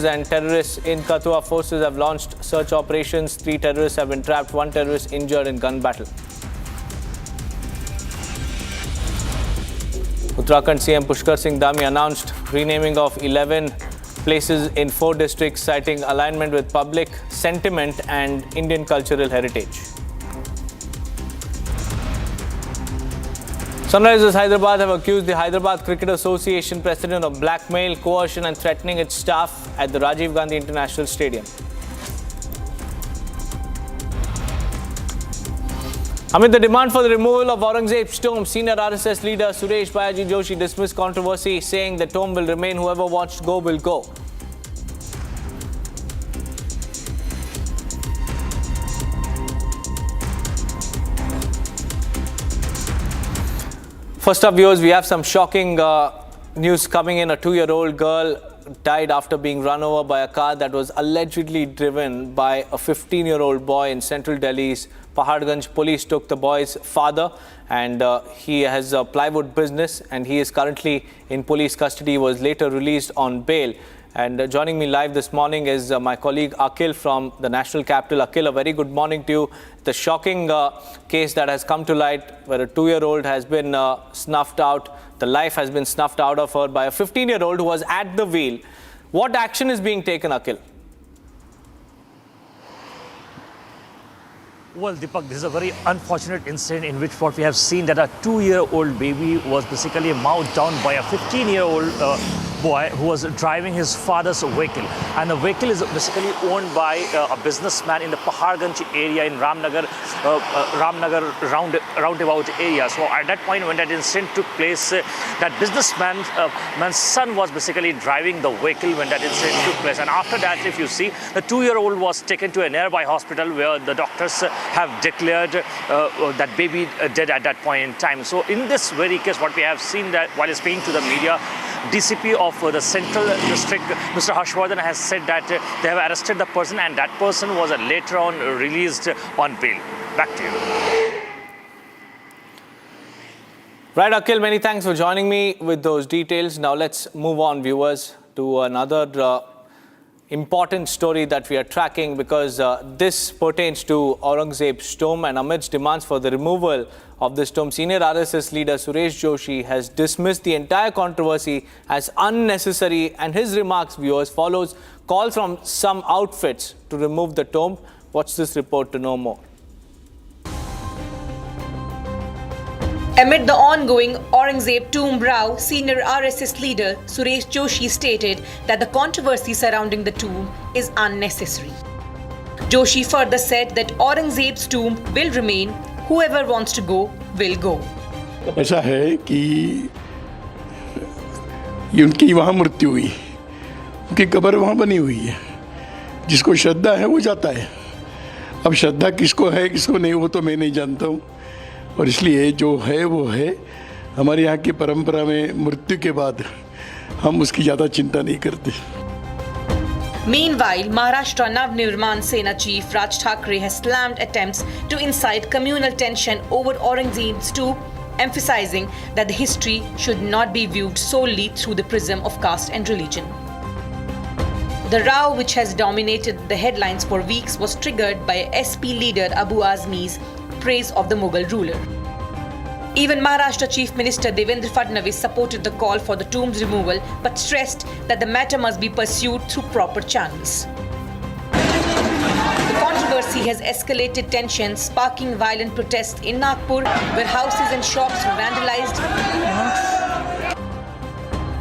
and terrorists in Kathua. Forces have launched search operations. 3 terrorists have been trapped, 1 terrorist injured in gun battle. Uttarakhand CM Pushkar Singh Dhami announced renaming of 11 places in 4 districts, citing alignment with public sentiment and Indian cultural heritage. Sunrisers Hyderabad have accused the Hyderabad Cricket Association president of blackmail, coercion and threatening its staff at the Rajiv Gandhi International Stadium. Amid the demand for the removal of Aurangzeb's tomb, senior RSS leader Suresh Bayaji Joshi dismissed controversy, saying the tomb will remain. Whoever wants to go will go. First up, viewers, we have some shocking news coming in. A 2-year-old girl died after being run over by a car that was allegedly driven by a 15-year-old boy in central Delhi's Paharganj. Police took the boy's father, and he has a plywood business, and he is currently in police custody. He was later released on bail. And joining me live this morning is my colleague Akhil from the national capital. Akhil, a very good morning to you. The shocking case that has come to light, where a 2-year-old has been snuffed out. The life has been snuffed out of her by a 15-year-old who was at the wheel. What action is being taken, Akhil? Well, Deepak, this is a very unfortunate incident in which what we have seen that a 2-year-old baby was basically mowed down by a 15-year-old boy who was driving his father's vehicle. And the vehicle is basically owned by a businessman in the Paharganj area in Ramnagar roundabout area. So at that point when that incident took place, that businessman's son was basically driving the vehicle when that incident took place. And after that, if you see, the 2-year-old was taken to a nearby hospital where the doctors have declared that baby dead at that point in time. So in this very case, what we have seen that while speaking to the media, DCP of the Central District, Mr. Harshvardhan, has said that they have arrested the person and that person was later on released on bail. Back to you. Right, Akhil, many thanks for joining me with those details. Now let's move on, viewers, to another important story that we are tracking, because this pertains to Aurangzeb's tomb, and amidst demands for the removal of this tomb, senior RSS leader Suresh Joshi has dismissed the entire controversy as unnecessary, and his remarks, viewers, follows calls from some outfits to remove the tomb. Watch this report to know more. Amid the ongoing Aurangzeb tomb row, senior RSS leader Suresh Joshi stated that the controversy surrounding the tomb is unnecessary. Joshi further said that Aurangzeb's tomb will remain. Whoever wants to go will go. ऐसा है कि उनकी वहाँ मृत्यु हुई, उनकी कब्र वहाँ बनी हुई है. जिसको श्रद्धा है वो जाता है. अब श्रद्धा किसको है किसको नहीं वो तो मैं नहीं जानता हूँ, और इसलिए जो है वो है. हमारे यहाँ की परंपरा में मृत्यु के बाद हम उसकी ज़्यादा चिंता नहीं करते. Meanwhile, Maharashtra Navnirman Sena chief Raj Thackeray has slammed attempts to incite communal tension over Aurangzeb's tomb, emphasizing that the history should not be viewed solely through the prism of caste and religion. The row, which has dominated the headlines for weeks, was triggered by SP leader Abu Azmi's praise of the Mughal ruler. Even Maharashtra Chief Minister Devendra Fadnavis supported the call for the tomb's removal, but stressed that the matter must be pursued through proper channels. The controversy has escalated tensions, sparking violent protests in Nagpur, where houses and shops were vandalized.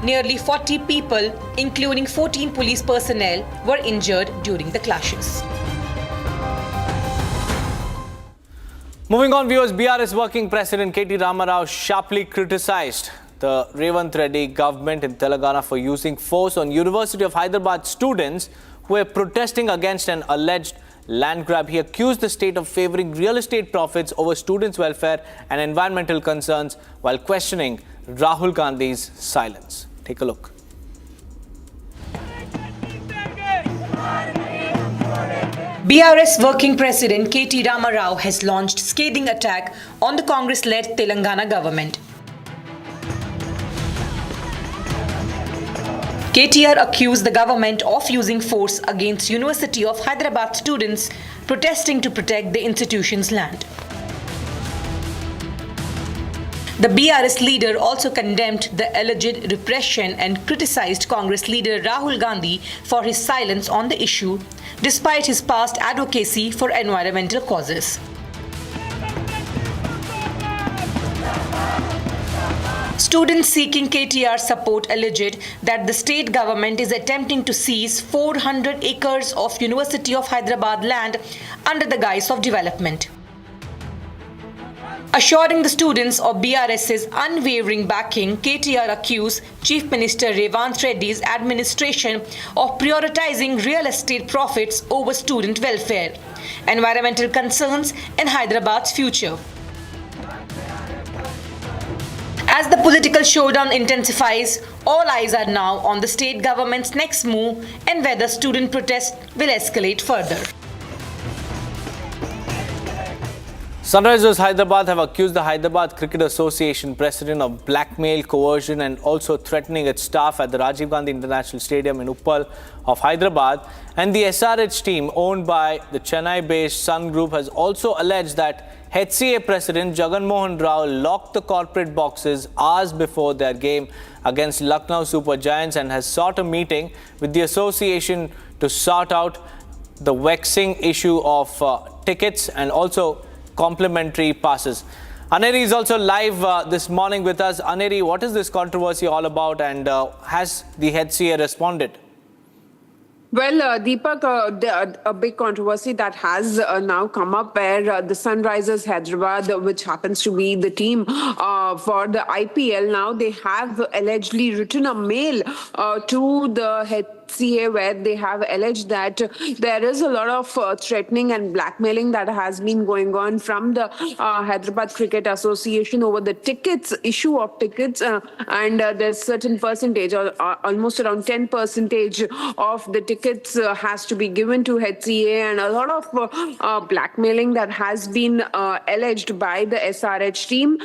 Nearly 40 people, including 14 police personnel, were injured during the clashes. Moving on, viewers, BRS Working President KT Ramarao sharply criticized the Revant Reddy government in Telangana for using force on University of Hyderabad students who were protesting against an alleged land grab. He accused the state of favoring real estate profits over students' welfare and environmental concerns, while questioning Rahul Gandhi's silence. Take a look. BRS Working President KT Ramarao has launched scathing attack on the Congress-led Telangana government. KTR accused the government of using force against University of Hyderabad students protesting to protect the institution's land. The BRS leader also condemned the alleged repression and criticized Congress leader Rahul Gandhi for his silence on the issue, despite his past advocacy for environmental causes. Students seeking KTR support alleged that the state government is attempting to seize 400 acres of University of Hyderabad land under the guise of development. Assuring the students of BRS's unwavering backing, KTR accused Chief Minister Revant Reddy's administration of prioritizing real estate profits over student welfare, environmental concerns, and Hyderabad's future. As the political showdown intensifies, all eyes are now on the state government's next move and whether student protests will escalate further. Sunrisers Hyderabad have accused the Hyderabad Cricket Association president of blackmail, coercion and also threatening its staff at the Rajiv Gandhi International Stadium in Uppal of Hyderabad. And the SRH team owned by the Chennai-based Sun Group has also alleged that HCA President Jagan Mohan Rao locked the corporate boxes hours before their game against Lucknow Super Giants and has sought a meeting with the association to sort out the vexing issue of tickets and also complimentary passes. Aneri is also live this morning with us. Aneri, what is this controversy all about and has the HCA responded? Well, Deepak, a big controversy that has now come up where the Sunrisers Hyderabad, which happens to be the team for the IPL, now they have allegedly written a mail to the HCA where they have alleged that there is a lot of threatening and blackmailing that has been going on from the Hyderabad Cricket Association over the tickets, issue of tickets, and there's certain percentage, or almost around 10% of the tickets has to be given to HCA, and a lot of blackmailing that has been alleged by the SRH team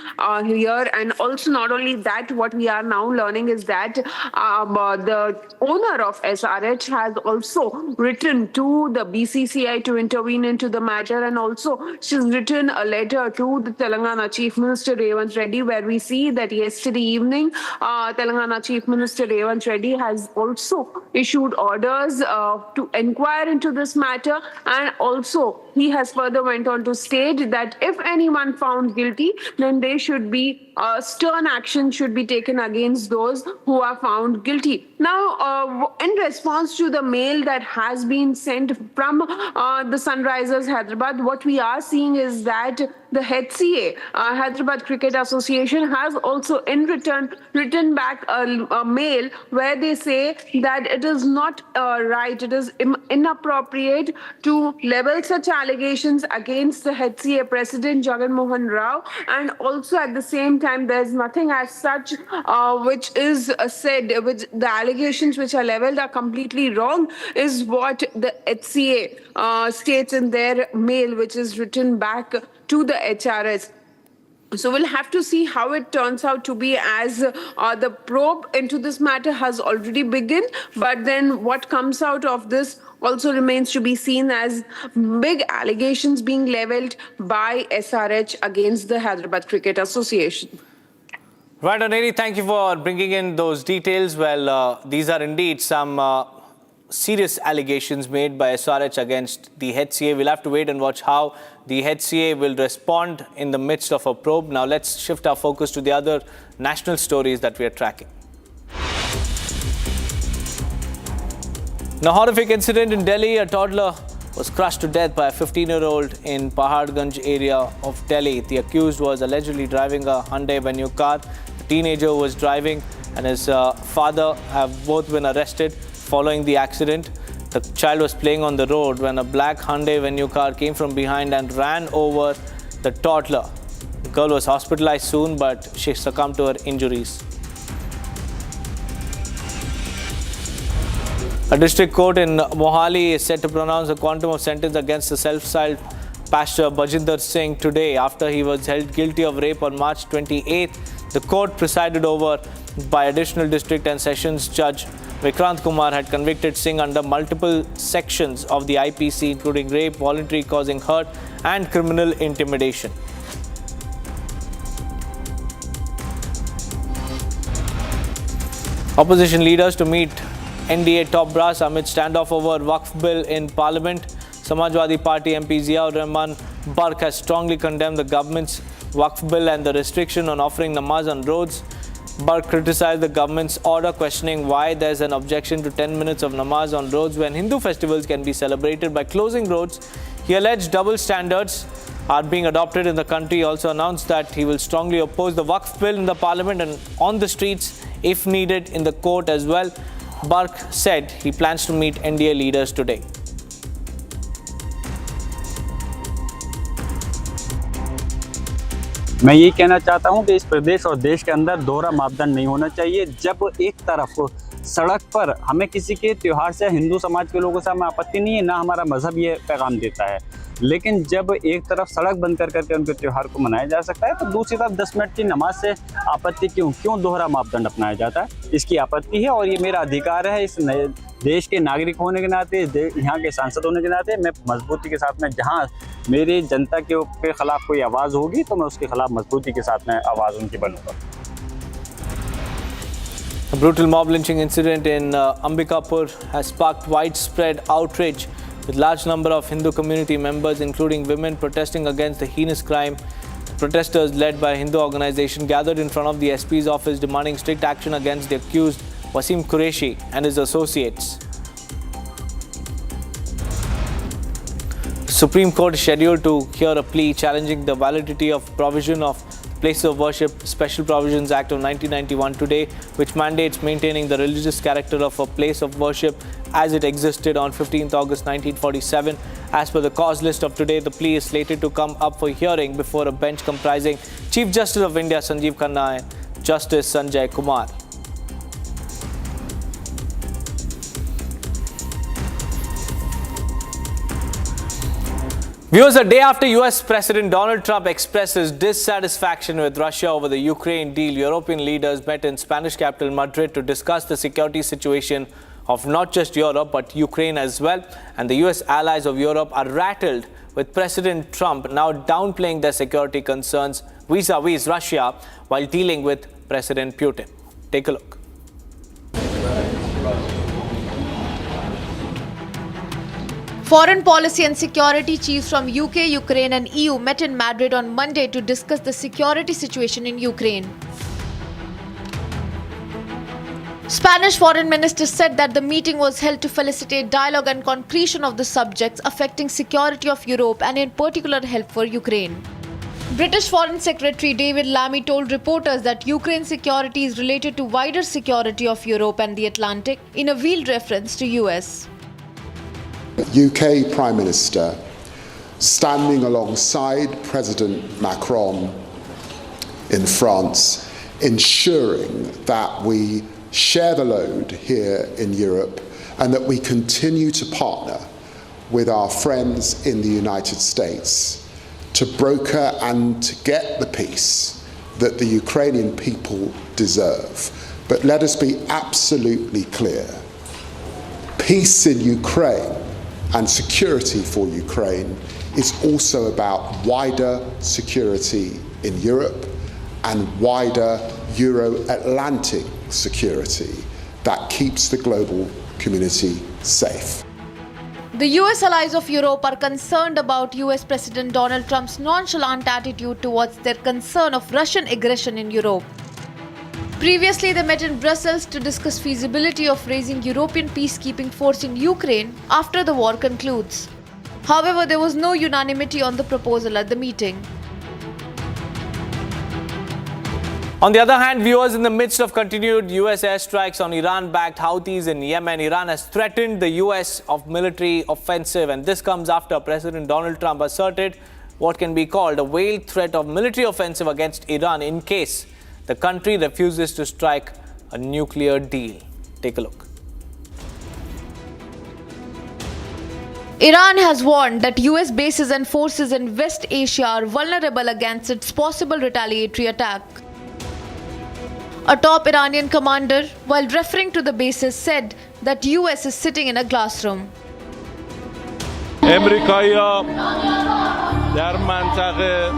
here. And also not only that, what we are now learning is that the owner of SRH has also written to the BCCI to intervene into the matter, and also she's written a letter to the Telangana Chief Minister Revant Reddy, where we see that yesterday evening Telangana Chief Minister Revant Reddy has also issued orders to inquire into this matter, and also he has further went on to state that if anyone found guilty, then they should be stern action should be taken against those who are found guilty. Now, in response to the mail that has been sent from the Sunrisers Hyderabad, what we are seeing is that the HCA, Hyderabad Cricket Association, has also in return written back a mail where they say that it is not right, it is inappropriate to level such allegations against the HCA President Jagan Mohan Rao, and also at the same time there is nothing as such which is said, which the allegations which are leveled are completely wrong, is what the HCA states in their mail, which is written back to the HRS. So we'll have to see how it turns out to be, as the probe into this matter has already begun. But then what comes out of this also remains to be seen, as big allegations being leveled by SRH against the Hyderabad Cricket Association. Right, Aneri, thank you for bringing in those details. Well, these are indeed some serious allegations made by SRH against the HCA. We'll have to wait and watch how the HCA will respond in the midst of a probe. Now let's shift our focus to the other national stories that we are tracking. In a horrific incident in Delhi, a toddler was crushed to death by a 15-year-old in Paharganj area of Delhi. The accused was allegedly driving a Hyundai Venue car. The teenager was driving and his father have both been arrested following the accident. The child was playing on the road when a black Hyundai Venue car came from behind and ran over the toddler. The girl was hospitalized soon, but she succumbed to her injuries. A district court in Mohali is set to pronounce a quantum of sentence against the self-styled pastor Bajinder Singh today after he was held guilty of rape on March 28th. The court, presided over by Additional District and Sessions Judge Vikrant Kumar had convicted Singh under multiple sections of the IPC, including rape, voluntary causing hurt, and criminal intimidation. Opposition leaders to meet NDA top brass amid standoff over Waqf bill in Parliament. Samajwadi Party MP Ziaur Rahman Barq has strongly condemned the government's Waqf bill and the restriction on offering namaz on roads. Barq criticized the government's order, questioning why there's an objection to 10 minutes of namaz on roads when Hindu festivals can be celebrated by closing roads. He alleged double standards are being adopted in the country. He also announced that he will strongly oppose the Waqf bill in the Parliament and on the streets, if needed, in the court as well. Barq said he plans to meet NDA leaders today. मैं यही कहना चाहता हूं कि इस प्रदेश और देश के अंदर दोहरा मापदंड नहीं होना चाहिए। जब एक तरफ सड़क पर हमें किसी के त्यौहार से हिंदू समाज के लोगों से हमें आपत्ति नहीं है, ना हमारा मजहब ये पैगाम देता है, लेकिन जब एक तरफ सड़क बंद कर करके उनके त्यौहार को मनाया जा सकता है तो दूसरी तरफ 10 मिनट की नमाज से आपत्ति क्यों दोहरा मापदंड अपनाया जाता है? इसकी आपत्ति है और ये मेरा अधिकार है। इस नए देश के नागरिक होने के नाते, यहाँ के सांसद होने के नाते मैं मजबूती के साथ में, जहाँ मेरी जनता के खिलाफ कोई आवाज़ होगी तो मैं उसके खिलाफ मजबूती के साथ में आवाज़ उनकी बनूंगा। A brutal mob lynching incident in Ambikapur has sparked widespread outrage, with large number of Hindu community members, including women, protesting against the heinous crime. Protesters led by a Hindu organization gathered in front of the SP's office demanding strict action against the accused Wasim Qureshi and his associates. The Supreme Court is scheduled to hear a plea challenging the validity of provision of Places of Worship Special Provisions Act of 1991 today, which mandates maintaining the religious character of a place of worship as it existed on 15th August 1947. As per the cause list of today, the plea is slated to come up for hearing before a bench comprising Chief Justice of India Sanjeev Khanna and Justice Sanjay Kumar. Viewers, a day after US President Donald Trump expressed his dissatisfaction with Russia over the Ukraine deal, European leaders met in Spanish capital Madrid to discuss the security situation of not just Europe but Ukraine as well. And the US allies of Europe are rattled with President Trump now downplaying their security concerns vis-a-vis Russia while dealing with President Putin. Take a look. Foreign policy and security chiefs from UK, Ukraine and EU met in Madrid on Monday to discuss the security situation in Ukraine. Spanish foreign minister said that the meeting was held to facilitate dialogue and concretion of the subjects affecting security of Europe and in particular help for Ukraine. British Foreign Secretary David Lammy told reporters that Ukraine's security is related to wider security of Europe and the Atlantic in a veiled reference to US. UK Prime Minister standing alongside President Macron in France, ensuring that we share the load here in Europe and that we continue to partner with our friends in the United States to broker and to get the peace that the Ukrainian people deserve. But let us be absolutely clear. Peace in Ukraine and security for Ukraine is also about wider security in Europe and wider Euro-Atlantic security that keeps the global community safe. The US allies of Europe are concerned about US President Donald Trump's nonchalant attitude towards their concern of Russian aggression in Europe. Previously, they met in Brussels to discuss feasibility of raising European peacekeeping force in Ukraine after the war concludes. However, there was no unanimity on the proposal at the meeting. On the other hand, viewers, in the midst of continued US airstrikes on Iran-backed Houthis in Yemen, Iran has threatened the US of military offensive, and this comes after President Donald Trump asserted what can be called a veiled threat of military offensive against Iran in case the country refuses to strike a nuclear deal. Take a look. Iran has warned that US bases and forces in West Asia are vulnerable against its possible retaliatory attack. A top Iranian commander, while referring to the bases, said that US is sitting in a glass room. امریکایی‌ها در منطقه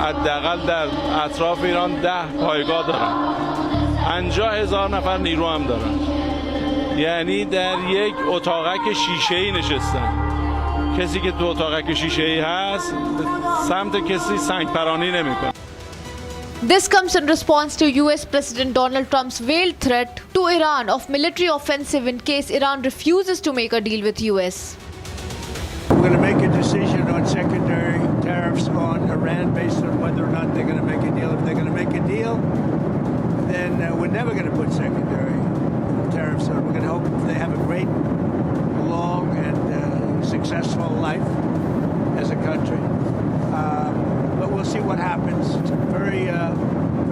حداقل در اطراف ایران 10 پایگاه دارن. 50,000 نفر نیرو هم دارن. یعنی در یک اتاقک شیشه‌ای نشستن. کسی که تو اتاقک شیشه‌ای هست سمت کسی سنگ پرانی نمی‌کنه. This comes in response to US President Donald Trump's veiled threat to Iran of military offensive in case Iran refuses to make a deal with US. We're going to make a decision on secondary tariffs on Iran based on whether or not they're going to make a deal. If they're going to make a deal, then we're never going to put secondary tariffs on. We're going to hope they have a great, long, and successful life as a country. But we'll see what happens. It's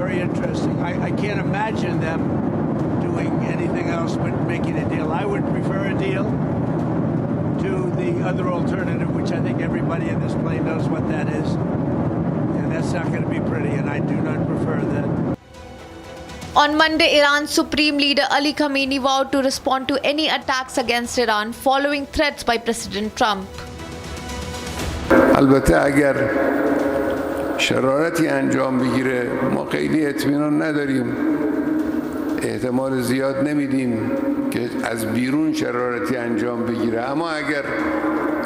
very interesting. I can't imagine them doing anything else but making a deal. I would prefer a deal to the other alternative, which I think everybody in this plane knows what that is. And that's not going to be pretty, and I do not prefer that. On Monday, Iran's Supreme Leader Ali Khamenei vowed to respond to any attacks against Iran following threats by President Trump. البته اگر شرارتی انجام بگیره ما خیلی اطمینان نداریم احتمال زیاد نمیدیم که از بیرون شرارتی انجام بگیره اما اگر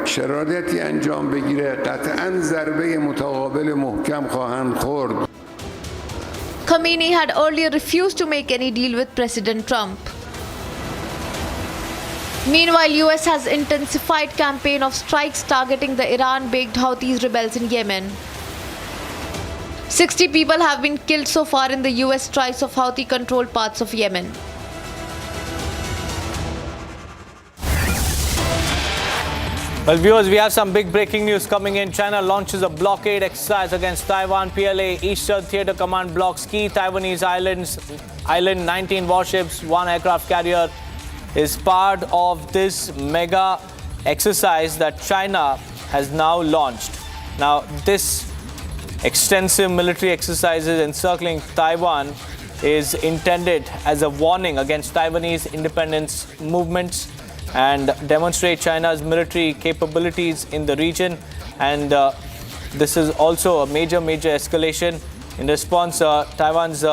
شرارتی انجام بگیره قطعاً ضربه متقابل محکم خواهند خورد. Khamenei had earlier refused to make any deal with President Trump. Meanwhile, US has intensified campaign of strikes targeting the Iran-backed Houthi rebels in Yemen. 60 people have been killed so far in the US strikes of Houthi-controlled parts of Yemen. Well, viewers, we have some big breaking news coming in. China launches a blockade exercise against Taiwan. PLA Eastern Theater Command blocks key Taiwanese island. 19 warships, 1 aircraft carrier is part of this mega exercise that China has now launched. Now, this extensive military exercises encircling Taiwan is intended as a warning against Taiwanese independence movements and demonstrate China's military capabilities in the region. And this is also a major escalation. In response, Taiwan's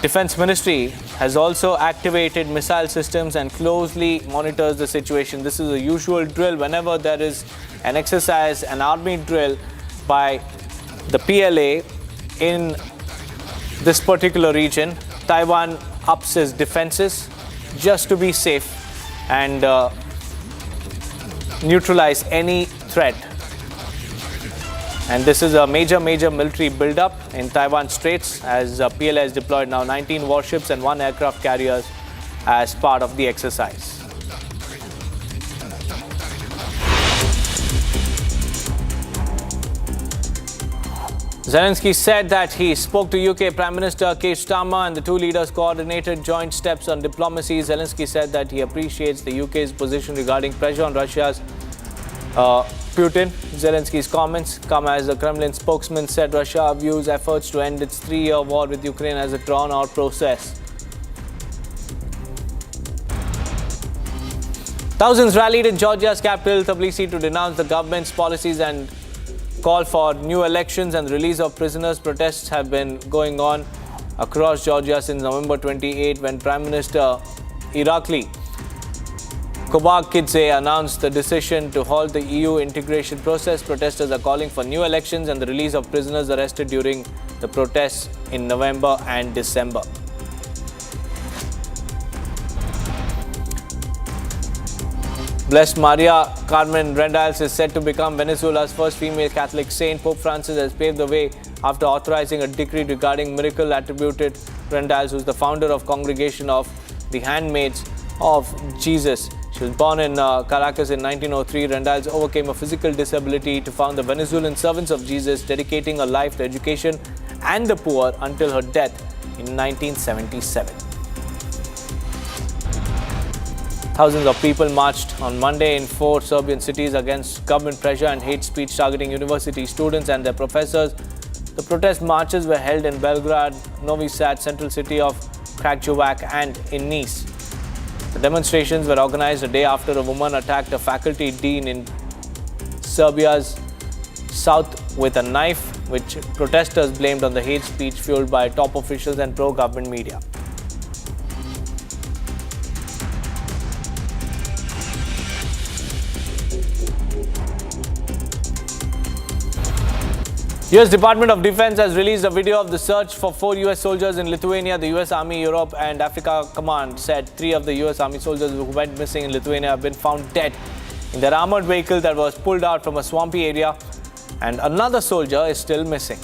Defense Ministry has also activated missile systems and closely monitors the situation. This is a usual drill whenever there is an exercise, an army drill by the PLA in this particular region. Taiwan ups its defenses just to be safe and neutralize any threat. And this is a major military build-up in Taiwan Straits as PLA has deployed now 19 warships and 1 aircraft carrier as part of the exercise. Zelensky said that he spoke to UK Prime Minister Keir Starmer and the two leaders coordinated joint steps on diplomacy. Zelensky said that he appreciates the UK's position regarding pressure on Russia's Putin. Zelensky's comments come as the Kremlin spokesman said Russia views efforts to end its 3-year war with Ukraine as a drawn-out process. Thousands rallied in Georgia's capital, Tbilisi, to denounce the government's policies and call for new elections and release of prisoners. Protests have been going on across Georgia since November 28 when Prime Minister Irakli Kobakidze announced the decision to halt the EU integration process. Protesters are calling for new elections and the release of prisoners arrested during the protests in November and December. Blessed Maria Carmen Rendals is said to become Venezuela's first female Catholic saint. Pope Francis has paved the way after authorizing a decree regarding miracle attributed to Rendals, who is the founder of Congregation of the Handmaids of Jesus. She was born in Caracas in 1903. Rendals overcame a physical disability to found the Venezuelan Servants of Jesus, dedicating her life to education and the poor until her death in 1977. Thousands of people marched on Monday in 4 Serbian cities against government pressure and hate speech targeting university students and their professors. The protest marches were held in Belgrade, Novi Sad, central city of Kragujevac, and in Nice. The demonstrations were organized a day after a woman attacked a faculty dean in Serbia's south with a knife, which protesters blamed on the hate speech fueled by top officials and pro-government media. US Department of Defense has released a video of the search for 4 US soldiers in Lithuania. The US Army Europe and Africa Command said 3 of the US Army soldiers who went missing in Lithuania have been found dead in their armored vehicle that was pulled out from a swampy area, and another soldier is still missing.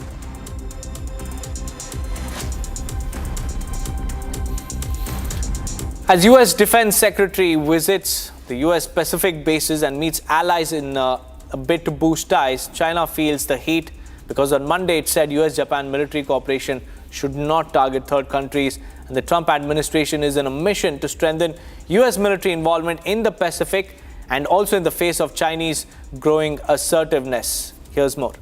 As US Defense Secretary visits the US Pacific bases and meets allies in a bid to boost ties, China feels the heat because on Monday it said US-Japan military cooperation should not target third countries, and the Trump administration is on a mission to strengthen US military involvement in the Pacific and also in the face of Chinese growing assertiveness. Here's more.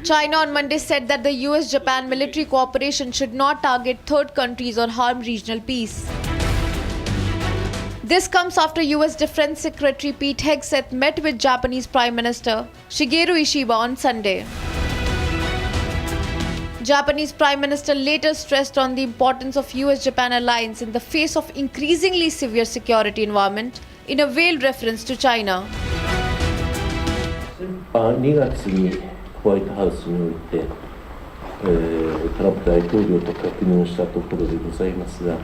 China on Monday said that the US-Japan military cooperation should not target third countries or harm regional peace. This comes after US Defense Secretary Pete Hegseth met with Japanese Prime Minister Shigeru Ishiba on Sunday. Japanese Prime Minister later stressed on the importance of US-Japan alliance in the face of increasingly severe security environment in a veiled reference to China. 2月にホワイトハウスにおいて、トランプ大統領と確認したところでございますが、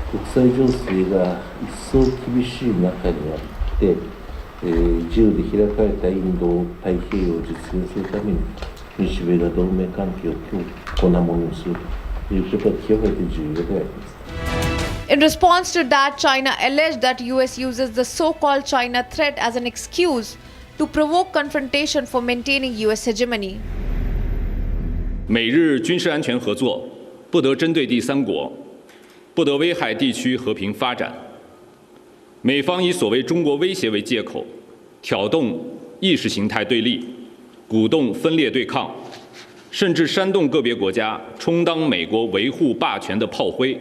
国際情勢が一層厳しい中にあって、自由で開かれたインド太平洋を実現するために日米が同盟関係を強固なものにするということは極めて重要であります。In response to that, China alleged that US uses the so-called China threat as an excuse to provoke confrontation for maintaining US hegemony. 美日军事安全合作不得针对第三国，不得危害地区和平发展。美方以所谓中国威胁为借口，挑动意识形态对立，鼓动分裂对抗，甚至煽动个别国家充当美国维护霸权的炮灰。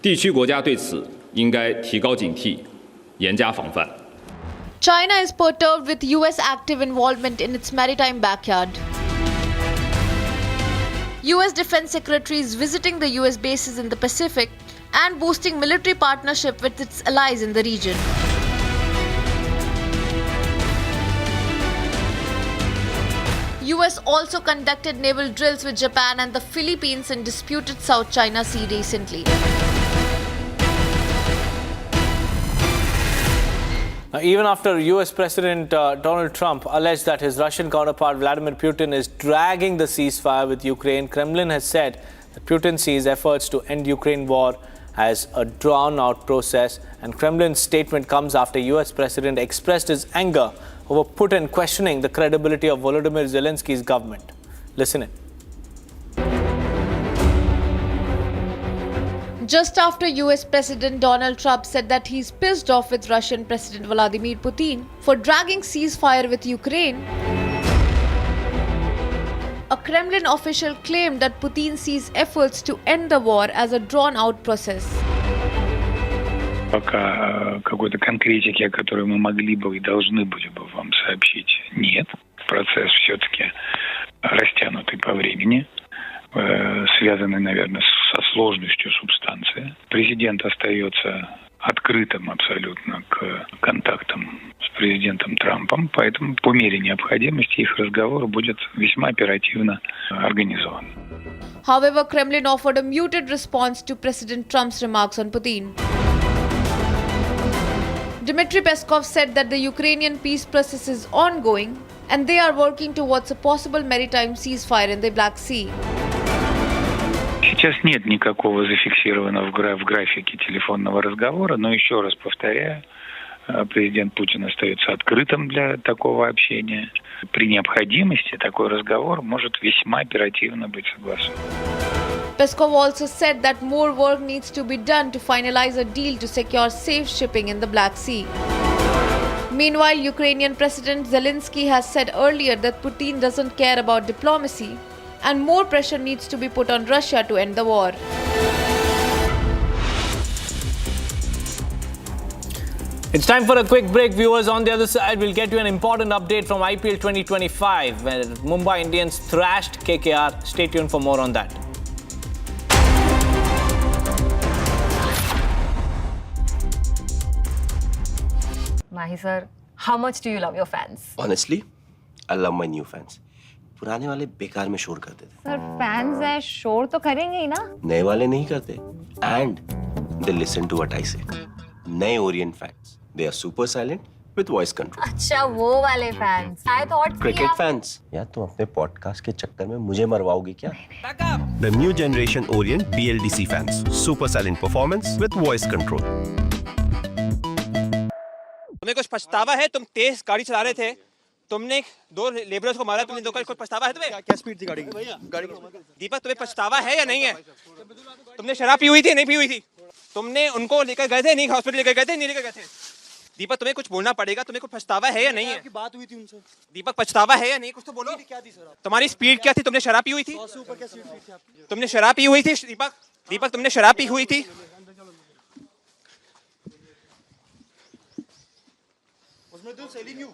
地区国家对此应该提高警惕，严加防范。 China is perturbed with US active involvement in its maritime backyard. US Defense Secretary is visiting the US bases in the Pacific and boosting military partnership with its allies in the region. US also conducted naval drills with Japan and the Philippines in disputed South China Sea recently. Even after US President Donald Trump alleged that his Russian counterpart Vladimir Putin is dragging the ceasefire with Ukraine, Kremlin has said that Putin sees efforts to end Ukraine war as a drawn-out process, and Kremlin's statement comes after US President expressed his anger over Putin questioning the credibility of Volodymyr Zelensky's government. Listen in. Just after US President Donald Trump said that he's pissed off with Russian President Vladimir Putin for dragging ceasefire with Ukraine, a Kremlin official claimed that Putin sees efforts to end the war as a drawn-out process. Пока какой-то конкретики, о которой мы могли бы и должны были бы вам сообщить, нет. Процесс все-таки растянутый по времени, связанный, наверное, со сложностью субстанции. Президент остается открытым абсолютно к контактам с президентом Трампом, поэтому по мере необходимости их разговор будет весьма оперативно организован. However, Kremlin offered a muted response to President Trump's remarks on Putin. Dmitry Peskov said that the Ukrainian peace process is ongoing and they are working towards a possible maritime ceasefire in the Black Sea. Сейчас нет никакого зафиксированного в графике телефонного разговора, но еще раз повторяю, президент Путин остается открытым для такого общения. При необходимости такой разговор может весьма оперативно быть согласован. Peskov also said that more work needs to be done to finalize a deal to secure safe shipping in the Black Sea. Meanwhile, Ukrainian President Zelensky has said earlier that Putin doesn't care about diplomacy and more pressure needs to be put on Russia to end the war. It's time for a quick break, viewers. On the other side, we'll get you an important update from IPL 2025, where Mumbai Indians thrashed KKR. Stay tuned for more on that. Mahi sir, how much do you love your fans? Honestly, I love my new fans. पुराने वाले बेकार में शोर करते थे. Sir fans हैं, शोर तो करेंगे ही ना. नए वाले नहीं करते. And they listen to what I say. नए Orient fans, they are super silent with voice control. अच्छा वो वाले fans. I thought Cricket fans. यार तुम अपने पॉडकास्ट के चक्कर में मुझे मरवाओगे क्या? The new generation Orient BLDC fans, super silent performance with voice control. तुम्हें कुछ पछतावा है? तुम तेज गाड़ी चला रहे थे, तुमने दो लेबरर्स को मारा, तुमने दो कुछ पछतावा है तुम्हें? क्या स्पीड थी गाड़ी की? दीपक तुम्हें पछतावा है या नहीं है? तुमने शराब पी हुई थी नहीं पी हुई थी? तुमने उनको लेकर गए थे नहीं, हॉस्पिटल लेकर गए थे नहीं लेकर गए थे? दीपक तुम्हें कुछ बोलना पड़ेगा, तुम्हें कुछ पछतावा है या नहीं है? बात हुई थी उनसे. दीपक पछतावा है या नहीं, कुछ तो बोलो. क्या थी सर? तुम्हारी स्पीड क्या थी? तुमने शराब पी हुई थी? तुमने शराब पी हुई थी दीपक? दीपक तुमने शराब पी हुई थी? selling you.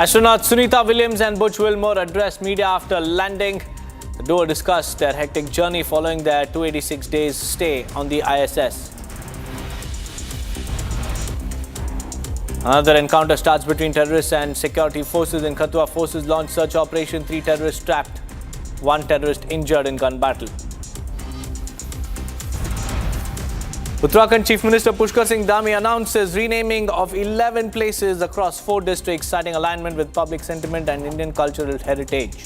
Astronauts Sunita Williams and Butch Wilmore addressed media after landing. The duo discussed their hectic journey following their 286 days stay on the ISS. Another encounter starts between terrorists and security forces in Katwa. Forces launched search operation. 3 terrorists trapped. 1 terrorist injured in gun battle. Uttarakhand Chief Minister Pushkar Singh Dhami announces renaming of 11 places across 4 districts, citing alignment with public sentiment and Indian cultural heritage.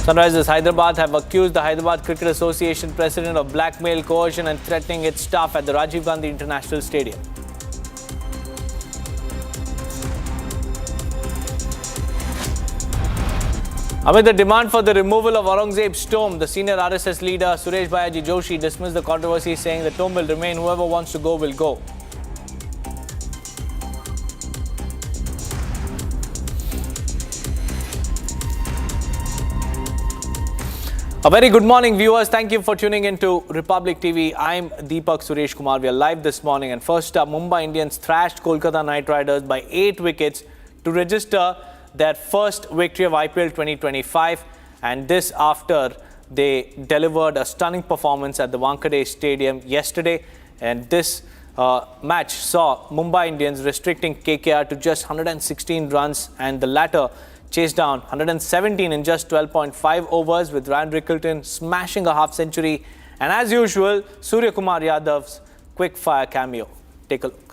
Sunrisers Hyderabad have accused the Hyderabad Cricket Association president of blackmail, coercion and threatening its staff at the Rajiv Gandhi International Stadium. Amid the demand for the removal of Aurangzeb's tomb, the senior RSS leader Suresh Bayaji Joshi dismissed the controversy, saying the tomb will remain, whoever wants to go will go. A very good morning, viewers. Thank you for tuning in to Republic TV. I'm Deepak Suresh Kumar. We are live this morning. And first up, Mumbai Indians thrashed Kolkata Knight Riders by 8 wickets to register their first victory of IPL 2025, and this after they delivered a stunning performance at the Wankhede Stadium yesterday. And this match saw Mumbai Indians restricting KKR to just 116 runs, and the latter chased down 117 in just 12.5 overs, with Ryan Rickelton smashing a half-century, and as usual, Surya Kumar Yadav's quick-fire cameo. Take a look.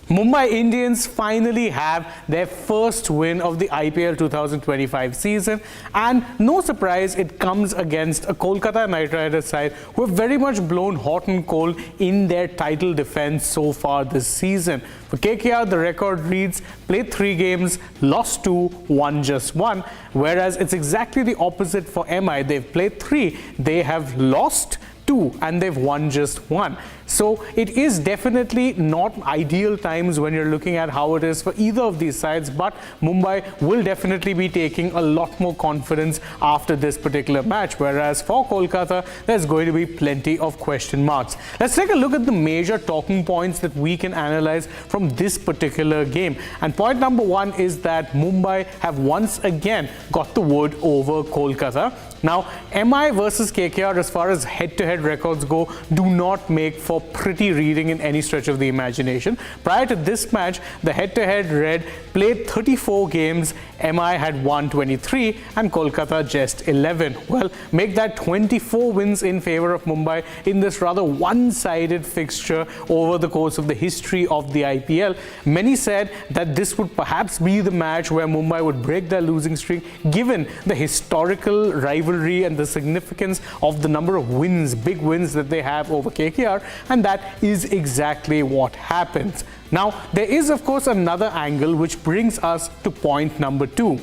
Mumbai Indians finally have their first win of the IPL 2025 season, and no surprise, it comes against a Kolkata Knight Riders side who have very much blown hot and cold in their title defense so far this season. For KKR, the record reads played 3 games, lost 2, won just 1, whereas it's exactly the opposite for MI. They've played 3, they have lost 2 and they've won just 1. So it is definitely not ideal times when you're looking at how it is for either of these sides, but Mumbai will definitely be taking a lot more confidence after this particular match, whereas for Kolkata, there's going to be plenty of question marks. Let's take a look at the major talking points that we can analyze from this particular game. And point number 1 is that Mumbai have once again got the wood over Kolkata. Now, MI versus KKR, as far as head-to-head records go, do not make for pretty reading in any stretch of the imagination. Prior to this match, the head-to-head read played 34 games, MI had won 23 and Kolkata just 11. Well, make that 24 wins in favour of Mumbai in this rather one-sided fixture over the course of the history of the IPL. Many said that this would perhaps be the match where Mumbai would break their losing streak, given the historical rivalry and the significance of the number of wins, big wins that they have over KKR, and that is exactly what happens. Now, there is of course another angle which brings us to point number 2.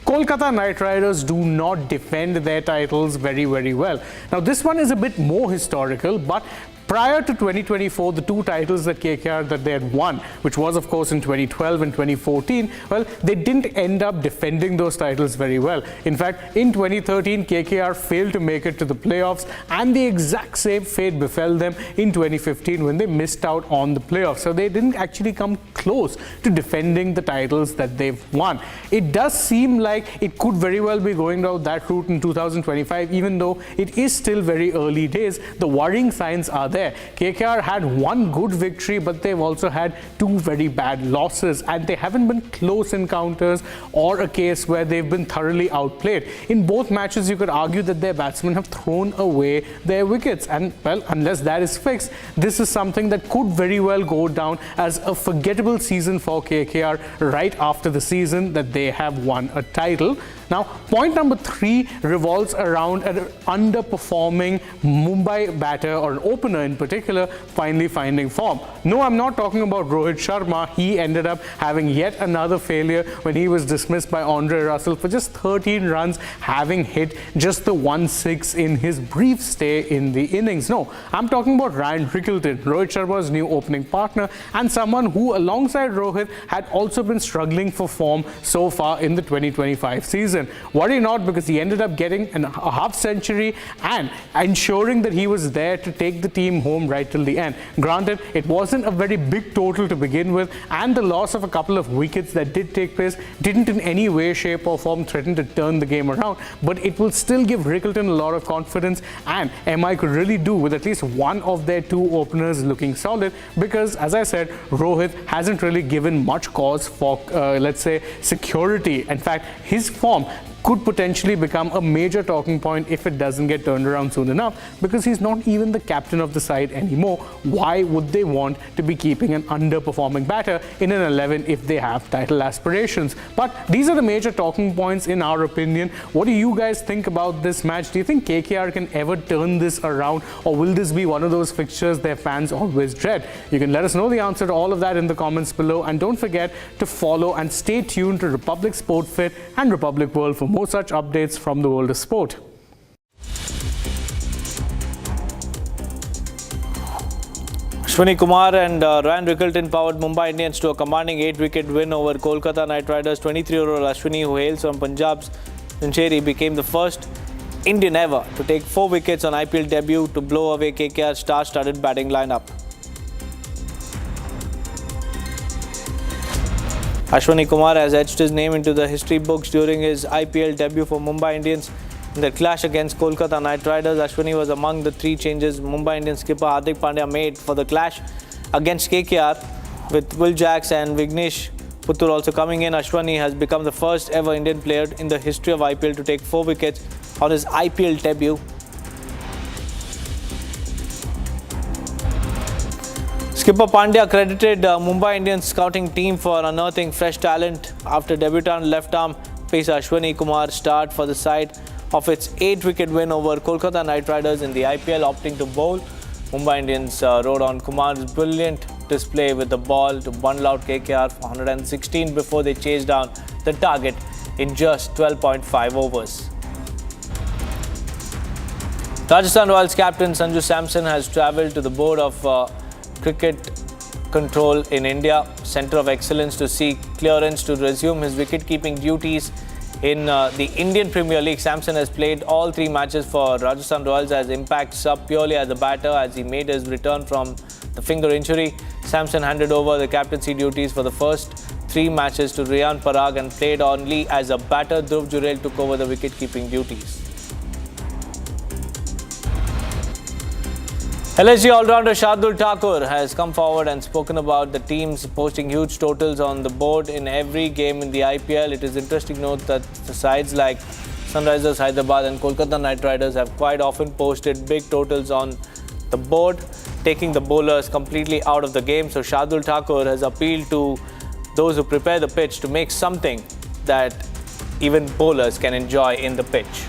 Kolkata Knight Riders do not defend their titles very well. Now, this one is a bit more historical, but prior to 2024, the two titles that KKR that they had won, which was of course in 2012 and 2014, well, they didn't end up defending those titles very well. In fact, in 2013, KKR failed to make it to the playoffs, and the exact same fate befell them in 2015 when they missed out on the playoffs. So they didn't actually come close to defending the titles that they've won. It does seem like it could very well be going down that route in 2025, even though it is still very early days. The worrying signs are there. KKR had one good victory, but they've also had two very bad losses, and they haven't been close encounters or a case where they've been thoroughly outplayed. In both matches, you could argue that their batsmen have thrown away their wickets, and well, unless that is fixed, this is something that could very well go down as a forgettable season for KKR right after the season that they have won a title. Now, point number 3 revolves around an underperforming Mumbai batter, or an opener in particular, finally finding form. No, I'm not talking about Rohit Sharma. He ended up having yet another failure when he was dismissed by Andre Russell for just 13 runs, having hit just the 1-6 in his brief stay in the innings. No, I'm talking about Ryan Rickelton, Rohit Sharma's new opening partner, and someone who, alongside Rohit, had also been struggling for form so far in the 2025 season. Worry not, because he ended up getting a half century and ensuring that he was there to take the team home right till the end. Granted, it wasn't a very big total to begin with, and the loss of a couple of wickets that did take place didn't in any way, shape or form threaten to turn the game around, but it will still give Rickelton a lot of confidence, and MI could really do with at least one of their two openers looking solid, because as I said, Rohit hasn't really given much cause for let's say security. In fact, his form could potentially become a major talking point if it doesn't get turned around soon enough, because he's not even the captain of the side anymore. Why would they want to be keeping an underperforming batter in an 11 if they have title aspirations? But these are the major talking points in our opinion. What do you guys think about this match? Do you think KKR can ever turn this around, or will this be one of those fixtures their fans always dread? You can let us know the answer to all of that in the comments below, and don't forget to follow and stay tuned to Republic Sport Fit and Republic World for more such updates from the world of sport. Ashwani Kumar and Ryan Rickelton powered Mumbai Indians to a commanding 8-wicket win over Kolkata Knight Riders. 23-year-old Ashwani, who hails from Punjab's Sincheri, became the first Indian ever to take 4 wickets on IPL debut to blow away KKR's star-studded batting lineup. Ashwani Kumar has etched his name into the history books during his IPL debut for Mumbai Indians. In the clash against Kolkata Knight Riders, Ashwani was among the 3 changes Mumbai Indians skipper Hardik Pandya made for the clash against KKR, with Will Jacks and Vignesh Puttur also coming in. Ashwani has become the first ever Indian player in the history of IPL to take 4 wickets on his IPL debut. Skipper Pandya credited Mumbai Indians scouting team for unearthing fresh talent after debutant left-arm pacer Ashwani Kumar start for the side of its 8-wicket win over Kolkata Knight Riders in the IPL, opting to bowl. Mumbai Indians rode on Kumar's brilliant display with the ball to bundle out KKR for 116 before they chased down the target in just 12.5 overs. Rajasthan Royals captain Sanju Samson has travelled to the board of Cricket Control in India Centre of Excellence to seek clearance to resume his wicket-keeping duties in the Indian Premier League. Samson has played all 3 matches for Rajasthan Royals as impact sub purely as a batter as he made his return from the finger injury. Samson handed over the captaincy duties for the first 3 matches to Riyan Parag and played only as a batter. Dhruv Jurel took over the wicket-keeping duties. LSG all-rounder Shardul Thakur has come forward and spoken about the teams posting huge totals on the board in every game in the IPL. It is interesting to note that the sides like Sunrisers Hyderabad and Kolkata Knight Riders have quite often posted big totals on the board, taking the bowlers completely out of the game. So Shardul Thakur has appealed to those who prepare the pitch to make something that even bowlers can enjoy in the pitch.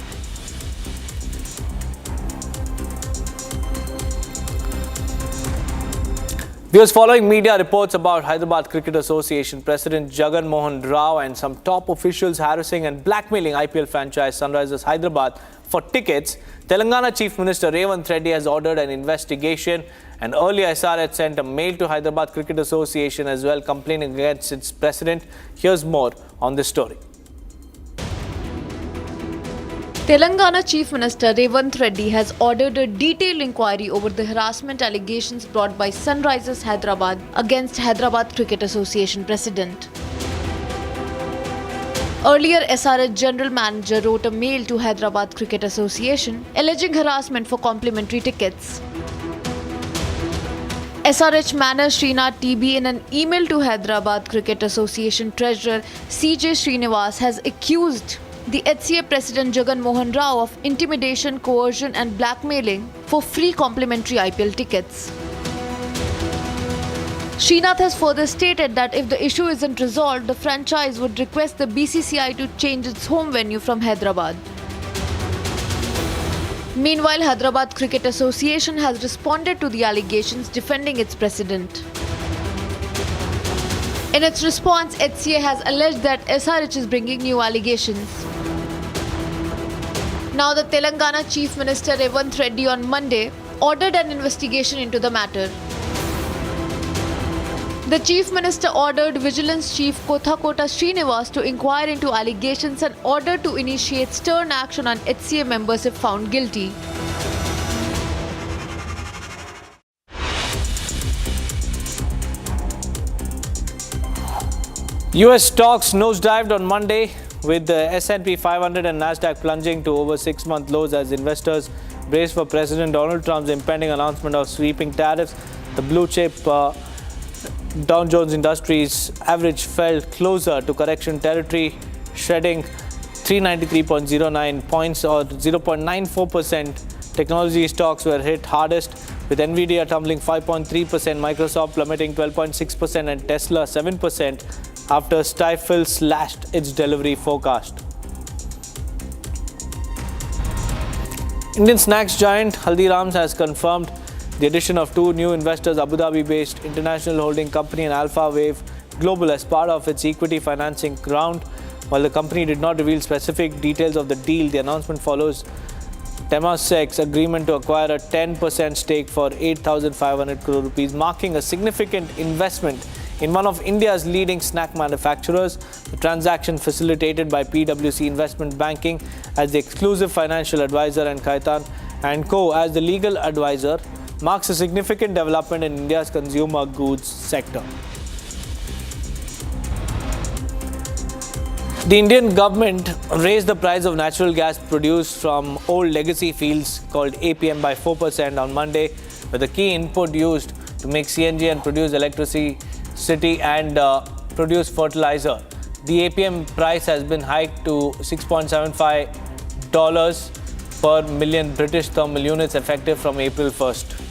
Viewers, following media reports about Hyderabad Cricket Association President Jagan Mohan Rao and some top officials harassing and blackmailing IPL franchise Sunrisers Hyderabad for tickets, Telangana Chief Minister Revant Reddy has ordered an investigation, and earlier SRH sent a mail to Hyderabad Cricket Association as well complaining against its president. Here's more on this story. Telangana Chief Minister Revant Reddy has ordered a detailed inquiry over the harassment allegations brought by Sunrisers Hyderabad against Hyderabad Cricket Association President. Earlier, SRH General Manager wrote a mail to Hyderabad Cricket Association alleging harassment for complimentary tickets. SRH Manager Srinath TB in an email to Hyderabad Cricket Association Treasurer CJ Srinivas has accused the HCA President Jagan Mohan Rao of intimidation, coercion and blackmailing for free complimentary IPL tickets. Srinath has further stated that if the issue isn't resolved, the franchise would request the BCCI to change its home venue from Hyderabad. Meanwhile, Hyderabad Cricket Association has responded to the allegations, defending its president. In its response, HCA has alleged that SRH is bringing new allegations. Now, the Telangana Chief Minister Revant Reddy on Monday ordered an investigation into the matter. The Chief Minister ordered Vigilance Chief Kothakota Srinivas to inquire into allegations and order to initiate stern action on HCA members if found guilty. US stocks nosedived on Monday, with the S&P 500 and Nasdaq plunging to over 6-month lows as investors brace for President Donald Trump's impending announcement of sweeping tariffs. The blue chip Dow Jones Industries average fell closer to correction territory, shredding 393.09 points or 0.94%. Technology stocks were hit hardest, with Nvidia tumbling 5.3%, Microsoft plummeting 12.6% and Tesla 7%. After Stifel slashed its delivery forecast. Indian snacks giant Haldiram's has confirmed the addition of two new investors, Abu Dhabi-based international holding company and Alpha Wave Global, as part of its equity financing round. While the company did not reveal specific details of the deal, the announcement follows Temasek's agreement to acquire a 10% stake for 8,500 crore rupees, marking a significant investment in one of India's leading snack manufacturers. The transaction, facilitated by PwC Investment Banking as the exclusive financial advisor and Khaitan & Co. as the legal advisor, marks a significant development in India's consumer goods sector. The Indian government raised the price of natural gas produced from old legacy fields called APM by 4% on Monday, with a key input used to make CNG and produce electricity and produce fertilizer. The APM price has been hiked to $6.75 per million British thermal units effective from April 1st.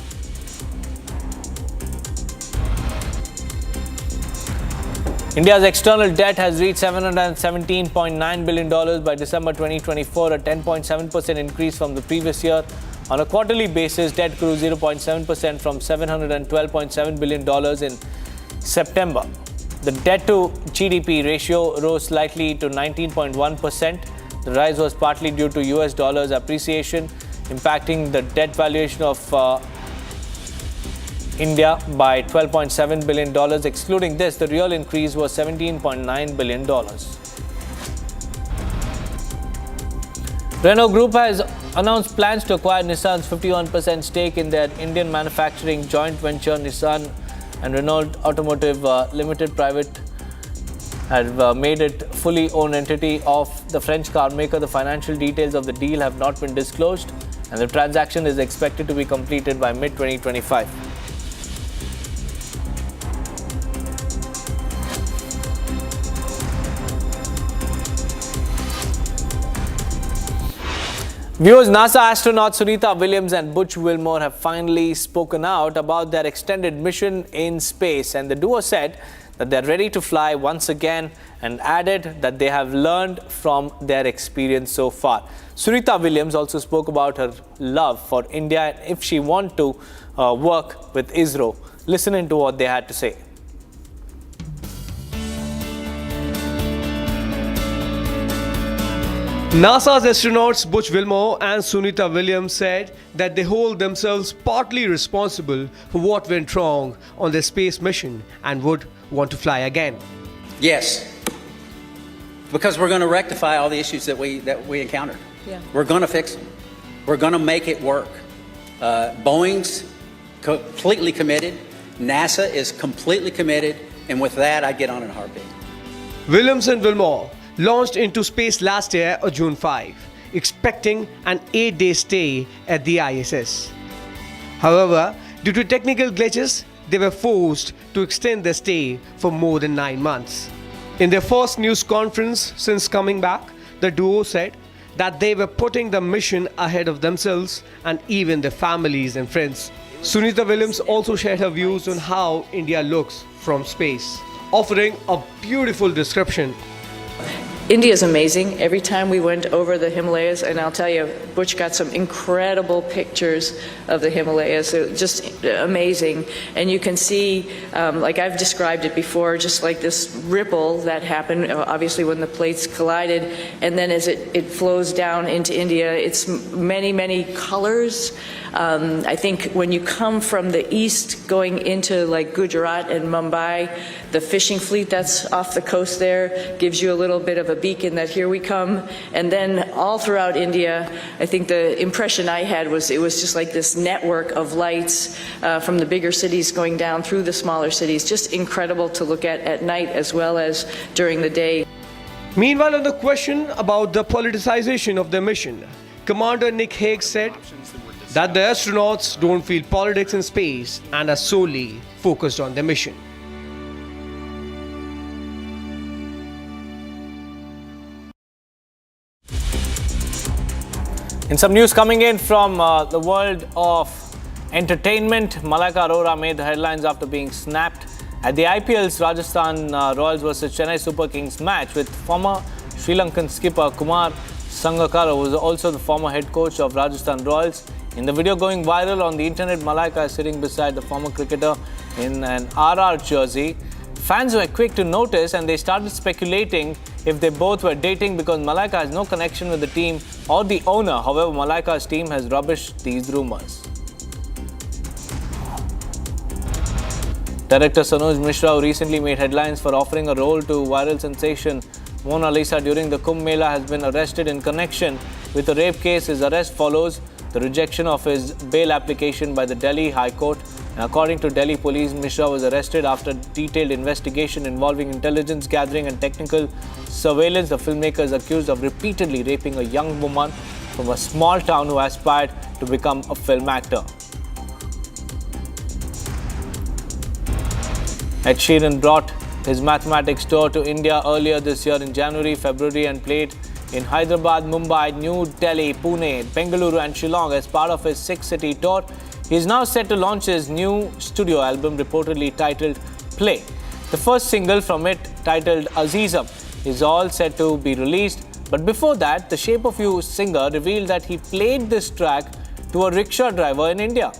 India's external debt has reached $717.9 billion by December 2024, a 10.7% increase from the previous year. On a quarterly basis, debt grew 0.7% from $712.7 billion in September. The debt to GDP ratio rose slightly to 19.1%. The rise was partly due to US dollars appreciation, impacting the debt valuation of India by $12.7 billion. Excluding this, the real increase was $17.9 billion. Renault Group has announced plans to acquire Nissan's 51% stake in their Indian manufacturing joint venture. Nissan and Renault Automotive Limited Private have made it fully owned entity of the French car maker. The financial details of the deal have not been disclosed, and the transaction is expected to be completed by mid-2025. Viewers, NASA astronauts Sunita Williams and Butch Wilmore have finally spoken out about their extended mission in space, and the duo said that they're ready to fly once again and added that they have learned from their experience so far. Sunita Williams also spoke about her love for India and if she wants to work with ISRO. Listen into what they had to say. NASA's astronauts Butch Wilmore and Sunita Williams said that they hold themselves partly responsible for what went wrong on their space mission and would want to fly again. Yes, because we're going to rectify all the issues that we encountered. Yeah. We're going to fix them. We're going to make it work. Boeing's completely committed. NASA is completely committed. And with that, I get on in a heartbeat. Williams and Wilmore launched into space last year on June 5, expecting an 8-day stay at the ISS. However, due to technical glitches, they were forced to extend their stay for more than 9 months. In their first news conference since coming back, the duo said that they were putting the mission ahead of themselves and even their families and friends. Sunita Williams also shared her views on how India looks from space, offering a beautiful description. India is amazing. Every time we went over the Himalayas, and I'll tell you, Butch got some incredible pictures of the Himalayas. Just amazing. And you can see, like I've described it before, just like this ripple that happened, obviously when the plates collided, and then as it flows down into India, it's many, many colors. I think when you come from the east going into like Gujarat and Mumbai, the fishing fleet that's off the coast there gives you a little bit of a beacon that here we come. And then all throughout India, I think the impression I had was it was just like this network of lights from the bigger cities going down through the smaller cities. Just incredible to look at night as well as during the day. Meanwhile, on the question about the politicization of their mission, Commander Nick Hague said that the astronauts don't feel politics in space and are solely focused on their mission. In some news coming in from the world of entertainment, Malaika Arora made the headlines after being snapped at the IPL's Rajasthan Royals vs Chennai Super Kings match with former Sri Lankan skipper Kumar Sangakkara, who is also the former head coach of Rajasthan Royals. In the video going viral on the internet, Malaika is sitting beside the former cricketer in an RR jersey. Fans were quick to notice and they started speculating if they both were dating because Malaika has no connection with the team or the owner. However, Malaika's team has rubbished these rumors. Director Sanuj Mishra, who recently made headlines for offering a role to viral sensation Mona Lisa during the Kumbh Mela, has been arrested in connection with a rape case. His arrest follows the rejection of his bail application by the Delhi High Court. According to Delhi police, Mishra was arrested after detailed investigation involving intelligence gathering and technical surveillance. The filmmaker is accused of repeatedly raping a young woman from a small town who aspired to become a film actor. Ed Sheeran brought his mathematics tour to India earlier this year in January, February and played in Hyderabad, Mumbai, New Delhi, Pune, Bengaluru and Shillong as part of his 6-city tour. He is now set to launch his new studio album reportedly titled Play. The first single from it, titled Azizam, is all set to be released. But before that, the Shape of You singer revealed that he played this track to a rickshaw driver in India.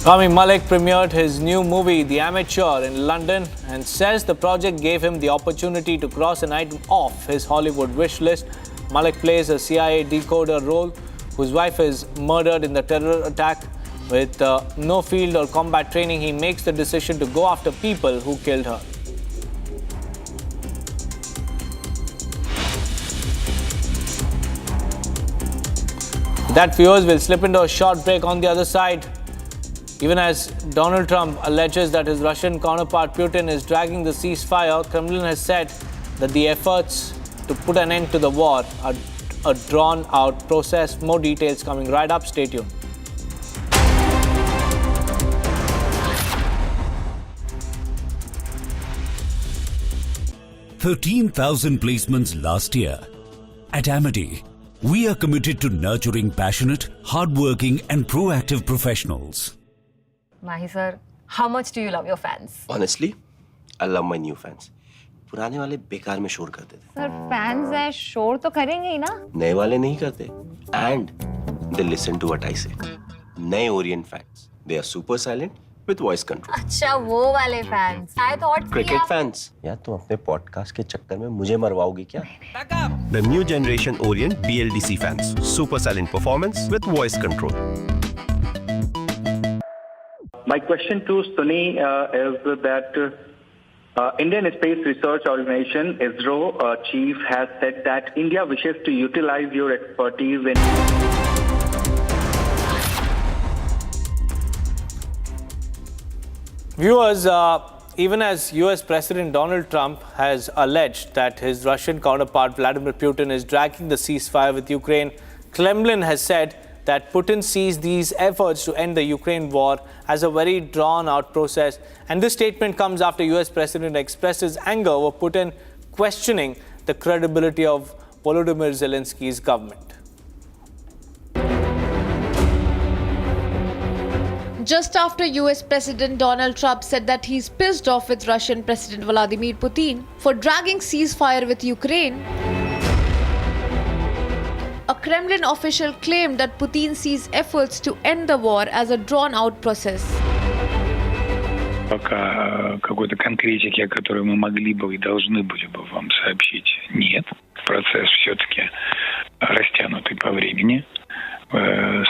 Rami Malek premiered his new movie, The Amateur, in London and says the project gave him the opportunity to cross an item off his Hollywood wish list. Malek plays a CIA decoder role whose wife is murdered in the terror attack. With no field or combat training, he makes the decision to go after people who killed her. With that, viewers, will slip into a short break. On the other side, even as Donald Trump alleges that his Russian counterpart Putin is dragging the ceasefire, Kremlin has said that the efforts to put an end to the war, a drawn-out process. More details coming right up. Stay tuned. "13,000 placements last year. At Amity, we are committed to nurturing passionate, hardworking and proactive professionals." Mahi sir, how much do you love your fans? Honestly, I love my new fans. पुराने वाले बेकार में शोर करते थे. Sir fans हैं, शोर तो करेंगे ही ना. नए वाले नहीं करते. And they listen to what I say. नए Orient fans, they are super silent with voice control. अच्छा वो वाले fans. I thought Cricket fans. यार तुम अपने पॉडकास्ट के चक्कर में मुझे मरवाओगे क्या? The new generation Orient BLDC fans, super silent performance with voice control. My question to Sunny is that Indian Space Research Organization, ISRO chief has said that India wishes to utilize your expertise in... Viewers, even as US President Donald Trump has alleged that his Russian counterpart Vladimir Putin is dragging the ceasefire with Ukraine, Kremlin has said that Putin sees these efforts to end the Ukraine war as a very drawn-out process. And this statement comes after US President expressed his anger over Putin questioning the credibility of Volodymyr Zelensky's government. Just after US President Donald Trump said that he's pissed off with Russian President Vladimir Putin for dragging ceasefire with Ukraine, a Kremlin official claimed that Putin sees efforts to end the war as a drawn-out process. Пока какой-то конкретики, о которой мы могли бы и должны были бы вам сообщить, нет. Процесс все-таки растянутый по времени,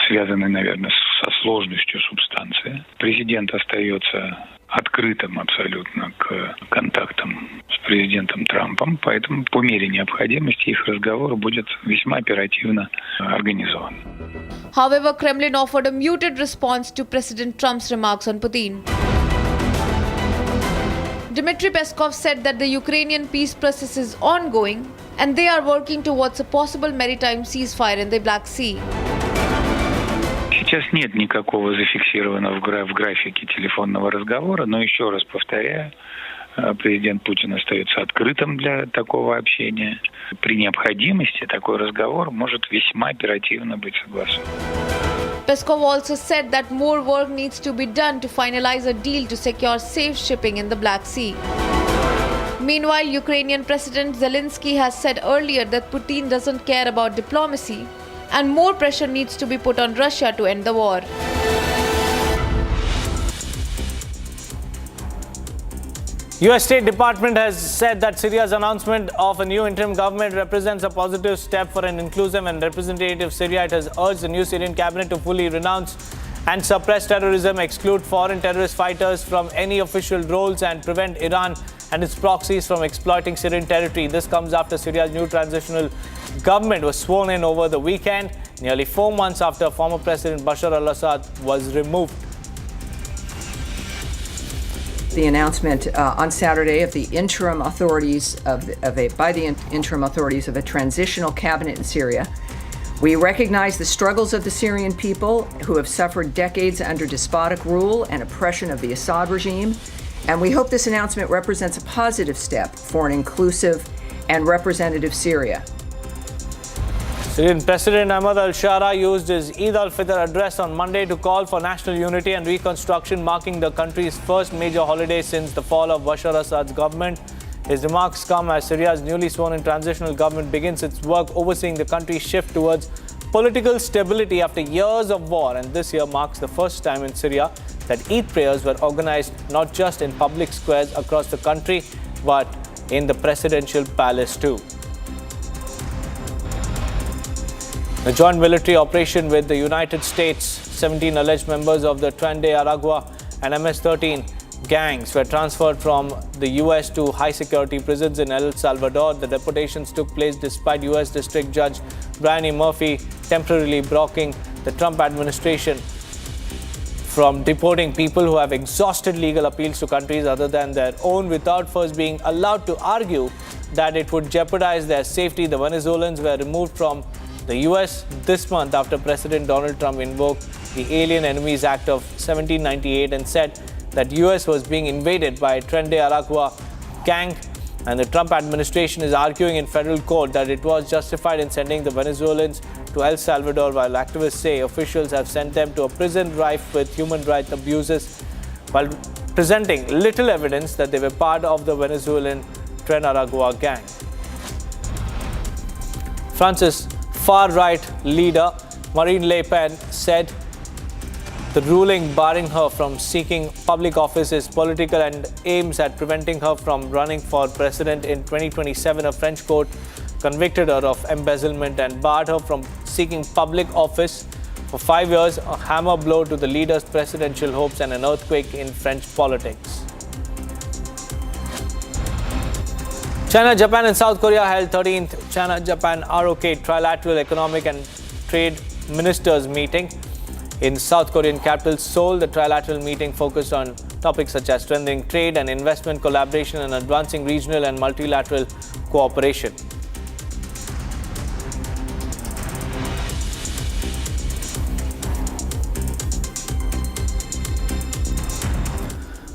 связанный, наверное, со сложностью субстанции. Президент остается открытым абсолютно к контактам с президентом Трампом, поэтому по мере необходимости их разговор будет весьма оперативно организован. However, Kremlin offered a muted response to President Trump's remarks on Putin. Dmitry Peskov said that the Ukrainian peace process is ongoing and they are working towards a possible maritime ceasefire in the Black Sea. Сейчас нет никакого зафиксированного в графике телефонного разговора, но еще раз повторяю, президент Путин остается открытым для такого общения. При необходимости такой разговор может весьма оперативно быть согласован. Peskov also said that more work needs to be done to finalize a deal to secure safe shipping in the Black Sea. Meanwhile, Ukrainian President Zelensky has said earlier that Putin doesn't care about diplomacy and more pressure needs to be put on Russia to end the war. US State Department has said that Syria's announcement of a new interim government represents a positive step for an inclusive and representative Syria. It has urged the new Syrian cabinet to fully renounce and suppress terrorism, exclude foreign terrorist fighters from any official roles, and prevent Iran and its proxies from exploiting Syrian territory. This comes after Syria's new transitional government was sworn in over the weekend, nearly 4 months after former President Bashar al-Assad was removed. The announcement on Saturday of the interim authorities by the interim authorities of a transitional cabinet in Syria. We recognize the struggles of the Syrian people who have suffered decades under despotic rule and oppression of the Assad regime, and we hope this announcement represents a positive step for an inclusive and representative Syria. Syrian President Ahmad al-Shara used his Eid al-Fitr address on Monday to call for national unity and reconstruction, marking the country's first major holiday since the fall of Bashar Assad's government. His remarks come as Syria's newly sworn-in transitional government begins its work overseeing the country's shift towards political stability after years of war, and this year marks the first time in Syria that Eid prayers were organized not just in public squares across the country, but in the presidential palace too. A joint military operation with the United States, 17 alleged members of the Tren de Aragua and MS-13 gangs were transferred from the US to high-security prisons in El Salvador. The deportations took place despite US District Judge Brian E. Murphy temporarily blocking the Trump administration from deporting people who have exhausted legal appeals to countries other than their own without first being allowed to argue that it would jeopardize their safety. The Venezuelans were removed from the US this month after President Donald Trump invoked the Alien Enemies Act of 1798 and said that US was being invaded by a Tren de Aragua gang. And the Trump administration is arguing in federal court that it was justified in sending the Venezuelans to El Salvador, while activists say officials have sent them to a prison rife with human rights abuses, while presenting little evidence that they were part of the Venezuelan Tren Aragua gang. France's far-right leader Marine Le Pen said the ruling barring her from seeking public office is political and aims at preventing her from running for president in 2027. A French court convicted her of embezzlement and barred her from seeking public office for 5 years, a hammer blow to the leader's presidential hopes and an earthquake in French politics. China, Japan and South Korea held 13th China-Japan ROK trilateral economic and trade ministers meeting in South Korean capital Seoul. The trilateral meeting focused on topics such as strengthening trade and investment collaboration and advancing regional and multilateral cooperation.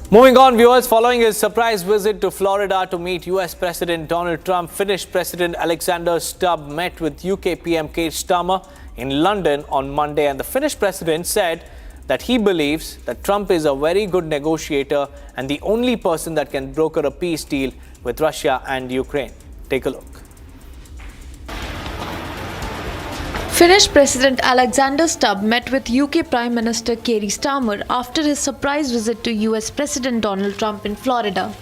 Moving on, viewers, following his surprise visit to Florida to meet US President Donald Trump, Finnish President Alexander Stubb met with UK PM Keir Starmer in London on Monday, and the Finnish president said that he believes that Trump is a very good negotiator and the only person that can broker a peace deal with Russia and Ukraine. Take a look. Finnish President Alexander Stubb met with UK Prime Minister Keir Starmer after his surprise visit to US President Donald Trump in Florida.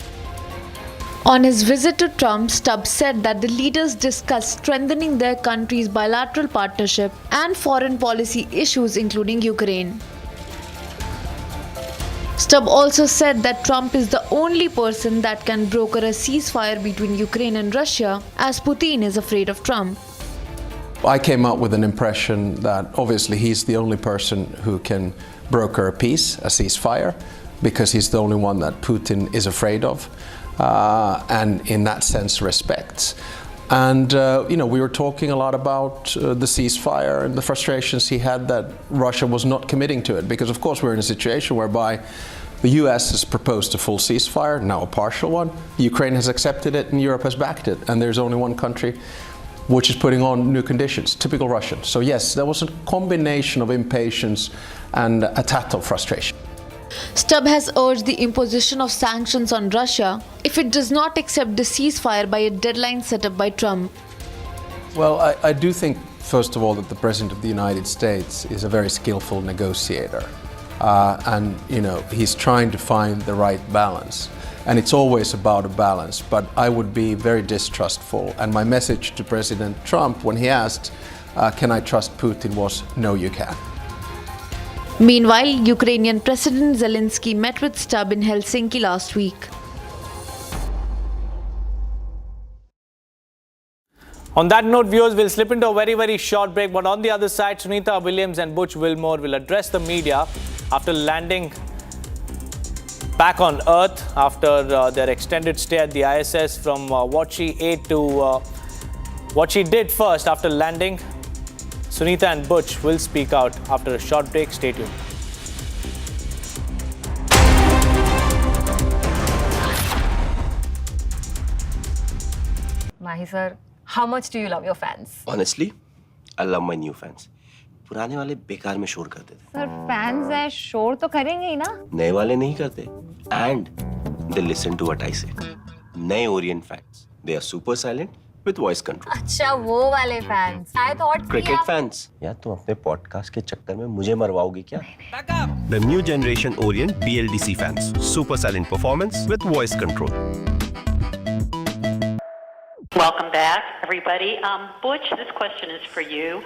On his visit to Trump, Stubb said that the leaders discussed strengthening their country's bilateral partnership and foreign policy issues, including Ukraine. Stubb also said that Trump is the only person that can broker a ceasefire between Ukraine and Russia, as Putin is afraid of Trump. I came up with an impression that obviously he's the only person who can broker a peace, a ceasefire, because he's the only one that Putin is afraid of, and in that sense respects. And we were talking a lot about the ceasefire and the frustrations he had that Russia was not committing to it, because of course we're in a situation whereby the US has proposed a full ceasefire, now a partial one. Ukraine has accepted it and Europe has backed it, and there's only one country which is putting on new conditions, typical Russian. So yes, there was a combination of impatience and a tad of frustration. Stubb has urged the imposition of sanctions on Russia if it does not accept the ceasefire by a deadline set up by Trump. Well, I do think, first of all, that the President of the United States is a very skillful negotiator. And he's trying to find the right balance. And it's always about a balance, but I would be very distrustful. And my message to President Trump when he asked, can I trust Putin, was no, you can't. Meanwhile, Ukrainian President Zelensky met with Stubb in Helsinki last week. On that note, viewers, we'll slip into a very, very short break. But on the other side, Sunita Williams and Butch Wilmore will address the media after landing back on Earth after their extended stay at the ISS, from what she ate to what she did first after landing. Sunita and Butch will speak out after a short break. Stay tuned. Mahi sir, how much do you love your fans? Honestly, I love my new fans. पुराने वाले बेकार में शोर करते थे। Sir fans हैं, शोर तो करेंगे ही ना? नए वाले नहीं करते। And they listen to what I say. नए Orient fans, they are super silent with voice control. अच्छा वो वाले fans. I thought Cricket fans. यार तुम अपने पॉडकास्ट के चक्कर में मुझे मरवाओगे क्या? नहीं। The new generation Orient BLDC fans, super silent performance with voice control. Welcome back, everybody. Butch, this question is for you.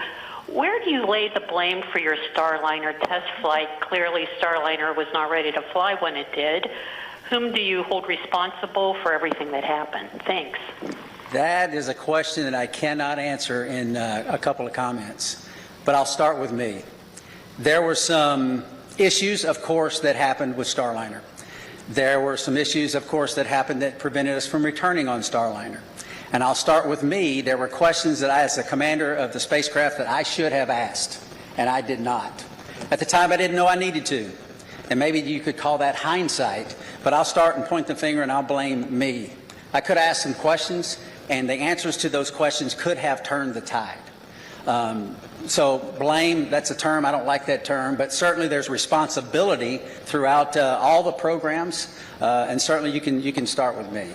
Where do you lay the blame for your Starliner test flight? Clearly, Starliner was not ready to fly when it did. Whom do you hold responsible for everything that happened? Thanks. That is a question that I cannot answer in a couple of comments, but I'll start with me. There were some issues, of course, that happened with Starliner. There were some issues, of course, that happened that prevented us from returning on Starliner. And I'll start with me. There were questions that I, as the commander of the spacecraft, that I should have asked, and I did not. At the time, I didn't know I needed to. And maybe you could call that hindsight, but I'll start and point the finger and I'll blame me. I could ask some questions, and the answers to those questions could have turned the tide. So blame, that's a term, I don't like that term, but certainly there's responsibility throughout all the programs, and certainly you can start with me.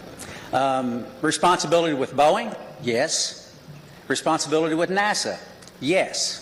Responsibility with Boeing? Yes. Responsibility with NASA? Yes.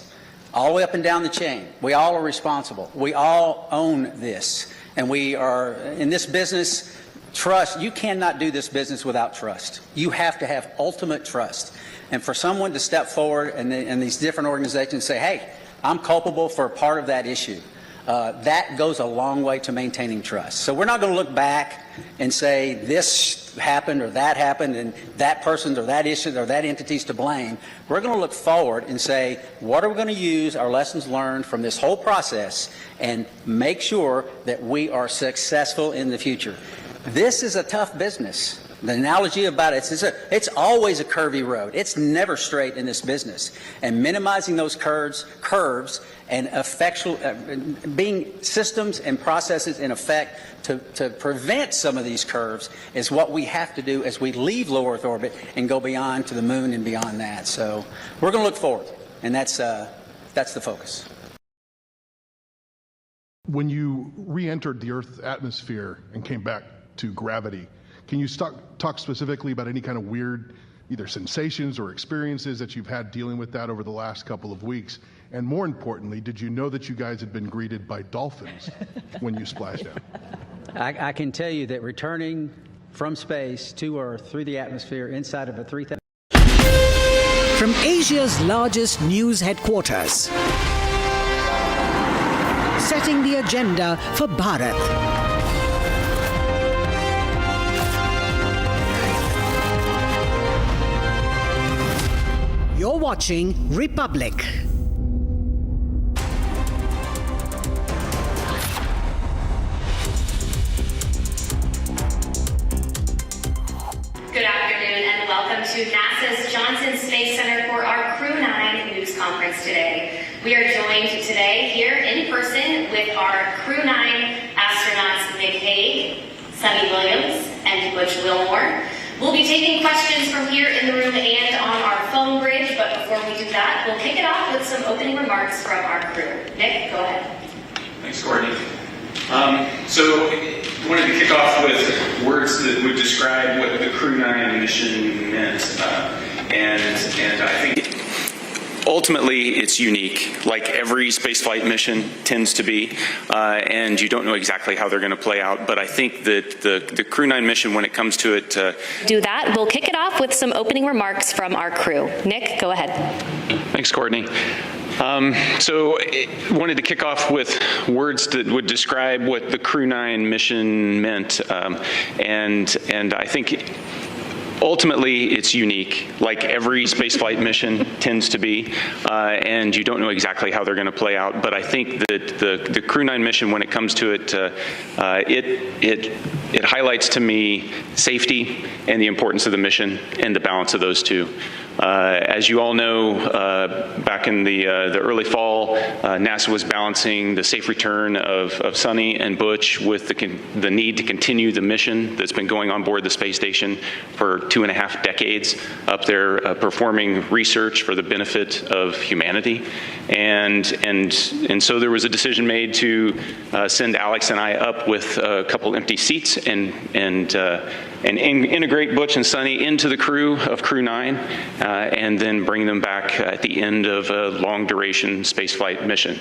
All the way up and down the chain. We all are responsible. We all own this. And we are, in this business, trust, you cannot do this business without trust. You have to have ultimate trust. And for someone to step forward and these different organizations say, hey, I'm culpable for part of that issue, that goes a long way to maintaining trust. So we're not going to look back and say this happened or that happened and that person or that issue or that entity's to blame. We're going to look forward and say, what are we going to use our lessons learned from this whole process and make sure that we are successful in the future. This is a tough business. The analogy about it, it's always a curvy road. It's never straight in this business. And minimizing those curves and being systems and processes in effect to prevent some of these curves is what we have to do as we leave low Earth orbit and go beyond to the moon and beyond that. So we're going to look forward, and that's the focus. When you re-entered the Earth's atmosphere and came back to gravity, can you talk specifically about any kind of weird either sensations or experiences that you've had dealing with that over the last couple of weeks? And more importantly, did you know that you guys had been greeted by dolphins when you splashed out? I can tell you that returning from space to Earth through the atmosphere inside of a 3,000... From Asia's largest news headquarters, setting the agenda for Bharat. You're watching Republic. Good afternoon and welcome to NASA's Johnson Space Center for our Crew 9 news conference today. We are joined today here in person with our Crew 9 astronauts Nick Hague, Sunny Williams, and Butch Wilmore. We'll be taking questions from here in the room and on our phone bridge, but before we do that, we'll kick it off with some opening remarks from our crew. Nick, go ahead. Thanks, Courtney. So I wanted to kick off with words that would describe what the Crew 9 mission meant, and I think ultimately it's unique, like every spaceflight mission tends to be, and you don't know exactly how they're going to play out, but I think that the Crew 9 mission, when it comes to it... Do that. We'll kick it off with some opening remarks from our crew. Nick, go ahead. Thanks, Courtney. So I wanted to kick off with words that would describe what the Crew 9 mission meant, and I think ultimately it's unique, like every spaceflight mission tends to be, and you don't know exactly how they're going to play out, but I think that the Crew 9 mission, when it comes to it, it highlights to me safety and the importance of the mission and the balance of those two. As you all know, back in the early fall, NASA was balancing the safe return of Sunny and Butch with the need to continue the mission that's been going on board the space station for 2.5 decades up there, performing research for the benefit of humanity. And so there was a decision made to send Alex and I up with a couple empty seats and integrate Butch and Sunny into the crew of Crew 9, and then bring them back at the end of a long-duration spaceflight mission.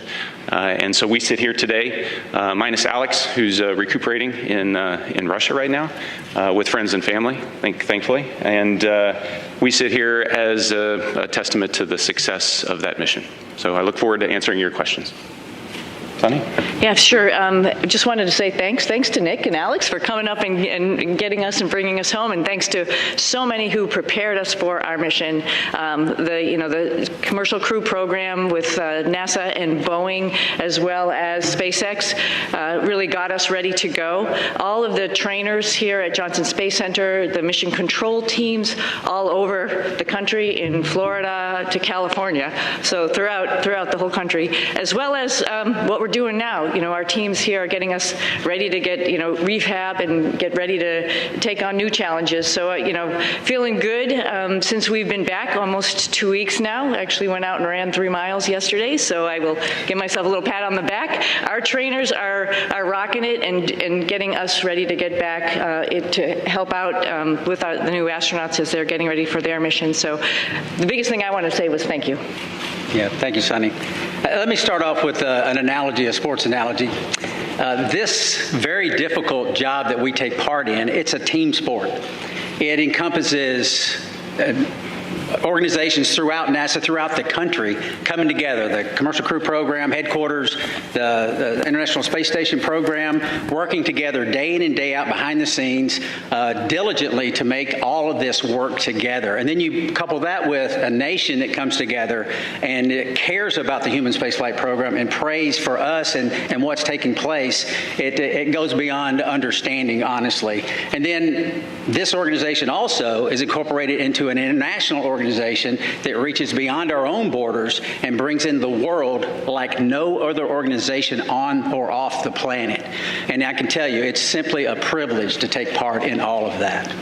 And so we sit here today, minus Alex, who's recuperating in Russia right now with friends and family, thankfully. And we sit here as a testament to the success of that mission. So I look forward to answering your questions. Sonny? Yeah, sure. Just wanted to say thanks to Nick and Alex for coming up and getting us and bringing us home, and thanks to so many who prepared us for our mission. The Commercial Crew Program with NASA and Boeing, as well as SpaceX, really got us ready to go. All of the trainers here at Johnson Space Center, the mission control teams all over the country, in Florida to California, so throughout the whole country, as well as what we're doing now. Our teams here are getting us ready to get, rehab and get ready to take on new challenges. So, feeling good since we've been back almost 2 weeks now. Actually went out and ran 3 miles yesterday, so I will give myself a little pat on the back. Our trainers are rocking it and getting us ready to get back to help out with the new astronauts as they're getting ready for their mission. So the biggest thing I want to say was thank you. Yeah, thank you, Sonny. Let me start off with an analogy, a sports analogy. This very difficult job that we take part in, it's a team sport. It encompasses organizations throughout NASA, throughout the country, coming together. The Commercial Crew Program, headquarters, the International Space Station program, working together day in and day out behind the scenes, diligently to make all of this work together. And then you couple that with a nation that comes together and it cares about the human spaceflight program and prays for us and what's taking place. It goes beyond understanding, honestly. And then this organization also is incorporated into an international organization that reaches beyond our own borders and brings in the world like no other organization on or off the planet. And I can tell you, it's simply a privilege to take part in all of that.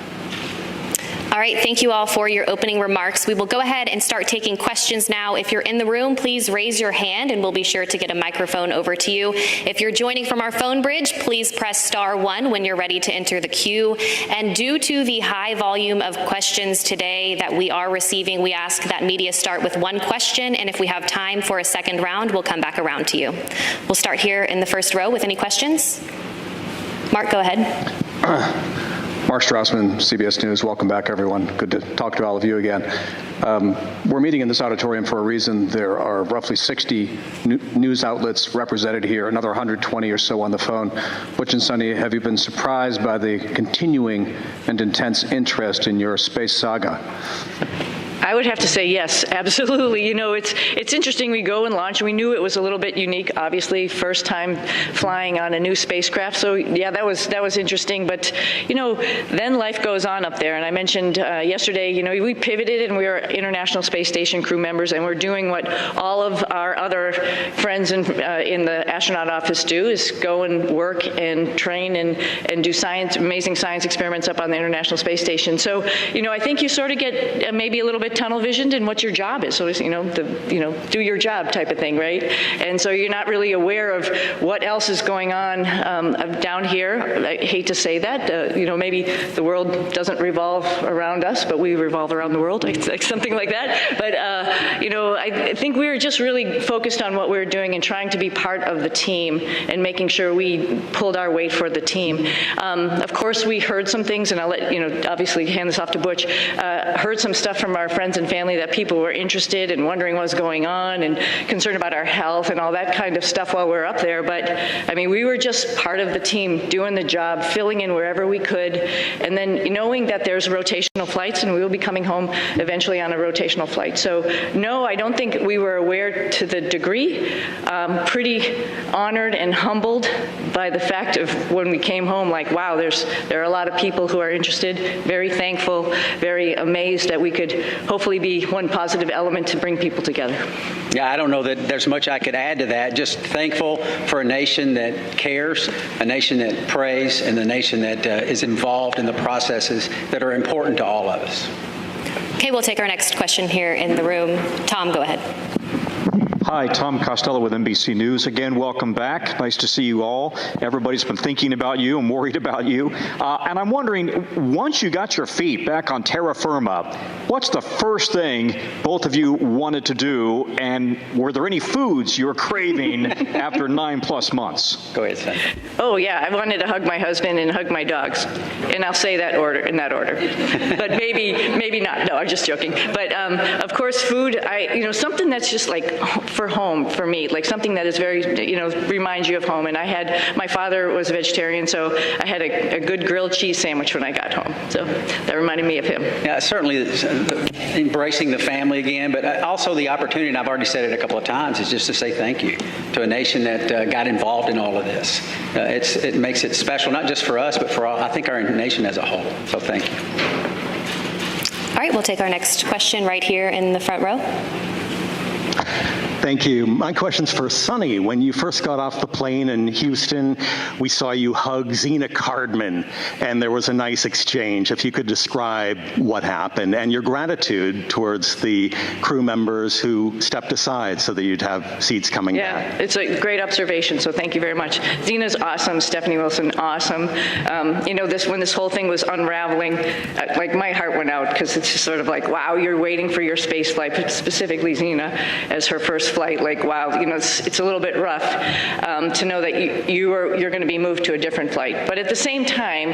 All right, thank you all for your opening remarks. We will go ahead and start taking questions now. If you're in the room, please raise your hand and we'll be sure to get a microphone over to you. If you're joining from our phone bridge, please press *1 when you're ready to enter the queue. And due to the high volume of questions today that we are receiving, we ask that media start with 1 question, and if we have time for a second round, we'll come back around to you. We'll start here in the first row with any questions. Mark, go ahead. Mark Strassman, CBS News. Welcome back, everyone. Good to talk to all of you again. We're meeting in this auditorium for a reason. There are roughly 60 news outlets represented here, another 120 or so on the phone. Butch and Sonny, have you been surprised by the continuing and intense interest in your space saga? I would have to say yes, absolutely. It's interesting. We go and launch. We knew it was a little bit unique, obviously, first time flying on a new spacecraft. So yeah, that was interesting. But then life goes on up there. And I mentioned yesterday, we pivoted and we are International Space Station crew members, and we're doing what all of our other friends in the astronaut office do: is go and work and train and do amazing science experiments up on the International Space Station. So I think you sort of get maybe a little bit tunnel visioned in what your job is. So it's, do your job type of thing, right? And so you're not really aware of what else is going on down here. I hate to say that, maybe the world doesn't revolve around us, but we revolve around the world, like something like that. But, I think we were just really focused on what we were doing and trying to be part of the team and making sure we pulled our weight for the team. Of course, we heard some things, and I'll let, obviously hand this off to Butch, heard some stuff from our friends and family that people were interested and wondering what was going on and concerned about our health and all that kind of stuff while we're up there. But I mean, we were just part of the team doing the job, filling in wherever we could, and then knowing that there's rotational flights and we will be coming home eventually on a rotational flight. So no, I don't think we were aware to the degree. Pretty honored and humbled by the fact of when we came home, like, wow, there are a lot of people who are interested, very thankful, very amazed that we could hopefully be one positive element to bring people together. Yeah, I don't know that there's much I could add to that. Just thankful for a nation that cares, a nation that prays, and a nation that is involved in the processes that are important to all of us. Okay, we'll take our next question here in the room. Tom, go ahead. Hi, Tom Costello with NBC News. Again, welcome back. Nice to see you all. Everybody's been thinking about you and worried about you. And I'm wondering, once you got your feet back on terra firma, what's the first thing both of you wanted to do? And were there any foods you were craving after 9+ months? Go ahead, Sam. Oh, yeah. I wanted to hug my husband and hug my dogs. And I'll say that in that order. But maybe not. No, I'm just joking. But of course, food, something that's just like for home for me, like something that is very, reminds you of home. And my father was a vegetarian, so I had a good grilled cheese sandwich when I got home. So that reminded me of him. Yeah, certainly embracing the family again, but also the opportunity, and I've already said it a couple of times, is just to say thank you to a nation that got involved in all of this. It makes it special, not just for us, but for I think our nation as a whole. So thank you. All right, we'll take our next question right here in the front row. Thank you. My question's for Sonny. When you first got off the plane in Houston, we saw you hug Zena Cardman, and there was a nice exchange. If you could describe what happened and your gratitude towards the crew members who stepped aside so that you'd have seats coming back. Yeah, it's a great observation, so thank you very much. Zena's awesome, Stephanie Wilson, awesome. When this whole thing was unraveling, like my heart went out, because it's just sort of like, wow, you're waiting for your space flight, specifically Zena, as her first flight. Like, wow, it's a little bit rough to know that you're going to be moved to a different flight. But at the same time,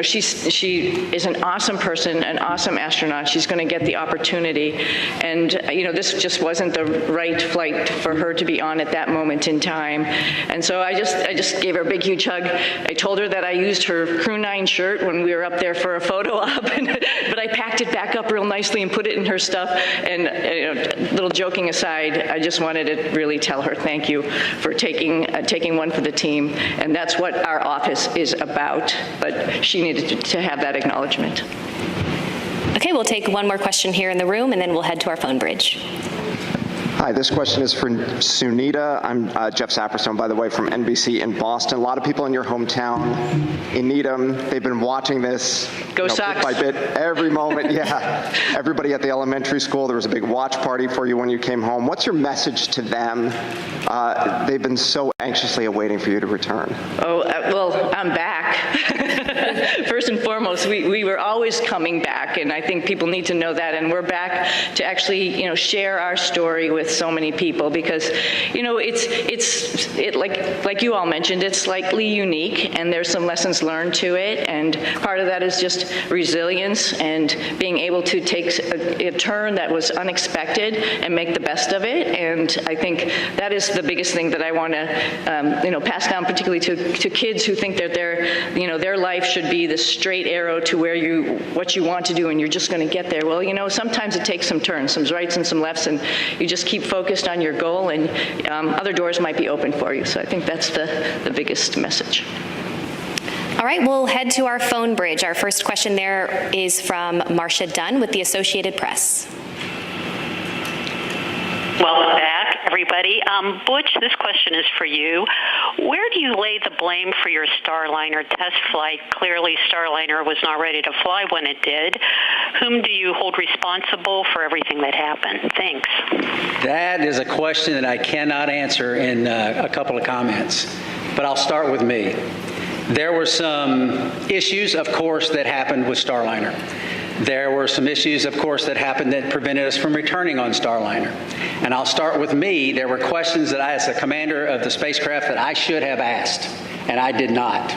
she is an awesome person, an awesome astronaut. She's going to get the opportunity, and this just wasn't the right flight for her to be on at that moment in time. And so I just gave her a big, huge hug. I told her that I used her Crew 9 shirt when we were up there for a photo op, but I packed it back up real nicely and put it in her stuff. And little joking aside, I just wanted to really tell her thank you for taking one for the team, and that's what our office is about. But she needed to have that acknowledgement. Okay, we'll take one more question here in the room, and then we'll head to our phone bridge. Hi, this question is for Sunita. I'm Jeff Saperstone, by the way, from NBC in Boston. A lot of people in your hometown, in Needham, they've been watching this Sox. bit by bit, every moment. Yeah, everybody at the elementary school, there was a big watch party for you when you came home. What's your message to them? They've been so anxiously awaiting for you to return. Well, I'm back. First and foremost, we were always coming back, and I think people need to know that, and we're back to actually, share our story with so many people, because, it's like you all mentioned, it's slightly unique, and there's some lessons learned to it, and part of that is just resilience and being able to take a turn that was unexpected and make the best of it. And I think that is the biggest thing that I want to, pass down, particularly to kids who think that their life should be the straight arrow to what you want to do, and you're just going to get there. Well, sometimes it takes some turns, some rights and some lefts, and you just keep focused on your goal, and other doors might be open for you. So I think that's the biggest message. All right, we'll head to our phone bridge. Our first question there is from Marcia Dunn with the Associated Press. Welcome back, everybody. Butch, this question is for you. Where do you lay the blame for your Starliner test flight? Clearly, Starliner was not ready to fly when it did. Whom do you hold responsible for everything that happened? Thanks. That is a question that I cannot answer in a couple of comments, but I'll start with me. There were some issues, of course, that happened with Starliner. There were some issues, of course, that happened that prevented us from returning on Starliner. And I'll start with me. There were questions that I, as the commander of the spacecraft, that I should have asked, and I did not.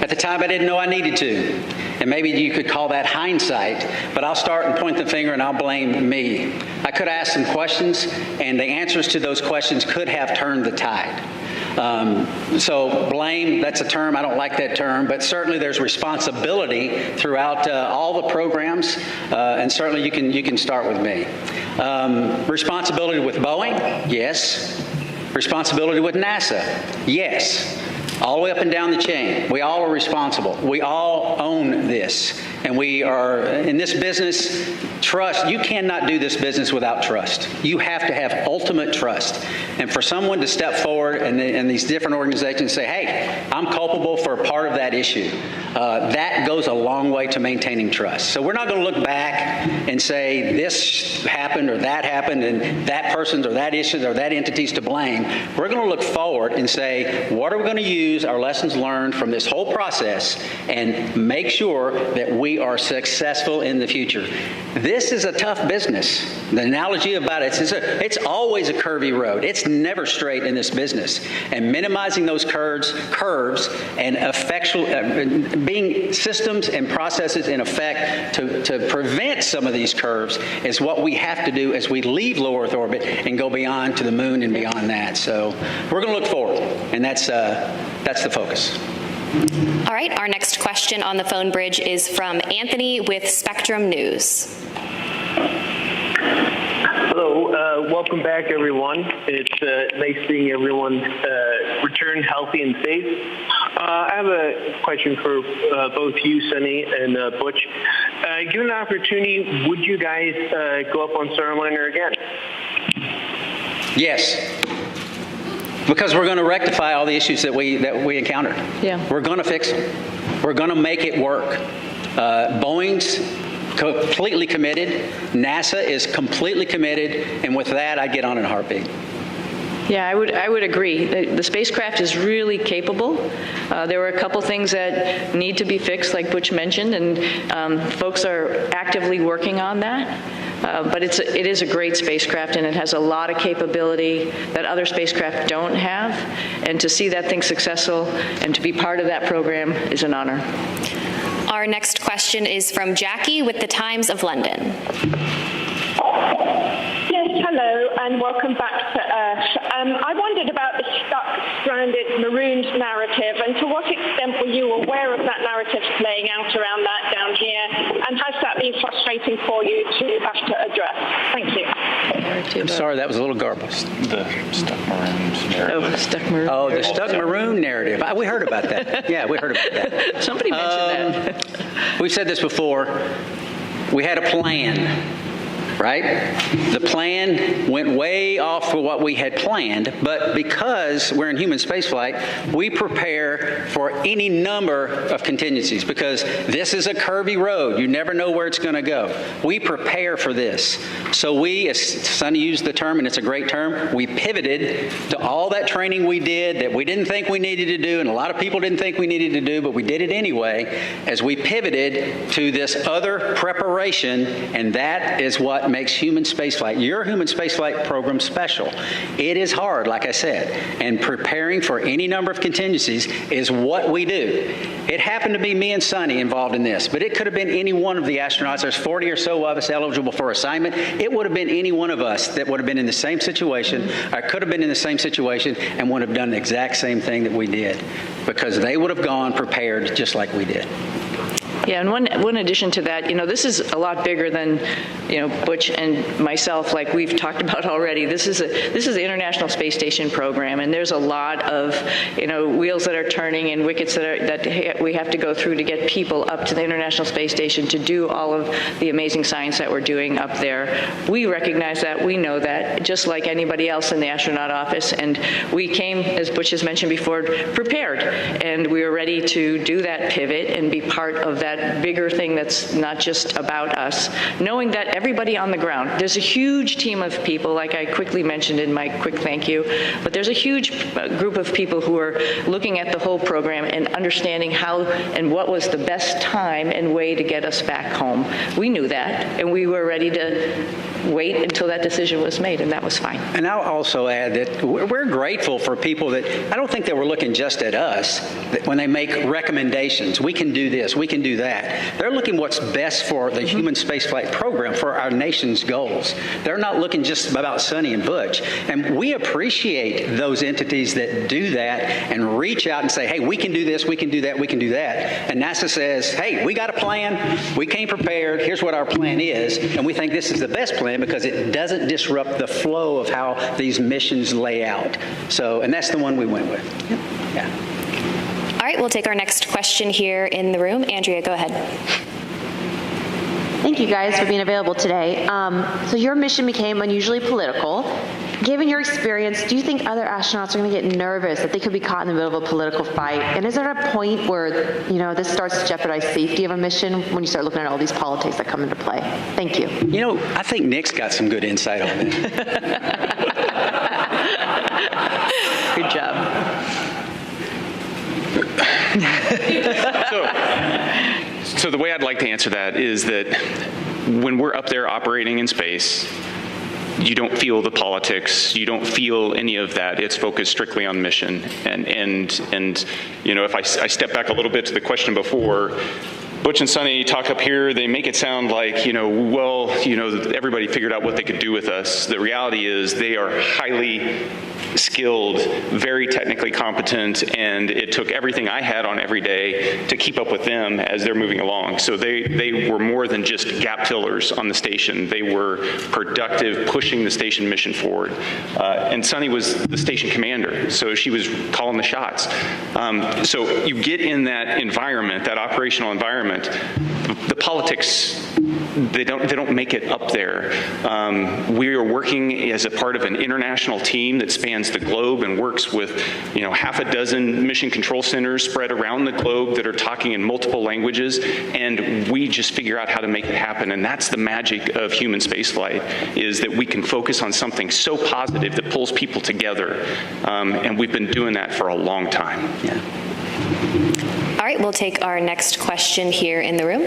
At the time, I didn't know I needed to. And maybe you could call that hindsight, but I'll start and point the finger and I'll blame me. I could have asked some questions, and the answers to those questions could have turned the tide. So blame, that's a term, I don't like that term, but certainly there's responsibility throughout all the programs, and certainly you can start with me. Responsibility with Boeing? Yes. Responsibility with NASA? Yes. All the way up and down the chain. We all are responsible. We all own this. And we are, in this business, trust. You cannot do this business without trust. You have to have ultimate trust. And for someone to step forward and these different organizations say, hey, I'm culpable for a part of that issue, that goes a long way to maintaining trust. So we're not going to look back and say this happened or that happened and that person's or that issue or that entity's to blame. We're going to look forward and say, what are we going to use our lessons learned from this whole process and make sure that we are successful in the future. This is a tough business. The analogy about it is it's always a curvy road. It's never straight in this business. And minimizing those curves and being systems and processes in effect to prevent some of these curves is what we have to do as we leave low Earth orbit and go beyond to the moon and beyond that. So we're going to look forward, and that's the focus. All right, our next question on the phone bridge is from Anthony with Spectrum News. Hello, welcome back, everyone. It's nice seeing everyone return healthy and safe. I have a question for both you, Sunny, and Butch. Given the opportunity, would you guys go up on Starliner again? Yes. Because we're going to rectify all the issues that we encountered. Yeah. We're going to fix them. We're going to make it work. Boeing's completely committed. NASA is completely committed. And with that, I'd get on in a heartbeat. Yeah, I would agree. The spacecraft is really capable. There were a couple things that need to be fixed, like Butch mentioned, and folks are actively working on that. But it is a great spacecraft, and it has a lot of capability that other spacecraft don't have. And to see that thing successful and to be part of that program is an honor. Our next question is from Jackie with the Times of London. Yes, hello, and welcome back to Earth. I wondered about the stuck, stranded, marooned narrative, and to what extent were you aware of that narrative playing out around that down here, and has that been frustrating for you to have to address? Thank you. I'm sorry, that was a little garbled. The stuck maroons narrative. Oh, stuck maroon. Oh, the stuck maroon narrative. We heard about that. Yeah, we heard about that. Somebody mentioned that. We've said this before. We had a plan. Right? The plan went way off for what we had planned, but because we're in human spaceflight, we prepare for any number of contingencies because this is a curvy road. You never know where it's going to go. We prepare for this. So we, as Sonny used the term, and it's a great term, we pivoted to all that training we did that we didn't think we needed to do, and a lot of people didn't think we needed to do, but we did it anyway, as we pivoted to this other preparation, and that is what makes human spaceflight, your human spaceflight program, special. It is hard, like I said, and preparing for any number of contingencies is what we do. It happened to be me and Sonny involved in this, but it could have been any one of the astronauts. There's 40 or so of us eligible for assignment. It would have been any one of us that would have been in the same situation, or could have been in the same situation, and would have done the exact same thing that we did, because they would have gone prepared just like we did. Yeah, and one addition to that, this is a lot bigger than, Butch and myself, like we've talked about already. This is the International Space Station program, and there's a lot of, wheels that are turning and wickets that we have to go through to get people up to the International Space Station to do all of the amazing science that we're doing up there. We recognize that, we know that, just like anybody else in the astronaut office, and we came, as Butch has mentioned before, prepared, and we were ready to do that pivot and be part of that bigger thing that's not just about us, knowing that everybody on the ground, there's a huge team of people, like I quickly mentioned in my quick thank you, but there's a huge group of people who are looking at the whole program and understanding how and what was the best time and way to get us back home. We knew that, and we were ready to wait until that decision was made, and that was fine. And I'll also add that we're grateful for people that, I don't think they were looking just at us, that when they make recommendations, we can do this, we can do that. They're looking what's best for the human spaceflight program, for our nation's goals. They're not looking just about Sonny and Butch. And we appreciate those entities that do that and reach out and say, hey, we can do this, we can do that, we can do that. And NASA says, hey, we got a plan, we came prepared, here's what our plan is, and we think this is the best plan because it doesn't disrupt the flow of how these missions lay out. So, and that's the one we went with. Yeah. All right, we'll take our next question here in the room. Andrea, go ahead. Thank you guys for being available today. So your mission became unusually political. Given your experience, do you think other astronauts are going to get nervous that they could be caught in the middle of a political fight? And is there a point where, this starts to jeopardize safety of a mission when you start looking at all these politics that come into play? Thank you. I think Nick's got some good insight on that. Good job. So the way I'd like to answer that is that when we're up there operating in space, you don't feel the politics, you don't feel any of that. It's focused strictly on mission. And you know, if I step back a little bit to the question before, Butch and Sonny talk up here, they make it sound like, you know, well, you know, everybody figured out what they could do with us. The reality is they are highly skilled, very technically competent, and it took everything I had on every day to keep up with them as they're moving along. So they were more than just gap fillers on the station. They were productive, pushing the station mission forward. And Sonny was the station commander, so she was calling the shots. So you get in that environment, that operational environment, the politics, they don't make it up there. We are working as a part of an international team that spans the globe and works with, you know, half a dozen mission control centers spread around the globe that are talking in multiple languages, and we just figure out how to make it happen. And that's the magic of human spaceflight, is that we can focus on something so positive that pulls people together. And we've been doing that for a long time. Yeah. All right, we'll take our next question here in the room.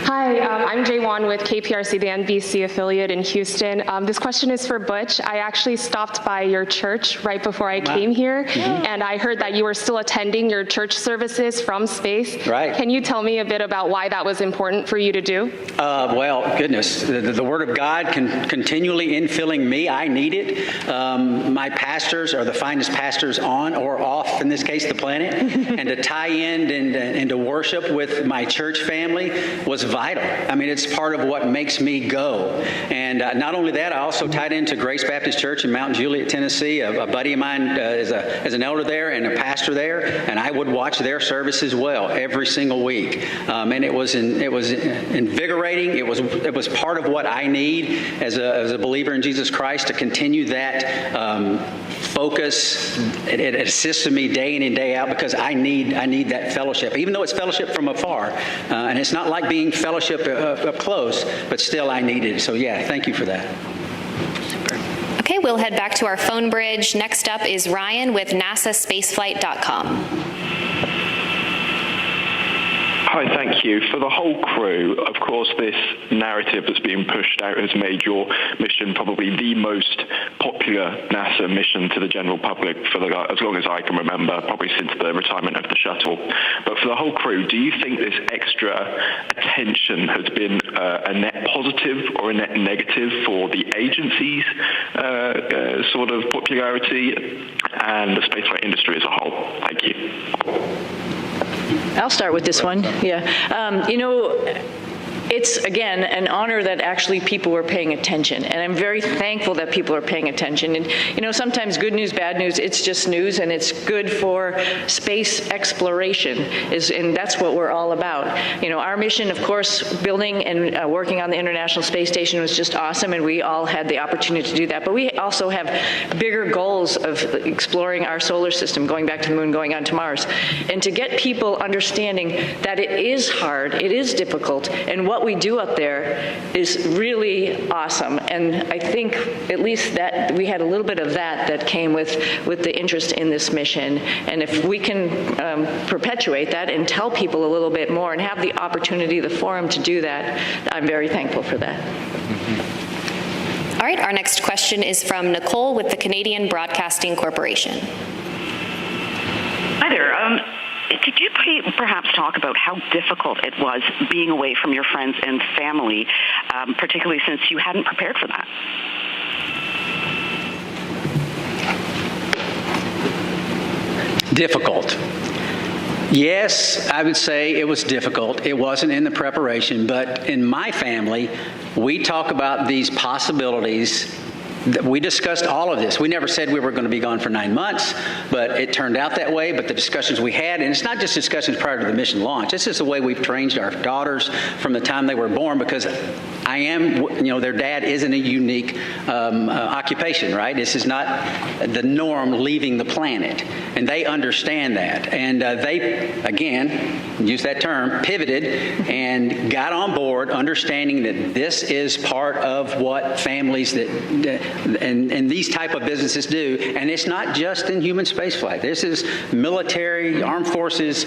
Hi, I'm Jay Wan with KPRC, the NBC affiliate in Houston. This question is for Butch. I actually stopped by your church right before I came here, and I heard that you were still attending your church services from space. Right. Can you tell me a bit about why that was important for you to do? Well, goodness, the Word of God continually infilling me. I need it. My pastors are the finest pastors on or off, in this case, the planet. And to tie in and to worship with my church family was vital. I mean, it's part of what makes me go. And not only that, I also tied into Grace Baptist Church in Mount Juliet, Tennessee. A buddy of mine is an elder there and a pastor there, and I would watch their service as well every single week. And it was invigorating. It was part of what I need as a believer in Jesus Christ, to continue that focus. It assists me day in and day out, because I need that fellowship, even though it's fellowship from afar, and it's not like being fellowship up close, but still I need it. So yeah, thank you for that. Okay, we'll head back to our phone bridge. Next up is Ryan with NASAspaceflight.com. Hi, thank you. For the whole crew, of course, this narrative that's being pushed out has made your mission probably the most popular NASA mission to the general public for as long as I can remember, probably since the retirement of the shuttle. But for the whole crew, do you think this extra attention has been a net positive or a net negative for the agency's sort of popularity and the spaceflight industry as a whole? Thank you. I'll start with this one. Yeah. You know, it's, again, an honor that actually people were paying attention. And I'm very thankful that people are paying attention. And, you know, sometimes good news, bad news, it's just news, and it's good for space exploration, and that's what we're all about. You know, our mission, of course, building and working on the International Space Station was just awesome, and we all had the opportunity to do that. But we also have bigger goals of exploring our solar system, going back to the moon, going on to Mars. And to get people understanding that it is hard, it is difficult, and what we do up there is really awesome. And I think at least that we had a little bit of that came with the interest in this mission. And if we can perpetuate that and tell people a little bit more and have the opportunity, the forum to do that, I'm very thankful for that. All right, our next question is from Nicole with the Canadian Broadcasting Corporation. Hi there. Could you perhaps talk about how difficult it was being away from your friends and family, particularly since you hadn't prepared for that? Difficult. Yes, I would say it was difficult. It wasn't in the preparation, but in my family, we talk about these possibilities. We discussed all of this. We never said we were going to be gone for 9 months, but it turned out that way. But the discussions we had, and it's not just discussions prior to the mission launch, this is the way we've trained our daughters from the time they were born, because I am, you know, their dad isn't a unique occupation, right? This is not the norm leaving the planet. And they understand that. And they, again, use that term, pivoted and got on board, understanding that this is part of what families and these type of businesses do. And it's not just in human spaceflight. This is military, armed forces,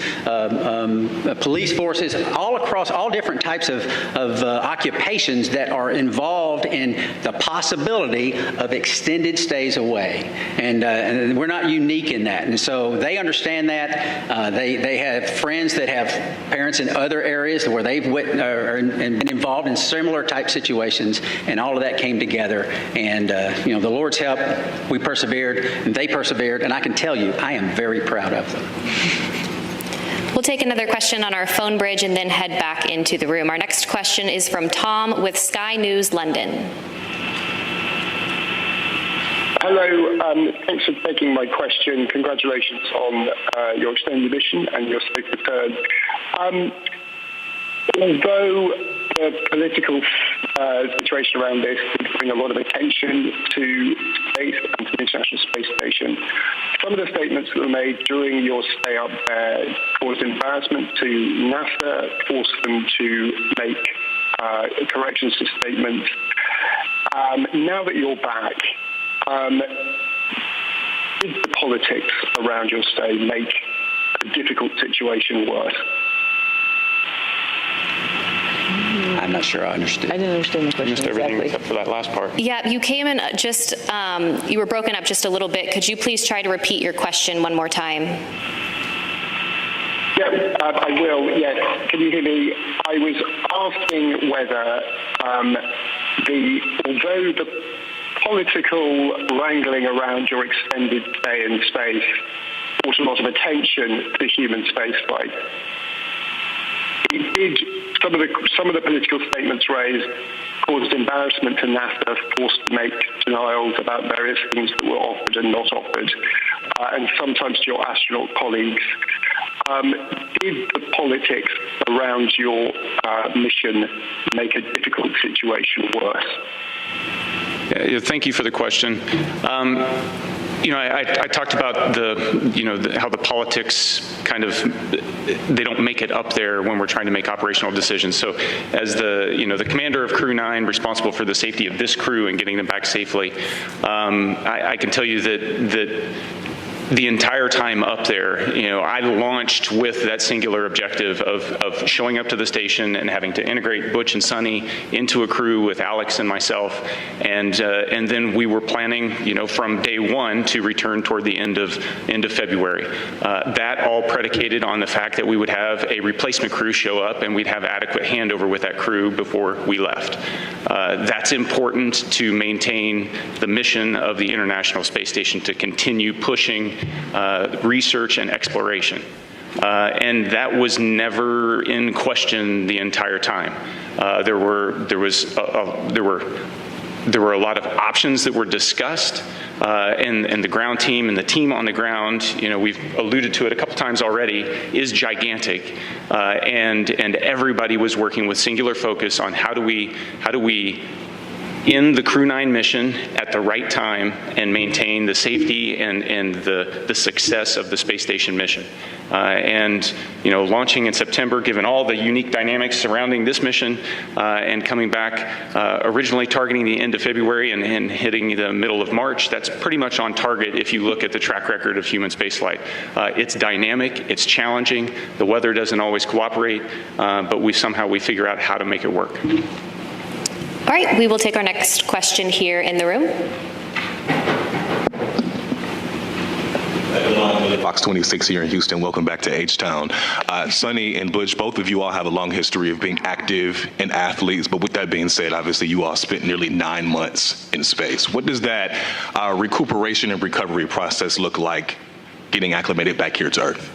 police forces, all across all different types of occupations nations that are involved in the possibility of extended stays away. And we're not unique in that. And so they understand that. They have friends that have parents in other areas where they've been involved in similar type situations, and all of that came together. And, the Lord's help, we persevered, and they persevered, and I can tell you, I am very proud of them. We'll take another question on our phone bridge and then head back into the room. Our next question is from Tom with Sky News London. Hello, thanks for taking my question. Congratulations on your extended mission and your safe return. Although the political situation around this did bring a lot of attention to space and to the International Space Station, some of the statements that were made during your stay up there caused embarrassment to NASA, forced them to make corrections to statements. Now that you're back, did the politics around your stay make a difficult situation worse? I'm not sure I understood. I didn't understand the question. I missed everything except for that last part. Yeah, you came in you were broken up just a little bit. Could you please try to repeat your question one more time? Yeah, I will. Yes. Can you hear me? I was asking whether, although the political wrangling around your extended stay in space brought a lot of attention to human spaceflight, did some of the political statements raised caused embarrassment to NASA, forced to make denials about various things that were offered and not offered, and sometimes to your astronaut colleagues. Did the politics around your mission make a difficult situation worse? Yeah, thank you for the question. I talked about how the politics kind of, they don't make it up there when we're trying to make operational decisions. So as the commander of Crew 9 responsible for the safety of this crew and getting them back safely, I can tell you that the entire time up there, I launched with that singular objective of showing up to the station and having to integrate Butch and Sonny into a crew with Alex and myself, and then we were planning, from day one to return toward the end of February. That all predicated on the fact that we would have a replacement crew show up and we'd have adequate handover with that crew before we left. That's important to maintain the mission of the International Space Station to continue pushing research and exploration. And that was never in question the entire time. There were a lot of options that were discussed, and the ground team and the team on the ground, we've alluded to it a couple times already, is gigantic, and everybody was working with singular focus on how do we in the Crew 9 mission at the right time and maintain the safety and the success of the space station mission. Launching in September, given all the unique dynamics surrounding this mission, and coming back originally targeting the end of February and hitting the middle of March, that's pretty much on target if you look at the track record of human spaceflight. It's dynamic, it's challenging, the weather doesn't always cooperate, but we figure out how to make it work. All right, we will take our next question here in the room. Fox 26 here in Houston. Welcome back to H-Town. Sonny and Butch, both of you all have a long history of being active and athletes, but with that being said, obviously you all spent nearly 9 months in space. What does that recuperation and recovery process look like getting acclimated back here to Earth?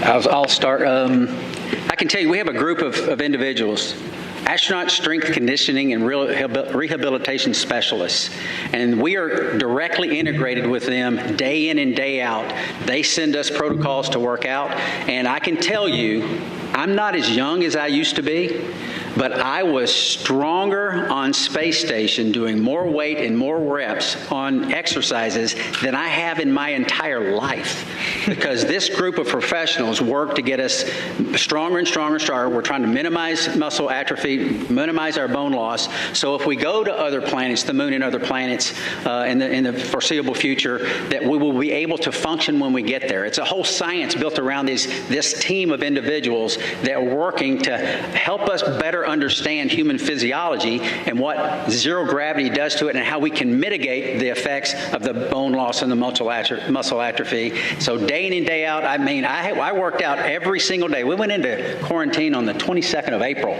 I'll start. I can tell you we have a group of individuals, astronaut strength conditioning and rehabilitation specialists, and we are directly integrated with them day in and day out. They send us protocols to work out, and I can tell you, I'm not as young as I used to be, but I was stronger on space station doing more weight and more reps on exercises than I have in my entire life, because this group of professionals work to get us stronger and stronger and stronger. We're trying to minimize muscle atrophy, minimize our bone loss, so if we go to other planets, the moon and other planets in the foreseeable future, that we will be able to function when we get there. It's a whole science built around this team of individuals that are working to help us better understand human physiology and what zero gravity does to it and how we can mitigate the effects of the bone loss and the muscle atrophy. So day in and day out, I mean, I worked out every single day. We went into quarantine on the 22nd of April.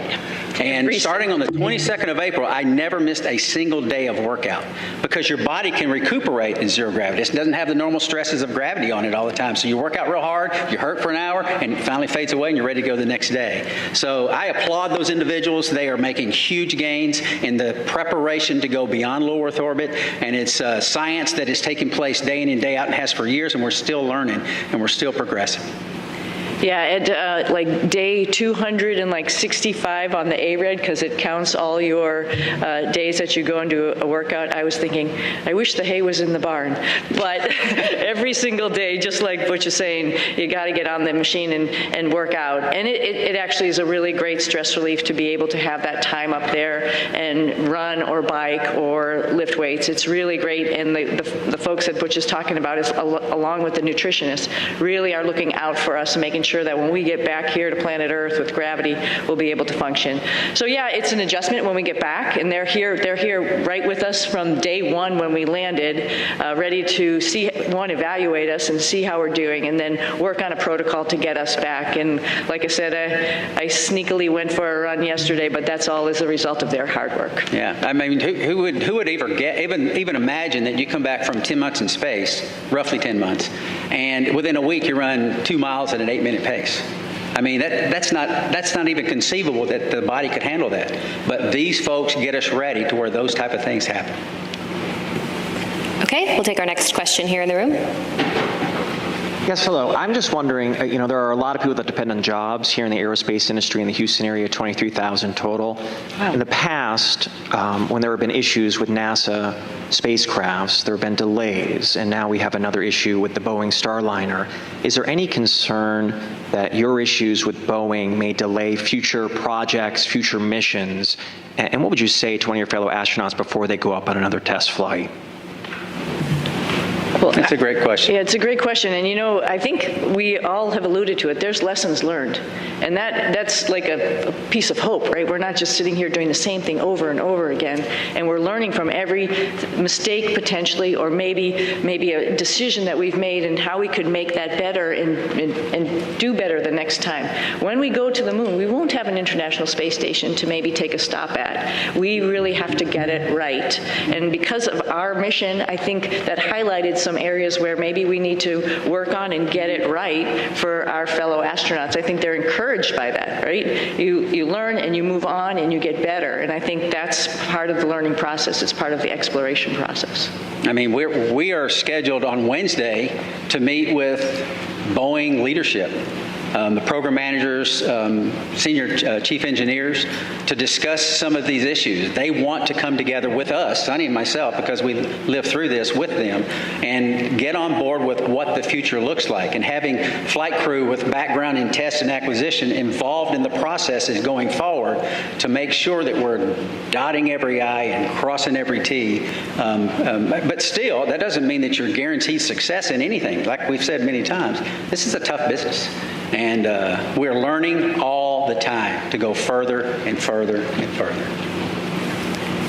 And starting on the 22nd of April, I never missed a single day of workout because your body can recuperate in zero gravity. It doesn't have the normal stresses of gravity on it all the time. So you work out real hard, you hurt for an hour, and it finally fades away and you're ready to go the next day. So I applaud those individuals. They are making huge gains in the preparation to go beyond low Earth orbit, and it's science that is taking place day in and day out and has for years, and we're still learning and we're still progressing. Yeah, at like day 265 on the ARED, because it counts all your days that you go into a workout, I was thinking, I wish the hay was in the barn. But every single day, just like Butch is saying, you got to get on the machine and work out. And it actually is a really great stress relief to be able to have that time up there and run or bike or lift weights. It's really great. And the folks that Butch is talking about, is along with the nutritionists, really are looking out for us and making sure that when we get back here to planet Earth with gravity, we'll be able to function. So yeah, it's an adjustment when we get back, and they're here right with us from day one when we landed, ready to evaluate us and see how we're doing, and then work on a protocol to get us back. And like I said, I sneakily went for a run yesterday, but that's all as a result of their hard work. Yeah, I mean, who would even imagine that you come back from 10 months in space, roughly 10 months, and within a week you run 2 miles at an 8-minute pace. I mean, that's not even conceivable that the body could handle that. But these folks get us ready to where those type of things happen. Okay, we'll take our next question here in the room. Yes, hello. I'm just wondering, there are a lot of people that depend on jobs here in the aerospace industry in the Houston area, 23,000 total. Wow. In the past, when there have been issues with NASA spacecrafts, there have been delays, and now we have another issue with the Boeing Starliner. Is there any concern that your issues with Boeing may delay future projects, future missions? And what would you say to one of your fellow astronauts before they go up on another test flight? Well, that's a great question. Yeah, it's a great question. And I think we all have alluded to it. There's lessons learned. And that's like a piece of hope, right? We're not just sitting here doing the same thing over and over again. And we're learning from every mistake potentially, or maybe a decision that we've made and how we could make that better and do better the next time. When we go to the moon, we won't have an International Space Station to maybe take a stop at. We really have to get it right. And because of our mission, I think that highlighted some areas where maybe we need to work on and get it right for our fellow astronauts. I think they're encouraged by that, right? You learn and you move on and you get better. And I think that's part of the learning process. It's part of the exploration process. I mean, we are scheduled on Wednesday to meet with Boeing leadership, the program managers, senior chief engineers, to discuss some of these issues. They want to come together with us, Sonny and myself, because we lived through this with them, and get on board with what the future looks like. And having flight crew with background in test and acquisition involved in the processes going forward to make sure that we're dotting every I and crossing every T. But still, that doesn't mean that you're guaranteed success in anything. Like we've said many times, this is a tough business. And we're learning all the time to go further and further and further.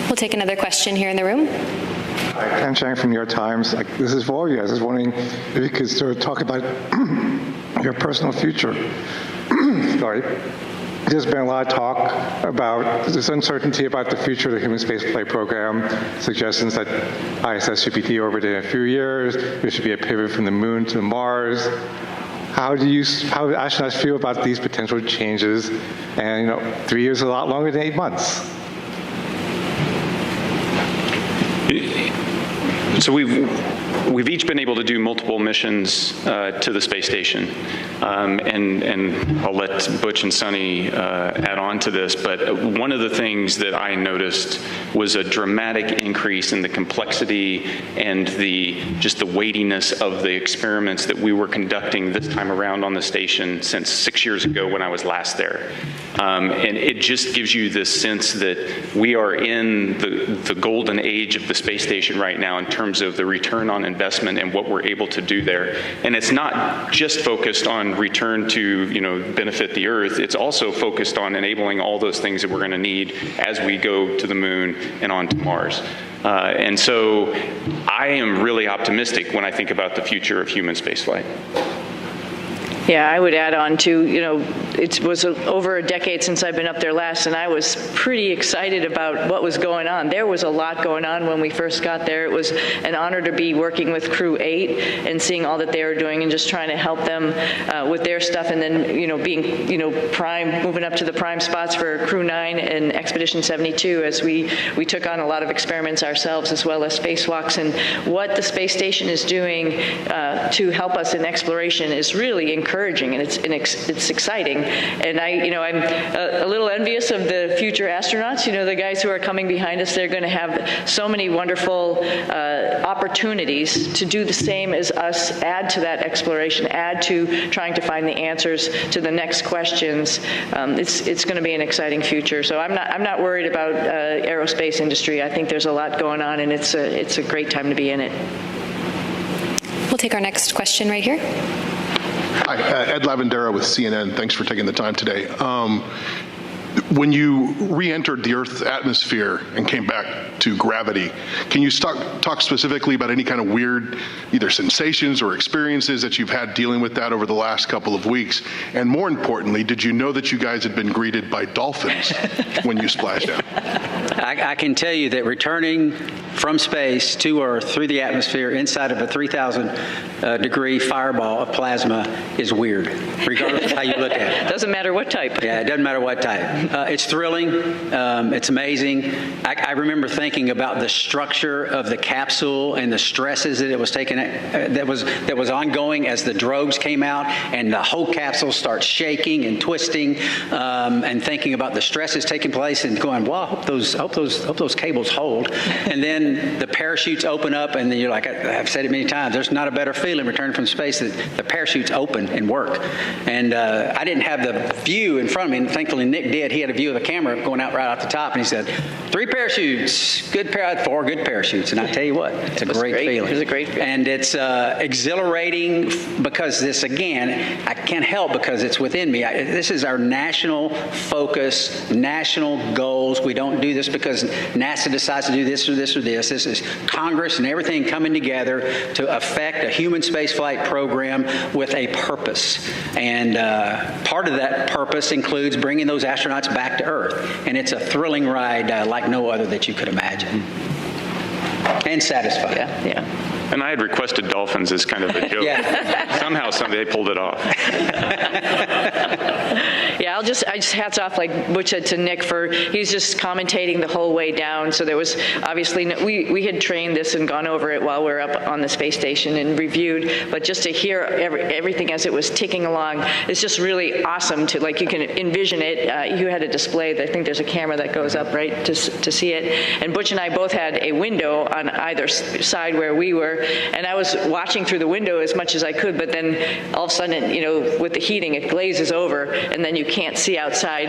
We'll take another question here in the room. Hi, Ken Chang from New York Times. This is for all you guys. I was wondering if you could sort of talk about your personal future. Sorry. There's been a lot of talk about this uncertainty about the future of the human spaceflight program, suggestions that ISS should be deorbited in a few years, there should be a pivot from the moon to Mars. How do astronauts feel about these potential changes? And 3 years is a lot longer than 8 months. So we've each been able to do multiple missions to the space station, and I'll let Butch and Sonny add on to this. But one of the things that I noticed was a dramatic increase in the complexity and just the weightiness of the experiments that we were conducting this time around on the station since 6 years ago when I was last there. And it just gives you this sense that we are in the golden age of the space station right now in terms of the return on investment investment and what we're able to do there. And it's not just focused on return to, benefit the Earth. It's also focused on enabling all those things that we're going to need as we go to the moon and on to Mars. And so I am really optimistic when I think about the future of human spaceflight. Yeah, I would add on to, it was over a decade since I've been up there last, and I was pretty excited about what was going on. There was a lot going on when we first got there. It was an honor to be working with Crew 8 and seeing all that they were doing and just trying to help them with their stuff, and then, being, prime, moving up to the prime spots for Crew 9 and Expedition 72 as we took on a lot of experiments ourselves as well as spacewalks. And what the space station is doing to help us in exploration is really encouraging, and it's exciting. And I'm a little envious of the future astronauts. The guys who are coming behind us, they're going to have so many wonderful opportunities to do the same as us, add to that exploration, add to trying to find the answers to the next questions. It's going to be an exciting future. So I'm not worried about aerospace industry. I think there's a lot going on, and it's a great time to be in it. We'll take our next question right here. Hi, Ed Lavandera with CNN. Thanks for taking the time today. When you re-entered the Earth's atmosphere and came back to gravity, can you talk specifically about any kind of weird either sensations or experiences that you've had dealing with that over the last couple of weeks? And more importantly, did you know that you guys had been greeted by dolphins when you splashed down? I can tell you that returning from space to Earth through the atmosphere inside of a 3,000 degree fireball of plasma is weird, regardless of how you look at it. Doesn't matter what type. Yeah, it doesn't matter what type. It's thrilling. It's amazing. I remember thinking about the structure of the capsule and the stresses that it was taking, that was ongoing as the drogues came out, and the whole capsule starts shaking and twisting, and thinking about the stresses taking place, and going, "Well, I hope those cables hold." And then the parachutes open up, and then you're like, I've said it many times, there's not a better feeling returning from space than the parachutes open and work. And I didn't have the view in front of me, and thankfully Nick did. He had a view of the camera going out right off the top, and he said, 3 parachutes, 4 good parachutes. And I tell you what, it's a great feeling. It was a great feeling. And it's exhilarating because this, again, I can't help because it's within me. This is our national focus, national goals. We don't do this because NASA decides to do this or this or this. This is Congress and everything coming together to affect a human spaceflight program with a purpose. And part of that purpose includes bringing those astronauts back to Earth. And it's a thrilling ride like no other that you could imagine. And satisfying. Yeah. And I had requested dolphins as kind of a joke. Yeah. Somehow they pulled it off. Yeah, I just hats off, like Butch said, to Nick he's just commentating the whole way down. So there was obviously, we had trained this and gone over it while we were up on the space station and reviewed, but just to hear everything as it was ticking along, it's just really awesome to, like, you can envision it. You had a display, I think there's a camera that goes up, right, to see it. And Butch and I both had a window on either side where we were, and I was watching through the window as much as I could, but then all of a sudden, with the heating, it glazes over, and then you can't see outside.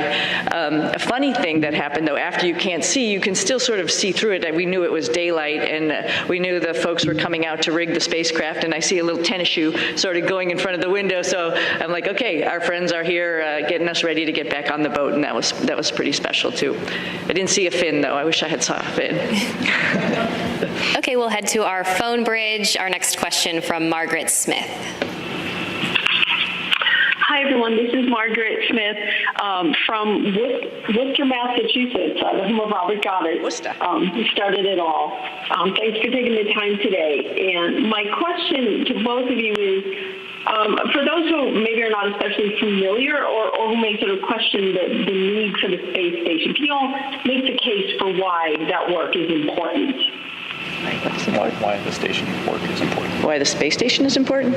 A funny thing that happened, though, after you can't see, you can still sort of see through it. We knew it was daylight, and we knew the folks were coming out to rig the spacecraft, and I see a little tennis shoe sort of going in front of the window, so I'm like, okay, our friends are here getting us ready to get back on the boat, and that was pretty special, too. I didn't see a fin, though. I wish I had saw a fin. Okay, we'll head to our phone bridge. Our next question from Margaret Smith. Hi, everyone. This is Margaret Smith from Worcester, Massachusetts, the home of Robert Goddard. Who started it all. Thanks for taking the time today. And my question to both of you is, for those who maybe are not especially familiar or who may sort of question the need for the space station, can you all make the case for why that work is important? Why the station work is important. Why the space station is important?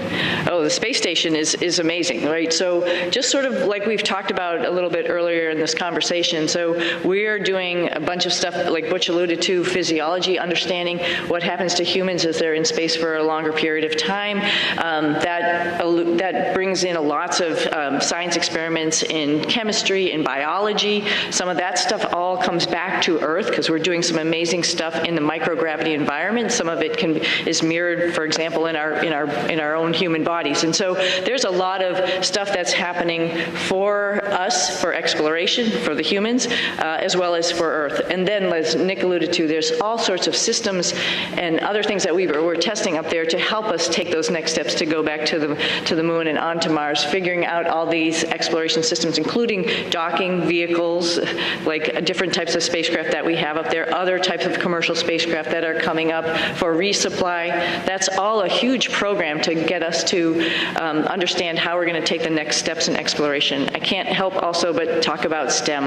Oh, the space station is amazing, right? So just sort of like we've talked about a little bit earlier in this conversation, so we are doing a bunch of stuff, like Butch alluded to, physiology, understanding what happens to humans as they're in space for a longer period of time. That brings in lots of science experiments in chemistry, in biology. Some of that stuff all comes back to Earth because we're doing some amazing stuff in the microgravity environment environment. Some of it is mirrored, for example, in our own human bodies. And so there's a lot of stuff that's happening for us, for exploration, for the humans, as well as for Earth. And then, as Nick alluded to, there's all sorts of systems and other things that we're testing up there to help us take those next steps to go back to the moon and onto Mars, figuring out all these exploration systems, including docking vehicles, like different types of spacecraft that we have up there, other types of commercial spacecraft that are coming up for resupply. That's all a huge program to get us to understand how we're going to take the next steps in exploration. I can't help also but talk about STEM.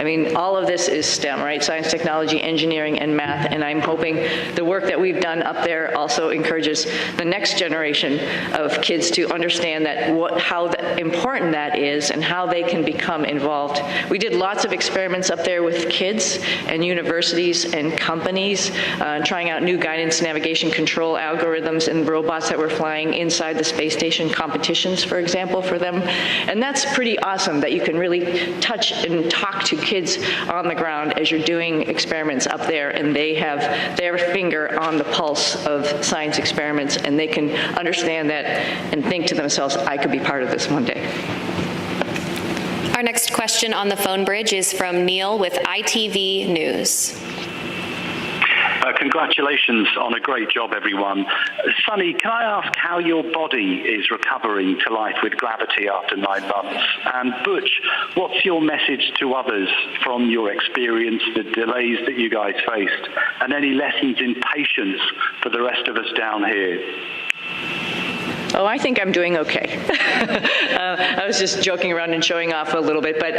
I mean, all of this is STEM, right? Science, technology, engineering, and math. And I'm hoping the work that we've done up there also encourages the next generation of kids to understand that how important that is and how they can become involved. We did lots of experiments up there with kids and universities and companies, trying out new guidance, navigation, control algorithms and robots that were flying inside the space station, competitions, for example, for them. And that's pretty awesome that you can really touch and talk to kids on the ground as you're doing experiments up there, and they have their finger on the pulse of science experiments, and they can understand that and think to themselves, I could be part of this one day. Our next question on the phone bridge is from Neil with ITV News. Congratulations on a great job, everyone. Sunny, can I ask how your body is recovering to life with gravity after 9 months? And Butch, what's your message to others from your experience, the delays that you guys faced, and any lessons in patience for the rest of us down here? Oh, I think I'm doing okay. I was just joking around and showing off a little bit, but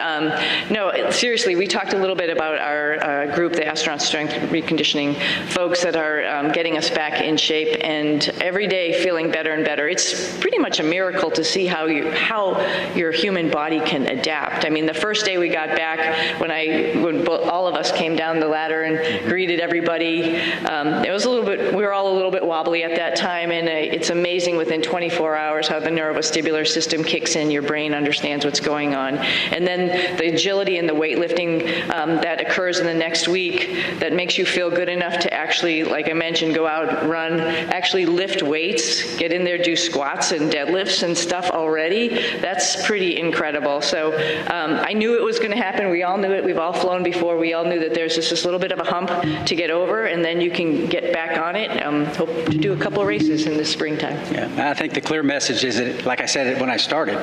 no, seriously, we talked a little bit about our group, the Astronaut Strength Reconditioning folks that are getting us back in shape, and every day feeling better and better. It's pretty much a miracle to see how your human body can adapt. I mean, the first day we got back, when all of us came down the ladder and greeted everybody, it was we were all a little bit wobbly at that time, and it's amazing within 24 hours how the neurovestibular system kicks in, your brain understands what's going on. And then the agility and the weightlifting that occurs in the next week that makes you feel good enough to actually, like I mentioned, go out, run, actually lift weights, get in there, do squats and deadlifts and stuff already. That's pretty incredible. So I knew it was going to happen. We all knew it. We've all flown before. We all knew that there's just this little bit of a hump to get over, and then you can get back on it. Hope to do a couple of races in the springtime. Yeah, I think the clear message is that, like I said when I started,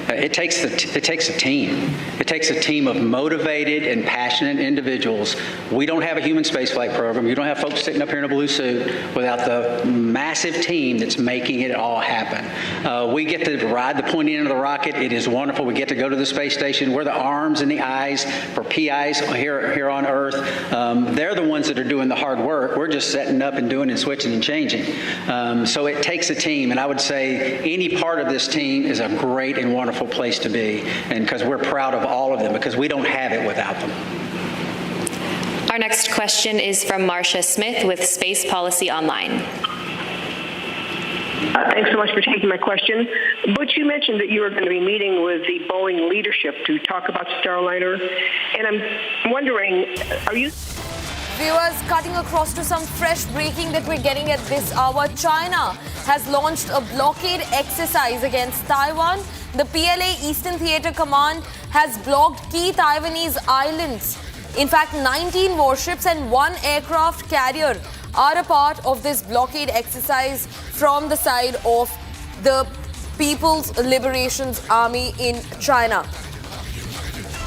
it takes a team. It takes a team of motivated and passionate individuals. We don't have a human spaceflight program. You don't have folks sitting up here in a blue suit without the massive team that's making it all happen. We get to ride the pointy end of the rocket. It is wonderful. We get to go to the space station. We're the arms and the eyes for PIs here on Earth. They're the ones that are doing the hard work. We're just setting up and doing and switching and changing. So it takes a team, and I would say any part of this team is a great and wonderful place to be, and because we're proud of all of them, because we don't have it without them. Our next question is from Marcia Smith with Space Policy Online. Thanks so much for taking my question. Butch, you mentioned that you were going to be meeting with the Boeing leadership to talk about Starliner, and I'm wondering, are you... Viewers, cutting across to some fresh breaking that we're getting at this hour. China has launched a blockade exercise against Taiwan. The PLA Eastern Theater Command has blocked key Taiwanese islands. In fact, 19 warships and 1 aircraft carrier are a part of this blockade exercise from the side of the People's Liberation Army in China.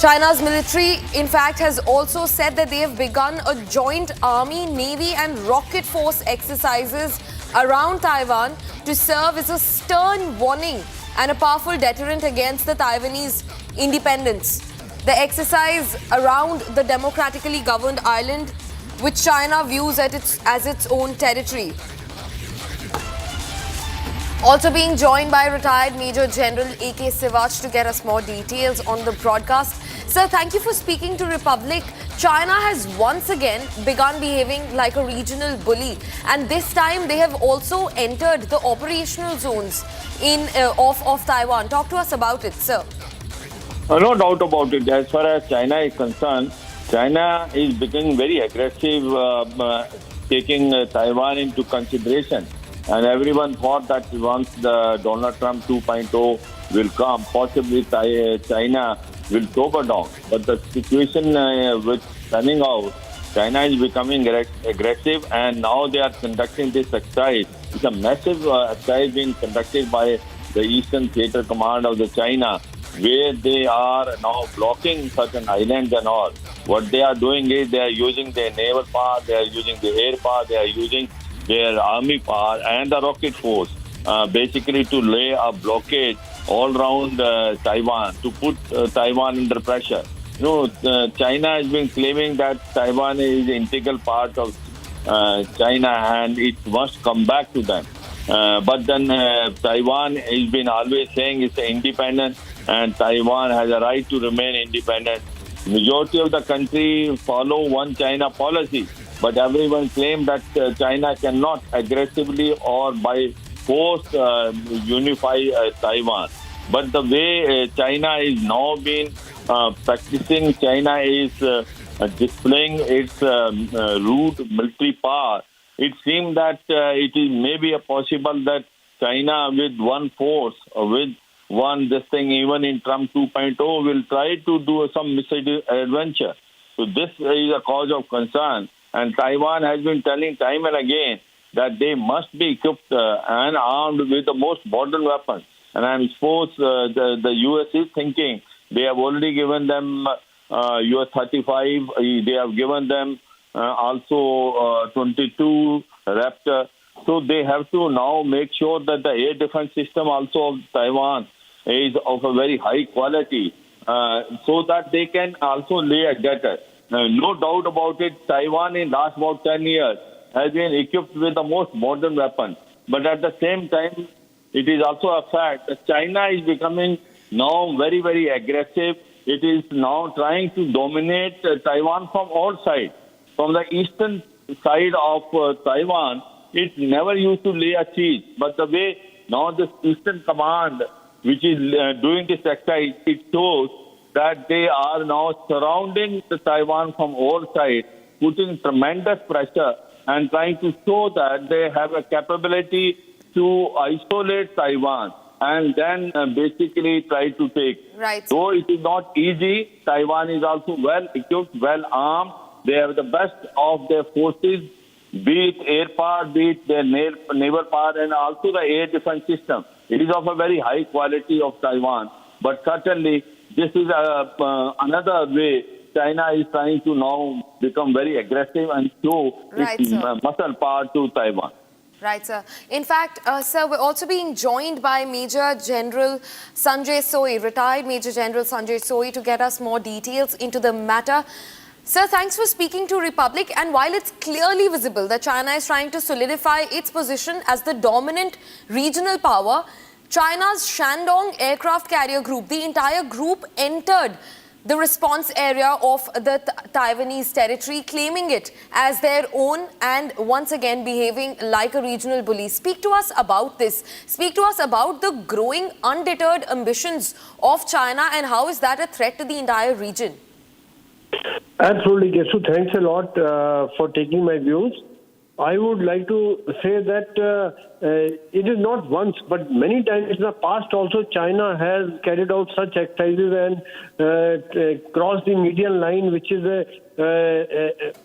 China's military, in fact, has also said that they have begun a joint army, navy and rocket force exercises around Taiwan to serve as a stern warning and a powerful deterrent against the Taiwanese independence. The exercise around the democratically governed island, which China views as its own territory. Also being joined by retired Major General A.K. Sivach to get us more details on the broadcast. Sir, thank you for speaking to Republic. China has once again begun behaving like a regional bully, and this time they have also entered the operational zones of Taiwan. Talk to us about it, sir. No doubt about it. As far as China is concerned, China is becoming very aggressive taking Taiwan into consideration. And everyone thought that once the Donald Trump 2.0 will come, possibly China will sober down. But the situation with turning out, China is becoming aggressive, and now they are conducting this exercise. It's a massive exercise being conducted by the Eastern Theater Command of the China, where they are now blocking certain islands and all. What they are doing is they are using their naval power, they are using the air power, they are using their army power and the rocket force, basically to lay a blockade all around Taiwan, to put Taiwan under pressure. China has been claiming that Taiwan is an integral part of China and it must come back to them. But then Taiwan has been always saying it's independent and Taiwan has a right to remain independent. Majority of the country follow one China policy, but everyone claims that China cannot aggressively or by force unify Taiwan. But the way China is now being practicing, China is displaying its rude military power. It seems that it is maybe possible that China with one force, with one this thing, even in Trump 2.0, will try to do some misadventure. So this is a cause of concern. And Taiwan has been telling time and again that they must be equipped and armed with the most modern weapons. And I'm supposed the U.S. is thinking they have already given them US-35. They have given them also 22 Raptor. So they have to now make sure that the air defense system also of Taiwan is of a very high quality so that they can also lay a deter. No doubt about it, Taiwan in last about 10 years has been equipped with the most modern weapons. But at the same time, it is also a fact that China is becoming now very, very aggressive. It is now trying to dominate Taiwan from all sides. From the eastern side of Taiwan, it never used to lay a siege. But the way now this Eastern Command, which is doing this exercise, it shows that they are now surrounding the Taiwan from all sides, putting tremendous pressure and trying to show that they have a capability to isolate Taiwan and then basically try to take. Right. Though it is not easy, Taiwan is also well equipped, well armed. They have the best of their forces, be it air power, be it their naval power, and also the air defense system. It is of a very high quality of Taiwan. But certainly, this is another way China is trying to now become very aggressive and show its muscle power to Taiwan. Right, sir. In fact, sir, we're also being joined by Major General Sanjay Soi, retired Major General Sanjay Soi, to get us more details into the matter. Sir, thanks for speaking to Republic. And while it's clearly visible that China is trying to solidify its position as the dominant regional power, China's Shandong aircraft carrier group, the entire group entered the response area of the Taiwanese territory, claiming it as their own and once again behaving like a regional bully. Speak to us about this. Speak to us about the growing undeterred ambitions of China and how is that a threat to the entire region? Absolutely, Gesu. Thanks a lot for taking my views. I would like to say that it is not once, but many times in the past also China has carried out such exercises and crossed the median line, which is a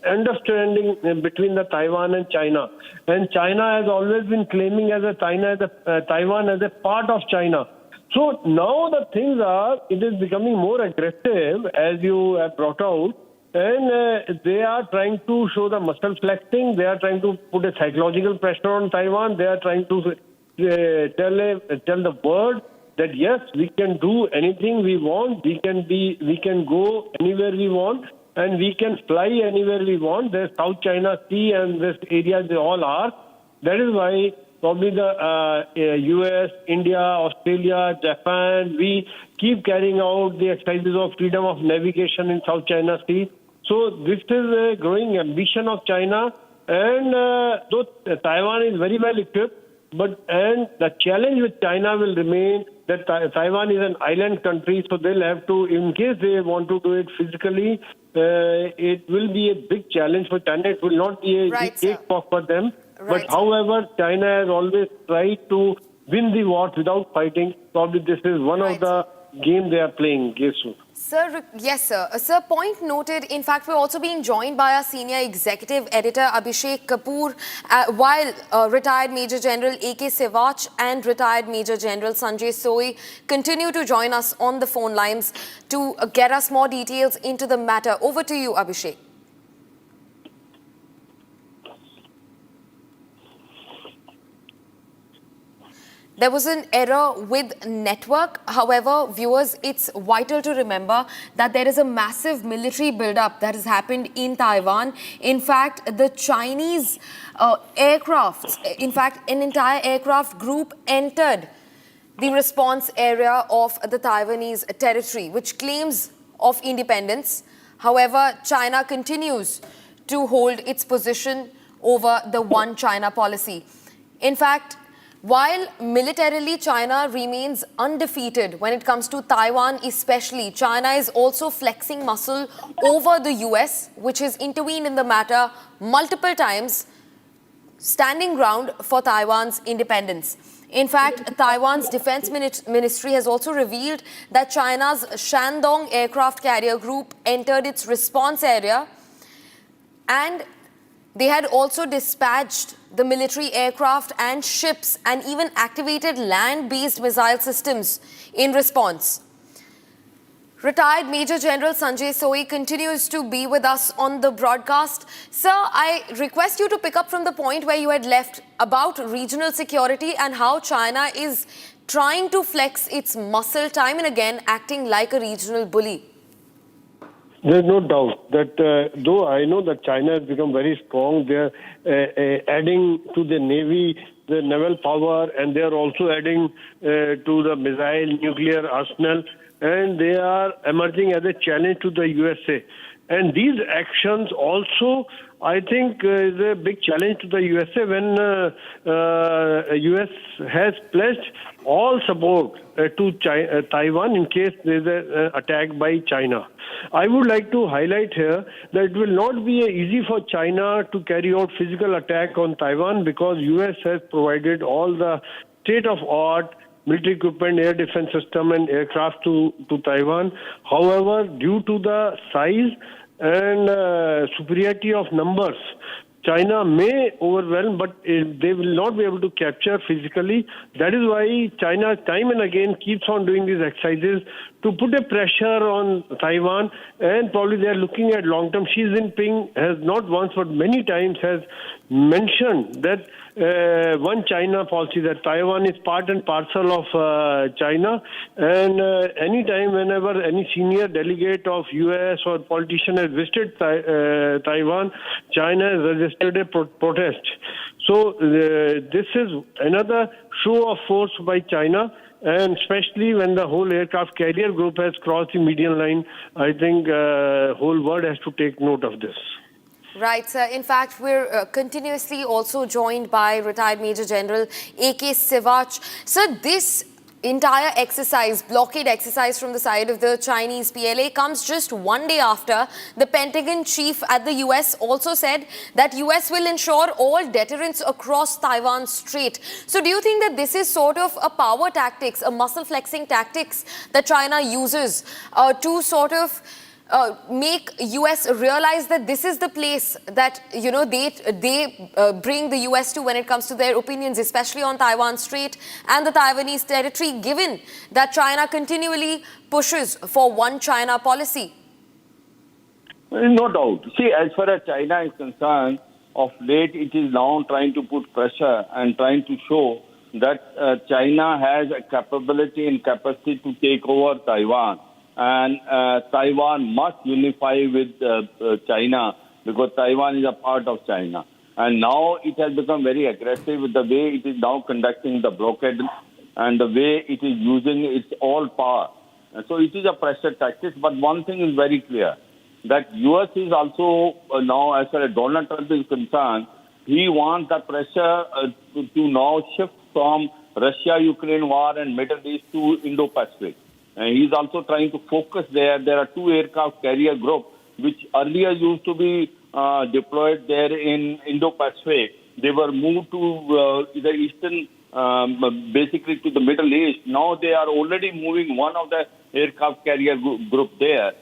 understanding between the Taiwan and China. And China has always been claiming as Taiwan as a part of China. So now the things are, it is becoming more aggressive, as you have brought out. And they are trying to show the muscle flexing. They are trying to put a psychological pressure on Taiwan. They are trying to tell the world that yes, we can do anything we want. We can go anywhere we want, and we can fly anywhere we want. The South China Sea and this area, they all are. That is why probably the US, India, Australia, Japan, we keep carrying out the exercises of freedom of navigation in South China Sea. So this is a growing ambition of China, and though Taiwan is very well equipped, and the challenge with China will remain that Taiwan is an island country, so they'll have to, in case they want to do it physically, it will be a big challenge for China. It will not be a cakewalk for them. But however, China has always tried to win the war without fighting. Probably this is one of the games they are playing. Sir, yes, sir. Sir, point noted. In fact, we're also being joined by our senior executive editor, Abhishek Kapoor, while retired Major General A.K. Sewach and retired Major General Sanjay Soi continue to join us on the phone lines to get us more details into the matter. Over to you, Abhishek. There was an error with network. However, viewers, it's vital to remember that there is a massive military buildup that has happened in Taiwan. In fact, the Chinese aircrafts, in fact, an entire aircraft group entered the response area of the Taiwanese territory, which claims of independence. However, China continues to hold its position over the one China policy. In fact, while militarily China remains undefeated when it comes to Taiwan especially, China is also flexing muscle over the US, which has intervened in the matter multiple times, standing ground for Taiwan's independence. In fact, Taiwan's defense ministry has also revealed that China's Shandong aircraft carrier group entered its response area, and they had also dispatched the military aircraft and ships and even activated land-based missile systems in response. Retired Major General Sanjay Soi continues to be with us on the broadcast. Sir, I request you to pick up from the point where you had left about regional security and how China is trying to flex its muscle time and again, acting like a regional bully. There's no doubt that though I know that China has become very strong, they're adding to the Navy, the naval power, and they're also adding to the missile nuclear arsenal, and they are emerging as a challenge to the USA. And these actions also, I think, is a big challenge to the USA when US has pledged all support to Taiwan in case there is an attack by China. I would like to highlight here that it will not be easy for China to carry out physical attack on Taiwan because US has provided all the state-of-art military equipment, air defense system and aircraft to Taiwan. However, due to the size and superiority of numbers, China may overwhelm, but they will not be able to capture physically. That is why China time and again keeps on doing these exercises to put a pressure on Taiwan, and probably they are looking at long-term. Xi Jinping has not once but many times has mentioned that one China policy, that Taiwan is part and parcel of China, and anytime whenever any senior delegate of US or politician has visited Taiwan, China has registered a protest. So this is another show of force by China, and especially when the whole aircraft carrier group has crossed the median line, I think whole world has to take note of this. Right, sir. In fact, we're continuously also joined by retired Major General A.K. Sewach. Sir, this entire exercise, blockade exercise from the side of the Chinese PLA comes just one day after the Pentagon chief at the US also said that US will ensure all deterrence across Taiwan Strait. So do you think that this is sort of a power tactics, a muscle flexing tactics that China uses to sort of make US realize that this is the place that, you know, they bring the US to when it comes to their opinions, especially on Taiwan Strait and the Taiwanese territory, given that China continually pushes for one China policy? No doubt. See, as far as China is concerned, of late it is now trying to put pressure and trying to show that China has a capability and capacity to take over Taiwan. And Taiwan must unify with China because Taiwan is a part of China. And now it has become very aggressive with the way it is now conducting the blockade and the way it is using its all power. And so it is a pressure tactic. But one thing is very clear, that U.S. is also now, as far as Donald Trump is concerned, he wants the pressure to now shift from Russia-Ukraine war and Middle East to Indo-Pacific. And he's also trying to focus there. There are two aircraft carrier groups which earlier used to be deployed there in Indo-Pacific, they were moved to the eastern, basically to the Middle East. Now they are already moving one of the aircraft carrier group there.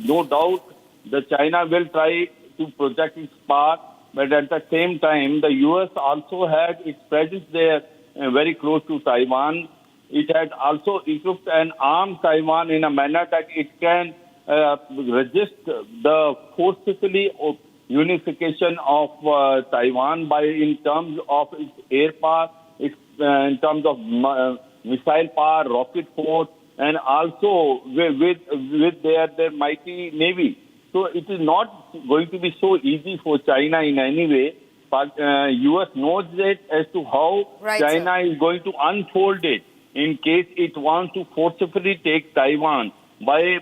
No doubt, the China will try to project its power, but at the same time, the U.S. also had its presence there very close to Taiwan. It had also equipped and armed Taiwan in a manner that it can resist the forcefully unification of Taiwan in terms of its air power, in terms of missile power, rocket force, and also with their mighty navy. So it is not going to be so easy for China in any way, but U.S. knows it as to how China is going to unfold it in case it wants to forcibly take Taiwan by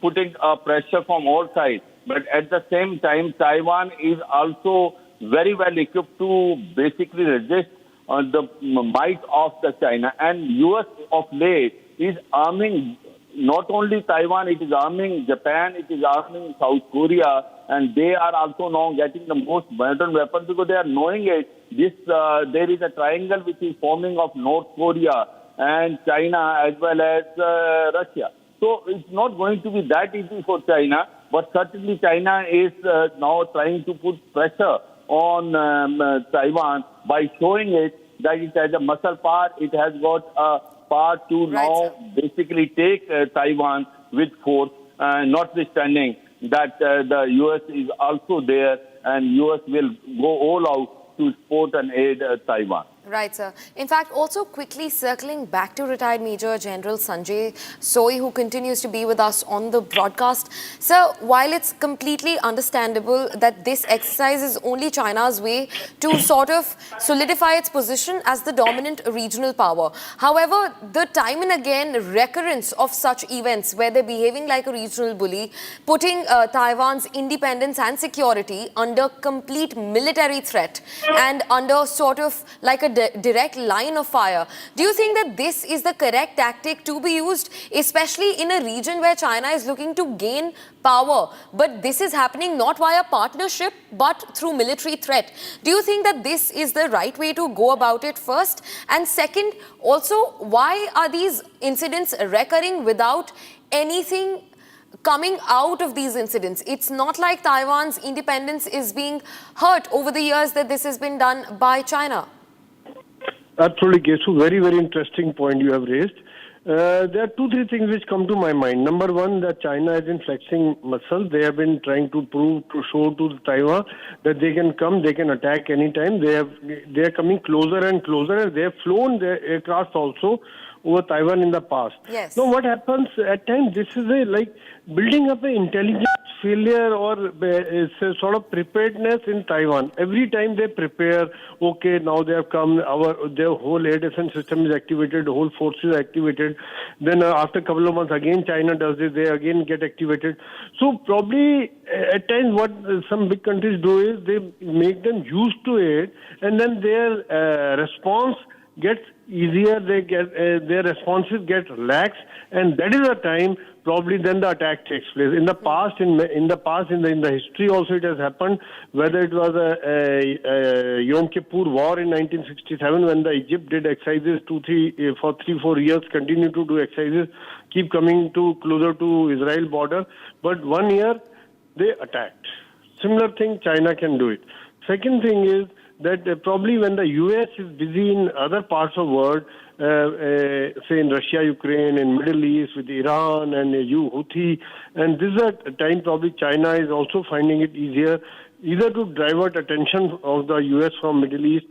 putting pressure from all sides. But at the same time, Taiwan is also very well equipped to basically resist the might of the China. And U.S. of late is arming not only Taiwan, it is arming Japan, it is arming South Korea, and they are also now getting the most modern weapons because they are knowing it. There is a triangle which is forming of North Korea and China as well as Russia. So it's not going to be that easy for China, but certainly China is now trying to put pressure on Taiwan by showing it that it has a muscle power, it has got a power to now basically take Taiwan with force, notwithstanding that the U.S. is also there and U.S. will go all out to support and aid Taiwan. Right, sir. In fact, also quickly circling back to retired Major General Sanjay Soi, who continues to be with us on the broadcast. Sir, while it's completely understandable that this exercise is only China's way to sort of solidify its position as the dominant regional power, however, the time and again recurrence of such events where they're behaving like a regional bully, putting Taiwan's independence and security under complete military threat and under sort of like a direct line of fire. Do you think that this is the correct tactic to be used, especially in a region where China is looking to gain power, but this is happening not via partnership but through military threat? Do you think that this is the right way to go about it first? And second, also, why are these incidents recurring without anything coming out of these incidents? It's not like Taiwan's independence is being hurt over the years that this has been done by China. Absolutely, Kesu. Very, very interesting point you have raised. There are 2-3 things which come to my mind. Number one, that China has been flexing muscle. They have been trying to show to Taiwan that they can come, they can attack anytime. They are coming closer and closer, and they have flown their aircraft also over Taiwan in the past. Yes. Now, what happens at times, this is like building up an intelligence failure or a sort of preparedness in Taiwan. Every time they prepare, okay, now they have come, their whole air defense system is activated, the whole forces are activated. Then after a couple of months, again China does it, they again get activated. So probably at times what some big countries do is they make them used to it, and then their response gets easier, their responses get relaxed, and that is the time probably then the attack takes place. In the past, in the history also it has happened, whether it was a Yom Kippur War in 1967 when the Egypt did exercises for 3-4 years, continue to do exercises, keep coming to closer to Israel border, but 1 year they attacked. Similar thing, China can do it. Second thing is that probably when the U.S. is busy in other parts of the world, say in Russia, Ukraine, in Middle East with Iran and Houthi, and this is a time probably China is also finding it easier either to divert attention of the U.S. from Middle East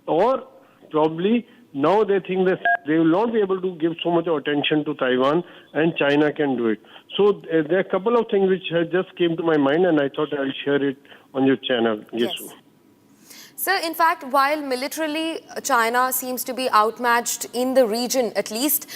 or probably now they think that they will not be able to give so much attention to Taiwan and China can do it. So there are a couple of things which just came to my mind and I thought I'll share it on your channel. Yes. Sir, in fact, while militarily China seems to be outmatched in the region at least,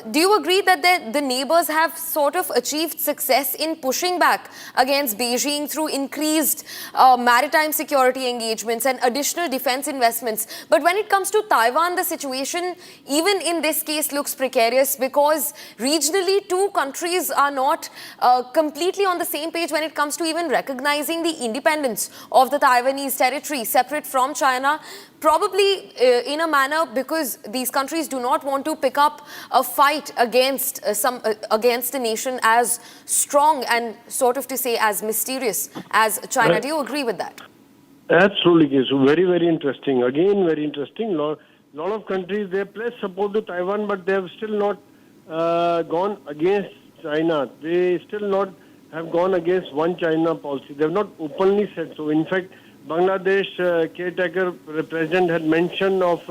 do you agree that the neighbors have sort of achieved success in pushing back against Beijing through increased maritime security engagements and additional defense investments? But when it comes to Taiwan, the situation, even in this case, looks precarious because regionally two countries are not completely on the same page when it comes to even recognizing the independence of the Taiwanese territory, separate from China, probably in a manner because these countries do not want to pick up a fight against against a nation as strong and sort of to say as mysterious as China. Do you agree with that? Absolutely. So very, very interesting. Again, very interesting. Lot of countries, they pledged support to Taiwan, but they have still not gone against China. They still not have gone against one China policy. They have not openly said so. In fact, Bangladesh caretaker president had mentioned of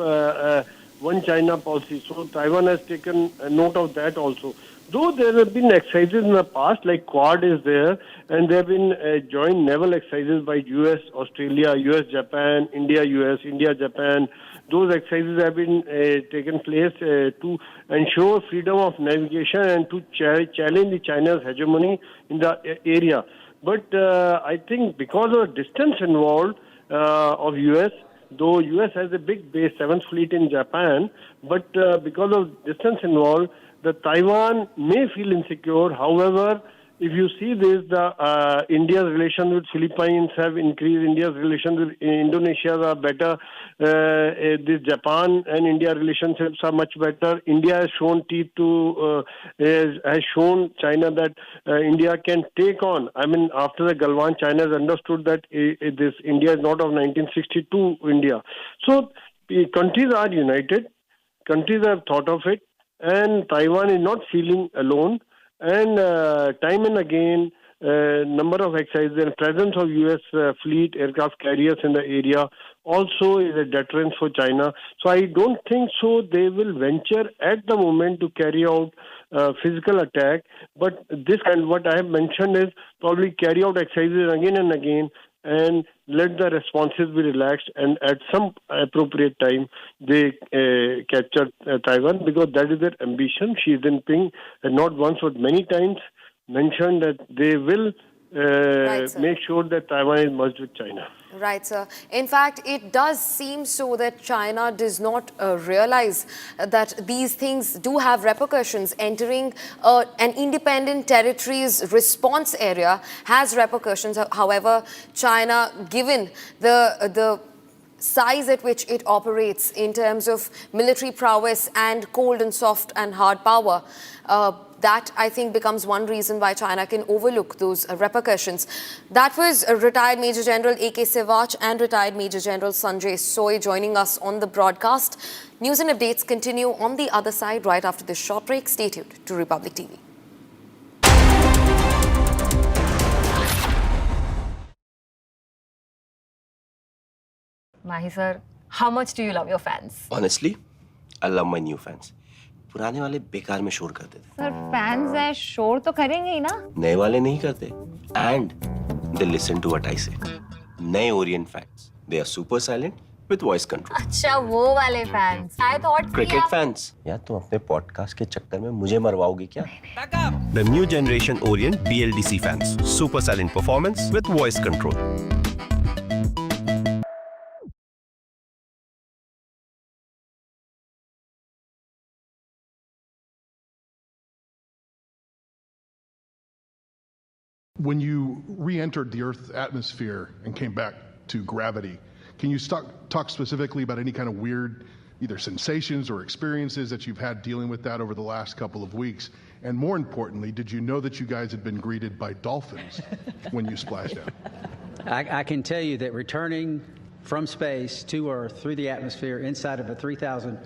one China policy. So Taiwan has taken a note of that also. Though there have been exercises in the past, like Quad is there, and there have been joint naval exercises by US, Australia, US, Japan, India, US, India, Japan. Those exercises have been taken place to ensure freedom of navigation and to challenge the China's hegemony in the area. But I think because of the distance involved of US, though US has a big base, 7th Fleet in Japan, but because of distance involved, the Taiwan may feel insecure. However, if you see this, the India's relations with Philippines have increased. India's relations with Indonesia are better. This Japan and India relationships are much better. India has shown teeth to, has shown China that India can take on. I mean, after the Galwan, China has understood that this India is not of 1962 India. So countries are united. Countries have thought of it. And Taiwan is not feeling alone. And time and again, number of exercises and presence of U.S. fleet aircraft carriers in the area also is a deterrent for China. So I don't think so they will venture at the moment to carry out physical attack. But this kind, what I have mentioned is probably carry out exercises again and again and let the responses be relaxed, and at some appropriate time they capture Taiwan, because that is their ambition. Xi Jinping, not once but many times, mentioned that they will make sure that Taiwan is merged with China. Right, sir. In fact, it does seem so that China does not realize that these things do have repercussions. Entering an independent territory's response area has repercussions. However, China, given the size at which it operates in terms of military prowess and cold and soft and hard power, that, I think, becomes one reason why China can overlook those repercussions. That was retired Major General A.K. Sivach and retired Major General Sanjay Soy joining us on the broadcast. News and updates continue on the other side right after this short break. Stay tuned to Republic TV. Mahi sir, how much do you love your fans? Honestly, I love my new fans. पुराने वाले बेकार में शोर करते थे। Sir fans हैं, शोर तो करेंगे ही ना? नए वाले नहीं करते। And they listen to what I say. नए Orient fans, they are super silent with voice control. अच्छा वो वाले fans. I thought Cricket fans, यार तुम अपने पॉडकास्ट के चक्कर में मुझे मरवाओगे क्या? The new generation Orient BLDC fans, super silent performance with voice control. When you re-entered the Earth's atmosphere and came back to gravity, can you talk specifically about any kind of weird, either sensations or experiences that you've had dealing with that over the last couple of weeks? And more importantly, did you know that you guys had been greeted by dolphins when you splashed down? I can tell you that returning from space to Earth through the atmosphere inside of a 3,000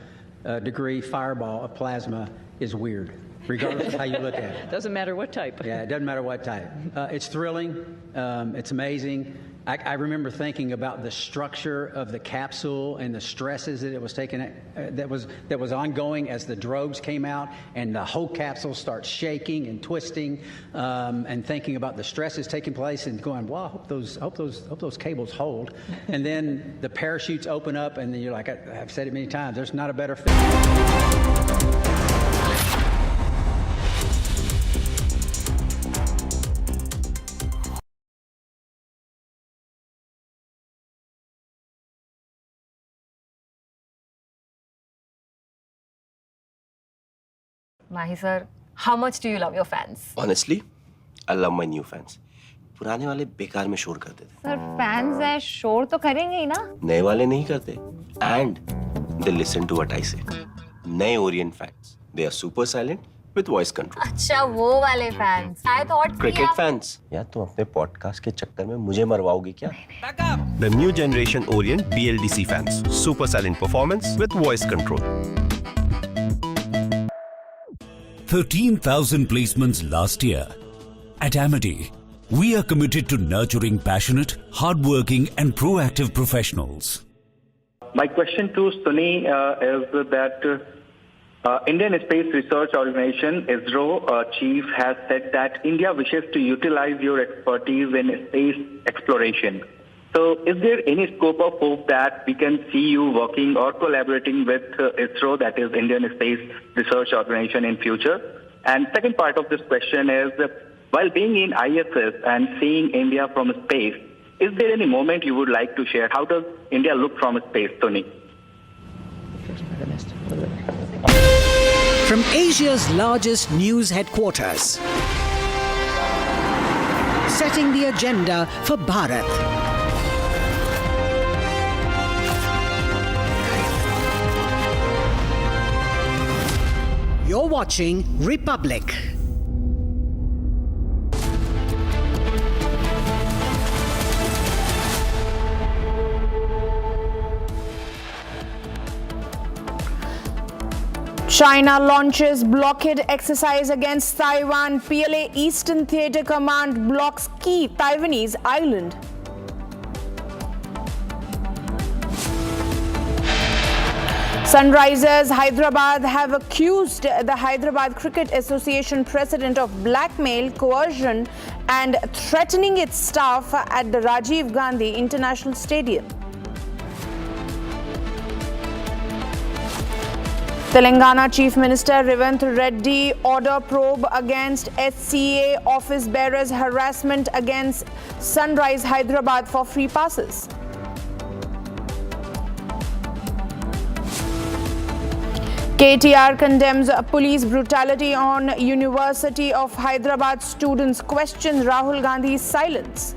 degree fireball of plasma is weird. Regardless of how you look at it. Doesn't matter what type. Yeah, it doesn't matter what type. It's thrilling. It's amazing. I remember thinking about the structure of the capsule and the stresses that it was taking, that was ongoing as the drogues came out, and the whole capsule starts shaking and twisting, and thinking about the stresses taking place, and going, "Wow, I hope those cables hold." And then the parachutes open up, and then you're like, I've said it many times, there's not a better fit. Mahi sir, how much do you love your fans? Honestly, I love my new fans. पुराने वाले बेकार में शोर करते थे. Sir, fans हैं, शोर तो करेंगे ही ना? नए वाले नहीं करते. And they listen to what I say. नए Orient fans, they are super silent with voice control. अच्छा वो वाले fans. I thought Cricket fans. यार तुम अपने पॉडकास्ट के चक्कर में मुझे मरवाओगे क्या? The new generation Orient BLDC fans, super silent performance with voice control. 13,000 placements last year. At Amity, we are committed to nurturing passionate, hardworking and proactive professionals. My question to Sunny is that Indian Space Research Organization, ISRO chief has said that India wishes to utilize your expertise in space exploration. So is there any scope of hope that we can see you working or collaborating with ISRO, that is Indian Space Research Organization, in future? And second part of this question is, while being in ISS and seeing India from space, is there any moment you would like to share? How does India look from space, Tony? From Asia's largest news headquarters, setting the agenda for Bharat. You're watching Republic. China launches blockade exercise against Taiwan. PLA Eastern Theater Command blocks key Taiwanese island. Sunrisers Hyderabad have accused the Hyderabad Cricket Association president of blackmail, coercion and threatening its staff at the Rajiv Gandhi International Stadium. Telangana Chief Minister Revanth Reddy order probe against SCA office bearers harassment against Sunrise Hyderabad for free passes. KTR condemns police brutality on University of Hyderabad students, questions Rahul Gandhi's silence.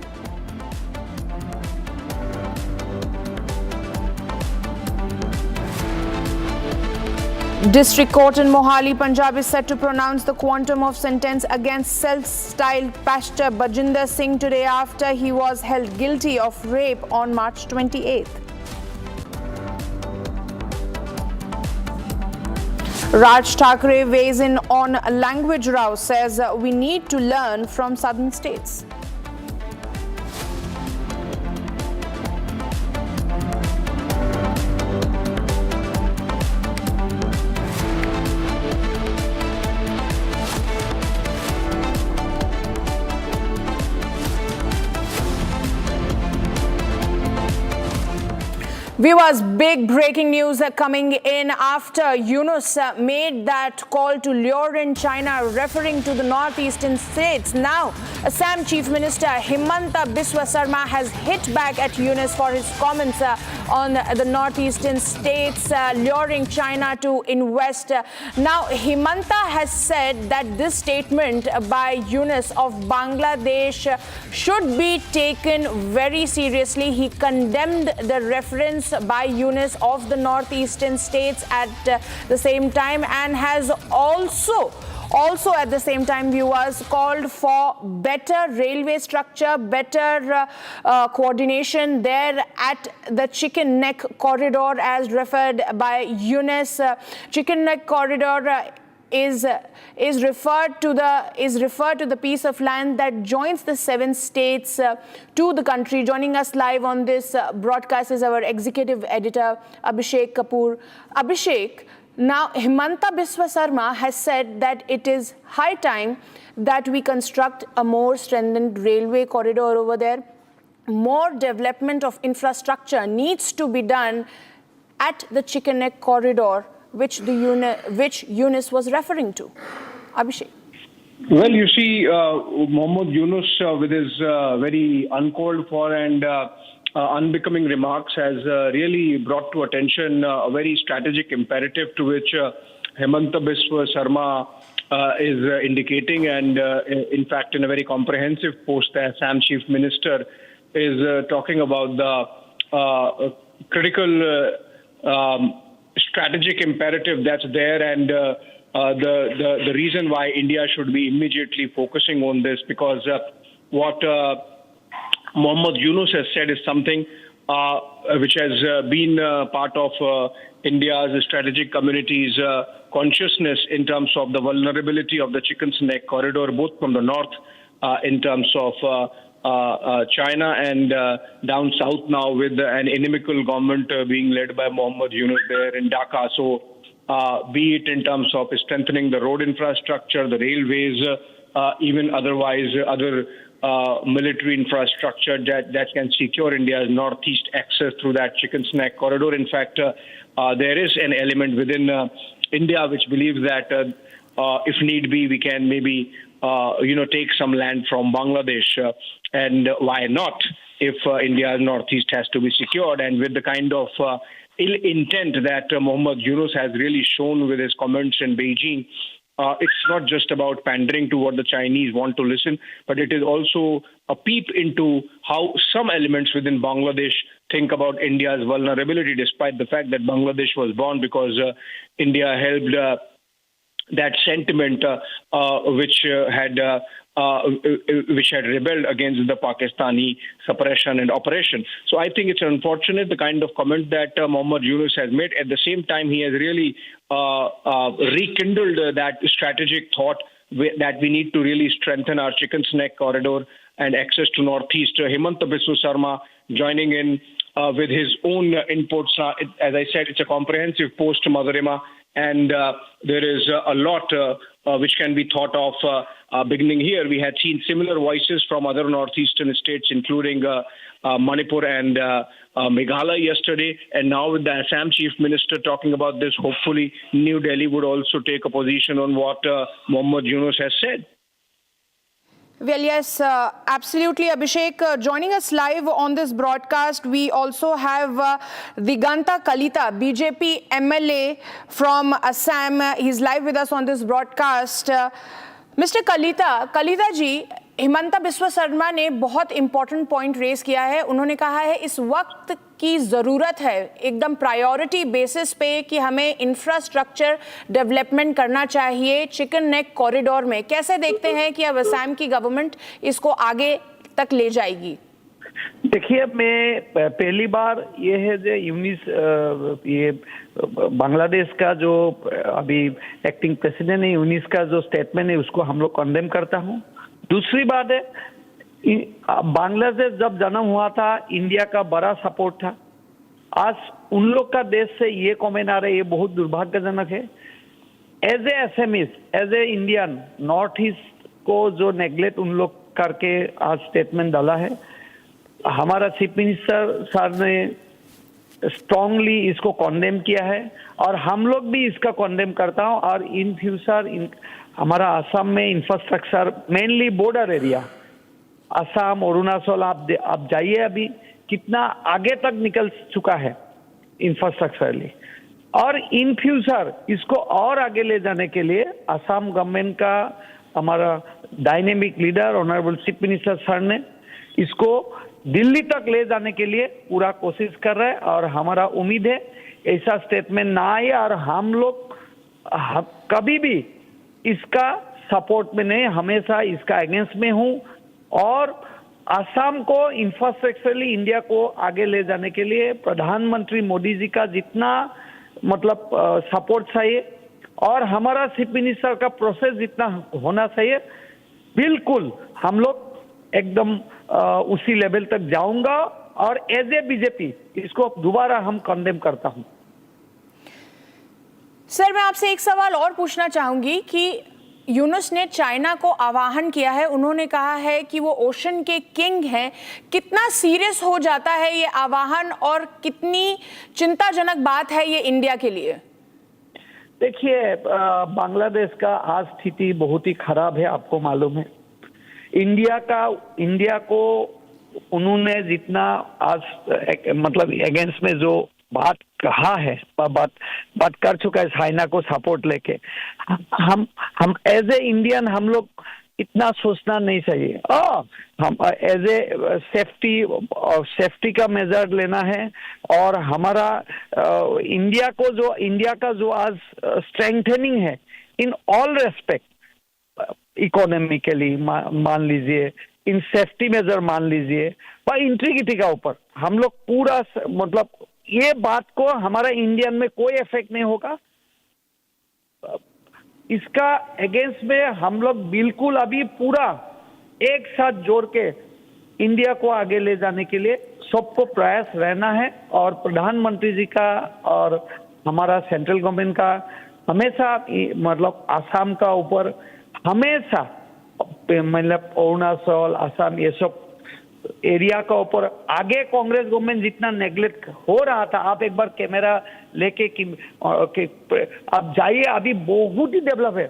District Court in Mohali, Punjab is set to pronounce the quantum of sentence against self-styled pastor Bajinder Singh today after he was held guilty of rape on March 28th. Raj Thackeray weighs in on language row, says we need to learn from southern states. Viewers, big breaking news coming in after Yunus made that call to lure in China, referring to the northeastern states. Now, Assam Chief Minister Himanta Biswa Sarma has hit back at Yunus for his comments on the northeastern states, luring China to invest. Now, Himanta has said that this statement by Yunus of Bangladesh should be taken very seriously. He condemned the reference by Yunus of the northeastern states at the same time, and has also at the same time, viewers, called for better railway structure, better coordination there at the Chicken Neck Corridor, as referred by Yunus. Chicken Neck Corridor is referred to the piece of land that joins the 7 states to the country. Joining us live on this broadcast is our executive editor Abhishek Kapoor. Abhishek, now Himanta Biswa Sarma has said that it is high time that we construct a more strengthened railway corridor over there. More development of infrastructure needs to be done at the Chicken Neck corridor, which Yunus was referring to. Abhishek. Well, you see, Mohammad Yunus, with his very uncalled for and unbecoming remarks, has really brought to attention a very strategic imperative to which Himanta Biswa Sarma is indicating, and in fact, in a very comprehensive post, the Assam Chief Minister is talking about the critical strategic imperative that's there, and the reason why India should be immediately focusing on this, because what Mohammad Yunus has said is something which has been part of India's strategic community's consciousness in terms of the vulnerability of the Chicken's Neck corridor, both from the north in terms of China and down south now with an inimical government being led by Mohammad Yunus there in Dhaka. So be it in terms of strengthening the road infrastructure, the railways, even otherwise other military infrastructure that can secure India's northeast access through that Chicken's Neck corridor. In fact, there is an element within India which believes that if need be, we can maybe take some land from Bangladesh, and why not if India's northeast has to be secured. And with the kind of ill intent that Mohammad Yunus has really shown with his comments in Beijing, it's not just about pandering to what the Chinese want to listen, but it is also a peep into how some elements within Bangladesh think about India's vulnerability, despite the fact that Bangladesh was born because India helped that sentiment which had rebelled against the Pakistani suppression and oppression. So I think it's unfortunate, the kind of comment that Mohammad Yunus has made. At the same time, he has really rekindled that strategic thought that we need to really strengthen our Chicken's Neck corridor and access to northeast. Himanta Biswa Sarma joining in with his own inputs. As I said, it's a comprehensive post, Madhurima, and there is a lot which can be thought of beginning here. We had seen similar voices from other northeastern states, including Manipur and Meghalaya yesterday. And now with the Assam Chief Minister talking about this, hopefully New Delhi would also take a position on what Mohammad Yunus has said. Well, yes, absolutely, Abhishek. Joining us live on this broadcast, we also have Diganta Kalita, BJP MLA from Assam. He's live with us on this broadcast. Mr. Kalita ji, Himanta Biswa Sharma ने बहुत important point raise किया है. उन्होंने कहा है इस वक्त की ज़रूरत है एकदम प्रायोरिटी बेसिस पे कि हमें इंफ्रास्ट्रक्चर डेवलपमेंट करना चाहिए चिकन नेक कॉरिडोर में. कैसे देखते हैं कि अब असम की गवर्नमेंट इसको आगे तक ले जाएगी? देखिए, मैं पहली बार ये है जो ये बांग्लादेश का जो अभी एक्टिंग प्रेसिडेंट है यूनिस का जो स्टेटमेंट है उसको हम लोग कंडेम करता हूँ. दूसरी बात है, बांग्लादेश जब जन्म हुआ था इंडिया का बड़ा सपोर्ट था. आज उन लोग का देश से ये कमेंट आ रहा है, ये बहुत दुर्भाग्यजनक है. As a SMEs, as a Indian, north east को जो नेग्लेक्ट उन लोग करके आज स्टेटमेंट डाला है. हमारा चीफ मिनिस्टर सर ने स्ट्रांगली इसको कॉन्डेम किया है और हम लोग भी इसका कॉन्डेम करता हूं. और इन फ्यूचर हमारा असम में infrastructure, mainly border area, Assam, Arunachal, आप जाइए अभी कितना आगे तक निकल चुका है इंफ्रास्ट्रक्चरली. और इन फ्यूचर इसको और आगे ले जाने के लिए असम गवर्नमेंट का हमारा dynamic leader honourable chief minister sir ने इसको दिल्ली तक ले जाने के लिए पूरा कोशिश कर रहे हैं. और हमारा उम्मीद है ऐसा स्टेटमेंट ना आए और हम लोग कभी भी इसका सपोर्ट में नहीं, हमेशा इसका अगेंस्ट में हूं. और असम को इंफ्रास्ट्रक्चरली इंडिया को आगे ले जाने के लिए प्रधानमंत्री मोदी जी का जितना मतलब सपोर्ट चाहिए और हमारा चीफ मिनिस्टर का प्रोसेस जितना होना चाहिए, बिल्कुल हम लोग एकदम उसी लेवल तक जाऊंगा और एज ए बीजेपी इसको दोबारा हम कंडेम करता हूं। सर, मैं आपसे एक सवाल और पूछना चाहूंगी कि यूनुस ने चाइना को आह्वान किया है, उन्होंने कहा है कि वो ओशन के किंग हैं। कितना सीरियस हो जाता है ये आह्वान और कितनी चिंताजनक बात है ये इंडिया के लिए? देखिए, बांग्लादेश का आज स्थिति बहुत ही खराब है, आपको मालूम है। इंडिया को उन्होंने जितना आज मतलब अगेंस्ट में जो बात कहा है, बात कर चुका है चाइना को सपोर्ट लेके, हम एज ए इंडियन हम लोग इतना सोचना नहीं चाहिए। हम एज ए सेफ्टी का मेजर लेना है और हमारा इंडिया का जो आज स्ट्रेंथनिंग है इन ऑल रेस्पेक्ट, इकोनॉमिकली मान लीजिए, इन सेफ्टी मेजर मान लीजिए, व इंटीग्रिटी का ऊपर हम लोग पूरा मतलब ये बात को हमारा इंडियन में कोई इफेक्ट नहीं होगा। इसका अगेंस्ट में हम लोग बिल्कुल अभी पूरा एक साथ जोड़ के इंडिया को आगे ले जाने के लिए सबको प्रयास रहना है। और प्रधानमंत्री जी का और हमारा सेंट्रल गवर्नमेंट का हमेशा मतलब आसाम का ऊपर हमेशा मतलब अरुणाचल, आसाम, ये सब एरिया का ऊपर आगे कांग्रेस गवर्नमेंट जितना नेग्लेक्ट हो रहा था, आप एक बार कैमरा लेके आप जाइए, अभी बहुत ही डेवलप है।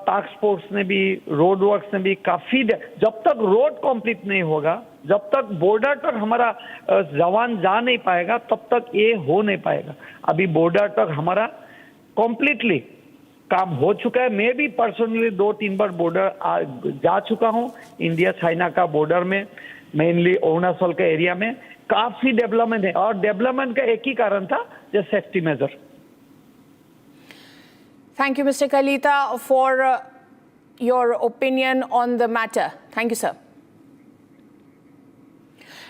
टास्क फोर्स ने भी, रोड वर्क्स ने भी काफी, जब तक रोड कंप्लीट नहीं होगा, जब तक बॉर्डर तक हमारा जवान जा नहीं पाएगा, तब तक ये हो नहीं पाएगा। अभी बॉर्डर तक हमारा कंप्लीटली काम हो चुका है। मैं भी पर्सनली 2-3 बार बॉर्डर जा चुका हूं, इंडिया चाइना का बॉर्डर में, मेनली अरुणाचल के एरिया में काफी डेवलपमेंट है। और डेवलपमेंट का एक ही कारण था, जो safety major. Thank you, Mr. Kalita, for your opinion on the matter. Thank you, sir.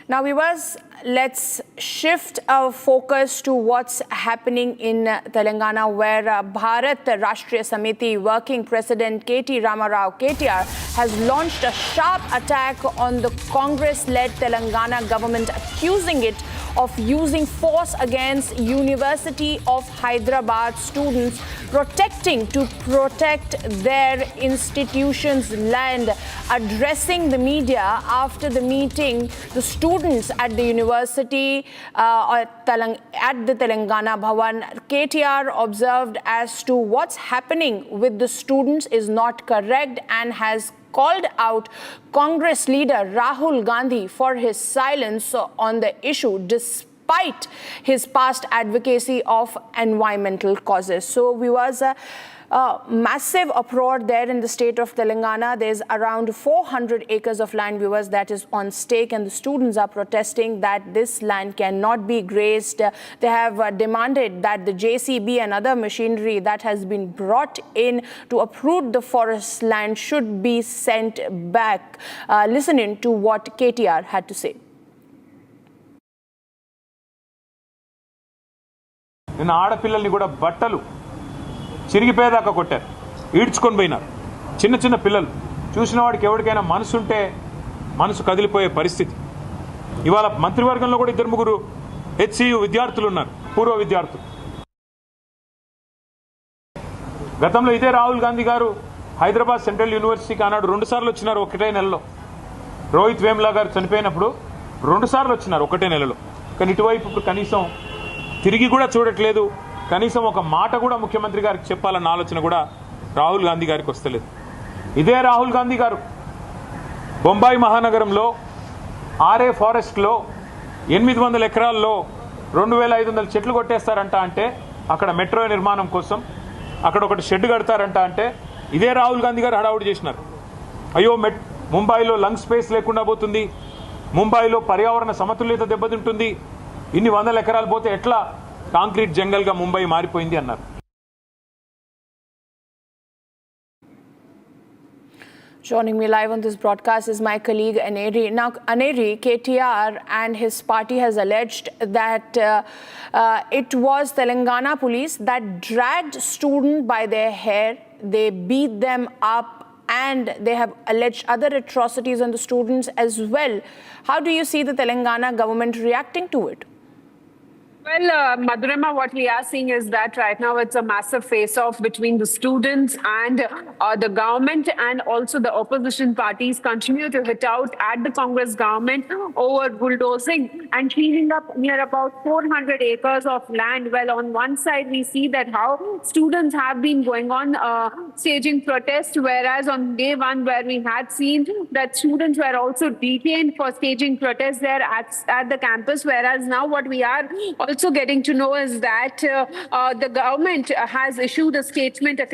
Now, viewers, let's shift our focus to what's happening in Telangana, where Bharat Rashtriya Samiti Working President KT Ramarao KTR has launched a sharp attack on the Congress-led Telangana government, accusing it of using force against University of Hyderabad students protesting to protect their institution's land. Addressing the media after the meeting, the students at the university at the Telangana Bhavan, KTR observed as to what's happening with the students is not correct and has called out Congress leader Rahul Gandhi for his silence on the issue despite his past advocacy of environmental causes. So viewers, massive uproar there in the state of Telangana. There's around 400 acres of land, viewers, that is on stake, and the students are protesting that this land cannot be grazed. They have demanded that the JCB and other machinery that has been brought in to uproot the forest land should be sent back. Listen in to what KTR had to say. నిన్న ఆడపిల్లల్ని కూడా బట్టలు చిరిగిపోయేదాకా కొట్టారు, ఈడ్చుకొని పోయినారు. చిన్న చిన్న పిల్లలు చూసిన వాడికి ఎవరికైనా మనసు ఉంటే మనసు కదిలిపోయే పరిస్థితి. ఇవాళ మంత్రివర్గంలో కూడా 2-3 HCU విద్యార్థులు ఉన్నారు, పూర్వ విద్యార్థులు. గతంలో ఇదే రాహుల్ గాంధీ గారు హైదరాబాద్ సెంట్రల్ యూనివర్సిటీకి ఆనాడు 2 సార్లు వచ్చినారు ఒకటే నెలలో. రోహిత్ వేములా గారు చనిపోయినప్పుడు 2 సార్లు వచ్చినారు ఒకటే నెలలో. కానీ ఇటువైపు ఇప్పుడు కనీసం తిరిగి కూడా చూడట్లేదు. కనీసం ఒక మాట కూడా ముఖ్యమంత్రి గారికి చెప్పాలన్న ఆలోచన కూడా రాహుల్ గాంధీ గారికి వస్తలేదు. ఇదే రాహుల్ గాంధీ గారు బొంబాయి మహానగరంలో ఆర్ఏ ఫారెస్ట్లో 800 ఎకరాల్లో 2500 చెట్లు కొట్టేస్తారంట. అంటే అక్కడ మెట్రో నిర్మాణం కోసం అక్కడ ఒకటి షెడ్ కడతారంట. అంటే ఇదే రాహుల్ గాంధీ గారు హడావుడి చేసినారు. అయ్యో ముంబైలో లంగ్ స్పేస్ లేకుండా పోతుంది, ముంబైలో పర్యావరణ సమతుల్యత దెబ్బతింటుంది, ఇన్ని 100 ఎకరాలు పోతే ఎట్లా కాంక్రీట్ జంగల్గా ముంబై మారిపోయింది అన్నారు. Joining me live on this broadcast is my colleague Aneri. Now, Aneri, KTR and his party has alleged that it was Telangana police that dragged students by their hair. They beat them up and they have alleged other atrocities on the students as well. How do you see the Telangana government reacting to it? Well, Madhurima, what we are seeing is that right now it's a massive face-off between the students and the government, and also the opposition parties continue to hit out at the Congress government over bulldozing and cleaning up near about 400 acres of land. Well, on one side, we see that how students have been going on staging protests, whereas on day one, where we had seen that students were also detained for staging protests there at the campus, whereas now what we are also getting to know is that the government has issued a statement, a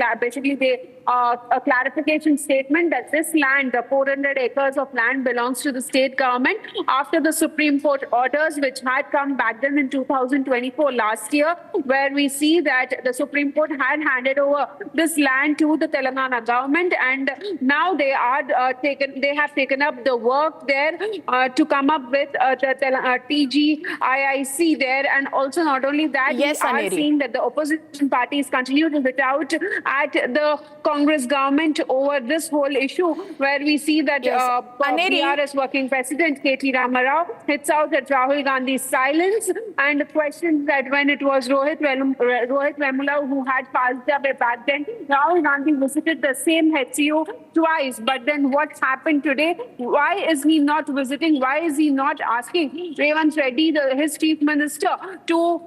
clarification statement that this land, the 400 acres of land, belongs to the state government after the Supreme Court orders, which had come back then in 2024 last year, where we see that the Supreme Court had handed over this land to the Telangana government, and now they have taken up the work there to come up with the TGIIC there. And also not only that, yes, we are seeing that the opposition parties continue to hit out at the Congress government over this whole issue, where we see that BRS working president K.T. Ramarao hits out at Rahul Gandhi's silence and questions that when it was Rohit Vemula who had passed away back then, Rahul Gandhi visited the same HCU twice. But then what happened today? Why is he not visiting? Why is he not asking Revanth Reddy, his chief minister, to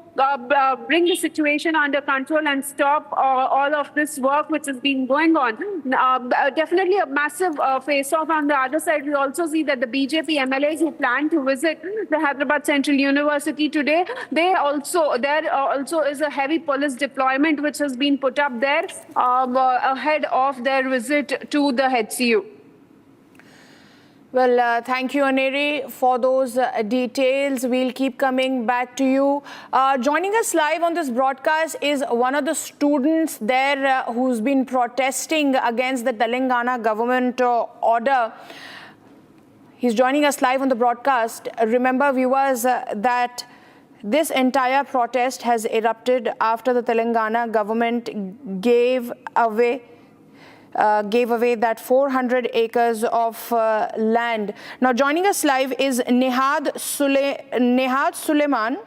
bring the situation under control and stop all of this work which has been going on? Definitely a massive face-off. On the other side, we also see that the BJP MLAs who plan to visit the Hyderabad Central University today, there also is a heavy police deployment which has been put up there ahead of their visit to the HCU. Well, thank you, Aneri, for those details. We'll keep coming back to you. Joining us live on this broadcast is one of the students there who's been protesting against the Telangana government order. He's joining us live on the broadcast. Remember, viewers, that this entire protest has erupted after the Telangana government gave away that 400 acres of land. Now, joining us live is Nihad Suleiman,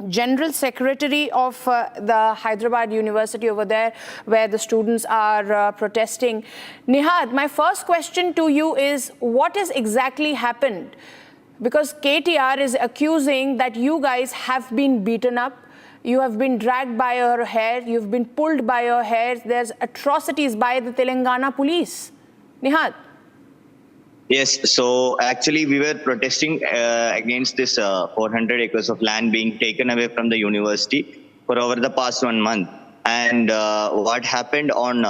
General Secretary of the Hyderabad University over there, where the students are protesting. Nihad, my first question to you is, what has exactly happened? Because KTR is accusing that you guys have been beaten up. You have been dragged by your hair. You've been pulled by your hair. There's atrocities by the Telangana police. Nihad. Yes, so actually we were protesting against this 400 acres of land being taken away from the university for over the past 1 month. And what happened on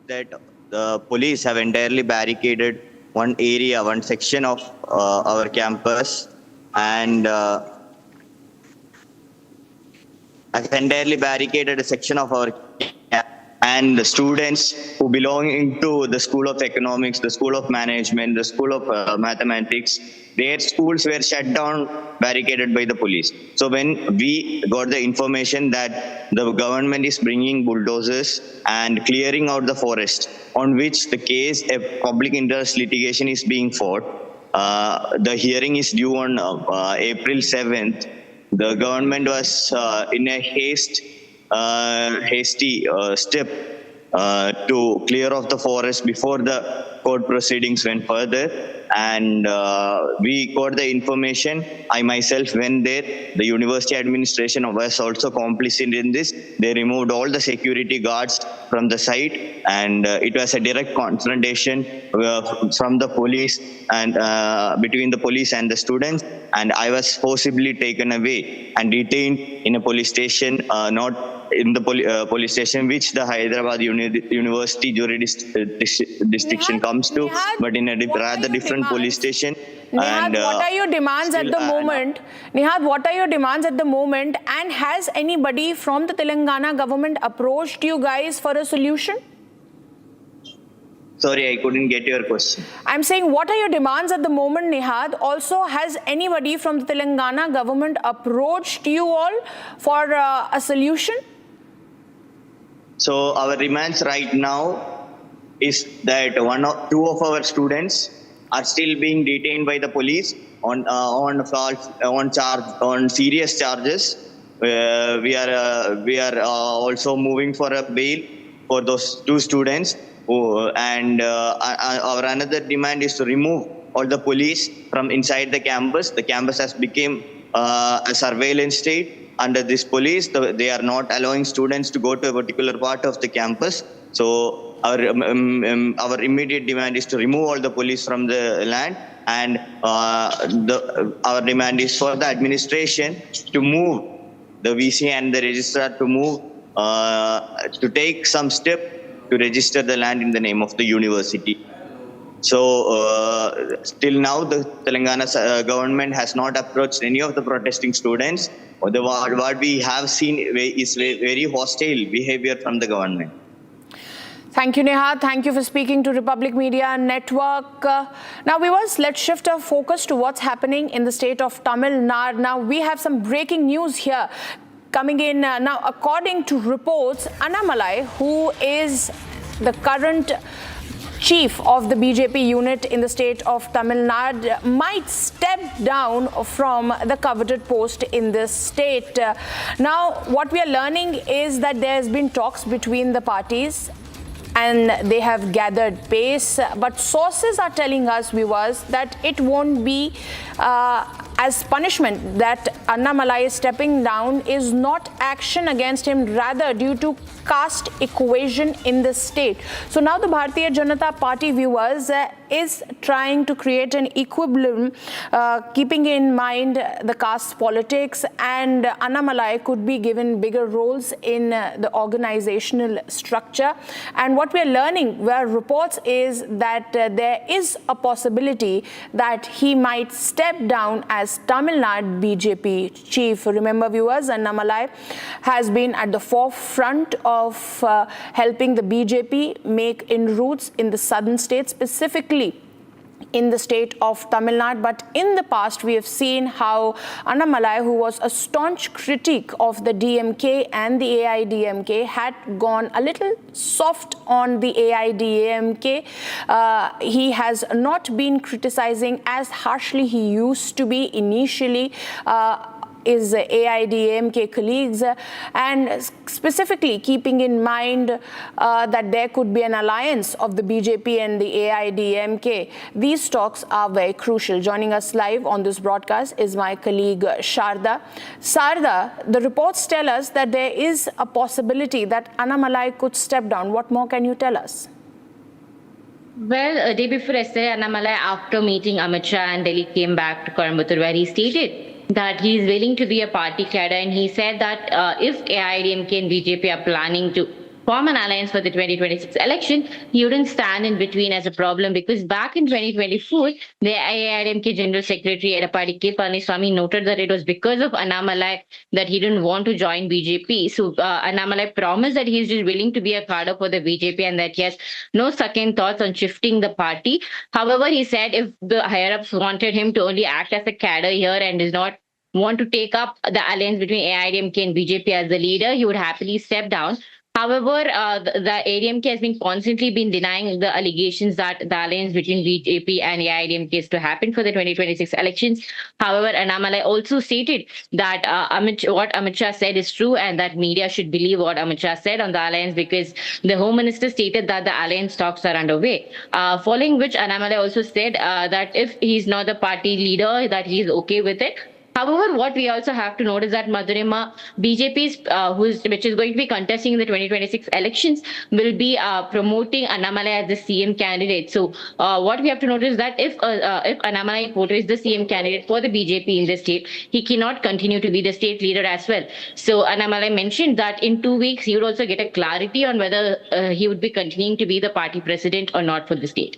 that the police have entirely barricaded one area, one section of our campus, and has entirely barricaded a section of our campus. And the students who belong to the School of Economics, the School of Management, the School of Mathematics, their schools were shut down, barricaded by the police. So when we got the information that the government is bringing bulldozers and clearing out the forest, on which the case, a public interest litigation is being fought, the hearing is due on April 7th. The government was in a hasty step to clear off the forest before the court proceedings went further. And we got the information. I myself went there. The university administration was also complicit in this. They removed all the security guards from the site, and it was a direct confrontation from the police and between the police and the students. And I was forcibly taken away and detained in a police station, not in the police station which the Hyderabad University jurisdiction comes to, but in a rather different police station. Nihad, what are your demands at the moment? Nihad, what are your demands at the moment? And has anybody from the Telangana government approached you guys for a solution? Sorry, I couldn't get your question. I'm saying, what are your demands at the moment, Nihad? Also, has anybody from the Telangana government approached you all for a solution? So our demands right now is that two of our students are still being detained by the police on serious charges. We are also moving for a bail for those two students. And our another demand is to remove all the police from inside the campus. The campus has become a surveillance state under this police. They are not allowing students to go to a particular part of the campus. So our immediate demand is to remove all the police from the land, and our demand is for the administration to move the VC and the registrar to move to take some step to register the land in the name of the university. So till now, the Telangana government has not approached any of the protesting students. What we have seen is very hostile behavior from the government. Thank you, Nihad. Thank you for speaking to Republic Media Network. Now, viewers, let's shift our focus to what's happening in the state of Tamil Nadu. Now, we have some breaking news here coming in. Now, according to reports, Annamalai, who is the current chief of the BJP unit in the state of Tamil Nadu, might step down from the coveted post in this state. Now, what we are learning is that there has been talks between the parties and they have gathered pace, but sources are telling us, viewers, that it won't be as punishment that Annamalai stepping down is not action against him, rather due to caste equation in the state. So now the Bharatiya Janata Party, viewers, is trying to create an equilibrium, keeping in mind the caste politics, and Annamalai could be given bigger roles in the organizational structure. And what we are learning via reports is that there is a possibility that he might step down as Tamil Nadu BJP chief. Remember, viewers, Annamalai has been at the forefront of helping the BJP make inroads in the southern states, specifically in the state of Tamil Nadu. But in the past, we have seen how Annamalai, who was a staunch critic of the DMK and the AIDMK, had gone a little soft on the AIDMK. He has not been criticizing as harshly he used to be initially. Is AIDMK colleagues, and specifically keeping in mind that there could be an alliance of the BJP and the AIDMK. These talks are very crucial. Joining us live on this broadcast is my colleague Sharda. Sharda, the reports tell us that there is a possibility that Annamalai could step down. What more can you tell us? Well, a day before yesterday, Annamalai, after meeting Amit Shah and Delhi, came back to Coimbatore, where he stated that he is willing to be a party cadre, and he said that if AIDMK and BJP are planning to form an alliance for the 2026 election, he wouldn't stand in between as a problem, because back in 2024, the AIDMK General Secretary Edappadi K. Palaniswamy noted that it was because of Annamalai that he didn't want to join BJP. So Annamalai promised that he is just willing to be a cadre for the BJP and that he has no second thoughts on shifting the party. However, he said if the higher-ups wanted him to only act as a cadre here and does not want to take up the alliance between AIDMK and BJP as the leader, he would happily step down. However, the AIDMK has been constantly denying the allegations that the alliance between BJP and AIDMK is to happen for the 2026 elections. However, Annamalai also stated that what Amit Shah said is true, and that media should believe what Amit Shah said on the alliance, because the Home Minister stated that the alliance talks are underway. Following which, Annamalai also said that if he's not the party leader, that he's okay with it. However, what we also have to note is that Madhurima, BJP's, which is going to be contesting in the 2026 elections, will be promoting Annamalai as the CM candidate. So what we have to note is that if Annamalai portrays the CM candidate for the BJP in the state, he cannot continue to be the state leader as well. So Annamalai mentioned that in 2 weeks, he would also get a clarity on whether he would be continuing to be the party president or not for the state.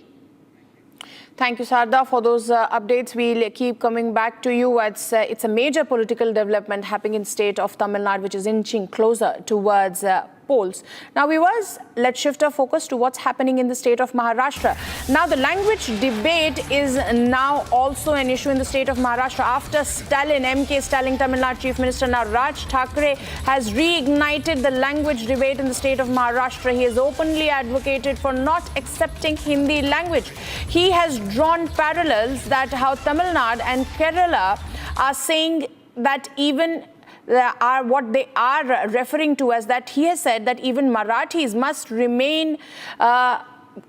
Thank you, Sharda, for those updates. We'll keep coming back to you. It's a major political development happening in the state of Tamil Nadu, which is inching closer towards polls. Now, viewers, let's shift our focus to what's happening in the state of Maharashtra. Now, the language debate is now also an issue in the state of Maharashtra. After Stalin, MK Stalin, Tamil Nadu Chief Minister, now Raj Thackeray has reignited the language debate in the state of Maharashtra. He has openly advocated for not accepting Hindi language. He has drawn parallels that how Tamil Nadu and Kerala are saying that even what they are referring to as that he has said that even Marathis must remain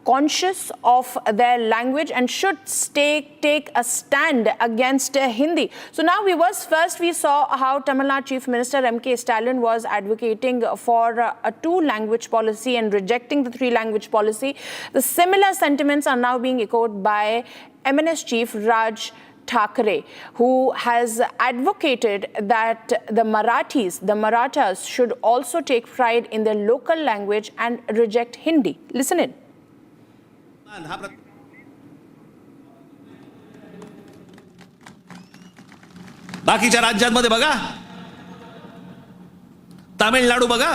conscious of their language and should take a stand against Hindi. So now first we saw how Tamil Nadu Chief Minister MK Stalin was advocating for a two-language policy and rejecting the three-language policy. The similar sentiments are now being echoed by MNS Chief Raj Thackeray, who has advocated that the Marathas should also take pride in their local language and reject Hindi. Listen in. बाकीच्या राज्यांमध्ये बघा, तामिळनाडू बघा,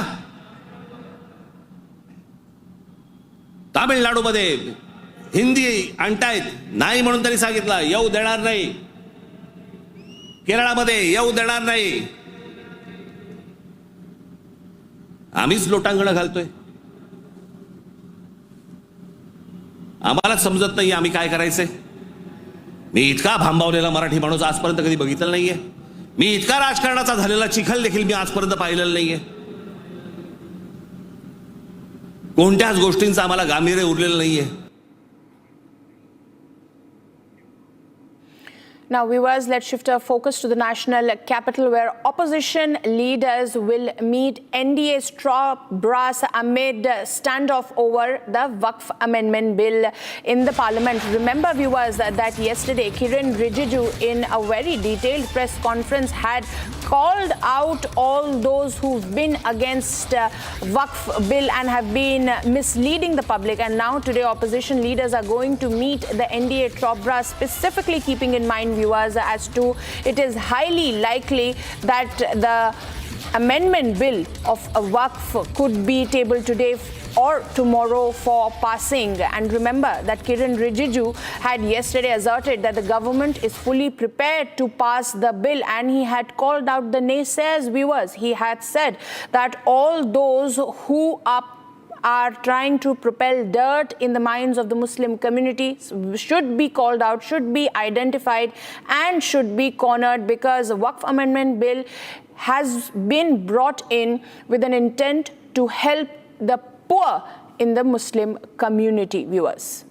तामिळनाडूमध्ये हिंदी आणतायत नाही म्हणून त्यांनी सांगितलं येऊ देणार नाही. केरळामध्ये येऊ देणार नाही. आम्हीच लोटांगण घालतोय. आम्हाला समजत नाही आम्ही काय करायचंय. मी इतका भांबावलेला मराठी माणूस आजपर्यंत कधी बघितलं नाहीये. मी इतका राजकारणाचा झालेला चिखल देखील मी आजपर्यंत पाहिलेला नाहीये. कोणत्याच गोष्टींचं आम्हाला गांभीर्य उरलेलं नाहीये. Now, viewers, let's shift our focus to the national capital, where opposition leaders will meet NDA's top brass amid standoff over the Waqf amendment bill in the parliament. Remember, viewers, that yesterday Kiren Rijiju, in a very detailed press conference, had called out all those who've been against Waqf bill and have been misleading the public. And now today, opposition leaders are going to meet the NDA top brass, specifically keeping in mind, viewers, as to it is highly likely that the amendment bill of a Waqf could be tabled today or tomorrow for passing. And remember that Kiren Rijiju had yesterday asserted that the government is fully prepared to pass the bill, and he had called out the naysayers, viewers. He had said that all those who are trying to propel dirt in the minds of the Muslim community should be called out, should be identified, and should be cornered, because the Waqf Amendment Bill has been brought in with an intent to help the poor in the Muslim community, viewers.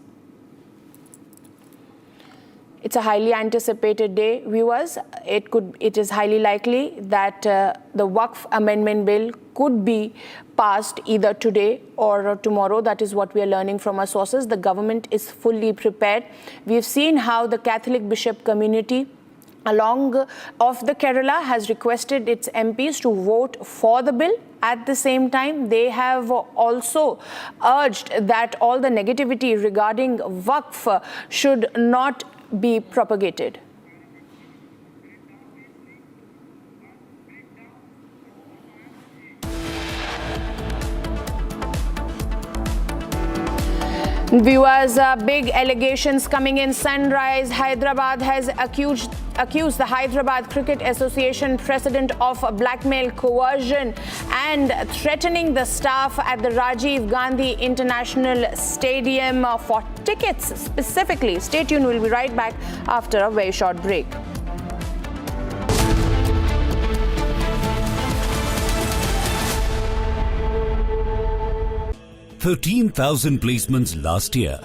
It's a highly anticipated day, viewers. It is highly likely that the Waqf Amendment Bill could be passed either today or tomorrow. That is what we are learning from our sources. The government is fully prepared. We've seen how the Catholic bishop community along of the Kerala has requested its MPs to vote for the bill. At the same time, they have also urged that all the negativity regarding Waqf should not be propagated. Viewers, big allegations coming in. Sunrise Hyderabad has accused the Hyderabad Cricket Association president of blackmail, coercion and threatening the staff at the Rajiv Gandhi International Stadium for tickets specifically. Stay tuned, we'll be right back after a very short break. 13,000 placements last year.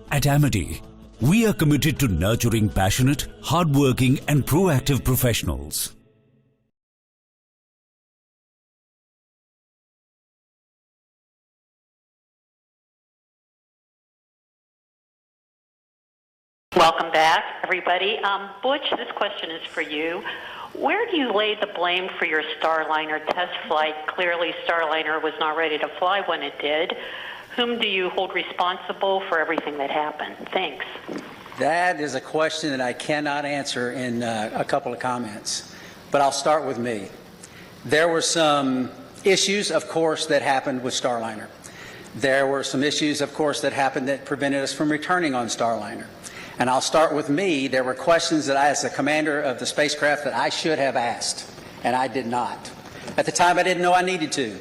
At Amity, we are committed to nurturing passionate, hardworking and proactive professionals. Welcome back, everybody. Butch, this question is for you. Where do you lay the blame for your Starliner test flight? Clearly, Starliner was not ready to fly when it did. Whom do you hold responsible for everything that happened? Thanks. That is a question that I cannot answer in a couple of comments, but I'll start with me. There were some issues, of course, that happened with Starliner. There were some issues, of course, that happened that prevented us from returning on Starliner. And I'll start with me. There were questions that I, as the commander of the spacecraft, that I should have asked, and I did not. At the time, I didn't know I needed to.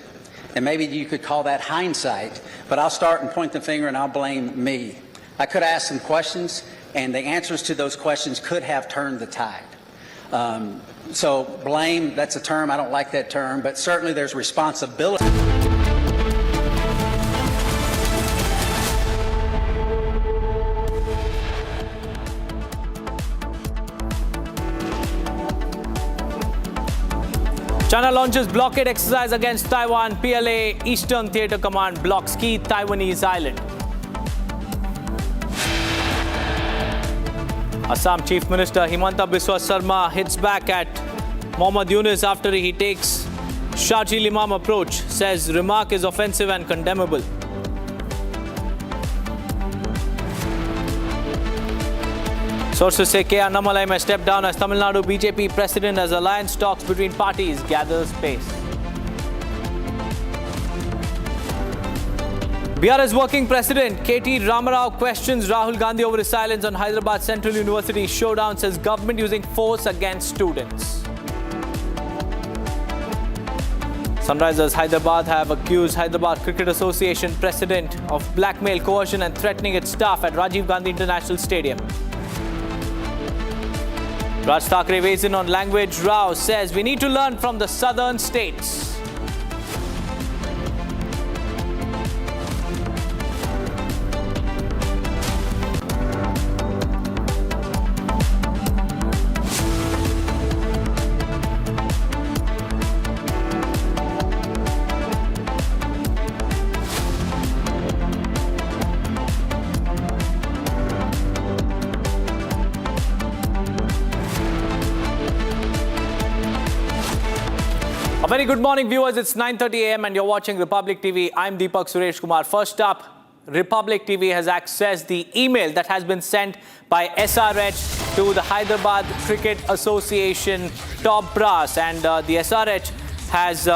And maybe you could call that hindsight, but I'll start and point the finger and I'll blame me. I could ask some questions, and the answers to those questions could have turned the tide. So blame, that's a term, I don't like that term, but certainly there's responsibility. China launches blockade exercise against Taiwan. PLA Eastern Theater Command blocks key Taiwanese island. Assam Chief Minister Himanta Biswa Sarma hits back at Mohammad Yunus after he takes Shahjil Imam approach. Says remark is offensive and condemnable. Sources say K. Annamalai may step down as Tamil Nadu BJP president as alliance talks between parties gathers pace. BRS working president KT Ramarao questions Rahul Gandhi over his silence on Hyderabad Central University showdown, says government using force against students. Sunrisers Hyderabad have accused Hyderabad Cricket Association president of blackmail, coercion and threatening its staff at Rajiv Gandhi International Stadium. Raj Thackeray weighs in on language. Rao says we need to learn from the southern states. A very good morning, viewers. It's 9:30 a.m. and you're watching Republic TV. I'm Deepak Suresh Kumar. First up, Republic TV has accessed the email that has been sent by SRH to the Hyderabad Cricket Association top brass. And the SRH has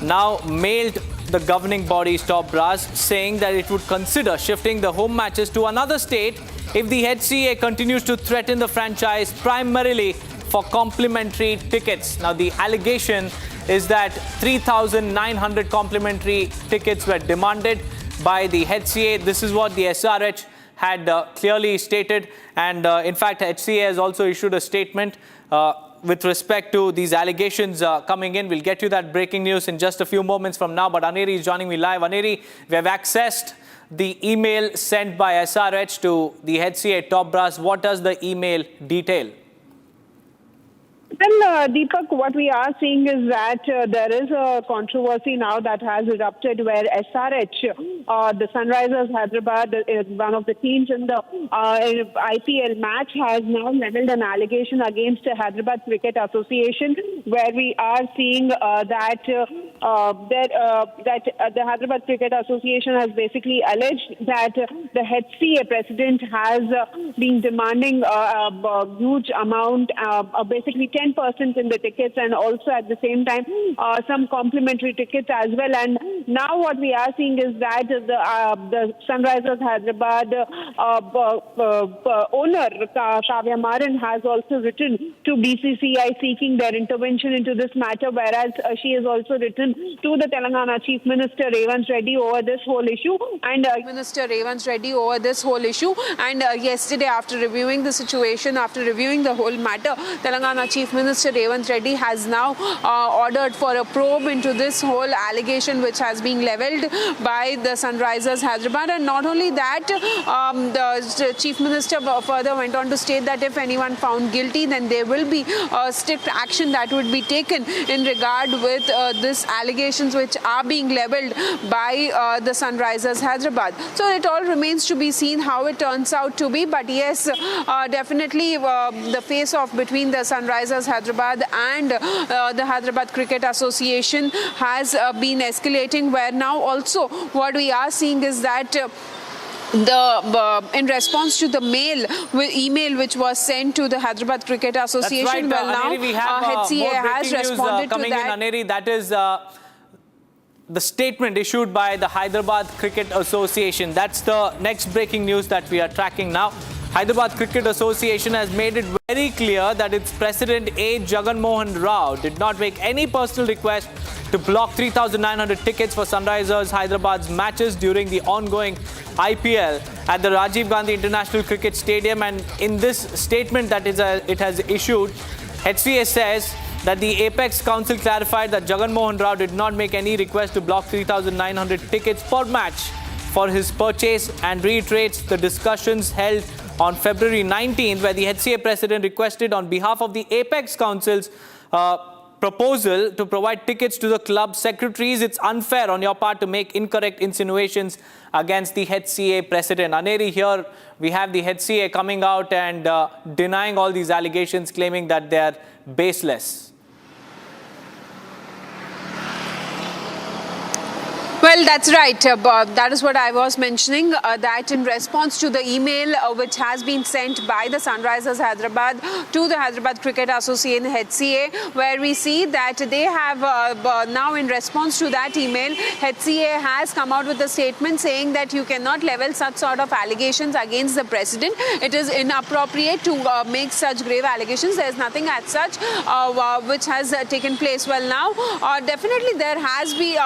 now mailed the governing body's top brass, saying that it would consider shifting the home matches to another state if the HCA continues to threaten the franchise primarily for complimentary tickets. Now, the allegation is that 3,900 complimentary tickets were demanded by the HCA. This is what the SRH had clearly stated. And in fact, HCA has also issued a statement with respect to these allegations coming in. We'll get you that breaking news in just a few moments from now. But Aneri is joining me live. Aneri, we have accessed the email sent by SRH to the HCA top brass. What does the email detail? Well, Deepak, what we are seeing is that there is a controversy now that has erupted where SRH, the Sunrisers Hyderabad, one of the teams in the IPL match, has now leveled an allegation against the Hyderabad Cricket Association, where we are seeing that the Hyderabad Cricket Association has basically alleged that the HCA president has been demanding a huge amount, basically 10% in the tickets, and also at the same time some complimentary tickets as well. And now what we are seeing is that the Sunrisers Hyderabad owner Kavya Maran has also written to BCCI seeking their intervention into this matter, whereas she has also written to the Telangana Chief Minister Revanth Reddy over this whole issue. And yesterday, after reviewing the situation, after reviewing the whole matter, Telangana Chief Minister Revanth Reddy has now ordered for a probe into this whole allegation which has been levelled by the Sunrisers Hyderabad. And not only that, the Chief Minister further went on to state that if anyone found guilty, then there will be strict action that would be taken in regard with this allegations which are being levelled by the Sunrisers Hyderabad. So it all remains to be seen how it turns out to be. But yes, definitely the face-off between the Sunrisers Hyderabad and the Hyderabad Cricket Association has been escalating, where now also what we are seeing is that in response to the email which was sent to the Hyderabad Cricket Association, That's right. well, now Aneri, we have HCA more has breaking responded news coming to that. in, Aneri. That is the statement issued by the Hyderabad Cricket Association. That's the next breaking news that we are tracking now. Hyderabad Cricket Association has made it very clear that its president A. Jagan Mohan Rao did not make any personal request to block 3,900 tickets for Sunrisers Hyderabad's matches during the ongoing IPL at the Rajiv Gandhi International Cricket Stadium. And in this statement that it has issued, HCA says that the Apex Council clarified that Jagan Mohan Rao did not make any request to block 3,900 tickets per match for his purchase, and reiterates the discussions held on February 19th, where the HCA president requested on behalf of the Apex Council's proposal to provide tickets to the club secretaries. It's unfair on your part to make incorrect insinuations against the HCA president. Aneri, here we have the HCA coming out and denying all these allegations, claiming that they are baseless. Well, that's right. That is what I was mentioning, that in response to the email which has been sent by the Sunrisers Hyderabad to the Hyderabad Cricket Association HCA, where we see that they have now, in response to that email, HCA has come out with a statement saying that you cannot level such sort of allegations against the president. It is inappropriate to make such grave allegations. There is nothing as such which has taken place. Well, now, definitely there has been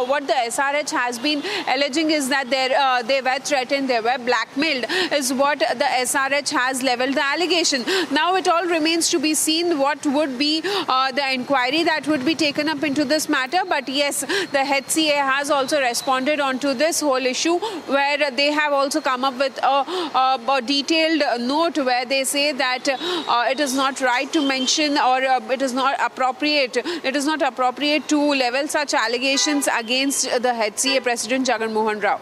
what the SRH has been alleging is that they were threatened, they were blackmailed, is what the SRH has leveled the allegation. Now it all remains to be seen what would be the inquiry that would be taken up into this matter. But yes, the HCA has also responded onto this whole issue, where they have also come up with a detailed note where they say that it is not right to mention, or it is not appropriate to level such allegations against the HCA President Jagan Mohan Rao.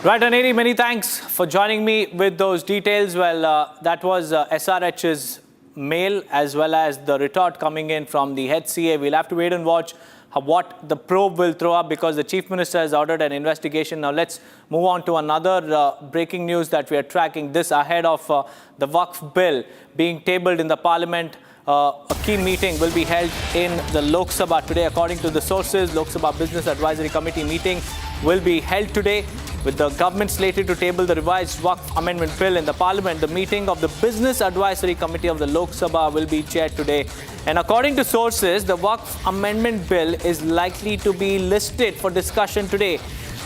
Right, Aneri, many thanks for joining me with those details. Well, that was SRH's mail as well as the retort coming in from the HCA. We'll have to wait and watch what the probe will throw up, because the Chief Minister has ordered an investigation. Now let's move on to another breaking news that we are tracking. This ahead of the Waqf bill being tabled in the Parliament. A key meeting will be held in the Lok Sabha today. According to the sources, Lok Sabha Business Advisory Committee meeting will be held today, with the government slated to table the revised Waqf Amendment Bill in the Parliament. The meeting of the Business Advisory Committee of the Lok Sabha will be chaired today. And according to sources, the Waqf Amendment Bill is likely to be listed for discussion today.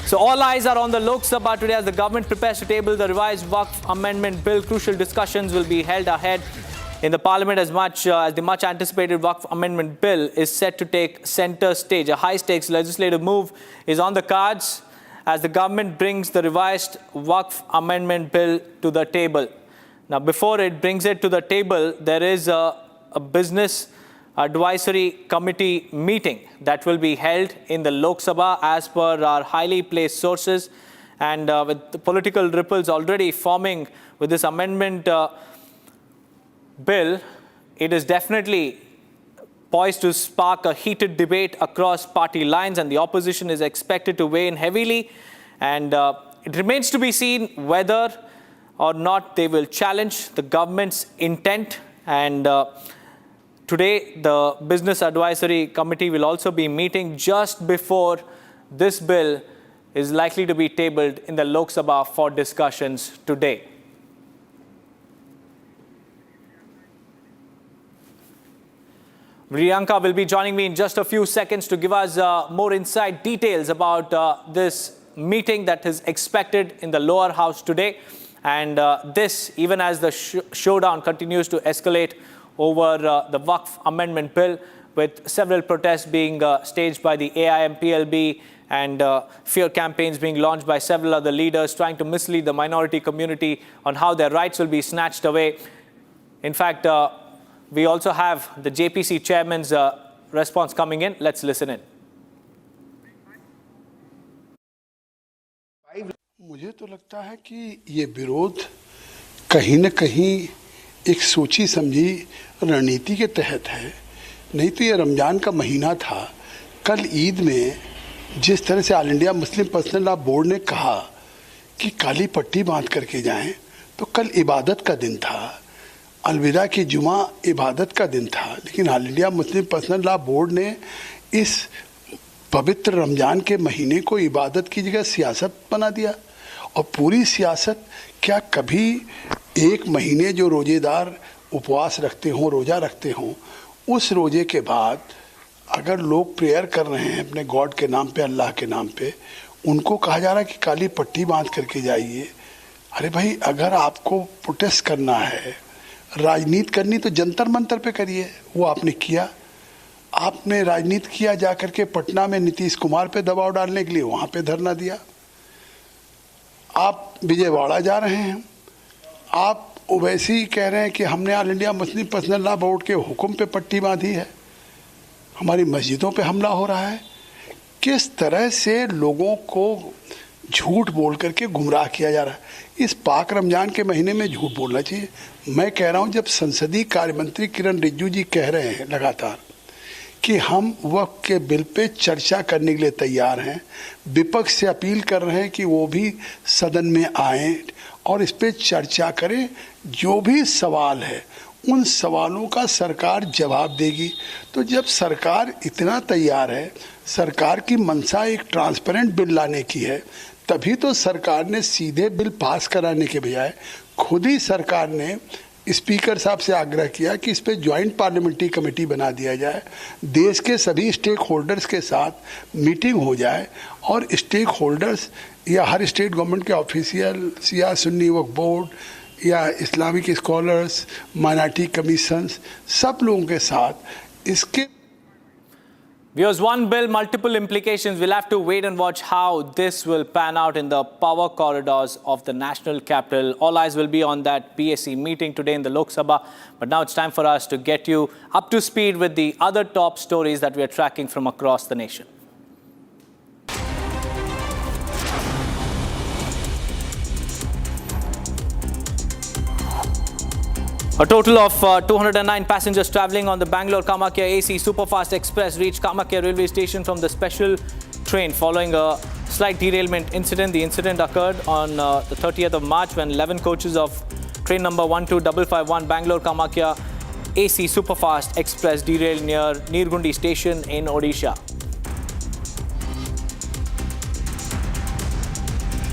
So all eyes are on the Lok Sabha today as the government prepares to table the revised Waqf Amendment Bill. Crucial discussions will be held ahead in the Parliament as the much anticipated Waqf Amendment Bill is set to take centre stage. A high-stakes legislative move is on the cards as the government brings the revised Waqf Amendment Bill to the table. Now, before it brings it to the table, there is a Business Advisory Committee meeting that will be held in the Lok Sabha as per our highly placed sources. And with the political ripples already forming with this amendment bill, it is definitely poised to spark a heated debate across party lines, and the opposition is expected to weigh in heavily. And it remains to be seen whether or not they will challenge the government's intent. And today, the Business Advisory Committee will also be meeting just before this bill is likely to be tabled in the Lok Sabha for discussions today. Priyanka will be joining me in just a few seconds to give us more inside details about this meeting that is expected in the lower house today. And this, even as the showdown continues to escalate over the Waqf Amendment Bill, with several protests being staged by the AIM, PLB, and fear campaigns being launched by several other leaders trying to mislead the minority community on how their rights will be snatched away. In fact, we also have the JPC chairman's response coming in. Let's listen in. मुझे तो लगता है कि ये विरोध कहीं न कहीं एक सोची समझी रणनीति के तहत है। नहीं तो ये रमजान का महीना था। कल ईद में जिस तरह से all India Muslim personal law board ने कहा कि काली पट्टी बांध करके जाएं, तो कल इबादत का दिन था। अलविदा की जुमा इबादत का दिन था, लेकिन all India Muslim personal law board ने इस पवित्र रमजान के महीने को इबादत की जगह सियासत बना दिया। और पूरी सियासत, क्या कभी एक महीने जो रोजेदार उपवास रखते हों, रोज़ा रखते हों, उस रोजे के बाद अगर लोग प्रेयर कर रहे हैं अपने गॉड के नाम पे, अल्लाह के नाम पे, उनको कहा जा रहा है कि काली पट्टी बांध करके जाइए। अरे भाई, अगर आपको प्रोटेस्ट करना है, राजनीति करनी, तो जंतर मंतर पे करिए। वो आपने किया। आपने राजनीति किया जा करके पटना में नीतीश कुमार पे दबाव डालने के लिए, वहाँ पे धरना दिया। आप विजयवाड़ा जा रहे हैं, आप वैसे ही कह रहे हैं कि हमने all India Muslim personal law board के हुक्म पे पट्टी बांधी है, हमारी मस्जिदों पे हमला हो रहा है। किस तरह से लोगों को झूठ बोल करके गुमराह किया जा रहा है। इस पाक रमजान के महीने में झूठ बोलना चाहिए। मैं कह रहा हूँ, जब संसदीय कार्य मंत्री किरण रिजिजू जी कह रहे हैं लगातार कि हम वक्फ के बिल पे चर्चा करने के लिए तैयार हैं, विपक्ष से अपील कर रहे हैं कि वो भी सदन में आएं और इस पे चर्चा करें। जो भी सवाल है उन सवालों का सरकार जवाब देगी। तो जब सरकार इतना तैयार है, सरकार की मंशा एक ट्रांसपेरेंट बिल लाने की है, तभी तो सरकार ने सीधे बिल पास कराने के बजाय खुद ही सरकार ने स्पीकर साहब से आग्रह किया कि इस पे ज्वाइंट पार्लियामेंट्री कमेटी बना दिया जाए, देश के सभी स्टेक होल्डर्स के साथ मीटिंग हो जाए और स्टेक होल्डर्स या हर स्टेट गवर्नमेंट के ऑफिशियल्स या सुन्नी वक्फ बोर्ड या इस्लामिक स्कॉलर्स, माइनॉरिटी कमीशंस, सब लोगों के साथ इसके Viewers, one bill, multiple implications. We'll have to wait and watch how this will pan out in the power corridors of the national capital. All eyes will be on that PSC meeting today in the Lok Sabha. But now it's time for us to get you up to speed with the other top stories that we are tracking from across the nation. A total of 209 passengers travelling on the Bangalore-Kamakya AC Superfast Express reached Kamakya railway station from the special train following a slight derailment incident. The incident occurred on the 30th of March when 11 coaches of train number 12551 Bangalore-Kamakya AC Superfast Express derailed near Nirgundi station in Odisha.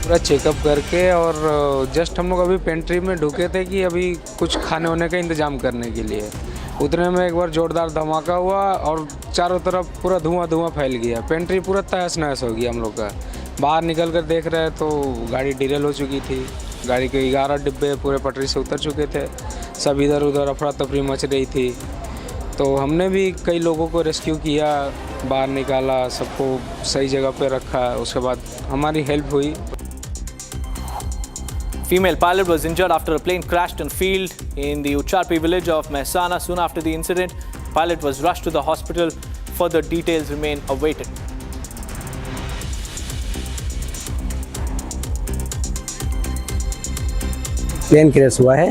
पूरा checkup करके और just हम लोग अभी pantry में ढुके थे कि अभी कुछ खाने होने का इंतज़ाम करने के लिए। उतने में एक बार जोरदार धमाका हुआ और चारों तरफ पूरा धुआं फैल गया। पेंट्री पूरा तहस नहस हो गया हम लोग का। बाहर निकल कर देख रहे तो गाड़ी डिरेल हो चुकी थी। गाड़ी के 11 डिब्बे पूरे पटरी से उतर चुके थे। सब इधर उधर अफरा तफरी मच रही थी। तो हमने भी कई लोगों को रेस्क्यू किया, बाहर निकाला, सबको सही जगह पे रखा। उसके बाद हमारी हेल्प हुई। Female pilot was injured after a plane crashed in field in the Ucharpi village of Mehsana. Soon after the incident, pilot was rushed to the hospital. Further details remain awaited. Plane crash हुआ है।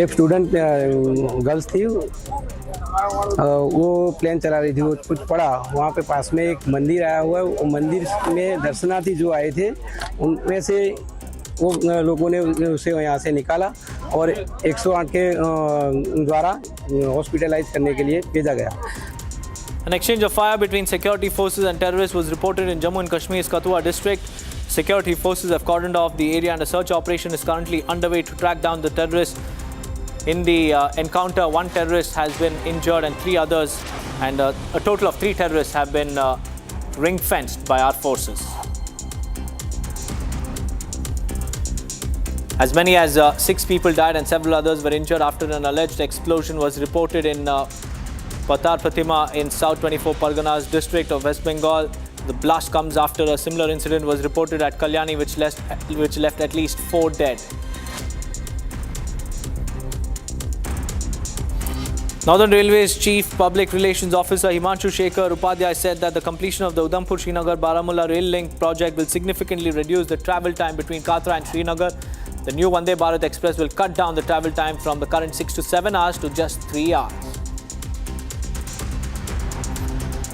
एक student girls थी, वो plane चला रही थी, वो कुछ पड़ा। वहाँ पे पास में एक मंदिर आया हुआ है। वो मंदिर में दर्शनार्थी जो आए थे उनमें से वो लोगों ने उसे यहाँ से निकाला और 108 के द्वारा हॉस्पिटलाइज करने के लिए भेजा गया। An exchange of fire between security forces and terrorists was reported in Jammu and Kashmir's Kathua district. Security forces have cordoned off the area and a search operation is currently underway to track down the terrorists. In the encounter, one terrorist has been injured and 3 others, and a total of 3 terrorists have been ring-fenced by our forces. As many as 6 people died and several others were injured after an alleged explosion was reported in Patar Pratima in South 24 Parganas district of West Bengal. The blast comes after a similar incident was reported at Kalyani, which left at least 4 dead. Northern Railway's Chief Public Relations Officer Himanshu Shekhar Upadhyay said that the completion of the Udhampur-Srinagar-Baramulla rail link project will significantly reduce the travel time between Katra and Srinagar. The new Vande Bharat Express will cut down the travel time from the current 6 to 7 hours to just 3 hours.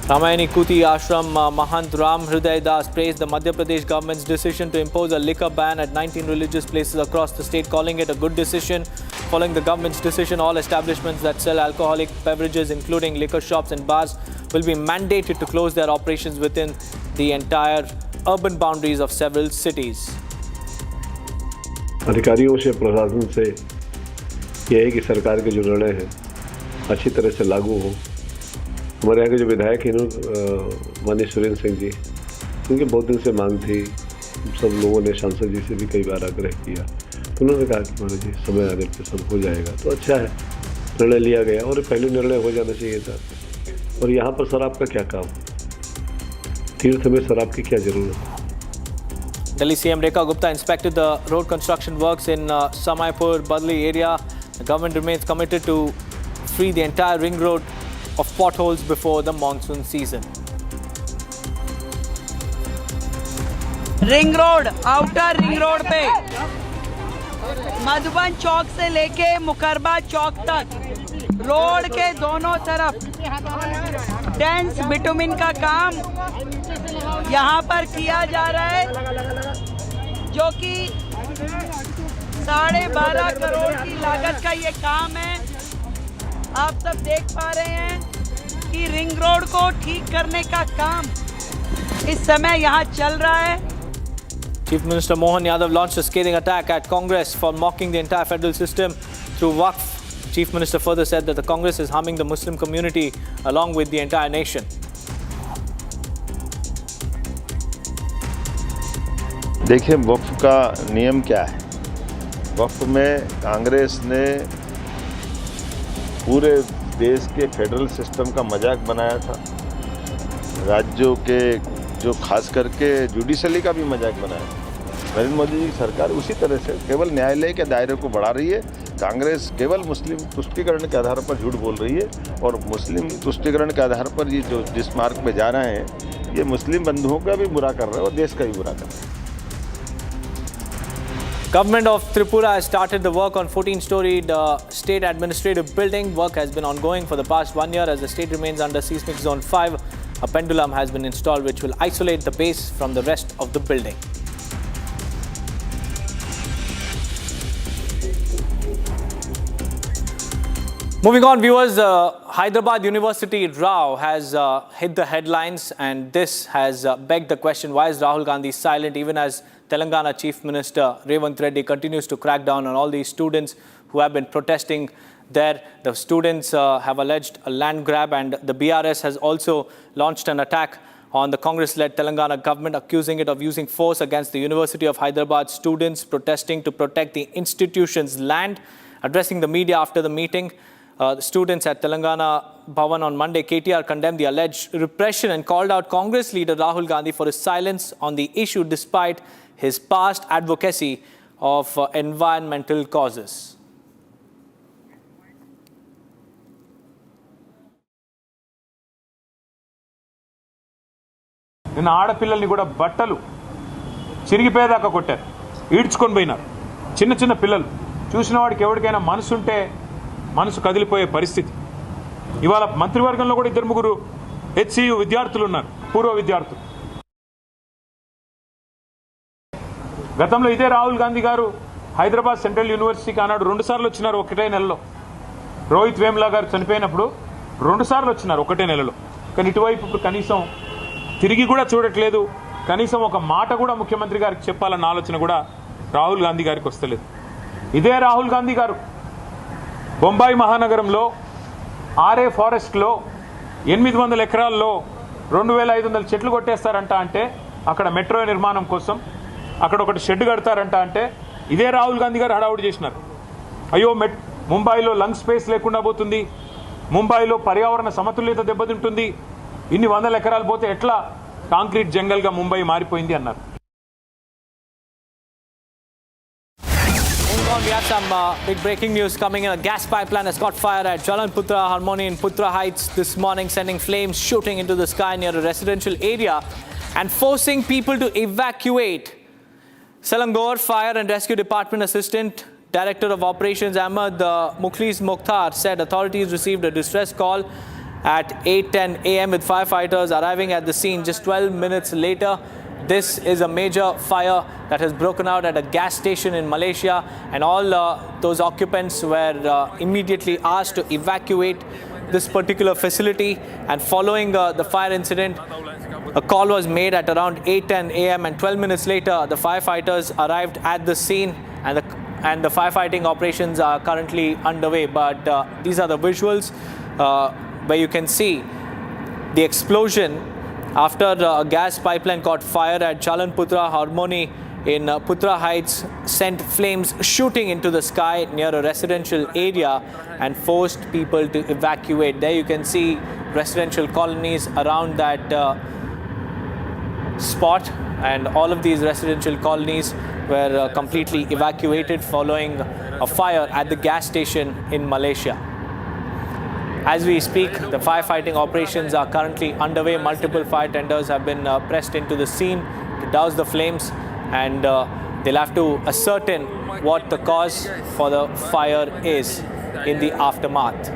Ramayani Kuti Ashram Mahant Ram Hriday Das praised the Madhya Pradesh government's decision to impose a liquor ban at 19 religious places across the state, calling it a good decision. Following the government's decision, all establishments that sell alcoholic beverages, including liquor shops and bars, will be mandated to close their operations within the entire urban boundaries of several cities. अधिकारियों से, प्रशासन से यह है कि सरकार के जो निर्णय हैं अच्छी तरह से लागू हो। हमारे यहाँ के जो विधायक हैं माननीय सुरेंद्र सिंह जी, उनकी बहुत दिन से मांग थी, सब लोगों ने सांसद जी से भी कई बार आग्रह किया, तो उन्होंने कहा कि महाराज जी समय आने पर सब हो जाएगा। तो अच्छा है, निर्णय लिया गया और पहले निर्णय हो जाना चाहिए था। और यहाँ पर शराब का क्या काम, तीर्थ में शराब की क्या जरूरत है। Delhi CM Rekha Gupta inspected the road construction works in Samaipur, Badli area. The government remains committed to free the entire ring road of potholes before the monsoon season. Ring road, outer ring road पे मधुबन चौक से लेके मुकरबा चौक तक road के दोनों तरफ dense bitumen का काम यहाँ पर किया जा रहा है, जो कि 12.5 करोड़ की लागत का ये काम है। आप सब देख पा रहे हैं कि रिंग रोड को ठीक करने का काम इस समय यहाँ चल रहा है। Chief Minister Mohan Yadav launched a scathing attack at Congress for mocking the entire federal system through Waqf. Chief Minister further said that the Congress is harming the Muslim community along with the entire nation. देखिए, वक्फ का नियम क्या है। वक्फ में कांग्रेस ने पूरे देश के फेडरल सिस्टम का मजाक बनाया था, राज्यों के जो खास करके जुडिशरी का भी मजाक बनाया। नरेंद्र मोदी जी की सरकार उसी तरह से केवल न्यायालय के दायरे को बढ़ा रही है। कांग्रेस केवल मुस्लिम तुष्टीकरण के आधार पर झूठ बोल रही है और मुस्लिम तुष्टीकरण के आधार पर ये जो जिस मार्ग पे जा रहे हैं, ये मुस्लिम बंधुओं का भी बुरा कर रहे हैं और देश का भी बुरा कर रहे हैं। Government of Tripura has started the work on 14-storied state administrative building. Work has been ongoing for the past 1 year as the state remains under seismic zone 5. A pendulum has been installed which will isolate the base from the rest of the building. Moving on, viewers, Hyderabad University row has hit the headlines, and this has begged the question, why is Rahul Gandhi silent even as Telangana Chief Minister Revanth Reddy continues to crack down on all these students who have been protesting there. The students have alleged a land grab, and the BRS has also launched an attack on the Congress-led Telangana government, accusing it of using force against the University of Hyderabad students protesting to protect the institution's land. Addressing the media after the meeting, the students at Telangana Bhavan on Monday, KTR condemned the alleged repression and called out Congress leader Rahul Gandhi for his silence on the issue despite his past advocacy of environmental causes. నిన్న ఆడపిల్లల్ని కూడా బట్టలు చిరిగిపోయేదాకా కొట్టారు, ఈడ్చుకొని పోయినారు. చిన్న చిన్న పిల్లలు చూసిన వాడికి ఎవరికైనా మనసు ఉంటే మనసు కదిలిపోయే పరిస్థితి. ఇవాళ మంత్రివర్గంలో కూడా 2-3 హెచ్సియు విద్యార్థులు ఉన్నారు, పూర్వ విద్యార్థులు. గతంలో ఇదే రాహుల్ గాంధీ గారు హైదరాబాద్ సెంట్రల్ యూనివర్సిటీకి ఆనాడు 2 సార్లు వచ్చినారు ఒకటే నెలలో. రోహిత్ వేమ్లా గారు చనిపోయినప్పుడు 2 సార్లు వచ్చినారు ఒకటే నెలలో. కానీ ఇటువైపు ఇప్పుడు కనీసం తిరిగి కూడా చూడట్లేదు. కనీసం ఒక మాట కూడా ముఖ్యమంత్రి గారికి చెప్పాలన్న ఆలోచన కూడా రాహుల్ గాంధీ గారికి వస్తలేదు. ఇదే రాహుల్ గాంధీ గారు బొంబాయి మహానగరంలో ఆర్ఏ ఫారెస్ట్లో 800 ఎకరాల్లో 2500 చెట్లు కొట్టేస్తారంట. అంటే అక్కడ మెట్రో నిర్మాణం కోసం అక్కడ ఒకటి షెడ్ కడతారంట. అంటే ఇదే రాహుల్ గాంధీ గారు హడావుడి చేసినారు. అయ్యో ముంబైలో లంగ్ స్పేస్ లేకుండా పోతుంది, ముంబైలో పర్యావరణ సమతుల్యత దెబ్బతింటుంది, ఇన్ని 100 ఎకరాలు పోతే ఎట్లా కాంక్రీట్ జంగల్గా ముంబై మారిపోయింది అన్నారు. We have some big breaking news coming in. A gas pipeline has caught fire at Jalanputra Harmony in Putra Heights this morning, sending flames shooting into the sky near a residential area and forcing people to evacuate. Selangor Fire and Rescue Department Assistant Director of Operations Ahmed Mukhlis Mukhtar said authorities received a distress call at 8:10 a.m. with firefighters arriving at the scene just 12 minutes later. this is a major fire that has broken out at a gas station in Malaysia, and all those occupants were immediately asked to evacuate this particular facility. And following the fire incident, a call was made at around 8:10 a.m. and 12 minutes later, the firefighters arrived at the scene, and the firefighting operations are currently underway. But these are the visuals where you can see the explosion after a gas pipeline caught fire at Chalanputra Harmony in Putra Heights sent flames shooting into the sky near a residential area and forced people to evacuate. There you can see residential colonies around that spot, and all of these residential colonies were completely evacuated following a fire at the gas station in Malaysia. As we speak, the firefighting operations are currently underway. Multiple fire tenders have been pressed into the scene to douse the flames, and they'll have to ascertain what the cause for the fire is in the aftermath.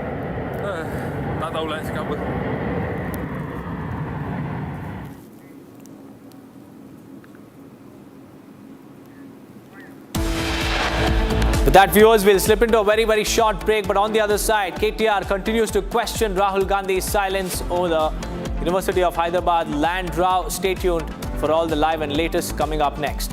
With that, viewers, we'll slip into a very, very short break. But on the other side, KTR continues to question Rahul Gandhi's silence over the University of Hyderabad land row. Stay tuned for all the live and latest coming up next.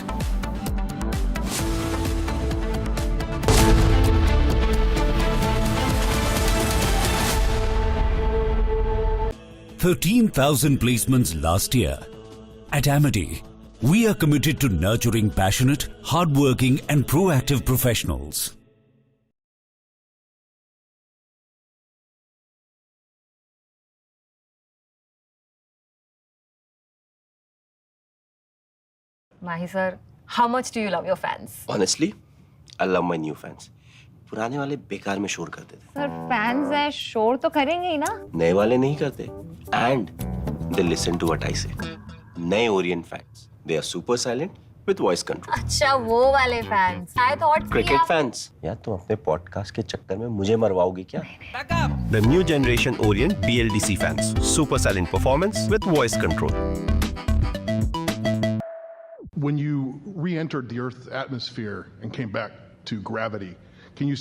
$13,000 placements last year. At Amity, we are committed to nurturing passionate, hardworking and proactive professionals. Mahi sir, how much do you love your fans? Honestly, I love my new fans. पुराने वाले बेकार में शोर करते थे. Sir fans हैं, शोर तो करेंगे ही ना. नए वाले नहीं करते. And they listen to what I say. नए Orient fans, they are super silent with voice control. अच्छा वो वाले fans. I thought Cricket fans. यार तुम अपने पॉडकास्ट के चक्कर में मुझे मरवाओगे क्या? The new generation Orient BLDC fans, super silent performance with voice control. When you re-entered the Earth's atmosphere and came back to gravity, can you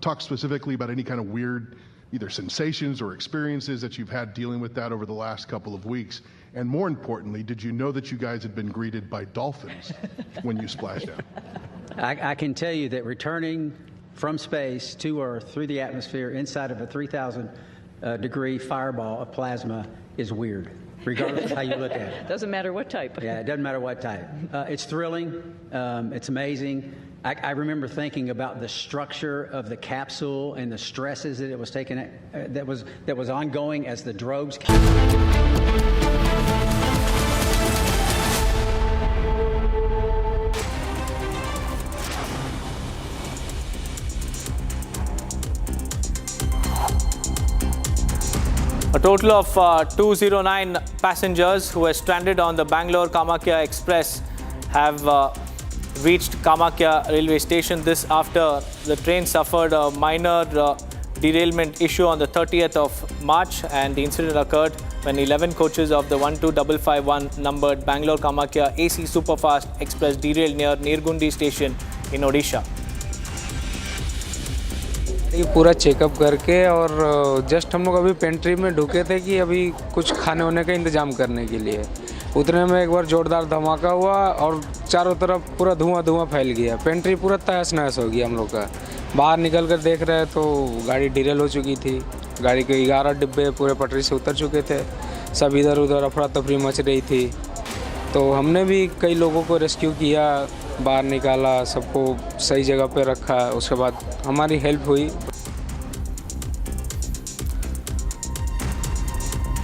talk specifically about any kind of weird, either sensations or experiences that you've had dealing with that over the last couple of weeks? And more importantly, did you know that you guys had been greeted by dolphins when you splashed down? I can tell you that returning from space to Earth through the atmosphere inside of a 3,000 degree fireball of plasma is weird, regardless of how you look at it. Doesn't matter what type. Yeah, it doesn't matter what type. It's thrilling. It's amazing. I remember thinking about the structure of the capsule and the stresses that it was taking, that was ongoing as the drogues came. A total of 209 passengers who were stranded on the Bangalore-Kamakya Express have reached Kamakya railway station. This after the train suffered a minor derailment issue on the 30th of March, and the incident occurred when 11 coaches of the 12551 numbered Bangalore-Kamakya AC Superfast Express derailed near Nirgundi station in Odisha. ये पूरा checkup करके और just हम लोग अभी pantry में ढुके थे कि अभी कुछ खाने होने का इंतज़ाम करने के लिए. उतने में एक बार जोरदार धमाका हुआ और चारों तरफ पूरा धुआं फैल गया. पेंट्री पूरा तहस नहस हो गया हम लोग का. बाहर निकल कर देख रहे तो गाड़ी डिरेल हो चुकी थी. गाड़ी के 11 डिब्बे पूरे पटरी से उतर चुके थे. सब इधर उधर अफरा तफरी मच रही थी. तो हमने भी कई लोगों को रेस्क्यू किया, बाहर निकाला, सबको सही जगह पे रखा. उसके बाद हमारी हेल्प हुई.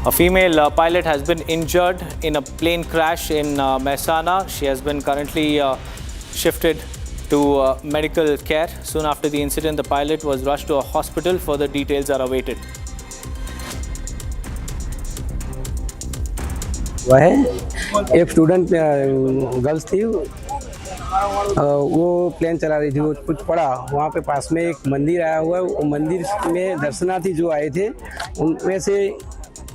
A female pilot has been injured in a plane crash in Mehsana. She has been currently shifted to medical care. Soon after the incident, the pilot was rushed to a hospital. Further details are awaited. वह एक student girls थी, वो plane चला रही थी, वो कुछ पड़ा. वहाँ पे पास में एक मंदिर आया हुआ है. वो मंदिर में दर्शनार्थी जो आए थे उनमें से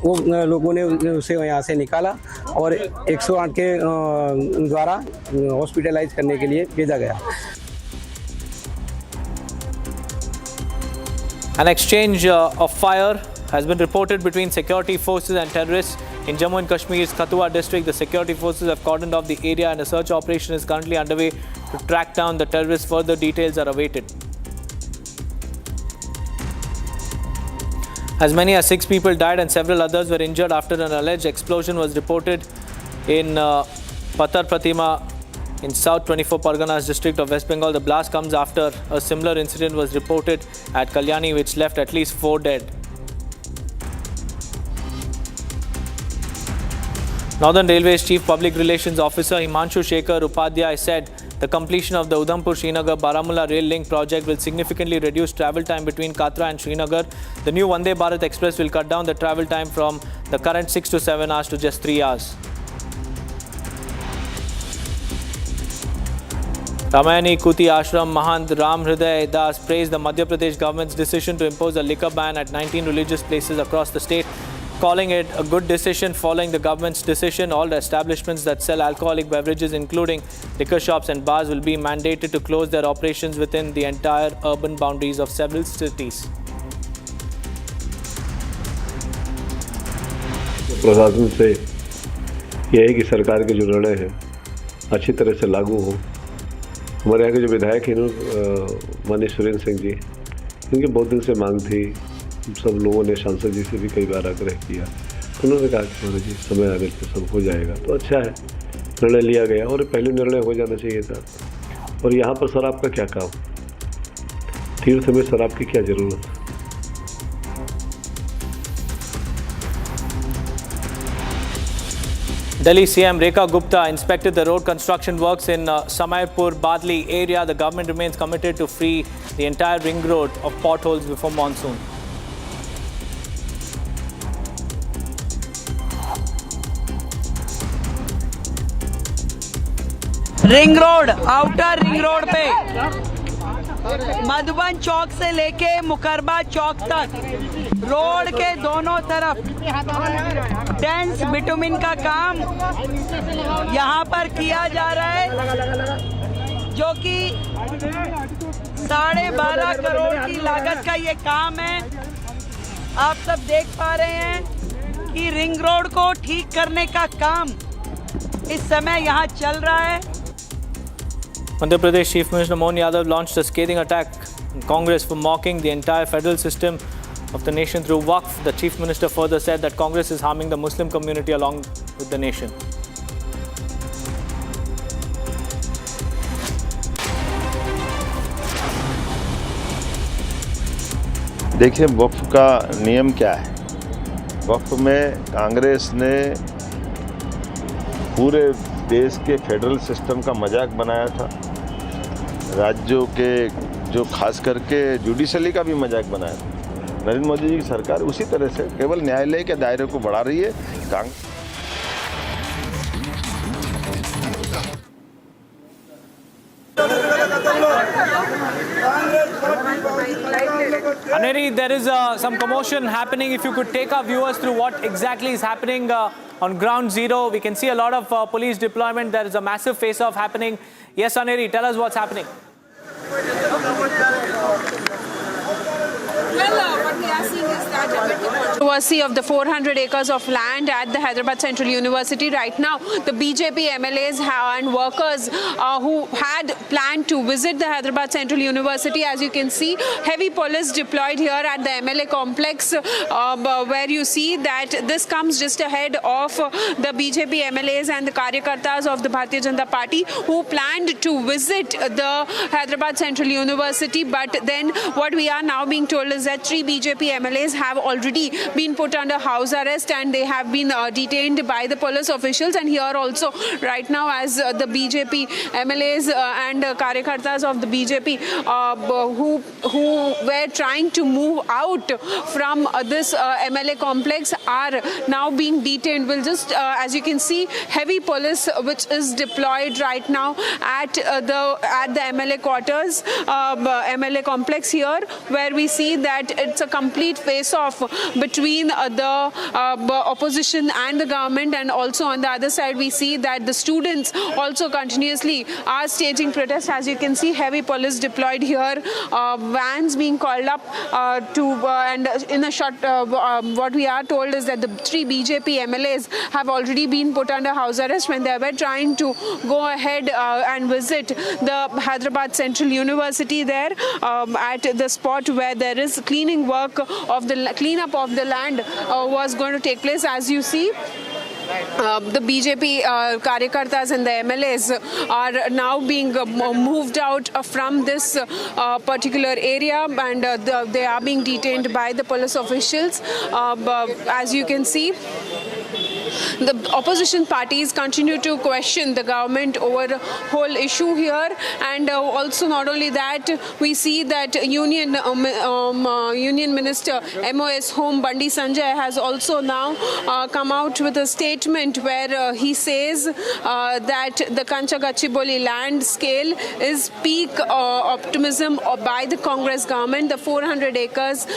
वो लोगों ने उसे यहाँ से निकाला और 108 के द्वारा हॉस्पिटलाइज करने के लिए भेजा गया। An exchange of fire has been reported between security forces and terrorists in Jammu and Kashmir's Kathua district. The security forces have cordoned off the area and a search operation is currently underway to track down the terrorists. Further details are awaited. As many as 6 people died and several others were injured after an alleged explosion was reported in Patar Pratima in South 24 Parganas district of West Bengal. The blast comes after a similar incident was reported at Kalyani, which left at least 4 dead. Northern Railway's Chief Public Relations Officer Himanshu Shekhar Upadhyay said the completion of the Udhampur-Srinagar-Baramulla rail link project will significantly reduce travel time between Katra and Srinagar. The new Vande Bharat Express will cut down the travel time from the current 6 to 7 hours to just 3 hours. Ramayani Kuti Ashram Mahant Ram Hriday Das praised the Madhya Pradesh government's decision to impose a liquor ban at 19 religious places across the state, calling it a good decision. Following the government's decision, all the establishments that sell alcoholic beverages, including liquor shops and bars, will be mandated to close their operations within the entire urban boundaries of several cities. प्रशासन से यह है कि सरकार के जो निर्णय हैं अच्छी तरह से लागू हो। हमारे यहाँ के जो विधायक हैं माननीय सुरेंद्र सिंह जी, इनकी बहुत दिन से मांग थी, सब लोगों ने सांसद जी से भी कई बार आग्रह किया, उन्होंने कहा कि जी समय आने पर सब हो जाएगा। तो अच्छा है, निर्णय लिया गया और पहले निर्णय हो जाना चाहिए था। और यहाँ पर शराब का क्या काम, तीर्थ में शराब की क्या जरूरत है? Delhi CM Rekha Gupta inspected the road construction works in Samaipur Badli area. The government remains committed to free the entire ring road of potholes before monsoon. Ring road, outer ring road पे मधुबन चौक से लेके मुकरबा चौक तक road के दोनों तरफ dense bitumen का काम यहाँ पर किया जा रहा है, जो कि 12.5 करोड़ की लागत का ये काम है। आप सब देख पा रहे हैं कि रिंग रोड को ठीक करने का काम इस समय यहाँ चल रहा है। Madhya Pradesh Chief Minister Mohan Yadav launched a scathing attack on Congress for mocking the entire federal system of the nation through Waqf. The Chief Minister further said that Congress is harming the Muslim community along with the nation. देखिए वक्फ का नियम क्या है। वक्फ में कांग्रेस ने पूरे देश के फेडरल सिस्टम का मजाक बनाया था, राज्यों के जो खास करके जुडिशली का भी मजाक बनाया था। नरेंद्र मोदी जी की सरकार उसी तरह से केवल न्यायालय के दायरे को बढ़ा रही है। Aneri, there is some commotion happening. If you could take our viewers through what exactly is happening on ground zero. We can see a lot of police deployment. There is a massive face-off happening. Yes, Aneri, tell us what's happening. Well, what we are seeing is that controversy of the 400 acres of land at the Hyderabad Central University. Right now, the BJP MLAs and workers who had planned to visit the Hyderabad Central University, as you can see, heavy police deployed here at the MLA complex, where you see that this comes just ahead of the BJP MLAs and the Karyakartas of the Bharatiya Janata Party who planned to visit the Hyderabad Central University. But then what we are now being told is that 3 BJP MLAs have already been put under house arrest and they have been detained by the police officials. And here also right now, as the BJP MLAs and Karyakartas of the BJP who were trying to move out from this MLA complex are now being detained. We'll just, as you can see, heavy police which is deployed right now at the MLA quarters, MLA complex here, where we see that it's a complete face-off between between the opposition and the government, and also on the other side we see that the students also continuously are staging protests. As you can see, heavy police deployed here, vans being called up and in a short, what we are told is that the 3 BJP MLAs have already been put under house arrest when they were trying to go ahead and visit the Hyderabad Central University there at the spot where there is cleaning work of the cleanup of the land was going to take place. As you see, the BJP Karyakartas and the MLAs are now being moved out from this particular area, and they are being detained by the police officials. As you can see, the opposition parties continue to question the government over the whole issue here, and also not only that, we see that Union Minister MOS Home Bandi Sanjay has also now come out with a statement where he says that the Kancha-Gachibowli land scale is peak optimism by the Congress government. The 400 acres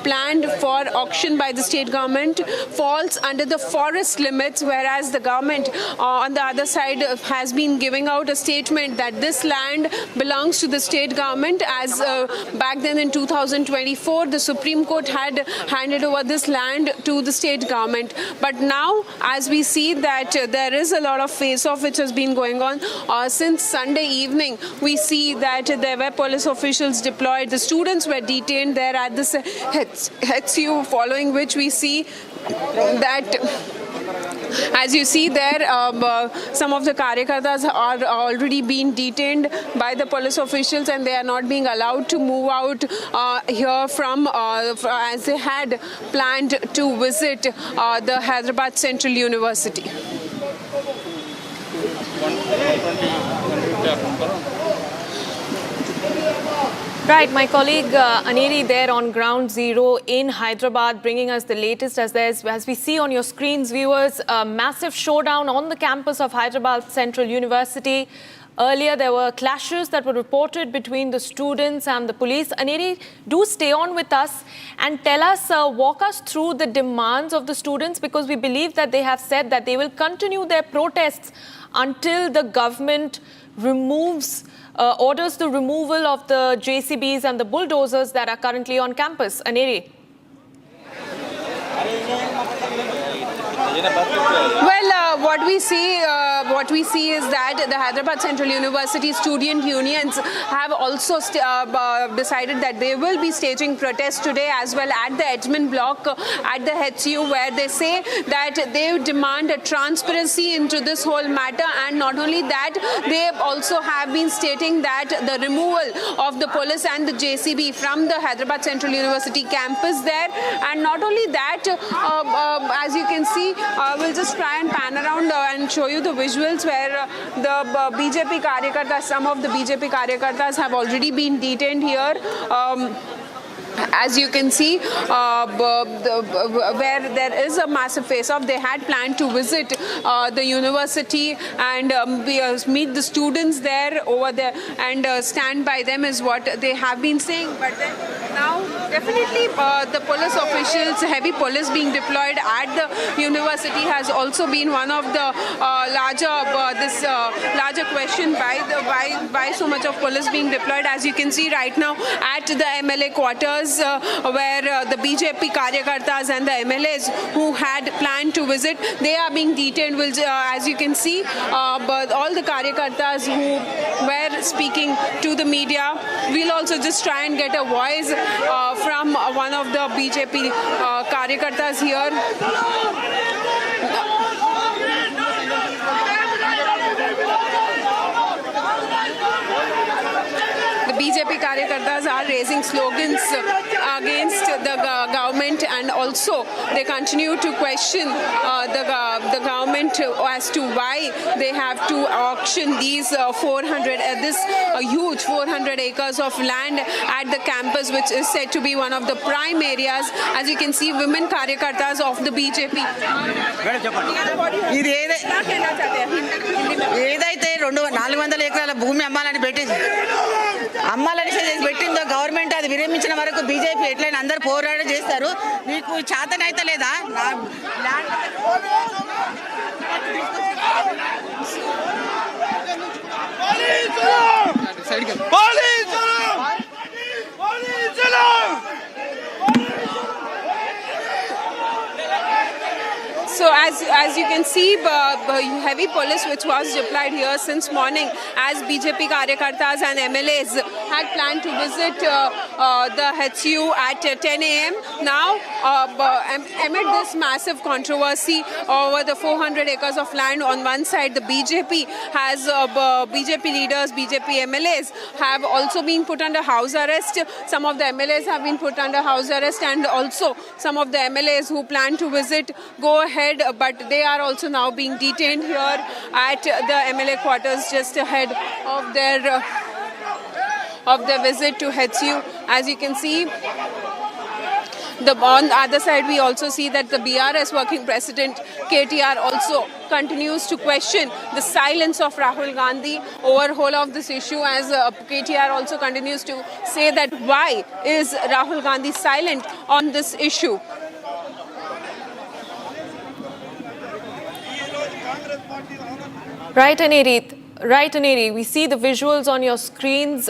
planned for auction by the state government falls under the forest limits, whereas the government on the other side has been giving out a statement that this land belongs to the state government, as back then in 2024 the Supreme Court had handed over this land to the state government. But now, as we see that there is a lot of face-off which has been going on since Sunday evening, we see that there were police officials deployed. The students were detained there at this HCU, following which we see that, as you see there, some of the Karyakartas are already being detained by the police officials, and they are not being allowed to move out here from as they had planned to visit the Hyderabad Central University. Right, my colleague Aneri there on ground zero in Hyderabad, bringing us the latest as we see on your screens, viewers, a massive showdown on the campus of Hyderabad Central University. Earlier, there were clashes that were reported between the students and the police. Aneri, do stay on with us and tell us, walk us through the demands of the students, because we believe that they have said that they will continue their protests until the government orders the removal of the JCBs and the bulldozers that are currently on campus. Aneri. Well, what we see is that the Hyderabad Central University student unions have also decided that they will be staging protests today as well at the admin block at the HCU, where they say that they demand a transparency into this whole matter, and not only that, they also have been stating that the removal of the police and the JCB from the Hyderabad Central University campus there, and not only that, as you can see, we'll just try and pan around and show you the visuals where the BJP Karyakartas, some of the BJP Karyakartas have already been detained here. As you can see, where there is a massive face-off, they had planned to visit the university and meet the students there over there and stand by them is what they have been saying. But then now, definitely, the police officials, heavy police being deployed at the university has also been one of the larger question by so much of police being deployed. As you can see right now at the MLA quarters, where the BJP Karyakartas and the MLAs who had planned to visit, they are being detained. As you can see, but all the Karyakartas who were speaking to the media, we'll also just try and get a voice from one of the BJP Karyakartas here. BJP Karyakartas are raising slogans against the government, and also they continue to question the government as to why they have to auction these huge 400 acres of land at the campus, which is said to be one of the prime areas. As you can see, women Karyakartas of the BJP. అమ్మాలని పెట్టిందో government అది విరమించిన వరకు BJP ఎట్లయినా అందరూ పోరాటం చేస్తారు. మీకు మీకు చేతనైతే లేదా So as you can see, heavy police which was deployed here since morning as BJP Karyakartas and MLAs had planned to visit the HU at 10 a.m. Now, amid this massive controversy over the 400 acres of land on one side, the BJP has BJP leaders, BJP MLAs have also been put under house arrest. Some of the MLAs have been put under house arrest, and also some of the MLAs who plan to visit go ahead, but they are also now being detained here at the MLA quarters just ahead of their visit to HU. As you can see, on the other side, we also see that the BRS working president KTR also continues to question the silence of Rahul Gandhi over whole of this issue, as KTR also continues to say that why is Rahul Gandhi silent on this issue. Right, Aneri, we see the visuals on your screens.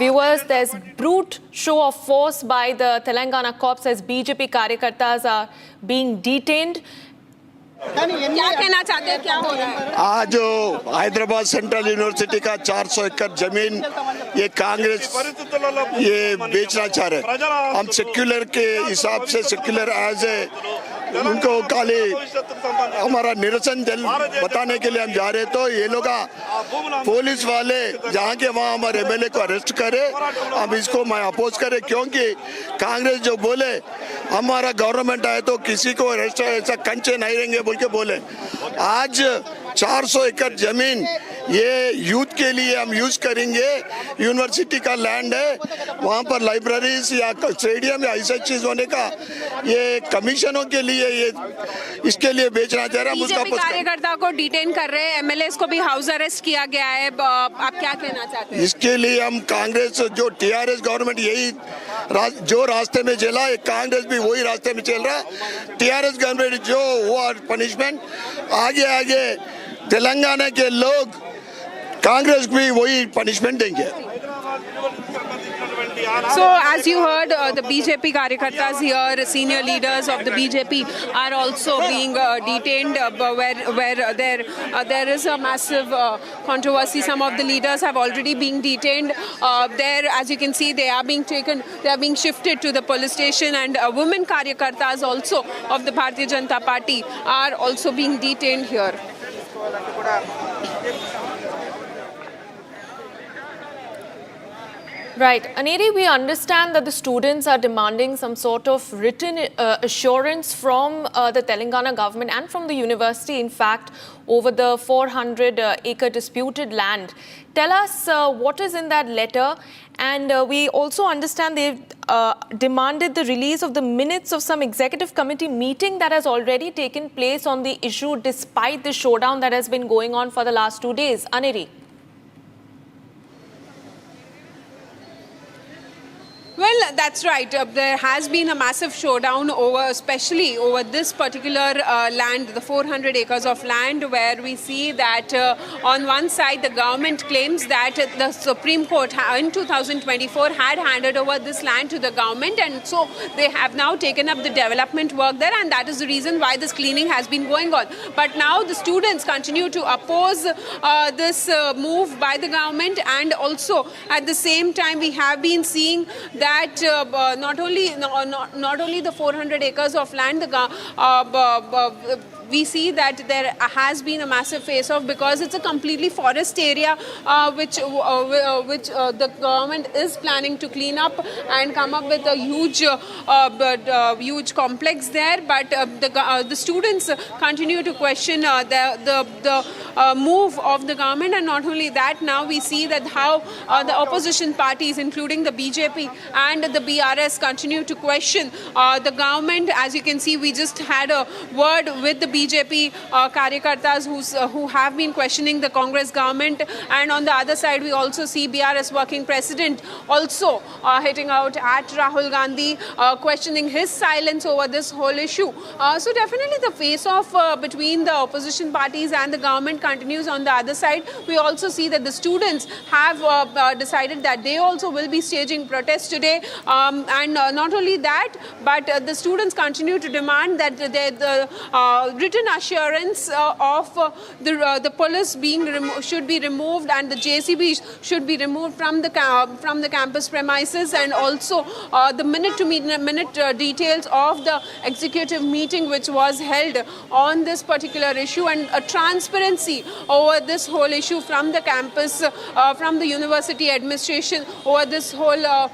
Viewers, there's brute show of force by the Telangana cops as BJP Karyakartas are being detained. क्या कहना चाहते हैं, क्या हो रहा है? आज Hyderabad central university का 400 एकड़ जमीन ये कांग्रेस ये बेचना चाह रहे हैं। हम सेक्युलर के हिसाब से सेक्युलर एज ए उनको खाली हमारा निरसन दल बताने के लिए हम जा रहे, तो ये लोग पुलिस वाले जहाँ के वहाँ हमारे एमएलए को अरेस्ट करे। हम इसको मैं अपोज करे, क्योंकि कांग्रेस जो बोले हमारा गवर्नमेंट आए तो किसी को अरेस्ट ऐसा कंचे नहीं रहेंगे बोल के बोले। आज 400 एकड़ जमीन ये यूथ के लिए हम यूज करेंगे। यूनिवर्सिटी का लैंड है, वहाँ पर लाइब्रेरीज या स्टेडियम या ऐसा चीज होने का ये कमीशनों के लिए ये इसके लिए बेचना चाह रहा है। बीजेपी कार्यकर्ता को डिटेन कर रहे हैं, एमएलए को भी हाउस अरेस्ट किया गया है, आप क्या कहना चाहते हैं? इसके लिए हम कांग्रेस जो टीआरएस गवर्नमेंट यही जो रास्ते में चला है, कांग्रेस भी वही रास्ते में चल रहा। टीआरएस गवर्नमेंट जो हुआ पनिशमेंट आगे आगे तेलंगाना के लोग कांग्रेस भी वही पनिशमेंट देंगे। So as you heard, the BJP Karyakartas here, senior leaders of the BJP are also being detained where there is a massive controversy. Some of the leaders have already been detained. There, as you can see, they are being shifted to the police station, and women Karyakartas also of the Bharatiya Janata Party are also being detained here. Right. Aneri, we understand that the students are demanding some sort of written assurance from the Telangana government and from the university, in fact, over the 400-acre disputed land. Tell us what is in that letter. And we also understand they've demanded the release of the minutes of some executive committee meeting that has already taken place on the issue despite the showdown that has been going on for the last 2 days. Aneri. Well, that's right. There has been a massive showdown especially over this particular land, the 400 acres of land, where we see that on one side the government claims that the Supreme Court in 2024 had handed over this land to the government, and so they have now taken up the development work there, and that is the reason why this cleaning has been going on. But now the students continue to oppose this move by the government, and also at the same time we have been seeing that not only the 400 acres of land, we see that there has been a massive face-off because it's a completely forest area which the government is planning to clean up and come up with a huge complex there. But the students continue to question the move of the government, and not only that, now we see that how the opposition parties, including the BJP and the BRS, continue to question the government. As you can see, we just had a word with the BJP karyakartas who have been questioning the Congress government, and on the other side we also see BRS working president also hitting out at Rahul Gandhi, questioning his silence over this whole issue. So definitely the face-off between the opposition parties and the government continues. On the other side, we also see that the students have decided that they also will be staging protests today, and not only that, but the students continue to demand that the written assurance of the police should be removed, and the JCB should be removed from the campus premises, and also the minute details of the executive meeting which was held on this particular issue, and a transparency over this whole issue from the campus, from the university administration over this whole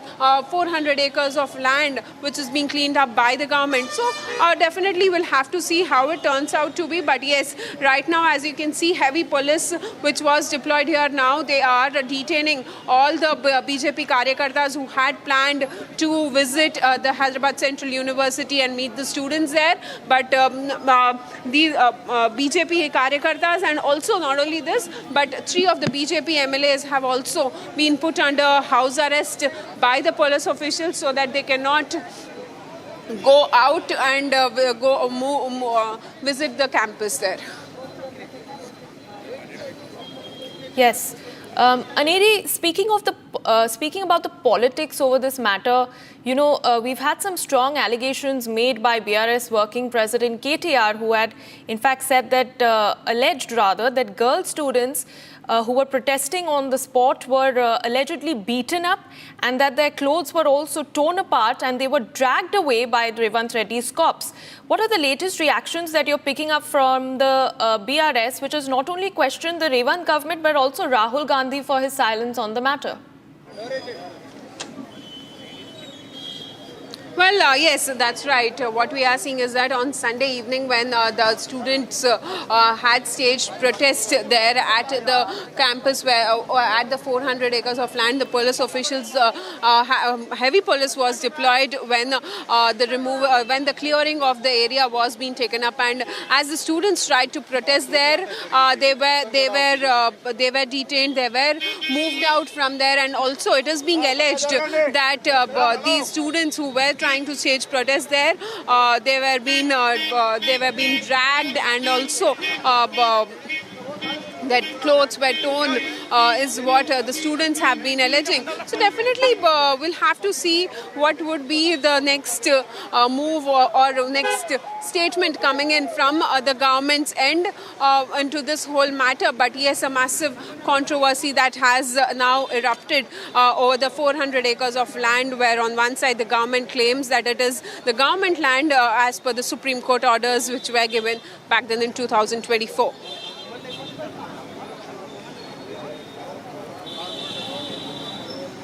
400 acres of land which is being cleaned up by the government. So definitely we'll have to see how it turns out to be. But yes, right now, as you can see, heavy police which was deployed here now, they are detaining all the BJP karyakartas who had planned to visit the Hyderabad Central University and meet the students there. But the BJP karyakartas, and also not only this, but 3 of the BJP MLAs have also been put under house arrest by the police officials so that they cannot go out and visit the campus there. Yes. Aneri, speaking about the politics over this matter, you know, we've had some strong allegations made by BRS working president KTR, who had in fact said that, alleged rather, that girl students who were protesting on the spot were allegedly beaten up, and that their clothes were also torn apart and they were dragged away by Revant Reddy's cops. What are the latest reactions that you're picking up from the BRS, which has not only questioned the Revant government but also Rahul Gandhi for his silence on the matter? Well, yes, that's right. What we are seeing is that on Sunday evening, when the students had staged protest there at the campus, where at the 400 acres of land, the police officials, heavy police was deployed when when the clearing of the area was being taken up, and as the students tried to protest there, they were detained, they were moved out from there, and also it is being alleged that these students who were trying to stage protests there, they were being dragged, and also that clothes were torn is what the students have been alleging. So definitely we'll have to see what would be the next move or next statement coming in from the government's end into this whole matter. But yes, a massive controversy that has now erupted over the 400 acres of land, where on one side the government claims that it is the government land as per the Supreme Court orders which were given back then in 2024.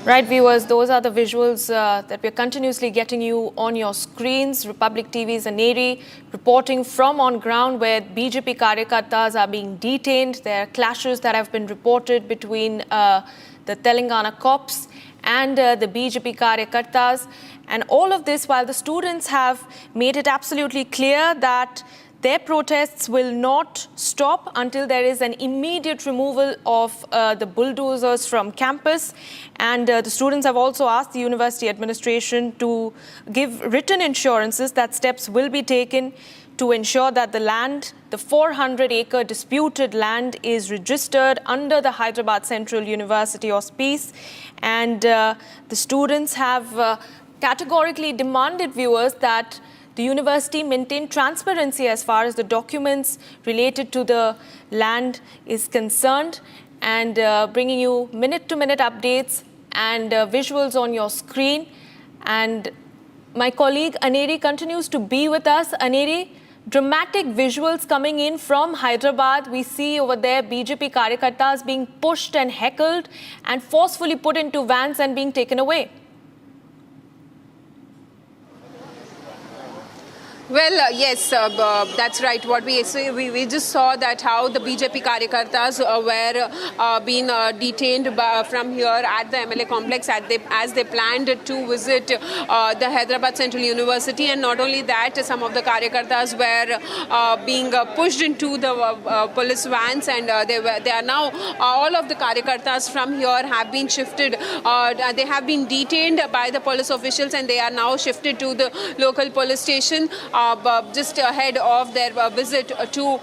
Right, viewers, those are the visuals that we're continuously getting you on your screens. Republic TV's Aneri reporting from on ground, where BJP karyakartas are being detained. There are clashes that have been reported between the Telangana cops and the BJP karyakartas. And all of this while the students have made it absolutely clear that their protests will not stop until there is an immediate removal of the bulldozers from campus. And the students have also asked the university administration to give written assurances that steps will be taken to ensure that the land, the 400-acre disputed land, is registered under the Hyderabad Central University auspice. And the students have categorically demanded, viewers, that the university maintain transparency as far as the documents related to the land is concerned, and bringing you minute-to-minute updates and visuals on your screen. And my colleague Aneri continues to be with us. Aneri, dramatic visuals coming in from Hyderabad. We see over there BJP karyakartas being pushed and heckled and forcefully put into vans and being taken away. Well, yes, that's right. What we we just saw that how the BJP Karyakartas were being detained from here at the MLA complex as they planned to visit the Hyderabad Central University, and not only that, some of the Karyakartas were being pushed into the police vans, and they are now all of the Karyakartas from here have been shifted. They have been detained by the police officials, and they are now shifted to the local police station. Just ahead of their visit to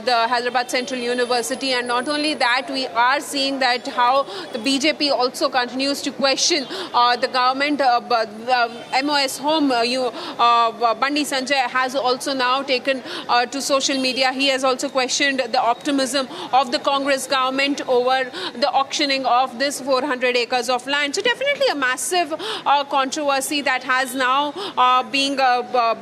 the Hyderabad Central University. And not only that, we are seeing that how the BJP also continues to question the government. MOS Home, Bandi Sanjay has also now taken to social media. He has also questioned the optimism of the Congress government over the auctioning of this 400 acres of land. So definitely a massive controversy that has now being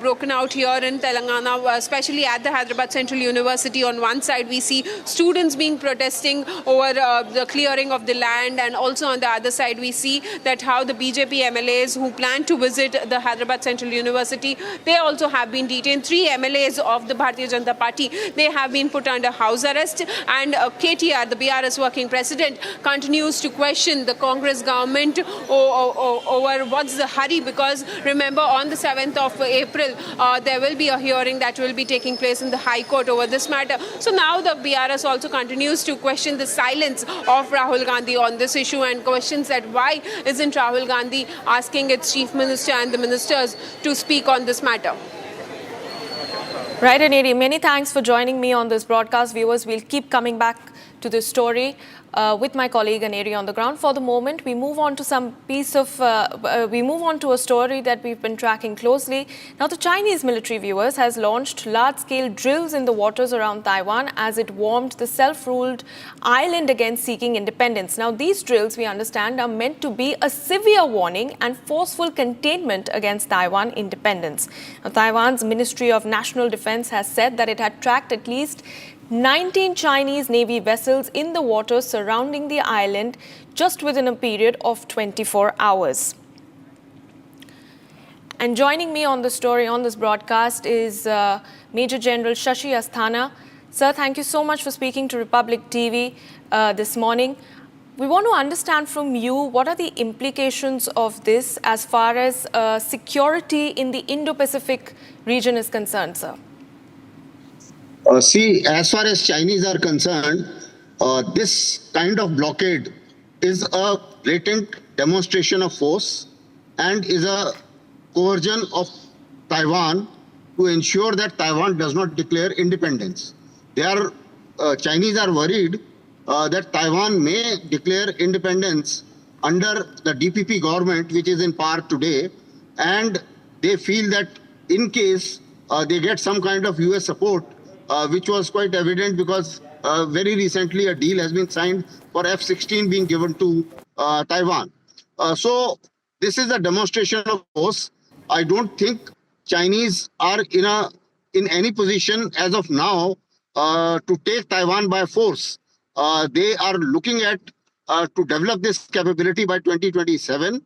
broken out here in Telangana, especially at the Hyderabad Central University. On one side, we see students being protesting over the clearing of the land, and also on the other side, we see that how the BJP MLAs who plan to visit the Hyderabad Central University, they also have been detained. 3 MLAs of the Bharatiya Janata Party, they have been put under house arrest, and KTR, the BRS working president, continues to question the Congress government over what's the hurry, because remember, on the 7th of April, there will be a hearing that will be taking place in the High Court over this matter. So now the BRS also continues to question the silence of Rahul Gandhi on this issue, and questions that why isn't Rahul Gandhi asking its chief minister and the ministers to speak on this matter. Right, Aneri, many thanks for joining me on this broadcast. Viewers, we'll keep coming back to this story with my colleague Aneri on the ground. For the moment, we move on to a story that we've been tracking closely. Now, the Chinese military, viewers, has launched large-scale drills in the waters around Taiwan as it warned the self-ruled island against seeking independence. Now, these drills, we understand, are meant to be a severe warning and forceful containment against Taiwan independence. Now, Taiwan's Ministry of National Defense has said that it had tracked at least 19 Chinese Navy vessels in the waters surrounding the island just within a period of 24 hours. And joining me on the story on this broadcast is Major General Shashi Asthana. Sir, thank you so much for speaking to Republic TV this morning. We want to understand from you, what are the implications of this as far as security in the Indo-Pacific region is concerned, sir? See, as far as Chinese are concerned, this kind of blockade is a blatant demonstration of force and is a coercion of Taiwan to ensure that Taiwan does not declare independence. Chinese are worried that Taiwan may declare independence under the DPP government, which is in power today, and they feel that in case they get some kind of US support, which was quite evident because very recently a deal has been signed for F-16 being given to Taiwan. So this is a demonstration of force. I don't think Chinese are in any position as of now to take Taiwan by force. They are looking at to develop this capability by 2027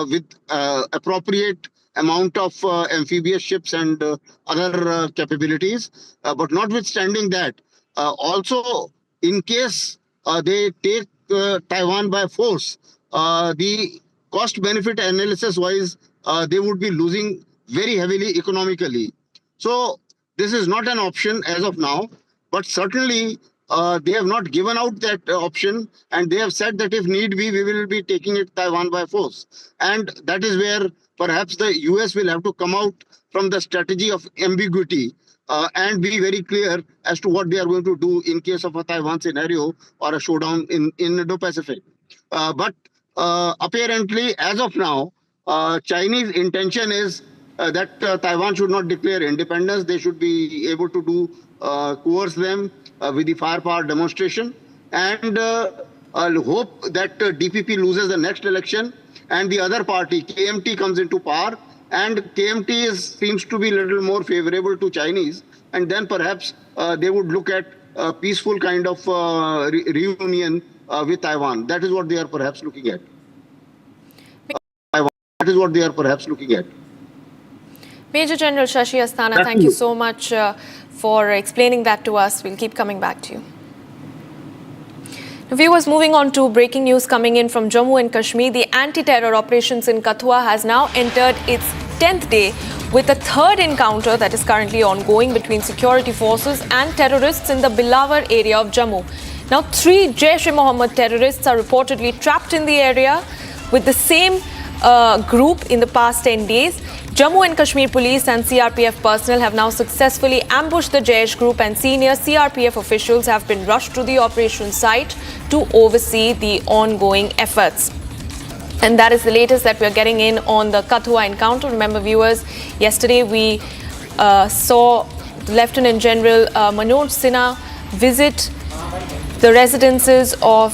with appropriate amount of amphibious ships and other capabilities. But notwithstanding that, also in case they take Taiwan by force, the cost-benefit analysis-wise, they would be losing very heavily economically. So this is not an option as of now, but certainly they have not given out that option, and they have said that if need be, we will be taking it Taiwan by force. And that is where perhaps the US will have to come out from the strategy of ambiguity and be very clear as to what they are going to do in case of a Taiwan scenario or a showdown in Indo-Pacific. But apparently, as of now, Chinese intention is that Taiwan should not declare independence. They should be able to coerce them with the firepower demonstration, and hope that DPP loses the next election and the other party, KMT, comes into power, and KMT seems to be a little more favorable to Chinese, and then perhaps they would look at a peaceful kind of reunion with Taiwan. That is what they are perhaps looking at. That is what they are perhaps looking at. Major General Shashi Asthana, thank you so much for explaining that to us. We'll keep coming back to you. Now, viewers, moving on to breaking news coming in from Jammu and Kashmir. The anti-terror operations in Kathua has now entered its 10th day with a third encounter that is currently ongoing between security forces and terrorists in the Bilawar area of Jammu. Now, 3 Jaish-e-Mohammed terrorists are reportedly trapped in the area with the same group in the past 10 days. Jammu and Kashmir police and CRPF personnel have now successfully ambushed the Jaish group, and senior CRPF officials have been rushed to the operation site to oversee the ongoing efforts. And that is the latest that we are getting in on the Kathua encounter. Remember, viewers, yesterday we saw Lieutenant General Manoj Sinha visit the residences of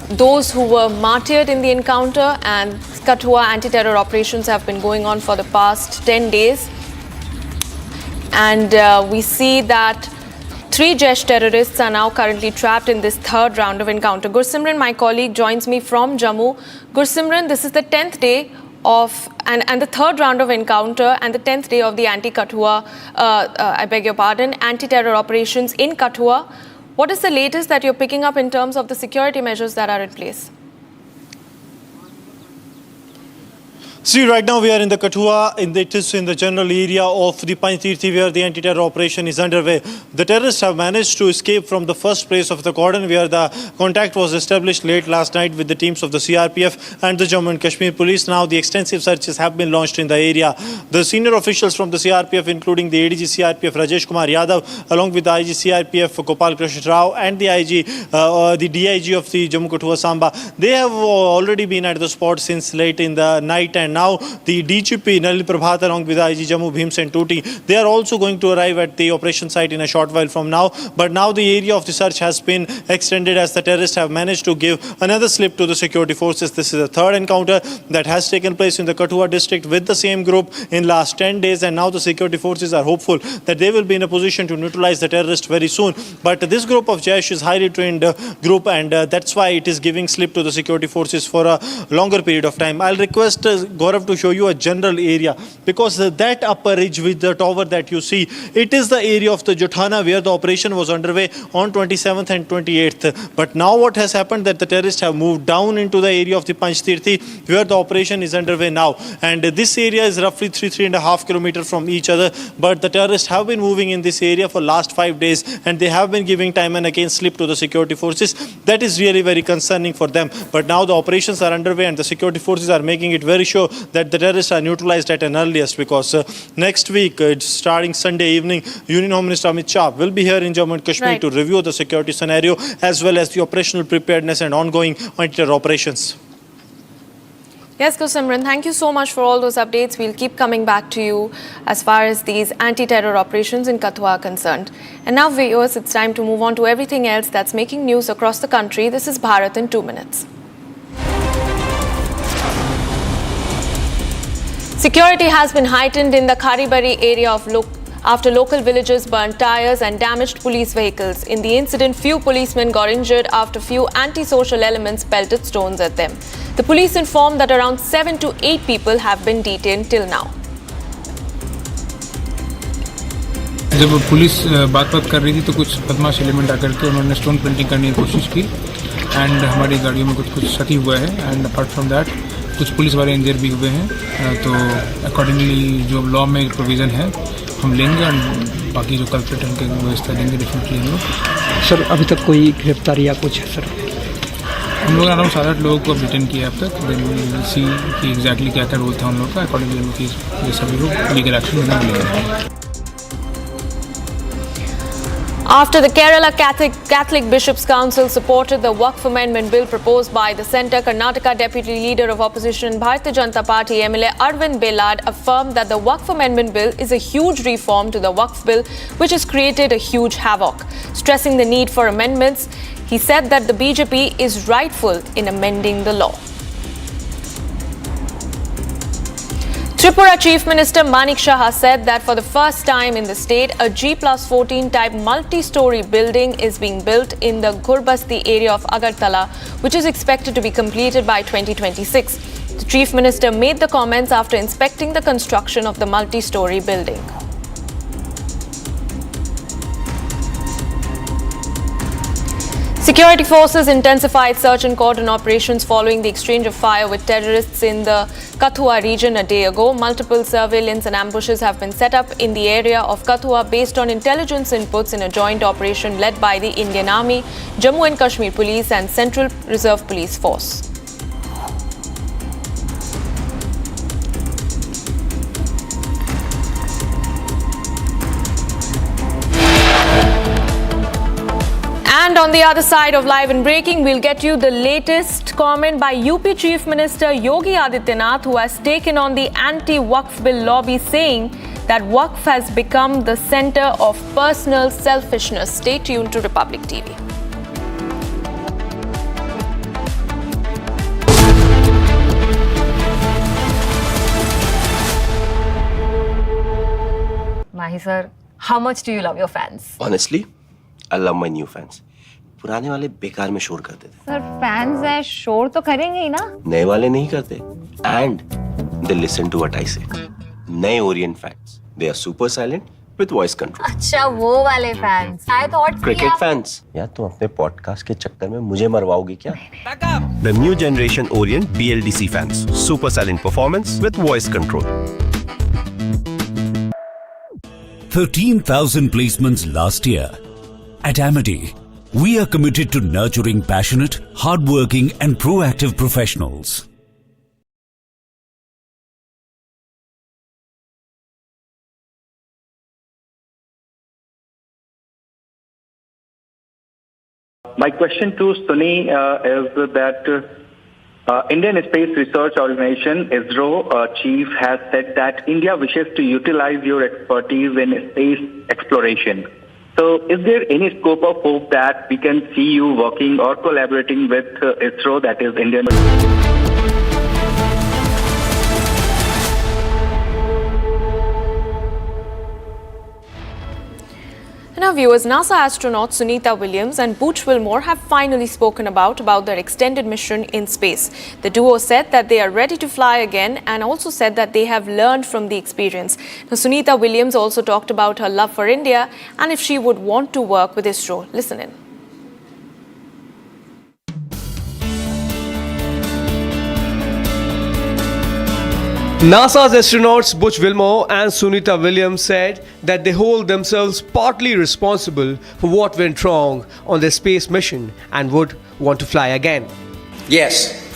those who were martyred in the encounter, and Kathua anti-terror operations have been going on for the past 10 days. And we see that 3 Jaish terrorists are now currently trapped in this third round of encounter. Gursimran, my colleague, joins me from Jammu. Gursimran, this is the 10th day of and the third round of encounter and the 10th day of the anti-Kathua, anti-terror operations in Kathua. What is the latest that you're picking up in terms of the security measures that are in place? See, right now we are in the Kathua, it is in the general area of the Panchtirthi where the anti-terror operation is underway. The terrorists have managed to escape from the first place of the cordon where the contact was established late last night with the teams of the CRPF and the Jammu and Kashmir police. Now the extensive searches have been launched in the area. The senior officials from the CRPF, including the ADG CRPF Rajesh Kumar Yadav, along with the IG CRPF Gopal Krishna Rao and the the DIG of the Jammu Kathua Samba, they have already been at the spot since late in the night, and now the DGP Nalini Prabhat along with the IG Jammu Bhimsen Tuti, they are also going to arrive at the operation site in a short while from now. But now the area of the search has been extended as the terrorists have managed to give another slip to the security forces. This is the third encounter that has taken place in the Kathua district with the same group in last 10 days, and now the security forces are hopeful that they will be in a position to neutralize the terrorists very soon. But this group of Jaish is highly trained group, and that's why it is giving slip to the security forces for a longer period of time. I'll request Gaurav to show you a general area, because that upper ridge with the tower that you see, it is the area of the Jothana where the operation was underway on 27th and 28th. But now what has happened that the terrorists have moved down into the area of the Panchtirthi where the operation is underway now. And this area is roughly 3.5 kilometers from each other. But the terrorists have been moving in this area for last 5 days, and they have been giving time and again slip to the security forces. That is really very concerning for them. But now the operations are underway and the security forces are making it very sure that the terrorists are neutralized at an earliest, because next week, starting Sunday evening, Union Home Minister Amit Shah will be here in Jammu and Kashmir to review the security scenario as well as the operational preparedness and ongoing anti-terror operations. Yes, Gursimran, thank you so much for all those updates. We'll keep coming back to you as far as these anti-terror operations in Kathua are concerned. And now, viewers, it's time to move on to everything else that's making news across the country. This is Bharat in 2 minutes. Security has been heightened in the Kharibari area of after local villagers burnt tires and damaged police vehicles. In the incident, few policemen got injured after few antisocial elements pelted stones at them. The police informed that around 7 to 8 people have been detained till now. जब police बात कर रही थी तो कुछ बदमाश element आकर के उन्होंने स्टोन पेंटिंग करने की कोशिश की, एंड हमारी गाड़ियों में कुछ क्षति हुआ है, एंड अपार्ट फ्रॉम दैट कुछ पुलिस वाले इंजर भी हुए हैं. तो अकॉर्डिंगली जो लॉ में प्रोविज़न है हम लेंगे, एंड बाकी जो कल्प्रिट उनके व्यवस्था देंगे डेफिनेटली हम लोग. सर, अभी तक कोई गिरफ्तारी या कुछ है सर? हम लोग अराउंड 7-8 लोगों को डिटेन किया अब तक. देन सी कि एग्जैक्टली क्या क्या रोल था हम लोग का. अकॉर्डिंगली हम लोग की सभी लोग लीगल एक्शन में मिलेंगे. After the Kerala Catholic Bishops' Council supported the Waqf amendment bill proposed by the centre, Karnataka Deputy Leader of Opposition Bharatiya Janata Party MLA Arvind Belad affirmed that the Waqf amendment bill is a huge reform to the Waqf bill, which has created a huge havoc. Stressing the need for amendments, he said that the BJP is rightful in amending the law. Tripura Chief Minister Manik Shah said that for the first time in the state, a G+14 type multi-story building is being built in the Gurbasti area of Agartala, which is expected to be completed by 2026. The Chief Minister made the comments after inspecting the construction of the multi-story building. Security forces intensified search and cordon operations following the exchange of fire with terrorists in the Kathua region a day ago. Multiple surveillance and ambushes have been set up in the area of Kathua based on intelligence inputs in a joint operation led by the Indian Army, Jammu and Kashmir Police and Central Reserve Police Force. And on the other side of Live and Breaking, we'll get you the latest comment by UP Chief Minister Yogi Adityanath, who has taken on the anti-Waqf bill lobby, saying that Waqf has become the center of personal selfishness. Stay tuned to Republic TV. Mahi sir, how much do you love your fans? Honestly, I love my new fans. पुराने वाले बेकार में शोर करते थे. Sir fans हैं, शोर तो करेंगे ही ना. नए वाले नहीं करते. And they listen to what I say. नए Orient fans, they are super silent with voice control. अच्छा वो वाले fans. I thought Cricket fans. यार तुम अपने पॉडकास्ट के चक्कर में मुझे मरवाओगी क्या? The new generation Orient BLDC fans, super silent performance with voice control. 13,000 placements last year. At Amity, we are committed to nurturing passionate, hardworking and proactive professionals. My question to Sunny is that Indian Space Research Organization, ISRO chief has said that India wishes to utilize your expertise in space exploration. So is there any scope of hope that we can see you working or collaborating with ISRO, that is Indian? Now viewers, NASA astronaut Sunita Williams and Butch Wilmore have finally spoken about their extended mission in space. The duo said that they are ready to fly again and also said that they have learned from the experience. Now Sunita Williams also talked about her love for India and if she would want to work with ISRO. Listen in. NASA's astronauts Butch Wilmore and Sunita Williams said that they hold themselves partly responsible for what went wrong on their space mission and would want to fly again. Yes,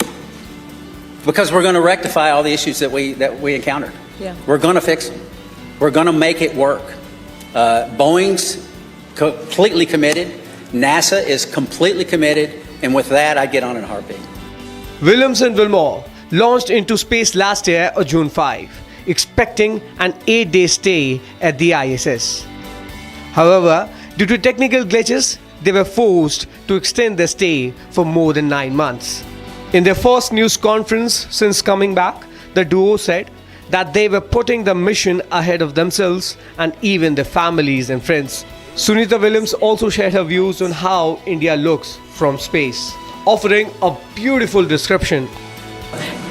because we're going to rectify all the issues that we encountered. Yeah. We're going to fix them. We're going to make it work. Boeing's completely committed. NASA is completely committed. And with that, I get on in a heartbeat. Williams and Wilmore launched into space last year on June 5, expecting an 8-day stay at the ISS. However, due to technical glitches, they were forced to extend their stay for more than 9 months. In their first news conference since coming back, the duo said that they were putting the mission ahead of themselves and even their families and friends. Sunita Williams also shared her views on how India looks from space, offering a beautiful description.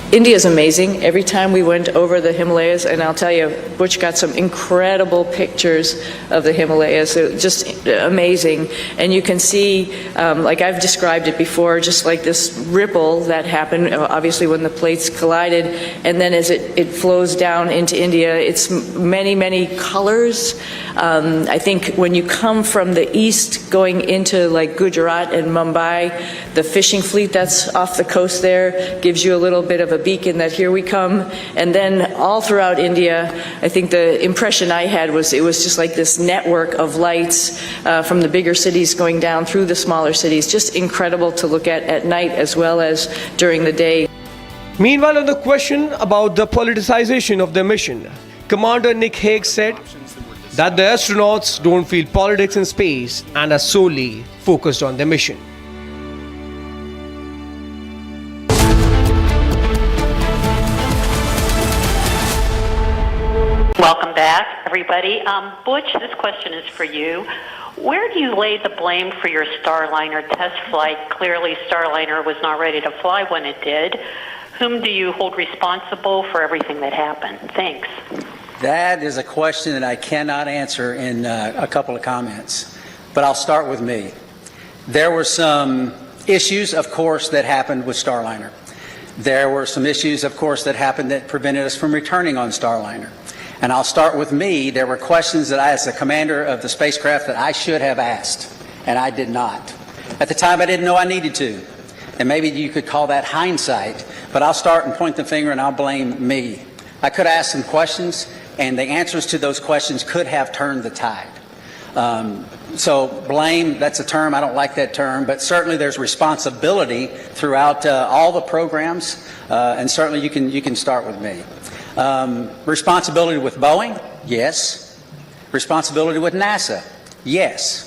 India is amazing. Every time we went over the Himalayas, and I'll tell you, Butch got some incredible pictures of the Himalayas. Just amazing. And you can see, like I've described it before, just like this ripple that happened, obviously when the plates collided, and then as it flows down into India, it's many, many colors. I think when you come from the east going into like Gujarat and Mumbai, the fishing fleet that's off the coast there gives you a little bit of a beacon that here we come. And then all throughout India, I think the impression I had was it was just like this network of lights from the bigger cities going down through the smaller cities. Just incredible to look at night as well as during the day. Meanwhile, on the question about the politicization of their mission, Commander Nick Hague said that the astronauts don't feel politics in space and are solely focused on their mission. Welcome back, everybody. Butch, this question is for you. Where do you lay the blame for your Starliner test flight? Clearly, Starliner was not ready to fly when it did. Whom do you hold responsible for everything that happened? Thanks. That is a question that I cannot answer in a couple of comments, but I'll start with me. There were some issues, of course, that happened with Starliner. There were some issues, of course, that happened that prevented us from returning on Starliner. And I'll start with me. There were questions that I, as the commander of the spacecraft, that I should have asked, and I did not. At the time, I didn't know I needed to. And maybe you could call that hindsight, but I'll start and point the finger and I'll blame me. I could ask some questions, and the answers to those questions could have turned the tide. So blame, that's a term, I don't like that term, but certainly there's responsibility throughout all the programs, and certainly you can start with me. Responsibility with Boeing? Yes. Responsibility with NASA? Yes.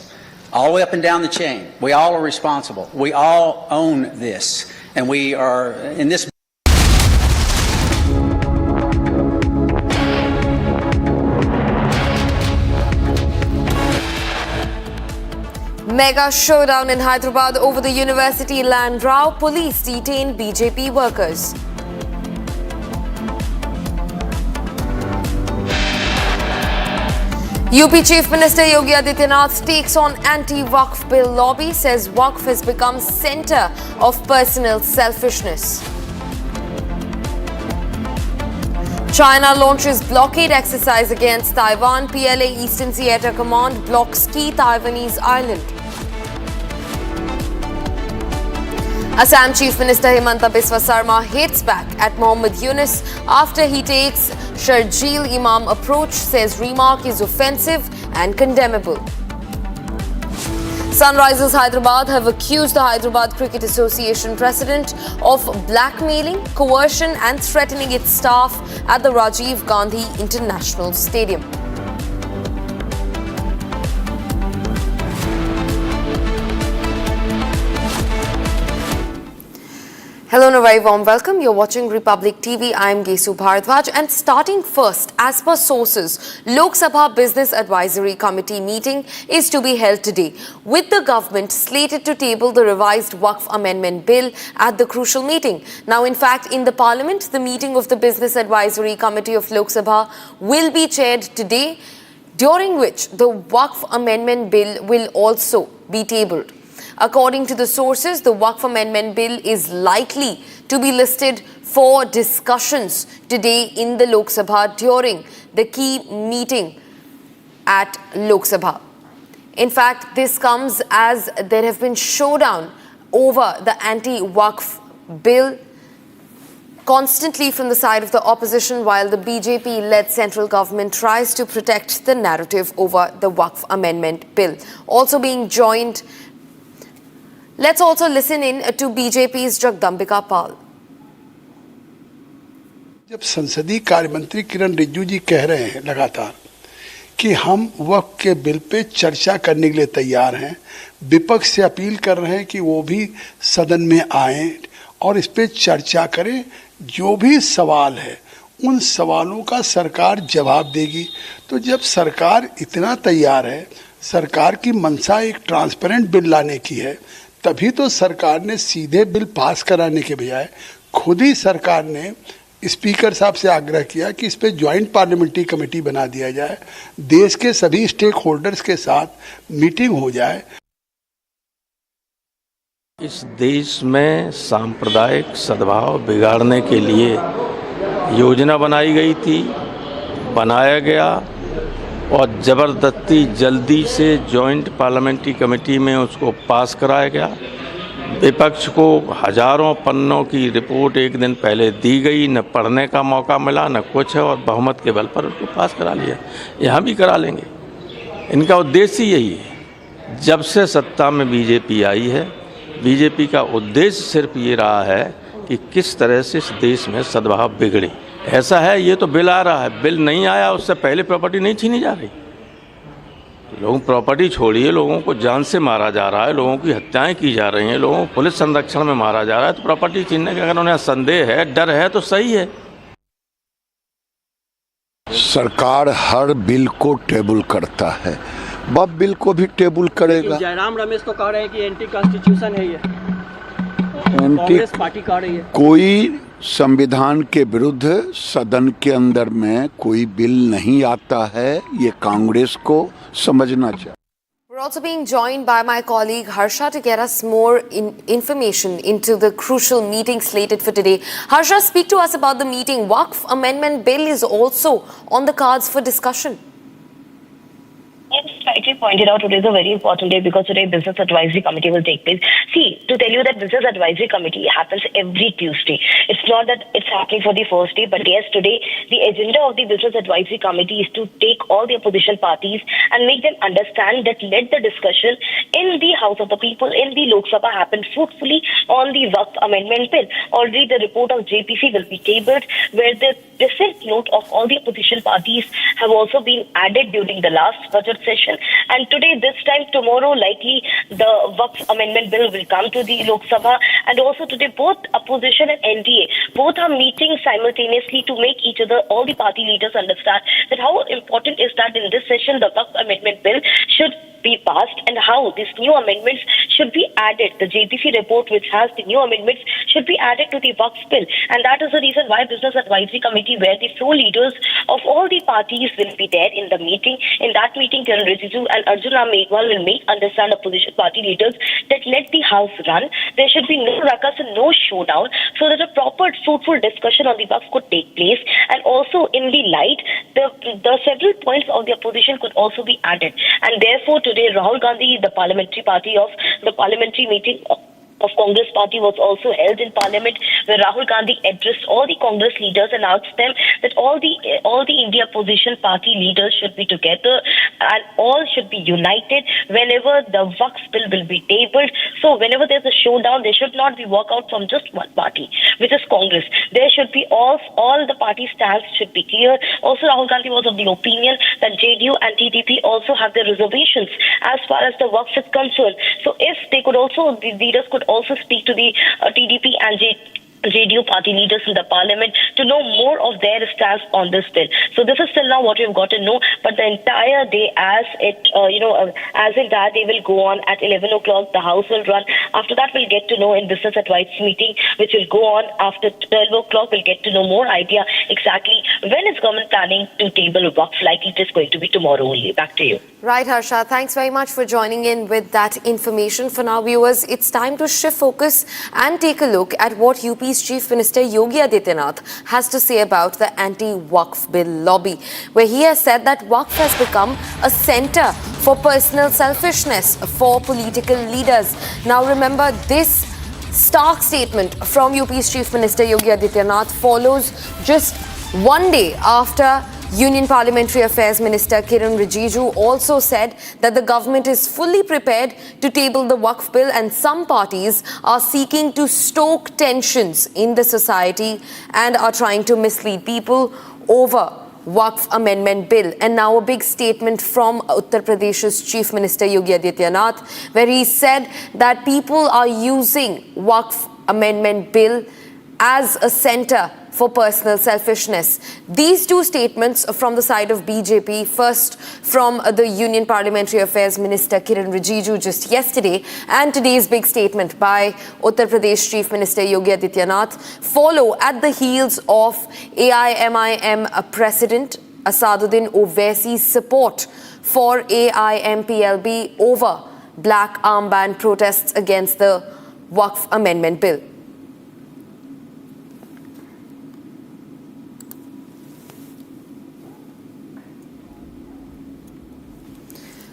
All the way up and down the chain. We all are responsible. We all own this, and we are in this. Mega showdown in Hyderabad over the university land row. Police detain BJP workers. UP Chief Minister Yogi Adityanath takes on anti-Waqf bill lobby, says Waqf has become center of personal selfishness. China launches blockade exercise against Taiwan. PLA Eastern Theatre Command blocks key Taiwanese island. Assam Chief Minister Himanta Biswa Sarma hits back at Mohammed Yunus after he takes Sharjeel Imam approach, says remark is offensive and condemnable. Sunrisers Hyderabad have accused the Hyderabad Cricket Association president of blackmailing, coercion and threatening its staff at the Rajiv Gandhi International Stadium. Hello and a very warm welcome. You're watching Republic TV. I'm Gesu Bharadwaj, and starting first, as per sources, Lok Sabha Business Advisory Committee meeting is to be held today, with the government slated to table the revised Waqf Amendment Bill at the crucial meeting. Now, in fact, in the Parliament, the meeting of the Business Advisory Committee of Lok Sabha will be chaired today, during which the Waqf Amendment Bill will also be tabled. According to the sources, the Waqf Amendment Bill is likely to be listed for discussions today in the Lok Sabha during the key meeting at Lok Sabha. In fact, this comes as there have been showdown over the anti-Waqf bill constantly from the side of the opposition, while the BJP-led central government tries to protect the narrative over the Waqf Amendment Bill. Also being joined, let's also listen in to BJP's Jagdambika Pal. जब संसदीय कार्य मंत्री किरण रिजिजू जी कह रहे हैं लगातार कि हम वक्फ के बिल पे चर्चा करने के लिए तैयार हैं, विपक्ष से अपील कर रहे हैं कि वो भी सदन में आएं और इस पे चर्चा करें, जो भी सवाल है उन सवालों का सरकार जवाब देगी। तो जब सरकार इतना तैयार है, सरकार की मंशा एक ट्रांसपेरेंट बिल लाने की है, तभी तो सरकार ने सीधे बिल पास कराने के बजाय खुद ही सरकार ने स्पीकर साहब से आग्रह किया कि इस पे ज्वाइंट पार्लियामेंट्री कमेटी बना दिया जाए, देश के सभी स्टेक होल्डर्स के साथ मीटिंग हो जाए। इस देश में सांप्रदायिक सद्भाव बिगाड़ने के लिए योजना बनाई गई थी, बनाया गया और ज़बरदस्ती जल्दी से जॉइंट पार्लियामेंट्री कमेटी में उसको पास कराया गया। विपक्ष को हजारों पन्नों की रिपोर्ट एक दिन पहले दी गई, न पढ़ने का मौका मिला न कुछ, और बहुमत के बल पर उसको पास करा लिया। यहाँ भी करा लेंगे। इनका उद्देश्य यही है। जब से सत्ता में बीजेपी आई है, बीजेपी का उद्देश्य सिर्फ ये रहा है कि किस तरह से इस देश में सद्भाव बिगड़े। ऐसा है, ये तो बिल आ रहा है, बिल नहीं आया उससे पहले प्रॉपर्टी नहीं छीनी जा रही। लोग प्रॉपर्टी छोड़िए, लोगों को जान से मारा जा रहा है, लोगों की हत्याएं की जा रही हैं, लोगों को पुलिस संरक्षण में मारा जा रहा है, तो प्रॉपर्टी छीनने का अगर उन्हें संदेह है, डर है, तो सही है। सरकार हर बिल को टेबल करता है, वह बिल को भी टेबल करेगा। जयराम रमेश तो कह रहे हैं कि एंटी कॉन्स्टिट्यूशन है ये, कांग्रेस पार्टी कह रही है। कोई संविधान के विरुद्ध सदन के अंदर में कोई बिल नहीं आता है, ये कांग्रेस को समझना चाहिए। We're also being joined by my colleague Harsha to get us more information into the crucial meeting slated for today. Harsha, speak to us about the meeting. Waqf Amendment Bill is also on the cards for discussion. Yes, rightly pointed out, today is a very important day because today Business Advisory Committee will take place. See, to tell you that Business Advisory Committee happens every Tuesday. It's not that it's happening for the first day, but yes, today the agenda of the Business Advisory Committee is to take all the opposition parties and make them understand that let the discussion in the House of the People, in the Lok Sabha happen fruitfully on the Waqf Amendment Bill. Already the report of JPC will be tabled where the dissent note of all the opposition parties have also been added during the last budget session, and today, this time, tomorrow, likely the Waqf Amendment Bill will come to the Lok Sabha, and also today both opposition and NDA, both are meeting simultaneously to make each other, all the party leaders understand that how important is that in this session the Waqf Amendment Bill should be passed and how these new amendments should be added. The JPC report which has the new amendments should be added to the Waqf Bill, and that is the reason why Business Advisory Committee, where the floor leaders of all the parties will be there in the meeting. In that meeting, Kiran Rijiju and Arjun Ram Meghwal will make understand opposition party leaders that let the House run. There should be no ruckus and no showdown so that a proper, fruitful discussion on the Waqf could take place. And also in the light, the several points of the opposition could also be added. And therefore, today, Rahul Gandhi, the parliamentary party of the parliamentary meeting of Congress party was also held in Parliament, where Rahul Gandhi addressed all the Congress leaders and asked them that all the India opposition party leaders should be together and all should be united whenever the Waqf Bill will be tabled. So whenever there's a showdown, there should not be walkout from just one party, which is Congress. There should be all the party stance should be clear. Also, Rahul Gandhi was of the opinion that JDU and TDP also have their reservations as far as the Waqf is concerned. So if they could also, the leaders could also speak to the TDP and JDU party leaders in the parliament to know more of their stance on this bill. So this is still now what we've got to know, but the entire day as entire day will go on at 11 o'clock, the House will run. After that, we'll get to know in Business Advice meeting, which will go on after 12 o'clock. We'll get to know more idea exactly when is government planning to table Waqf, like it is going to be tomorrow only. Back to you. Right, Harsha. Thanks very much for joining in with that information. For now, viewers, it's time to shift focus and take a look at what UP's Chief Minister Yogi Adityanath has to say about the anti-Waqf bill lobby, where he has said that Waqf has become a center for personal selfishness for political leaders. Now, remember, this stark statement from UP's Chief Minister Yogi Adityanath follows just one day after Union Parliamentary Affairs Minister Kiran Rijiju also said that the government is fully prepared to table the Waqf bill, and some parties are seeking to stoke tensions in the society and are trying to mislead people over Waqf Amendment Bill. And now a big statement from Uttar Pradesh's Chief Minister Yogi Adityanath, where he said that people are using Waqf Amendment Bill as a center for personal selfishness. These two statements from the side of BJP, first from the Union Parliamentary Affairs Minister Kiran Rijiju just yesterday, and today's big statement by Uttar Pradesh Chief Minister Yogi Adityanath, follow at the heels of AIMIM President Asaduddin Owaisi's support for AIMPLB over black armband protests against the Waqf Amendment Bill.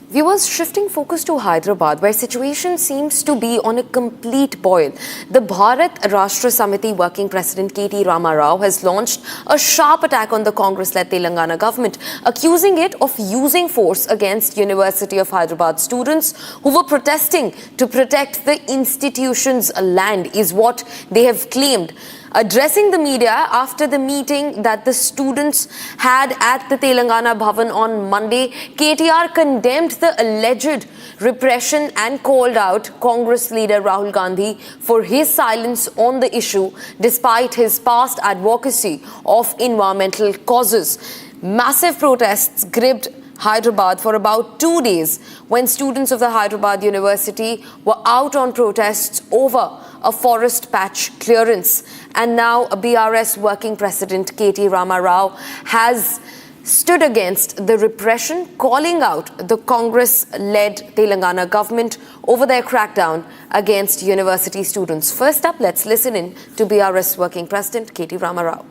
Viewers, shifting focus to Hyderabad, where situation seems to be on a complete boil. The Bharat Rashtra Samiti Working President K.T. Rama Rao has launched a sharp attack on the Congress-led Telangana government, accusing it of using force against University of Hyderabad students who were protesting to protect the institution's land, is what they have claimed. Addressing the media after the meeting that the students had at the Telangana Bhavan on Monday, KTR condemned the alleged repression and called out Congress leader Rahul Gandhi for his silence on the issue despite his past advocacy of environmental causes. Massive protests gripped Hyderabad for about 2 days when students of the Hyderabad University were out on protests over a forest patch clearance. And now a BRS working president, K.T. Rama Rao, has stood against the repression, calling out the Congress-led Telangana government over their crackdown against university students. First up, let's listen in to BRS working president K.T. Rama Rao.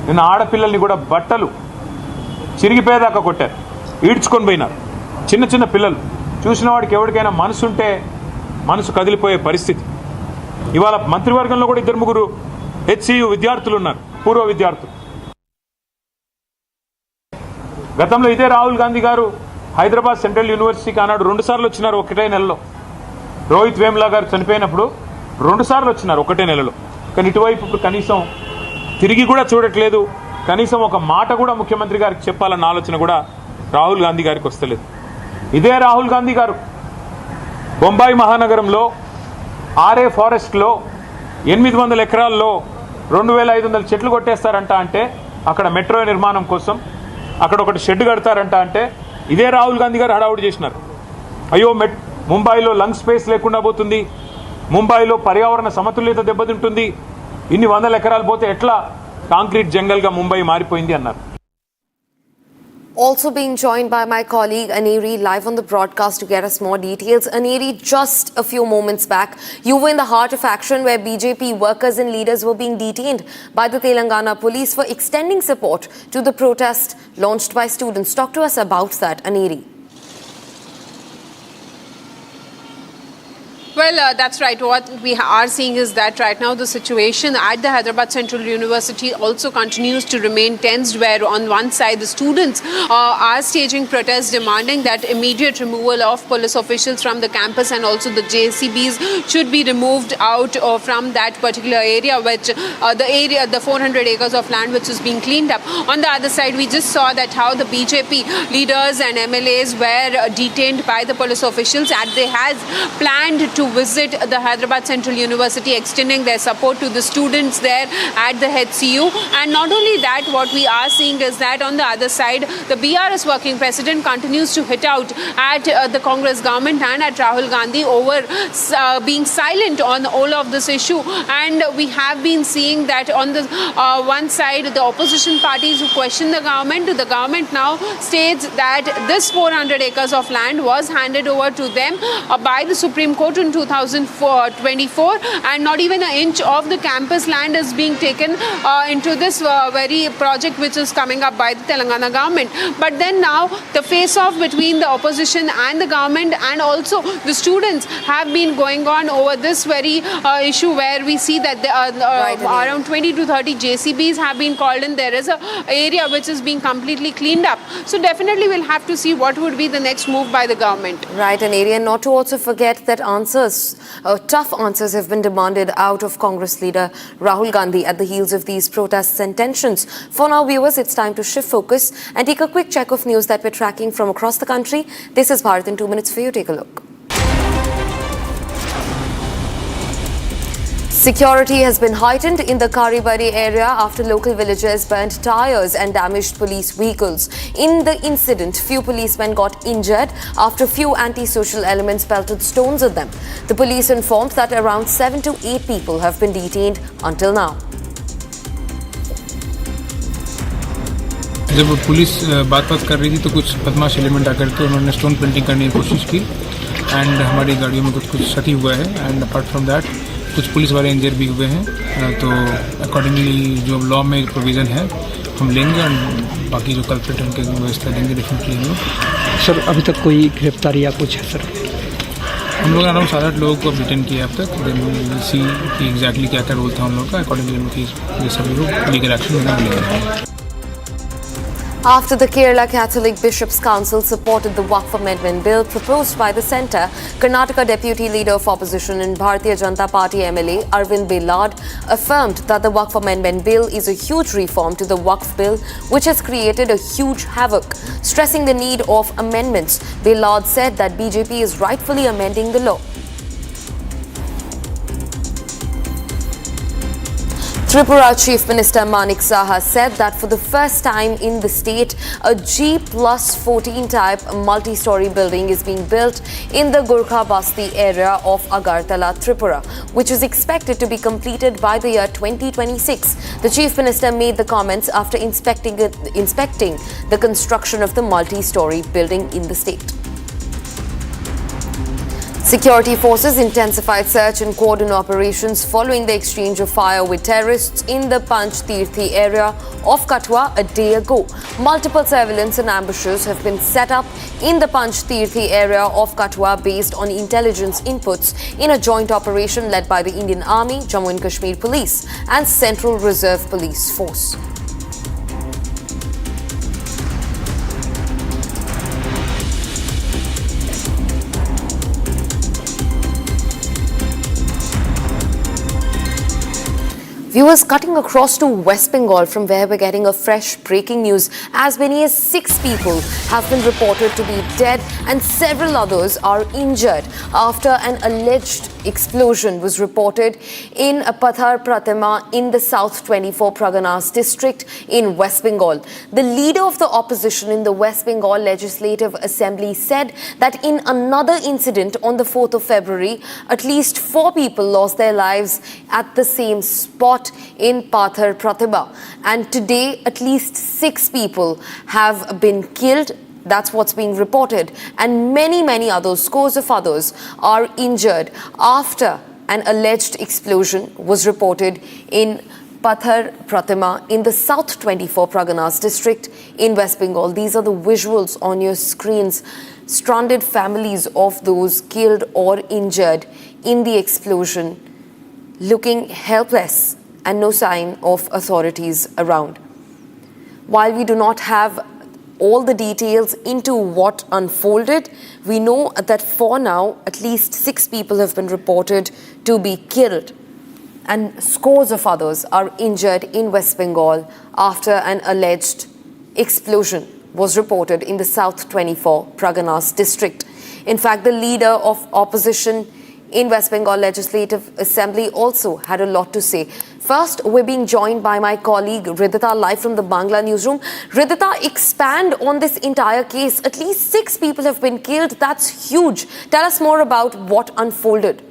నిన్న ఆడపిల్లల్ని కూడా బట్టలు చిరిగిపోయేదాకా కొట్టారు, ఈడ్చుకొని పోయినారు. చిన్న చిన్న పిల్లలు చూసిన వాడికి ఎవరికైనా మనసు ఉంటే మనసు కదిలిపోయే పరిస్థితి. ఇవాళ మంత్రివర్గంలో కూడా 2-3 HCU విద్యార్థులు ఉన్నారు, పూర్వ విద్యార్థులు. గతంలో ఇదే రాహుల్ గాంధీ గారు హైదరాబాద్ సెంట్రల్ యూనివర్సిటీకి ఆనాడు 2 సార్లు వచ్చినారు ఒకటే నెలలో. రోహిత్ వేములా గారు చనిపోయినప్పుడు 2 సార్లు వచ్చినారు ఒకటే నెలలో. కానీ ఇటువైపు ఇప్పుడు కనీసం తిరిగి కూడా చూడట్లేదు. కనీసం ఒక మాట కూడా ముఖ్యమంత్రి గారికి చెప్పాలన్న ఆలోచన కూడా రాహుల్ గాంధీ గారికి వస్తలేదు. ఇదే రాహుల్ గాంధీ గారు బొంబాయి మహానగరంలో ఆర్ఏ ఫారెస్ట్లో 800 ఎకరాల్లో 2500 చెట్లు కొట్టేస్తారంట. అంటే అక్కడ మెట్రో నిర్మాణం కోసం అక్కడ ఒకటి షెడ్ కడతారంట. అంటే ఇదే రాహుల్ గాంధీ గారు హడావుడి చేసినారు. అయ్యో ముంబైలో లంగ్ స్పేస్ లేకుండా పోతుంది, ముంబైలో పర్యావరణ సమతుల్యత దెబ్బతింటుంది, ఇన్ని 100 ఎకరాలు పోతే ఎట్లా కాంక్రీట్ జంగల్గా ముంబై మారిపోయింది అన్నారు. Also being joined by my colleague Aneri live on the broadcast to get us more details. Aneri, just a few moments back, you were in the heart of action where BJP workers and leaders were being detained by the Telangana police for extending support to the protest launched by students. Talk to us about that, Aneri. Well, that's right. What we are seeing is that right now the situation at the Hyderabad Central University also continues to remain tensed, where on one side the students are staging protests demanding that immediate removal of police officials from the campus, and also the JCBs should be removed out from that particular area, which the 400 acres of land which is being cleaned up. On the other side, we just saw that how the BJP leaders and MLAs were detained by the police officials, and they had planned to visit the Hyderabad Central University, extending their support to the students there at the HCU. And not only that, what we are seeing is that on the other side, the BRS working president continues to hit out at the Congress government and at Rahul Gandhi over being silent on all of this issue. And we have been seeing that on the one side, the opposition parties who question the government now states that this 400 acres of land was handed over to them by the Supreme Court in 2024, and not even an inch of the campus land is being taken into this very project which is coming up by the Telangana government. But then now the face-off between the opposition and the government and also the students have been going on over this very issue, where we see that there are around 20 to 30 JCBs have been called in. There is an area which is being completely cleaned up. So definitely we'll have to see what would be the next move by the government. Right, and area not to also forget that tough answers have been demanded out of Congress leader Rahul Gandhi at the heels of these protests and tensions. For now, viewers, it's time to shift focus and take a quick check of news that we're tracking from across the country. This is Bharat in 2 minutes for you. Take a look. Security has been heightened in the Karibari area after local villagers burnt tires and damaged police vehicles. In the incident, few policemen got injured after few anti-social elements pelted stones at them. The police informed that around 7 to 8 people have been detained until now. जब police बात कर रही थी तो कुछ बदमाश element आकर के उन्होंने स्टोन पेंटिंग करने की कोशिश की, एंड हमारी गाड़ियों में कुछ क्षति हुआ है, एंड अपार्ट फ्रॉम दैट कुछ पुलिस वाले इंजर भी हुए हैं. तो अकॉर्डिंगली जो लॉ में प्रोविज़न है हम लेंगे, और बाकी जो कल्प्रिट उनके व्यवस्था देंगे डेफिनेटली हम. सर, अभी तक कोई गिरफ्तारी या कुछ है सर? हम लोग अराउंड 7-8 लोगों को रिटर्न किया अब तक. देन विल सी कि एग्जैक्टली क्या क्या रोल था उन लोगों का. अकॉर्डिंगली उनकी ये सभी लोग लीगल एक्शन लेंगे. After the Kerala Catholic Bishops' Council supported the Waqf Amendment Bill proposed by the centre, Karnataka Deputy Leader of Opposition and Bharatiya Janata Party MLA Arvind Belad affirmed that the Waqf Amendment Bill is a huge reform to the Waqf Bill, which has created a huge havoc. Stressing the need of amendments, Belad said that BJP is rightfully amending the law. Tripura Chief Minister Manik Saha said that for the first time in the state, a G+14 type multi-story building is being built in the Gurkha Basti area of Agartala, Tripura, which is expected to be completed by the year 2026. The Chief Minister made the comments after inspecting the construction of the multi-story building in the state. Security forces intensified search and cordon operations following the exchange of fire with terrorists in the Panch Tirthi area of Kathua a day ago. Multiple surveillance and ambushes have been set up in the Panch Tirthi area of Kathua based on intelligence inputs in a joint operation led by the Indian Army, Jammu and Kashmir Police and Central Reserve Police Force. Viewers, cutting across to West Bengal from where we're getting a fresh breaking news. As many as 6 people have been reported to be dead and several others are injured after an alleged explosion was reported in Pathar Pratima in the South 24 Praganas district in West Bengal. The leader of the opposition in the West Bengal Legislative Assembly said that in another incident on the 4th of February, at least 4 people lost their lives at the same spot in Pathar Pratima. And today, at least 6 people have been killed. That's what's being reported. And many others, scores of others, are injured after an alleged explosion was reported in Pathar Pratima in the South 24 Praganas district in West Bengal. These are the visuals on your screens. Stranded families of those killed or injured in the explosion, looking helpless and no sign of authorities around. While we do not have all the details into what unfolded, we know that for now, at least 6 people have been reported to be killed and scores of others are injured in West Bengal after an alleged explosion was reported in the South 24 Praganas district. In fact, the leader of opposition in West Bengal Legislative Assembly also had a lot to say. First, we're being joined by my colleague Ridhita live from the Bangla newsroom. Ridhita, expand on this entire case. At least 6 people have been killed. That's huge. Tell us more about what unfolded.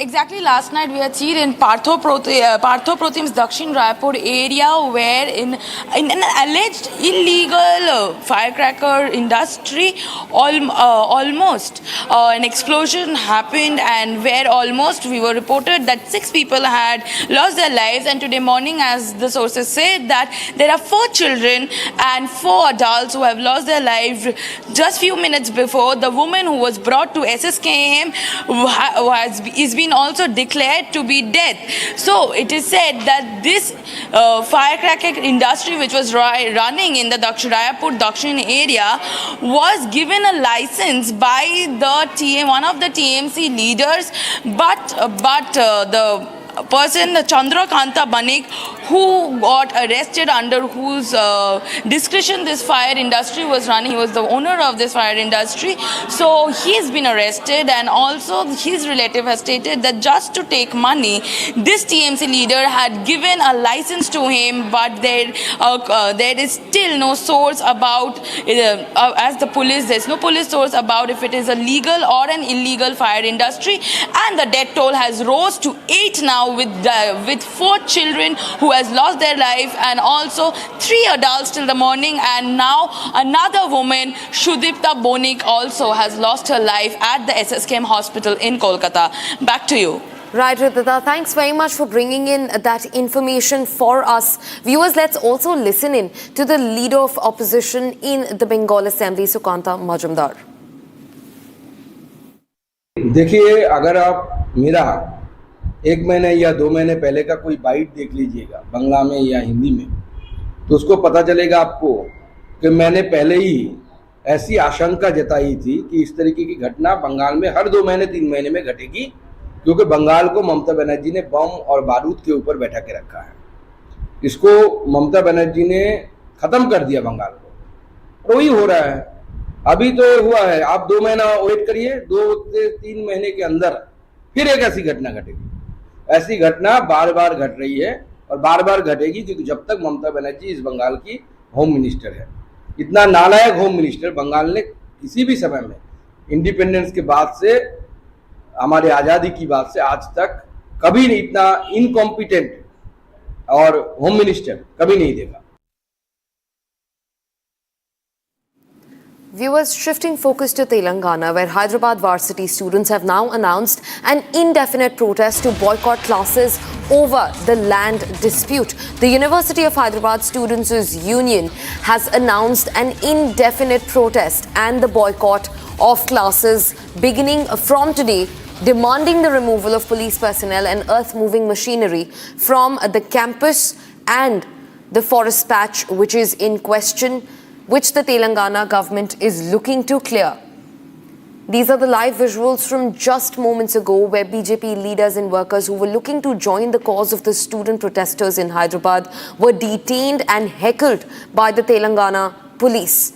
Exactly, last night we had seen in Partho Pratim's Dakshin Raipur area where in an alleged illegal firecracker industry almost an explosion happened, and where almost we were reported that 6 people had lost their lives. And today morning, as the sources said, that there are 4 children and 4 adults who have lost their lives. Just few minutes before, the woman who was brought to SSKM is being also declared to be dead. So it is said that this firecracker industry, which was running in the Raipur Dakshin area, was given a license by the one of the TMC leaders, but the person, Chandrakanta Banik, who got arrested, under whose discretion this fire industry was running. He was the owner of this fire industry. So he's been arrested, and also his relative has stated that just to take money, this TMC leader had given a license to him, but there is still no source about, as the police, there's no police source about if it is a legal or an illegal fire industry. And the death toll has rose to 8 now, with 4 children who has lost their life, and also 3 adults till the morning, and now another woman, Shudipta Bonik, also has lost her life at the SSKM hospital in Kolkata. Back to you. Right, Ridhita, thanks very much for bringing in that information for us. Viewers, let's also listen in to the leader of opposition in the Bengal Assembly, Sukanta Majumdar. देखिए, अगर आप मेरा 1 महीने या 2 महीने पहले का कोई बाइट देख लीजिएगा बंगला में या हिंदी में, तो उसको पता चलेगा आपको कि मैंने पहले ही ऐसी आशंका जताई थी कि इस तरीके की घटना बंगाल में हर 2 महीने 3 महीने में घटेगी, क्योंकि बंगाल को ममता बनर्जी ने बम और बारूद के ऊपर बैठा के रखा है। इसको ममता बनर्जी ने खत्म कर दिया बंगाल को, और वही हो रहा है। अभी तो हुआ है, आप 2 महीना वेट करिए, 2 से 3 महीने के अंदर फिर एक ऐसी घटना घटेगी। ऐसी घटना बार बार घट रही है और बार बार घटेगी, क्योंकि जब तक ममता बनर्जी इस बंगाल की होम मिनिस्टर है। इतना नालायक होम मिनिस्टर बंगाल ने किसी भी समय में इंडिपेंडेंस के बाद से, हमारे आज़ादी की बात से आज तक कभी नहीं इतना इनकॉम्पिटेंट और होम मिनिस्टर कभी नहीं देखा। Viewers, shifting focus to Telangana, where Hyderabad varsity students have now announced an indefinite protest to boycott classes over the land dispute. The University of Hyderabad Students' Union has announced an indefinite protest and the boycott of classes beginning from today, demanding the removal of police personnel and earth-moving machinery from the campus and the forest patch which is in question, which the Telangana government is looking to clear. These are the live visuals from just moments ago, where BJP leaders and workers who were looking to join the cause of the student protesters in Hyderabad were detained and heckled by the Telangana police.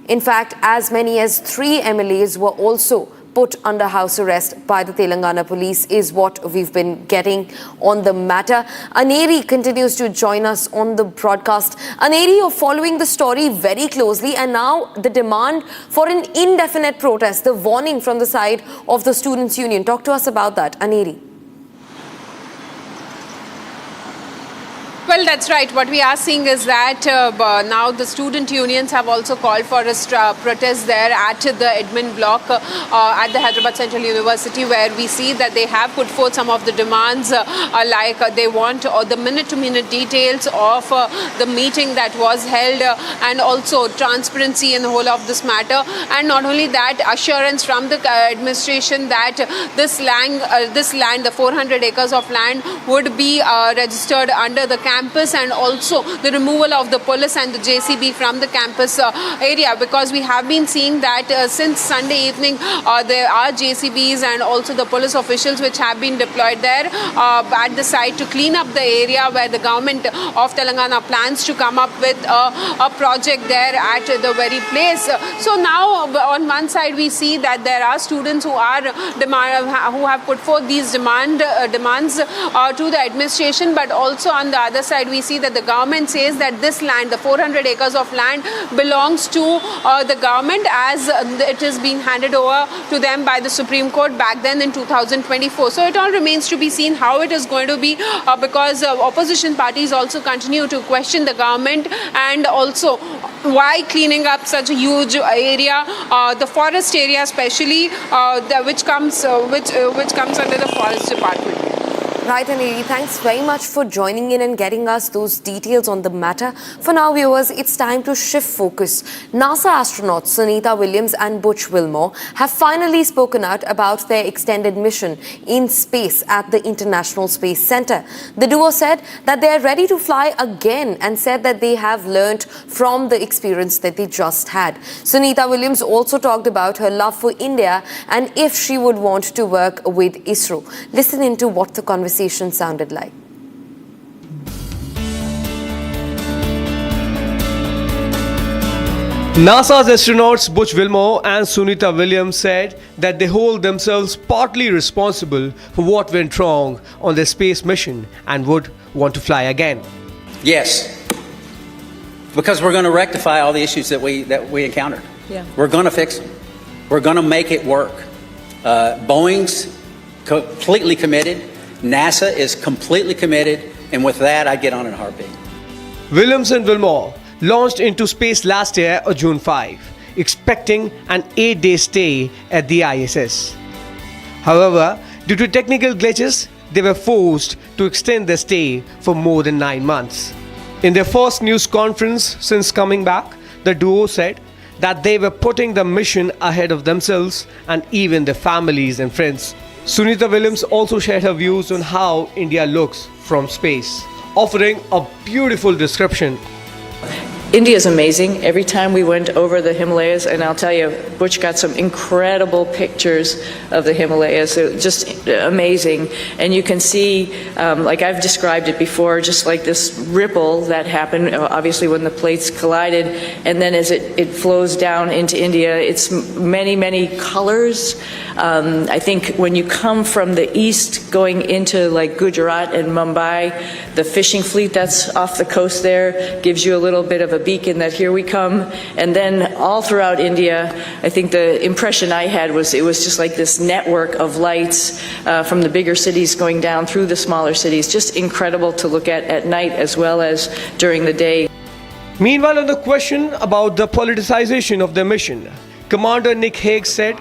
In fact, as many as 3 MLAs were also put under house arrest by the Telangana police, is what we've been getting on the matter. Aneri continues to join us on the broadcast. Aneri, you're following the story very closely, and now the demand for an indefinite protest, the warning from the side of the Students' Union. Talk to us about that, Aneri. Well, that's right. What we are seeing is that now the student unions have also called for a protest there at the admin block at the Hyderabad Central University, where we see that they have put forth some of the demands like they want the minute-to-minute details of the meeting that was held and also transparency in the whole of this matter. And not only that, assurance from the administration that this land, the 400 acres of land would be registered under the campus, and also the removal of the police and the JCB from the campus area, because we have been seeing that since Sunday evening there are JCBs and also the police officials which have been deployed there at the site to clean up the area where the government of Telangana plans to come up with a project there at the very place. So now on one side we see that there are students who have put forth these demands to the administration, but also on the other side we see that the government says that this land, the 400 acres of land, belongs to the government as it is being handed over to them by the Supreme Court back then in 2024. So it all remains to be seen how it is going to be, because opposition parties also continue to question the government, and also why cleaning up such a huge area, the forest area especially, which comes under the forest department. Right, Aneri, thanks very much for joining in and getting us those details on the matter. For now, viewers, it's time to shift focus. NASA astronauts Sunita Williams and Butch Wilmore have finally spoken out about their extended mission in space at the International Space Center. The duo said that they are ready to fly again, and said that they have learnt from the experience that they just had. Sunita Williams also talked about her love for India and if she would want to work with ISRO. Listen into what the conversation sounded like. NASA's astronauts Butch Wilmore and Sunita Williams said that they hold themselves partly responsible for what went wrong on their space mission and would want to fly again. Yes, because we're going to rectify all the issues that we encountered. Yeah. We're going to fix them. We're going to make it work. Boeing's completely committed. NASA is completely committed, and with that, I get on in a heartbeat. Williams and Wilmore launched into space last year on June 5, expecting an 8-day stay at the ISS. However, due to technical glitches, they were forced to extend their stay for more than 9 months. In their first news conference since coming back, the duo said that they were putting the mission ahead of themselves and even their families and friends. Sunita Williams also shared her views on how India looks from space, offering a beautiful description. India is amazing. Every time we went over the Himalayas, and I'll tell you, Butch got some incredible pictures of the Himalayas. They're just amazing. And you can see, like I've described it before, just like this ripple that happened, obviously when the plates collided, and then as it flows down into India, it's many, many colors. I think when you come from the east going into like Gujarat and Mumbai, the fishing fleet that's off the coast there gives you a little bit of a beacon that here we come. And then all throughout India, I think the impression I had was it was just like this network of lights from the bigger cities going down through the smaller cities. Just incredible to look at night as well as during the day. Meanwhile, on the question about the politicization of the mission, Commander Nick Hague said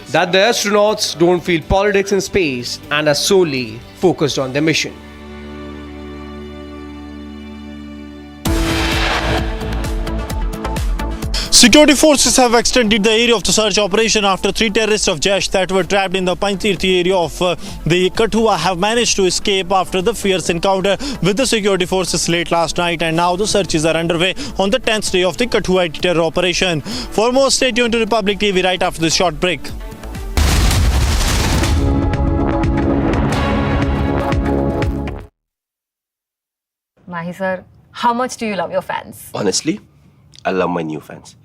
that the astronauts don't feel politics in space and are solely focused on their mission. Security forces have extended the area of the search operation after 3 terrorists of Jaish that were trapped in the Panjtirthi area of the Kathua have managed to escape after the fierce encounter with the security forces late last night, and now the searches are underway on the 10th day of the Kathua terror operation. For more, stay tuned to Republic TV right after this short break. Mahi sir, how much do you love your fans? Honestly, I love my new fans.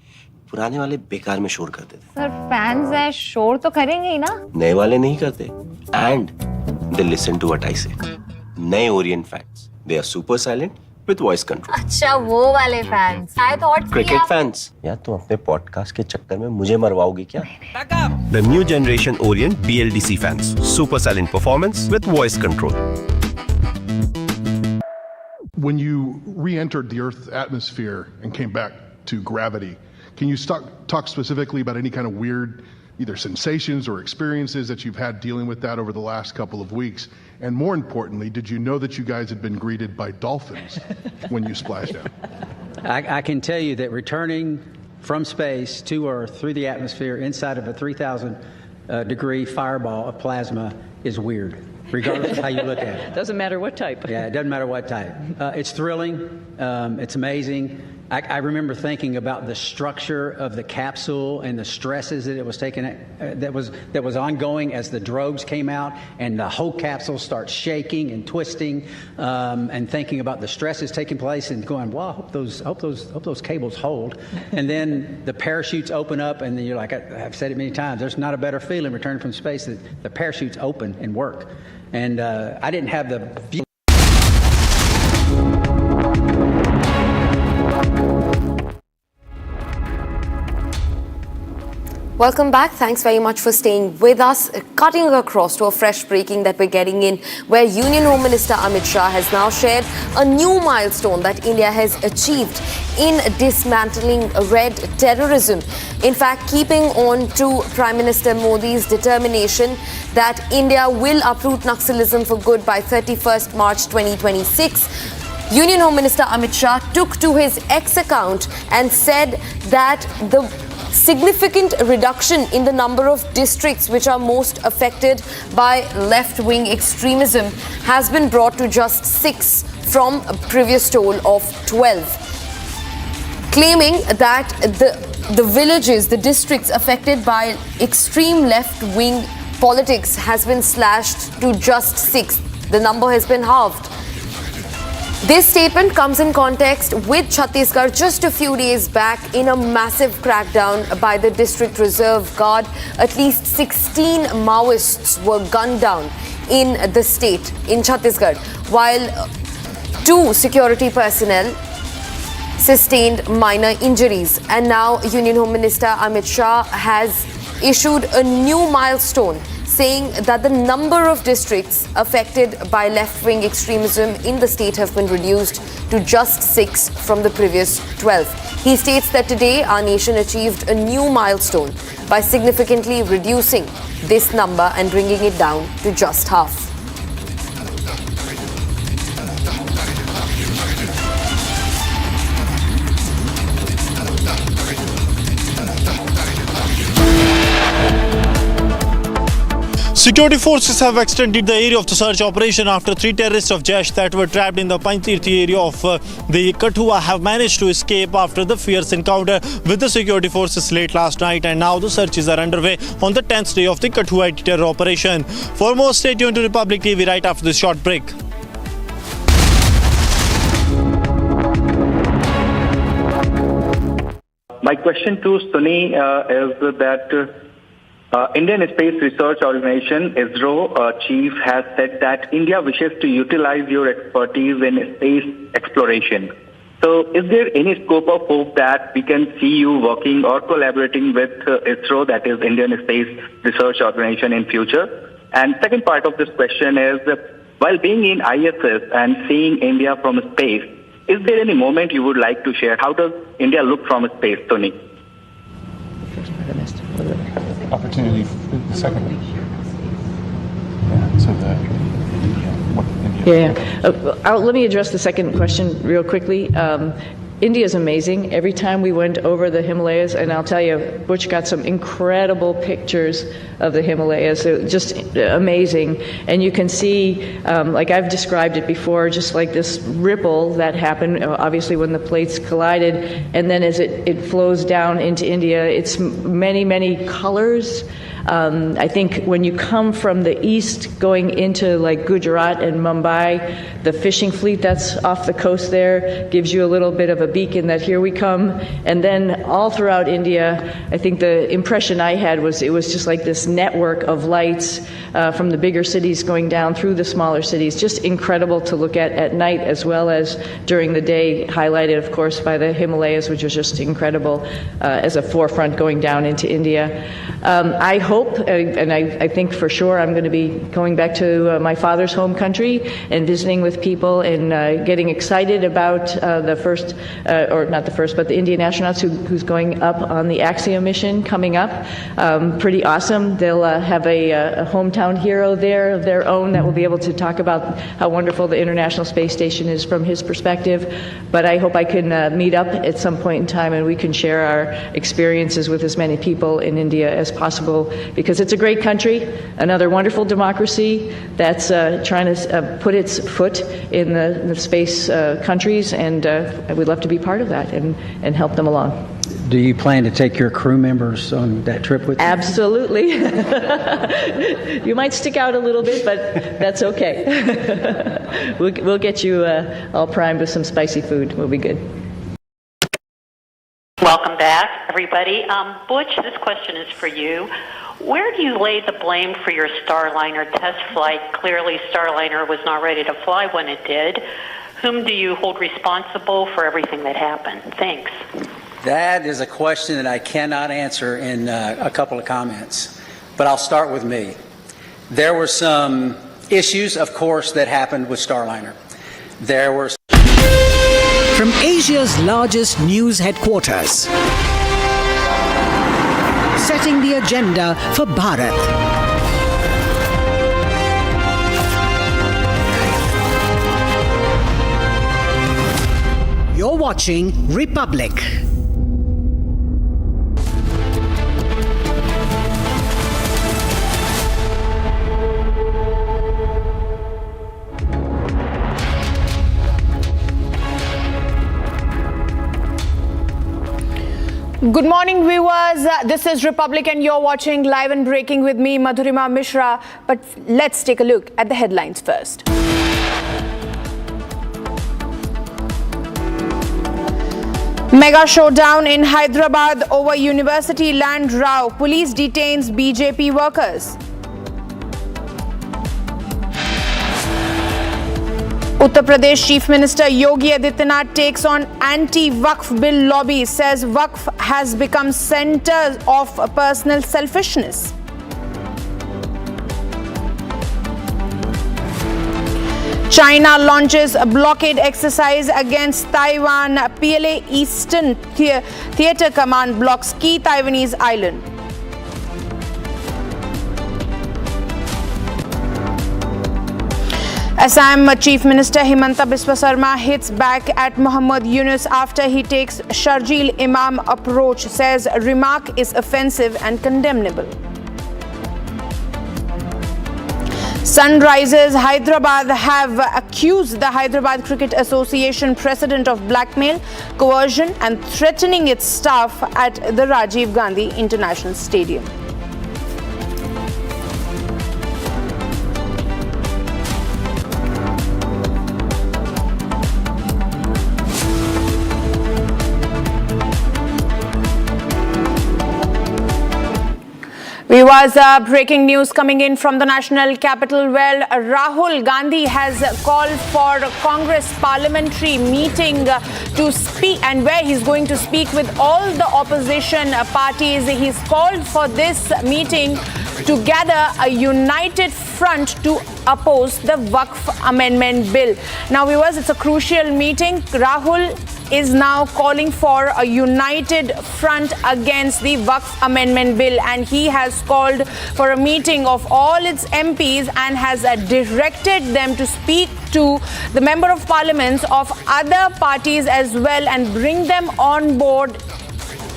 पुराने वाले बेकार में शोर करते थे. Sir fans हैं, शोर तो करेंगे ही ना. नए वाले नहीं करते. And they listen to what I say. नए Orient fans, they are super silent with voice control. अच्छा वो वाले fans. I thought Cricket fans. यार तुम अपने पॉडकास्ट के चक्कर में मुझे मरवाओगे क्या? The new generation Orient BLDC fans, super silent performance with voice control. When you re-entered the Earth's atmosphere and came back to gravity, can you talk specifically about any kind of weird either sensations or experiences that you've had dealing with that over the last couple of weeks? And more importantly, did you know that you guys had been greeted by dolphins when you splashed down? I can tell you that returning from space to Earth through the atmosphere inside of a 3,000 degree fireball of plasma is weird, regardless of how you look at it. Doesn't matter what type. Yeah, it doesn't matter what type. It's thrilling. It's amazing. I remember thinking about the structure of the capsule and the stresses that it was taking, that was ongoing as the drogues came out, and the whole capsule starts shaking and twisting, and thinking about the stresses taking place, and going, "Wow, I hope those cables hold." And then the parachutes open up, and then you're like, I've said it many times. There's not a better feeling returning from space that the parachutes open and work. And I didn't have the view. Welcome back. Thanks very much for staying with us. Cutting across to a fresh breaking that we're getting in, where Union Home Minister Amit Shah has now shared a new milestone that India has achieved in dismantling red terrorism. In fact, keeping on to Prime Minister Modi's determination that India will uproot Naxalism for good by 31st March 2026, Union Home Minister Amit Shah took to his X account and said that the significant reduction in the number of districts which are most affected by left-wing extremism has been brought to just 6 from a previous toll of 12. Claiming that the villages, the districts affected by extreme left-wing politics has been slashed to just 6. The number has been halved. This statement comes in context with Chhattisgarh just a few days back in a massive crackdown by the District Reserve Guard. At least 16 Maoists were gunned down in the state, in Chhattisgarh, while 2 security personnel sustained minor injuries. And now Union Home Minister Amit Shah has issued a new milestone, saying that the number of districts affected by left-wing extremism in the state have been reduced to just 6 from the previous 12. He states that today our nation achieved a new milestone by significantly reducing this number and bringing it down to just half. Security forces have extended the area of the search operation after 3 terrorists of Jaish that were trapped in the Panjtirthi area of the Kathua have managed to escape after the fierce encounter with the security forces late last night, and now the searches are underway on the 10th day of the Kathua terror operation. For more, stay tuned to Republic TV right after this short break. My question to Sunny is that Indian Space Research Organization, ISRO, chief has said that India wishes to utilize your expertise in space exploration. So is there any scope of hope that we can see you working or collaborating with ISRO, that is Indian Space Research Organization, in future? And second part of this question is, while being in ISS and seeing India from space, is there any moment you would like to share? How does India look from space, Tony? Opportunity, second. Yeah, so let me address the second question real quickly. India is amazing. Every time we went over the Himalayas, and I'll tell you, Butch got some incredible pictures of the Himalayas. They're just amazing. And you can see, like I've described it before, just like this ripple that happened, obviously, when the plates collided. And then as it flows down into India, it's many, many colors. I think when you come from the east going into like Gujarat and Mumbai, the fishing fleet that's off the coast there gives you a little bit of a beacon that here we come. And then all throughout India, I think the impression I had was it was just like this network of lights from the bigger cities going down through the smaller cities. Just incredible to look at night as well as during the day, highlighted, of course, by the Himalayas, which was just incredible as a forefront going down into India. I hope, and I think for sure, I'm going to be going back to my father's home country and visiting with people and getting excited about the first, or not the first, but the Indian astronauts who's going up on the Axiom mission coming up. Pretty awesome. They'll have a hometown hero there of their own that will be able to talk about how wonderful the International Space Station is from his perspective. But I hope I can meet up at some point in time and we can share our experiences with as many people in India as possible, because it's a great country, another wonderful democracy that's trying to put its foot in the space countries, and we'd love to be part of that and help them along. Do you plan to take your crew members on that trip with you? Absolutely. You might stick out a little bit, but that's okay. We'll get you all primed with some spicy food. We'll be good. Welcome back, everybody. Butch, this question is for you. Where do you lay the blame for your Starliner test flight? Clearly, Starliner was not ready to fly when it did. Whom do you hold responsible for everything that happened? Thanks. That is a question that I cannot answer in a couple of comments, but I'll start with me. There were some issues, of course, that happened with Starliner. There were from Asia's largest news headquarters, setting the agenda for Bharat. You're watching Republic. Good morning, viewers. This is Republic and you're watching Live and Breaking with me, Madhurima Mishra. But let's take a look at the headlines first. Mega showdown in Hyderabad over university land row. Police detains BJP workers. Uttar Pradesh Chief Minister Yogi Adityanath takes on anti-Waqf bill lobby, says Waqf has become center of personal selfishness. China launches a blockade exercise against Taiwan. PLA Eastern Theatre Command blocks key Taiwanese island. Assam Chief Minister Himanta Biswa Sarma hits back at Muhammad Yunus after he takes Sharjeel Imam approach, says remark is offensive and condemnable. Sunrisers Hyderabad have accused the Hyderabad Cricket Association president of blackmail, coercion and threatening its staff at the Rajiv Gandhi International Stadium. Viewers, breaking news coming in from the national capital, where Rahul Gandhi has called for Congress parliamentary meeting to speak, and where he's going to speak with all the opposition parties. He's called for this meeting to gather a united front to oppose the Waqf amendment bill. Now, viewers, it's a crucial meeting. Rahul is now calling for a united front against the Waqf amendment bill, and he has called for a meeting of all its MPs and has directed them to speak to the member of parliaments of other parties as well and bring them on board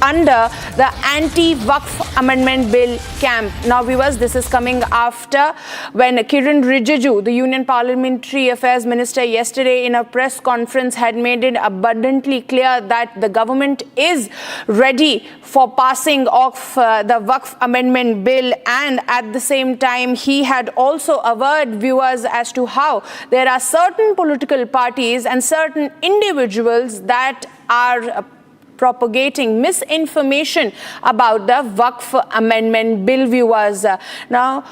under the anti-Waqf amendment bill camp. Now, viewers, this is coming after when Kiran Rijiju, the Union Parliamentary Affairs Minister, yesterday in a press conference had made it abundantly clear that the government is ready for passing off the Waqf amendment bill, and at the same time he had also averred, viewers, as to how there are certain political parties and certain individuals that are propagating misinformation about the Waqf amendment bill, viewers. Now,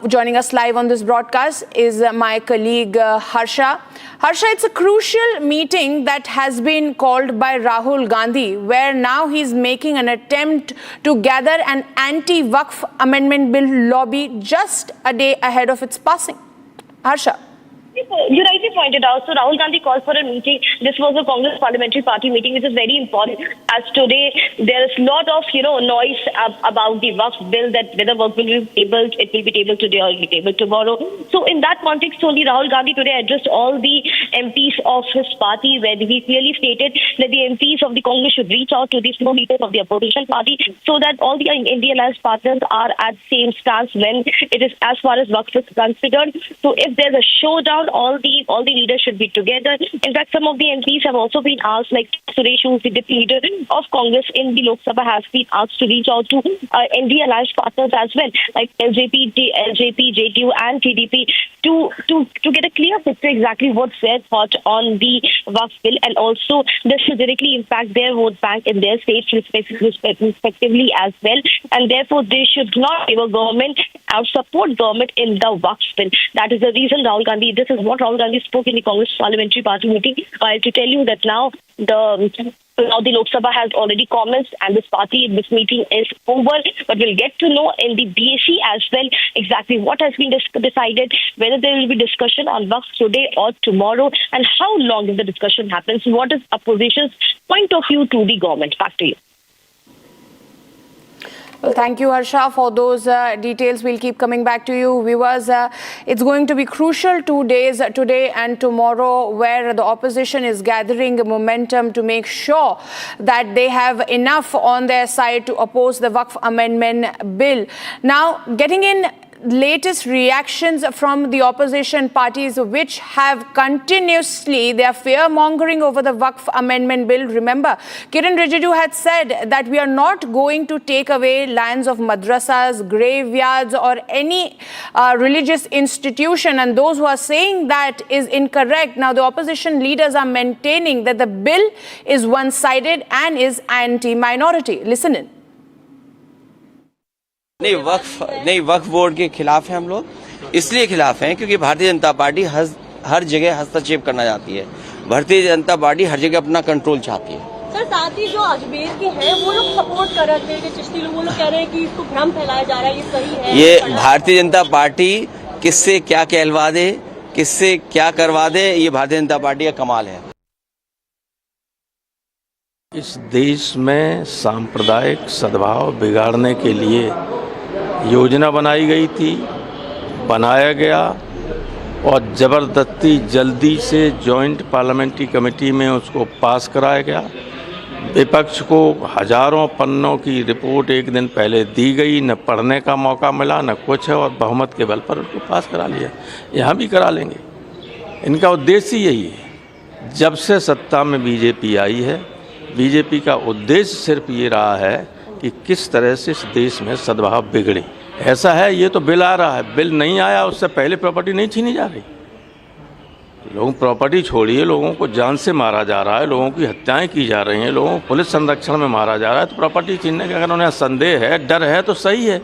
joining us live on this broadcast is my colleague Harsha. Harsha, it's a crucial meeting that has been called by Rahul Gandhi, where now he's making an attempt to gather an anti-Waqf amendment bill lobby just a day ahead of its passing. Harsha. You rightly pointed out, so Rahul Gandhi called for a meeting. This was a Congress Parliamentary Party meeting, which is very important, as today there is a lot of noise about the Waqf bill, that whether work will be tabled, it will be tabled today or it will be tabled tomorrow. So in that context only, Rahul Gandhi today addressed all the MPs of his party, where he clearly stated that the MPs of the Congress should reach out to the floor leaders of the opposition party so that all the India Alliance partners are at the same stance when it is as far as Waqf is considered. So if there's a showdown, all the leaders should be together. In fact, some of the MPs have also been asked, like Suresh, who's the deputy leader of Congress in the Lok Sabha, has been asked to reach out to NDA alliance partners as well, like LJP, JDU and TDP, to get a clear picture exactly what's their thought on the Waqf bill, and also this will directly impact their vote bank in their states respectively as well, and therefore they should not favor government or support government in the Waqf bill. That is the reason Rahul Gandhi, this is what Rahul Gandhi spoke in the Congress Parliamentary Party meeting. To tell you that now the Lok Sabha has already commenced and this meeting is over, but we'll get to know in the BAC as well exactly what has been decided, whether there will be discussion on Waqf today or tomorrow, and how long if the discussion happens, what is opposition's point of view to the government. Back to you. Well, thank you, Harsha, for those details. We'll keep coming back to you. Viewers, it's going to be crucial 2 days, today and tomorrow, where the opposition is gathering momentum to make sure that they have enough on their side to oppose the Waqf amendment bill. Now, getting in latest reactions from the opposition parties, which have continuously their fear-mongering over the Waqf amendment bill. Remember, Kiran Rijiju had said that we are not going to take away lands of madrasas, graveyards or any religious institution, and those who are saying that is incorrect. Now, the opposition leaders are maintaining that the bill is one-sided and is anti-minority. Listen in. नहीं, वक्फ board के खिलाफ हैं हम लोग, इसलिए खिलाफ हैं क्योंकि भारतीय जनता पार्टी हर जगह हस्तक्षेप करना चाहती है। भारतीय जनता पार्टी हर जगह अपना कंट्रोल चाहती है। सर, साथ ही जो अजमेर के हैं वो लोग सपोर्ट कर रहे थे, चिश्ती लोग, वो लोग कह रहे हैं कि इसको भ्रम फैलाया जा रहा है, ये सही है। ये भारतीय जनता पार्टी किससे क्या कहलवा दे, किससे क्या करवा दे, ये भारतीय जनता पार्टी का कमाल है। इस देश में सांप्रदायिक सद्भाव बिगाड़ने के लिए योजना बनाई गई थी, बनाया गया और ज़बरदस्ती जल्दी से जॉइंट पार्लियामेंट्री कमेटी में उसको पास कराया गया। विपक्ष को हजारों पन्नों की रिपोर्ट एक दिन पहले दी गई, न पढ़ने का मौका मिला न कुछ, और बहुमत के बल पर उनको पास करा लिया। यहाँ भी करा लेंगे। इनका उद्देश्य यही है। जब से सत्ता में बीजेपी आई है, बीजेपी का उद्देश्य सिर्फ ये रहा है कि किस तरह से इस देश में सद्भाव बिगड़े। ऐसा है, ये तो बिल आ रहा है, बिल नहीं आया उससे पहले प्रॉपर्टी नहीं छीनी जा रही। लोगों प्रॉपर्टी छोड़िए, लोगों को जान से मारा जा रहा है, लोगों की हत्याएं की जा रही हैं, लोगों को पुलिस संरक्षण में मारा जा रहा है, तो प्रॉपर्टी छीनने का अगर उन्हें संदेह है, डर है, तो सही है।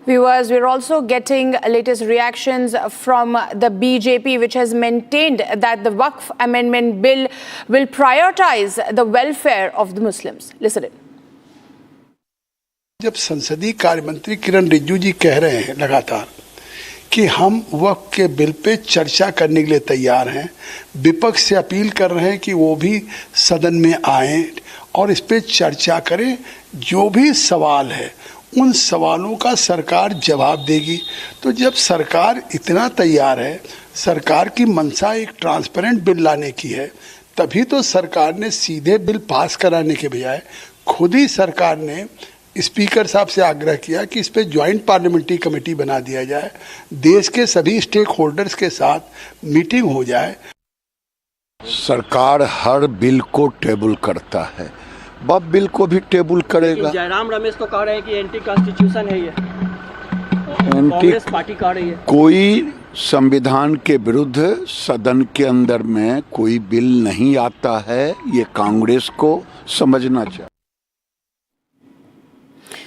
Viewers, we're also getting latest reactions from the BJP, which has maintained that the Waqf amendment bill will prioritize the welfare of the Muslims. Listen in. जब संसदीय कार्य मंत्री किरण रिजिजू जी कह रहे हैं लगातार कि हम वक्फ के बिल पे चर्चा करने के लिए तैयार हैं, विपक्ष से अपील कर रहे हैं कि वो भी सदन में आएं और इस पे चर्चा करें, जो भी सवाल है उन सवालों का सरकार जवाब देगी। तो जब सरकार इतना तैयार है, सरकार की मंशा एक ट्रांसपेरेंट बिल लाने की है, तभी तो सरकार ने सीधे बिल पास कराने के बजाय खुद ही सरकार ने स्पीकर साहब से आग्रह किया कि इस पे ज्वाइंट पार्लियामेंट्री कमेटी बना दिया जाए, देश के सभी स्टेक होल्डर्स के साथ मीटिंग हो जाए। सरकार हर बिल को टेबल करता है, वह बिल को भी टेबल करेगा। जयराम रमेश तो कह रहे हैं कि एंटी कॉन्स्टिट्यूशन है ये, कांग्रेस पार्टी कह रही है। कोई संविधान के विरुद्ध सदन के अंदर में कोई बिल नहीं आता है, ये कांग्रेस को समझना चाहिए।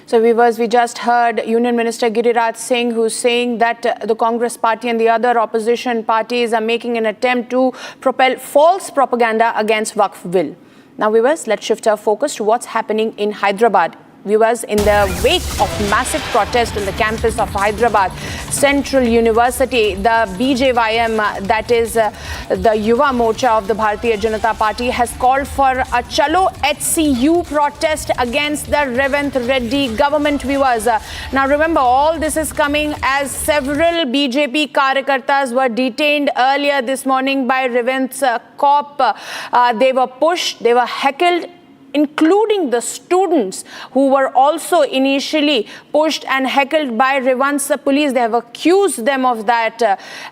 So viewers, we just heard Union Minister Gurudwara Singh, who's saying that the Congress party and the other opposition parties are making an attempt to propel false propaganda against Waqf bill. Now viewers, let's shift our focus to what's happening in Hyderabad. Viewers, in the wake of massive protest on the campus of Hyderabad Central University, the BJYM, that is the Yuva Morcha of the Bharatiya Janata Party, has called for a Chalo HCU protest against the Revant Reddy government. Viewers, now remember, all this is coming as several BJP Karyakartas were detained earlier this morning by Revant's cop. They were pushed, they were heckled, including the students who were also initially pushed and heckled by Revant's police. They have accused them of that.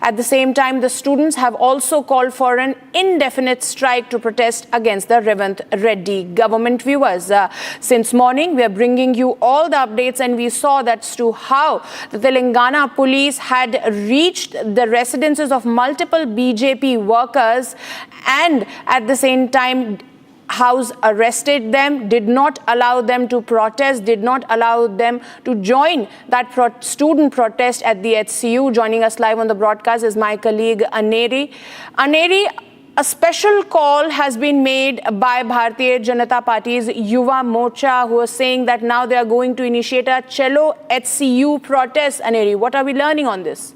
At the same time, the students have also called for an indefinite strike to protest against the Revant Reddy government. Viewers, since morning, we are bringing you all the updates, and we saw that's to how the Telangana police had reached the residences of multiple BJP workers and at the same time House arrested them, did not allow them to protest, did not allow them to join that student protest at the HCU. Joining us live on the broadcast is my colleague Aneri. Aneri, a special call has been made by Bharatiya Janata Party's Yuva Morcha, who is saying that now they are going to initiate a Chalo HCU protest. Aneri, what are we learning on this?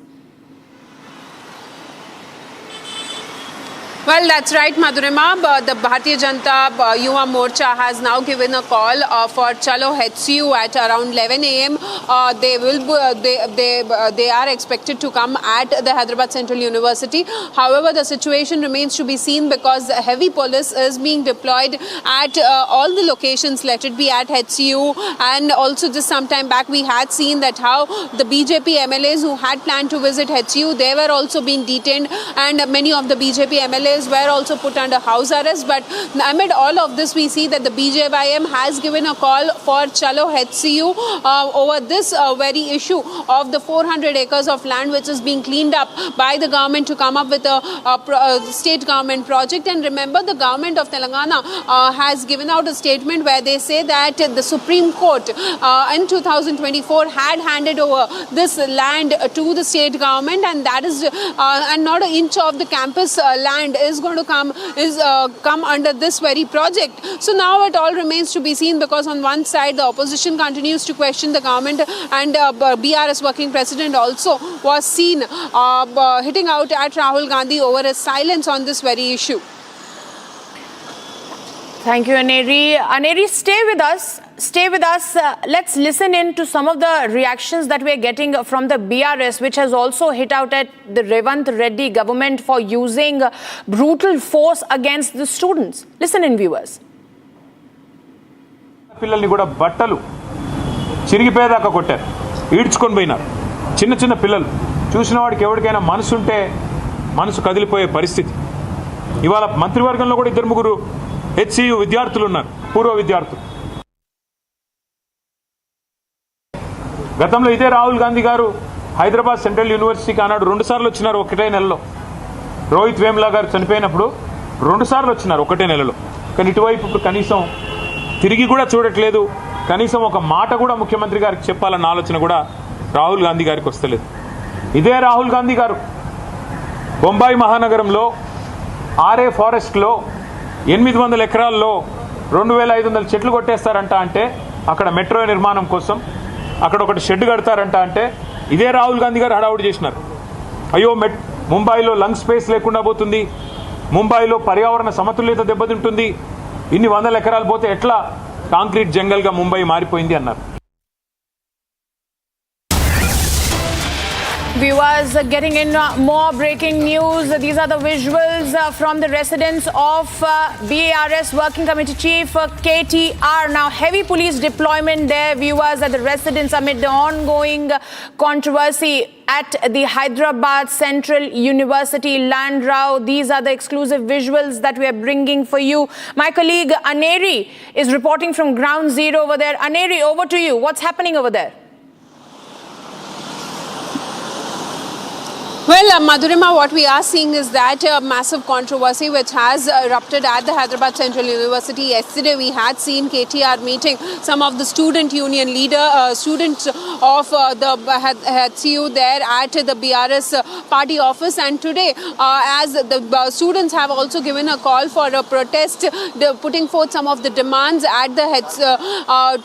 Well, that's right, Madhurima. The Bharatiya Janata Yuva Morcha has now given a call for Chalo HCU at around 11 a.m. They are expected to come at the Hyderabad Central University. However, the situation remains to be seen because heavy police is being deployed at all the locations, let it be at HCU, and also just some time back we had seen that how the BJP MLAs who had planned to visit HCU, they were also being detained, and many of the BJP MLAs were also put under house arrest. But amid all of this, we see that the BJYM has given a call for Chalo HCU over this very issue of the 400 acres of land which is being cleaned up by the government to come up with a state government project. And remember, the government of Telangana has given out a statement where they say that the Supreme Court in 2024 had handed over this land to the state government, and that is and not an inch of the campus land is going to come under this very project. So now it all remains to be seen, because on one side the opposition continues to question the government, and BRS working president also was seen hitting out at Rahul Gandhi over his silence on this very issue. Thank you, Aneri. Aneri, stay with us. Stay with us. Let's listen in to some of the reactions that we're getting from the BRS, which has also hit out at the Revant Reddy government for using brutal force against the students. Listen in, viewers. పిల్లల్ని కూడా బట్టలు చిరిగిపోయేదాకా కొట్టారు, ఈడ్చుకొని పోయినారు. చిన్న చిన్న పిల్లలు చూసిన వాడికి ఎవరికైనా మనసు ఉంటే మనసు కదిలిపోయే పరిస్థితి. ఇవాళ మంత్రివర్గంలో కూడా 2-3 HCU విద్యార్థులు ఉన్నారు, పూర్వ విద్యార్థులు. గతంలో ఇదే రాహుల్ గాంధీ గారు హైదరాబాద్ సెంట్రల్ యూనివర్సిటీకి ఆనాడు 2 సార్లు వచ్చినారు ఒకటే నెలలో. రోహిత్ వేమ్లా గారు చనిపోయినప్పుడు 2 సార్లు వచ్చినారు ఒకటే నెలలో. కానీ ఇటువైపు ఇప్పుడు కనీసం తిరిగి కూడా చూడట్లేదు. కనీసం ఒక మాట కూడా ముఖ్యమంత్రి గారికి చెప్పాలన్న ఆలోచన కూడా రాహుల్ గాంధీ గారికి వస్తలేదు. ఇదే రాహుల్ గాంధీ గారు బొంబాయి మహానగరంలో ఆర్ఏ ఫారెస్ట్లో 800 ఎకరాల్లో 2500 చెట్లు కొట్టేస్తారంట. అంటే అక్కడ మెట్రో నిర్మాణం కోసం అక్కడ ఒకటి షెడ్ కడతారంట. అంటే ఇదే రాహుల్ గాంధీ గారు హడావుడి చేసినారు. అయ్యో ముంబైలో లంగ్ స్పేస్ లేకుండా పోతుంది, ముంబైలో పర్యావరణ సమతుల్యత దెబ్బతింటుంది, ఇన్ని 100 ఎకరాలు పోతే ఎట్లా కాంక్రీట్ జంగల్గా ముంబై మారిపోయింది అన్నారు. Viewers, getting in more breaking news. These are the visuals from the residence of BARS Working Committee Chief KTR. Now, heavy police deployment there, viewers, at the residence amid the ongoing controversy at the Hyderabad Central University land row. These are the exclusive visuals that we are bringing for you. My colleague Aneri is reporting from ground zero over there. Aneri, over to you. What's happening over there? Well, Madhurima, what we are seeing is that massive controversy which has erupted at the Hyderabad Central University. Yesterday, we had seen KTR meeting some of the student union students of the HCU there at the BRS party office. And today, as the students have also given a call for a protest, putting forth some of the demands at the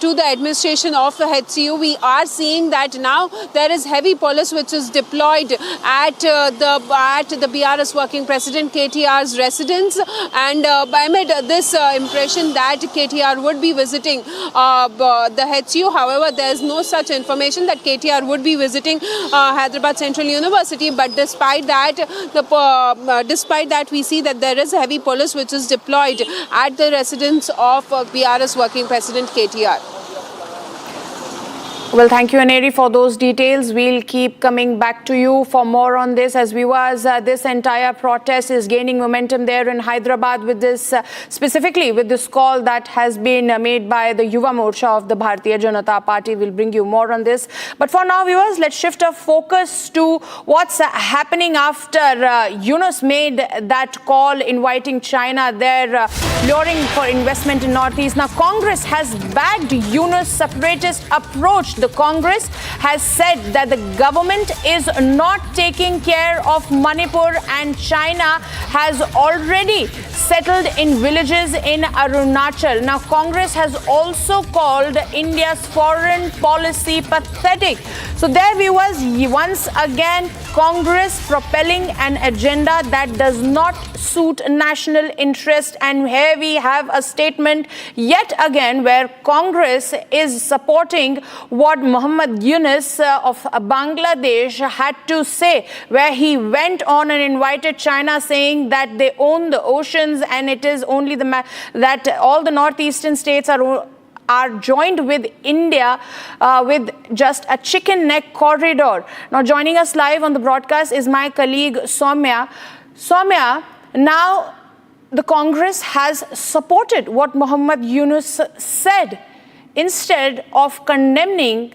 to the administration of the HCU, we are seeing that now there is heavy police which is deployed at the BRS working president KTR's residence, and amid this impression that KTR would be visiting the HCU. However, there is no such information that KTR would be visiting Hyderabad Central University. But despite that, we see that there is heavy police which is deployed at the residence of BRS working president KTR. Well, thank you, Aneri, for those details. We'll keep coming back to you for more on this. As viewers, this entire protest is gaining momentum there in Hyderabad with this, specifically with this call that has been made by the Yuva Morcha of the Bharatiya Janata Party. We'll bring you more on this. But for now, viewers, let's shift our focus to what's happening after Yunus made that call inviting China there, luring for investment in Northeast. Now, Congress has backed Yunus' separatist approach. The Congress has said that the government is not taking care of Manipur, and China has already settled in villages in Arunachal. Now, Congress has also called India's foreign policy pathetic. So there, viewers, once again, Congress propelling an agenda that does not suit national interest. And here we have a statement yet again where Congress is supporting what Muhammad Yunus of Bangladesh had to say, where he went on and invited China, saying that they own the oceans and it is only that all the northeastern states are joined with India with just a chicken neck corridor. Now, joining us live on the broadcast is my colleague Soumya. Soumya, now the Congress has supported what Muhammad Yunus said. Instead of condemning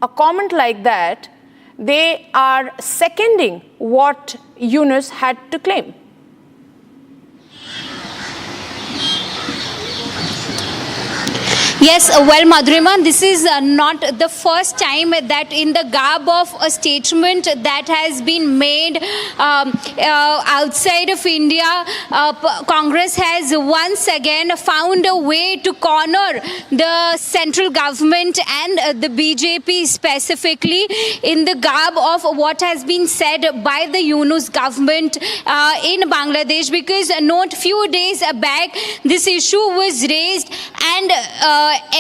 a comment like that, they are seconding what Yunus had to claim. Yes, well, Madhurima, this is not the first time that in the garb of a statement that has been made outside of India, Congress has once again found a way to corner the central government and the BJP specifically in the garb of what has been said by the Yunus government in Bangladesh, because not few days back this issue was raised, and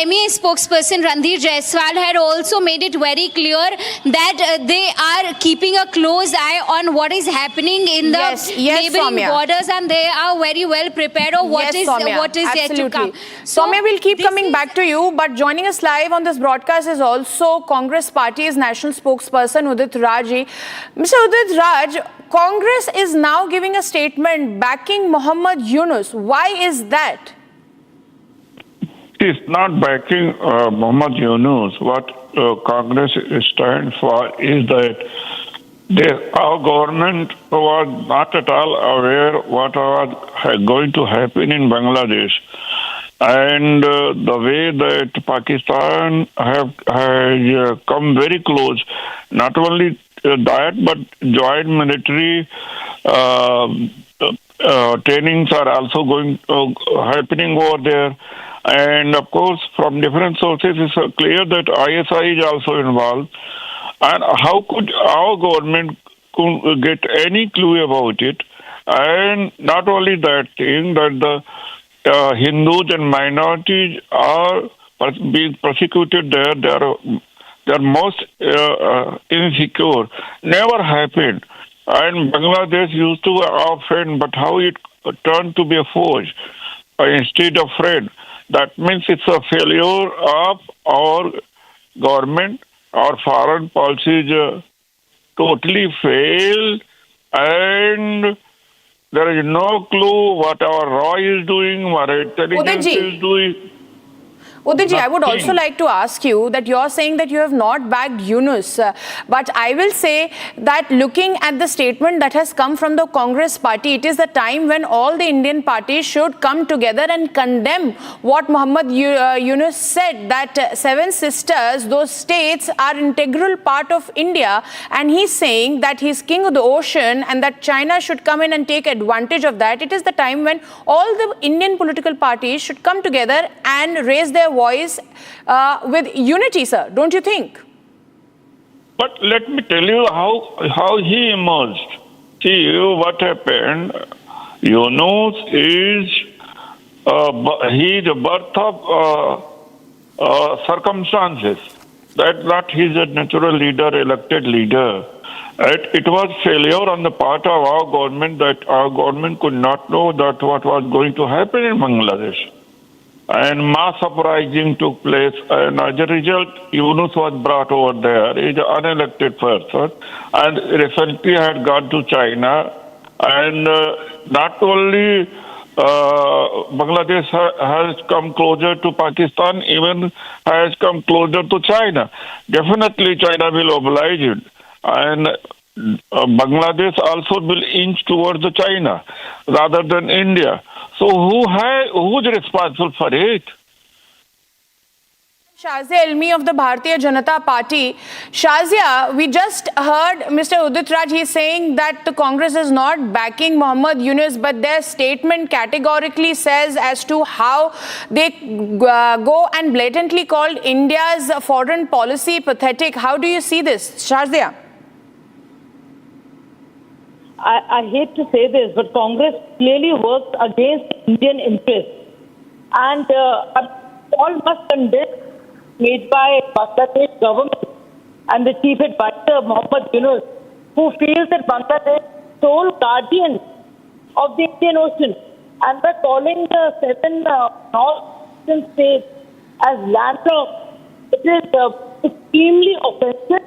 MEA spokesperson Ranveer Jaiswal had also made it very clear that they are keeping a close eye on what is happening in the neighboring borders, and they are very well prepared of what is yet to come. Soumya, we'll keep coming back to you, but joining us live on this broadcast is also Congress Party's national spokesperson Udit Raji. Mr. Udit Raj, Congress is now giving a statement backing Mohammad Yunus. Why is that? It's not backing Mohammad Yunus. What Congress stands for is that our government was not at all aware what was going to happen in Bangladesh. And the way that Pakistan has come very close, not only that, but joint military trainings are also happening over there. And of course, from different sources, it's clear that ISI is also involved. And how could our government get any clue about it? And not only that thing, that the Hindus and minorities are being persecuted there. They are most insecure. Never happened. And Bangladesh used to be our friend, but how it turned to be a foe instead of friend. That means it's a failure of our government. Our foreign policies totally failed, and there is no clue what our RAW is doing, what our intelligence is doing. Uditji, I would also like to ask you that you're saying that you have not backed Yunus, but I will say that looking at the statement that has come from the Congress party, it is the time when all the Indian parties should come together and condemn what Mohammad Yunus said, that 7 sisters, those states are integral part of India, and he's saying that he's king of the ocean and that China should come in and take advantage of that. It is the time when all the Indian political parties should come together and raise their voice with unity, sir, don't you think? But let me tell you how he emerged. See what happened. Yunus is the birth of circumstances. That not he's a natural leader, elected leader. It was failure on the part of our government that our government could not know that what was going to happen in Bangladesh. And mass uprising took place, and as a result, Yunus was brought over there. He's an unelected person, and recently had gone to China. And not only Bangladesh has come closer to Pakistan, even has come closer to China. Definitely, China will oblige it, and Bangladesh also will inch towards China rather than India. So who's responsible for it? Shazia Ilmi of the Bharatiya Janata Party. Shazia, we just heard Mr. Udit Raj, he's saying that the Congress is not backing Mohammad Yunus, but their statement categorically says as to how they go and blatantly called India's foreign policy pathetic. How do you see this, Shazia? I hate to say this, but Congress clearly works against Indian interests. And all must condemn made by Bangladesh government and the chief advisor, Mohammad Yunus, who feels that Bangladesh is sole guardian of the Indian Ocean. And by calling the 7 northern states as landlocked, it is extremely offensive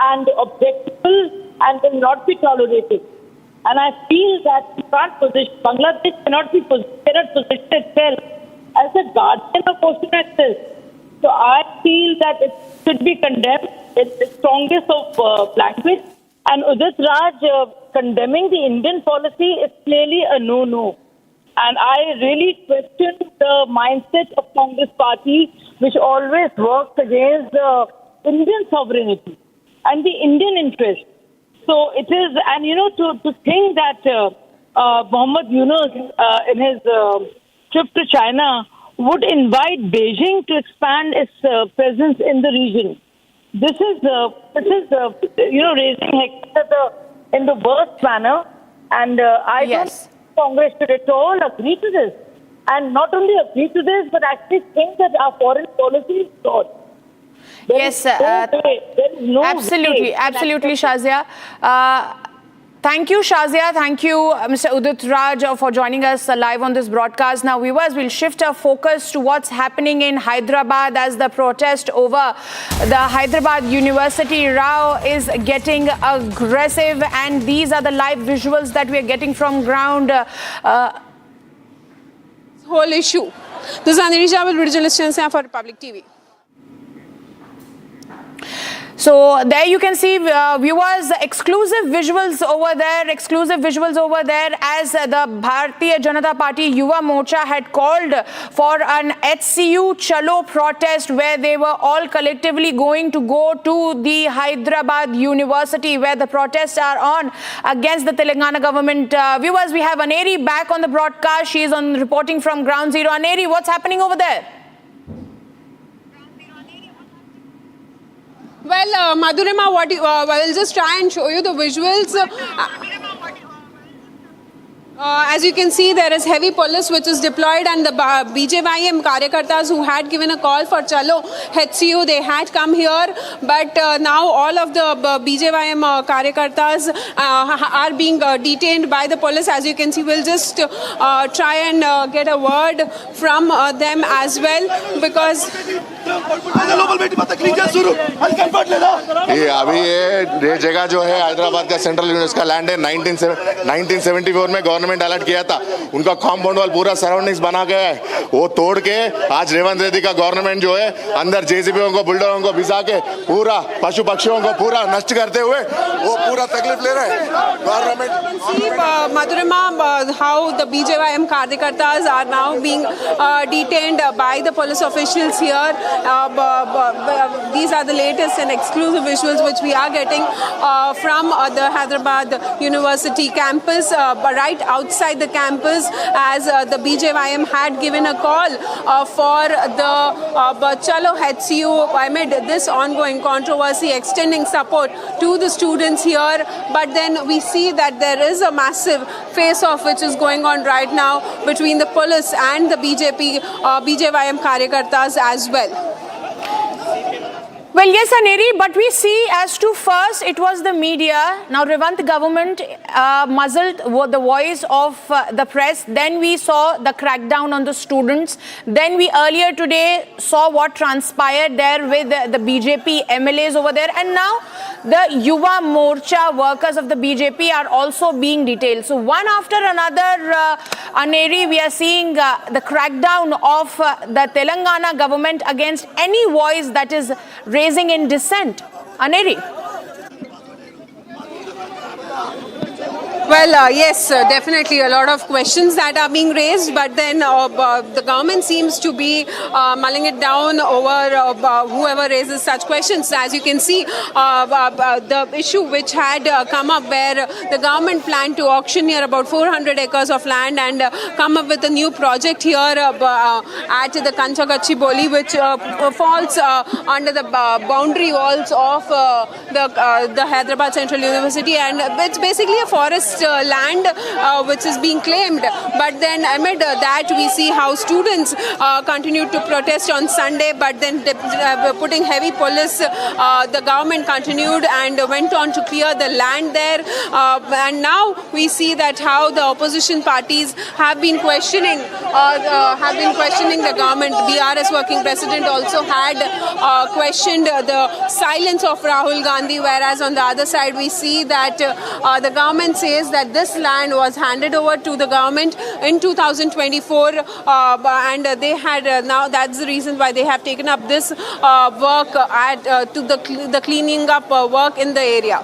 and objectionable and will not be tolerated. And I feel that Bangladesh cannot position itself as a guardian of ocean access. So I feel that it should be condemned in the strongest of language. And Udit Raj condemning the Indian policy is clearly a no-no. And I really question the mindset of Congress party which always works against the Indian sovereignty and the Indian interest. So it is, and to think that Mohammed Yunus in his trip to China would invite Beijing to expand its presence in the region. This is raising hectic in the worst manner, and I don't think Congress should at all agree to this. And not only agree to this, but actually think that our foreign policy is flawed. Absolutely, Shazia. Thank you, Shazia. Thank you, Mr. Udit Raj, for joining us live on this broadcast. Now, viewers, we'll shift our focus to what's happening in Hyderabad as the protest over the Hyderabad University row is getting aggressive, and these are the live visuals that we are getting from ground. Whole issue. This is Aneri Jawal, regional for Republic TV. So there you can see, viewers, exclusive visuals over there as the Bharatiya Janata Party Yuva Morcha had called for an HCU Chalo protest where they were all collectively going to go to the Hyderabad University where the protests are on against the Telangana government. Viewers, we have Aneri back on the broadcast. She is reporting from Ground Zero. Aneri, what's happening over there? Well, Madhurima, I'll just try and show you the visuals. As you can see, there is heavy police which is deployed, and the BJYM Karyakartas who had given a call for Chalo HCU, they had come here, but now all of the BJYM Karyakartas are being detained by the police. As you can see, we'll just try and get a word from them as well, because ये जगह जो है हैदराबाद का central university का land है। 1974 में government alert किया था, उनका कॉम्पाउंड वॉल पूरा सराउंडिंग्स बना गया है, वो तोड़ के आज रेवंत रेड्डी का गवर्नमेंट जो है अंदर जेसीबीओं को बुलडोजरों को भिसा के पूरा पशु पक्षियों को पूरा नष्ट करते हुए वो पूरा तकलीफ ले रहे हैं government. Madhurima, how the BJYM Karyakartas are now being detained by the police officials here. These are the latest and exclusive visuals which we are getting from the Hyderabad University campus, right outside the campus, as the BJYM had given a call for the Chalo HCU amid this ongoing controversy, extending support to the students here. But then we see that there is a massive face-off which is going on right now between the police and the BJYM Karyakartas as well. Well, yes, Aneri, but we see as to first it was the media. Now, Revant government muzzled the voice of the press. Then we saw the crackdown on the students. Then we earlier today saw what transpired there with the BJP MLAs over there. And now the Yuva Morcha workers of the BJP are also being detailed. So one after another, Aneri, we are seeing the crackdown of the Telangana government against any voice that is raising in dissent. Aneri. Well, yes, definitely a lot of questions that are being raised, but then the government seems to be mulling it down over whoever raises such questions. As you can see, the issue which had come up where the government planned to auctioneer about 400 acres of land and come up with a new project here at the Kanchagachiboli, which falls under the boundary walls of the Hyderabad Central University, and it's basically a forest land which is being claimed. But then amid that, we see how students continued to protest on Sunday, but then putting heavy police, the government continued and went on to clear the land there. And now we see that how the opposition parties have been questioning the government. BRS working president also had questioned the silence of Rahul Gandhi, whereas on the other side we see that the government says that this land was handed over to the government in 2024, and they had now that's the reason why they have taken up this work to the cleaning up work in the area.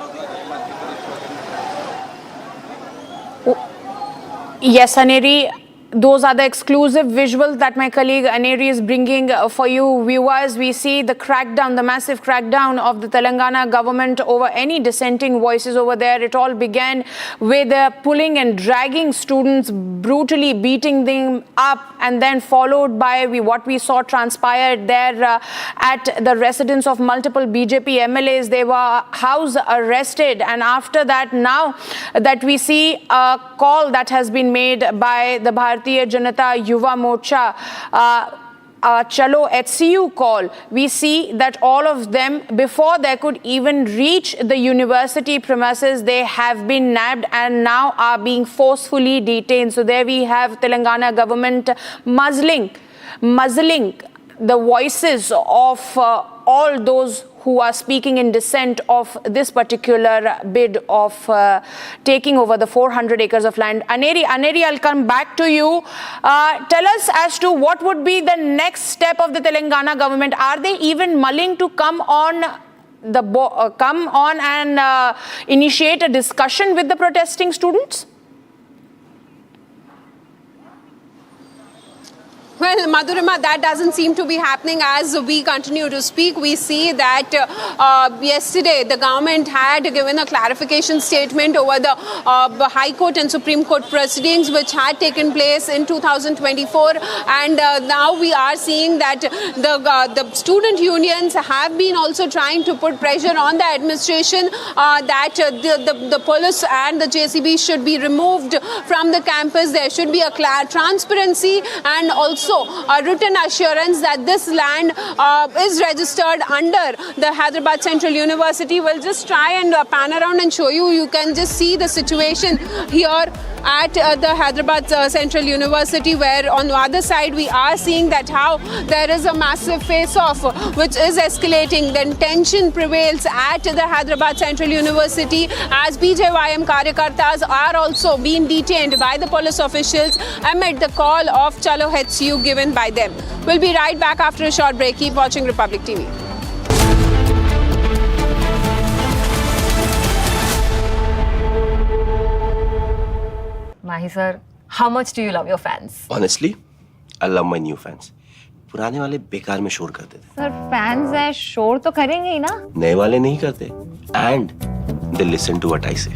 Yes, Aneri. Those are the exclusive visuals that my colleague Aneri is bringing for you viewers. We see the crackdown, the massive crackdown of the Telangana government over any dissenting voices over there. It all began with pulling and dragging students, brutally beating them up, and then followed by what we saw transpired there at the residence of multiple BJP MLAs. They were house arrested, and after that, now that we see a call that has been made by the Bharatiya Janata Yuva Morcha, Chalo HCU call, we see that all of them, before they could even reach the university premises, they have been nabbed and now are being forcefully detained. So there we have Telangana government muzzling the voices of all those who are speaking in dissent of this particular bid of taking over the 400 acres of land. Aneri, I'll come back to you. Tell us as to what would be the next step of the Telangana government. Are they even mulling to come on and initiate a discussion with the protesting students? Well, Madhurima, that doesn't seem to be happening as we continue to speak. We see that yesterday the government had given a clarification statement over the High Court and Supreme Court proceedings which had taken place in 2024, and now we are seeing that the student unions have been also trying to put pressure on the administration that the police and the JCB should be removed from the campus. There should be a transparency and also a written assurance that this land is registered under the Hyderabad Central University. We'll just try and pan around and show you. You can just see the situation here at the Hyderabad Central University, where on the other side we are seeing that how there is a massive face-off which is escalating. Then tension prevails at the Hyderabad Central University as BJYM Karyakartas are also being detained by the police officials amid the call of Chalo HCU given by them. We'll be right back after a short break. Keep watching Republic TV. Mahi sir, how much do you love your fans? Honestly, I love my new fans. पुराने वाले बेकार में शोर करते थे. Sir, fans है शोर तो करेंगे ही ना? नए वाले नहीं करते. And they listen to what I say.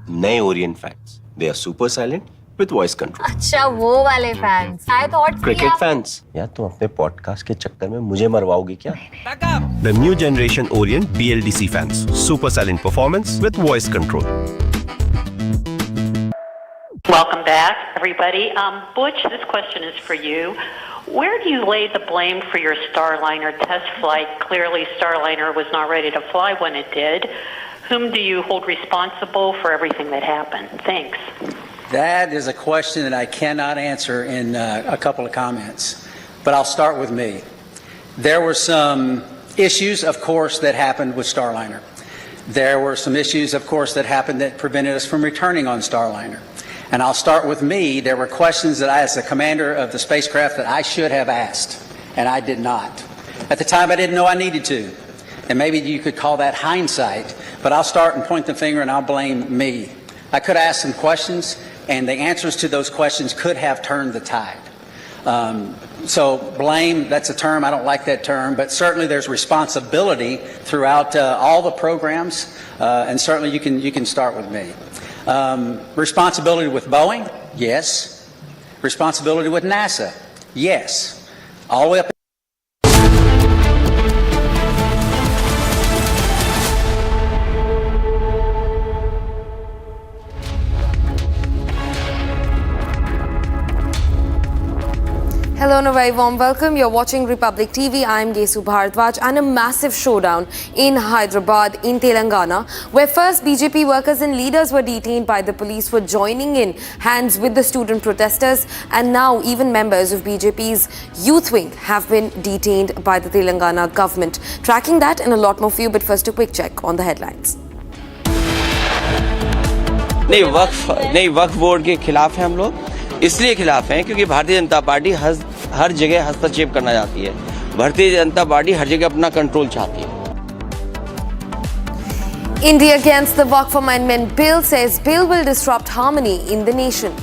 नए Orient fans, they are super silent with voice control. अच्छा वो वाले fans. I thought Cricket fans. यार तुम अपने podcast के चक्कर में मुझे मरवाओगी क्या? The new generation Orient BLDC fans, super silent performance with voice control. Welcome back, everybody. Butch, this question is for you. Where do you lay the blame for your Starliner test flight? Clearly, Starliner was not ready to fly when it did. Whom do you hold responsible for everything that happened? Thanks. That is a question that I cannot answer in a couple of comments, but I'll start with me. There were some issues, of course, that happened with Starliner. There were some issues, of course, that happened that prevented us from returning on Starliner. And I'll start with me. There were questions that I, as the commander of the spacecraft, that I should have asked, and I did not. At the time, I didn't know I needed to. And maybe you could call that hindsight, but I'll start and point the finger and I'll blame me. I could ask some questions, and the answers to those questions could have turned the tide. So blame, that's a term, I don't like that term, but certainly there's responsibility throughout all the programs, and certainly you can start with me. Responsibility with Boeing? Yes. Responsibility with NASA? Yes. All the way up. Hello and a very warm welcome. You're watching Republic TV. I'm Gesu Bharadwaj, and a massive showdown in Hyderabad, in Telangana, where first BJP workers and leaders were detained by the police for joining in hands with the student protesters, and now even members of BJP's youth wing have been detained by the Telangana government. Tracking that and a lot more for you, but first a quick check on the headlines. नहीं वक्फ board के खिलाफ हैं हम लोग. इसलिए खिलाफ हैं क्योंकि भारतीय जनता पार्टी हर जगह हस्तक्षेप करना चाहती है. भारतीय जनता पार्टी हर जगह अपना कंट्रोल चाहती है. India against the Waqf Amendment bill, says bill will disrupt harmony in the nation.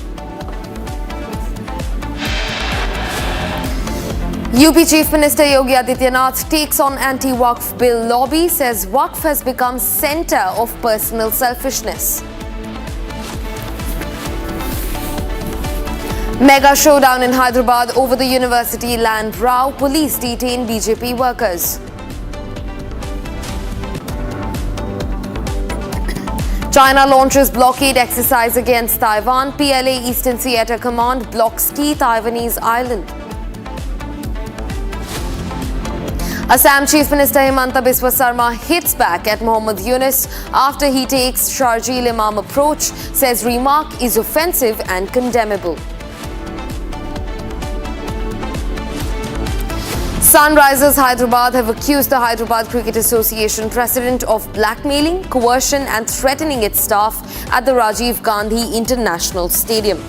UP Chief Minister Yogi Adityanath takes on anti-Waqf bill lobby, says Waqf has become centre of personal selfishness. Mega showdown in Hyderabad over the university land row. Police detain BJP workers. China launches blockade exercise against Taiwan. PLA Eastern Theatre Command blocks key Taiwanese island. Assam Chief Minister Himanta Biswa Sarma hits back at Mohammad Yunus after he takes Sharjeel Imam approach, says remark is offensive and condemnable. Sunrisers Hyderabad have accused the Hyderabad Cricket Association president of blackmailing, coercion and threatening its staff at the Rajiv Gandhi International Stadium.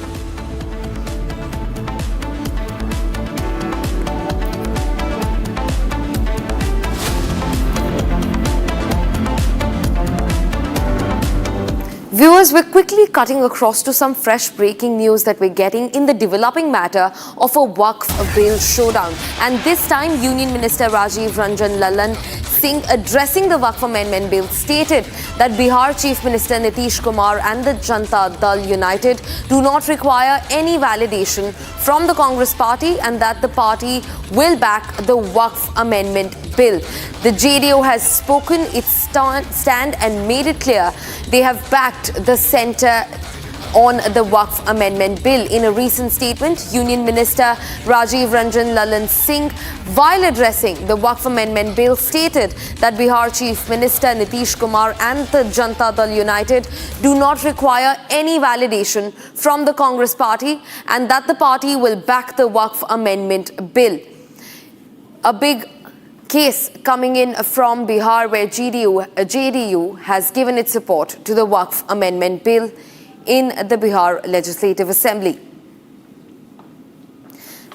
Viewers, we're quickly cutting across to some fresh breaking news that we're getting in the developing matter of a Waqf bill showdown. And this time, Union Minister Rajiv Ranjan Lalan Singh, addressing the Waqf Amendment Bill, stated that Bihar Chief Minister Nitish Kumar and the Janata Dal United do not require any validation from the Congress party and that the party will back the Waqf Amendment Bill. The JDO has spoken its stand and made it clear they have backed the centre on the Waqf Amendment Bill. In a recent statement, Union Minister Rajiv Ranjan Lalan Singh, while addressing the Waqf Amendment Bill, stated that Bihar Chief Minister Nitish Kumar and the Janata Dal United do not require any validation from the Congress party and that the party will back the Waqf Amendment Bill. A big case coming in from Bihar where JDU has given its support to the Waqf Amendment Bill in the Bihar Legislative Assembly.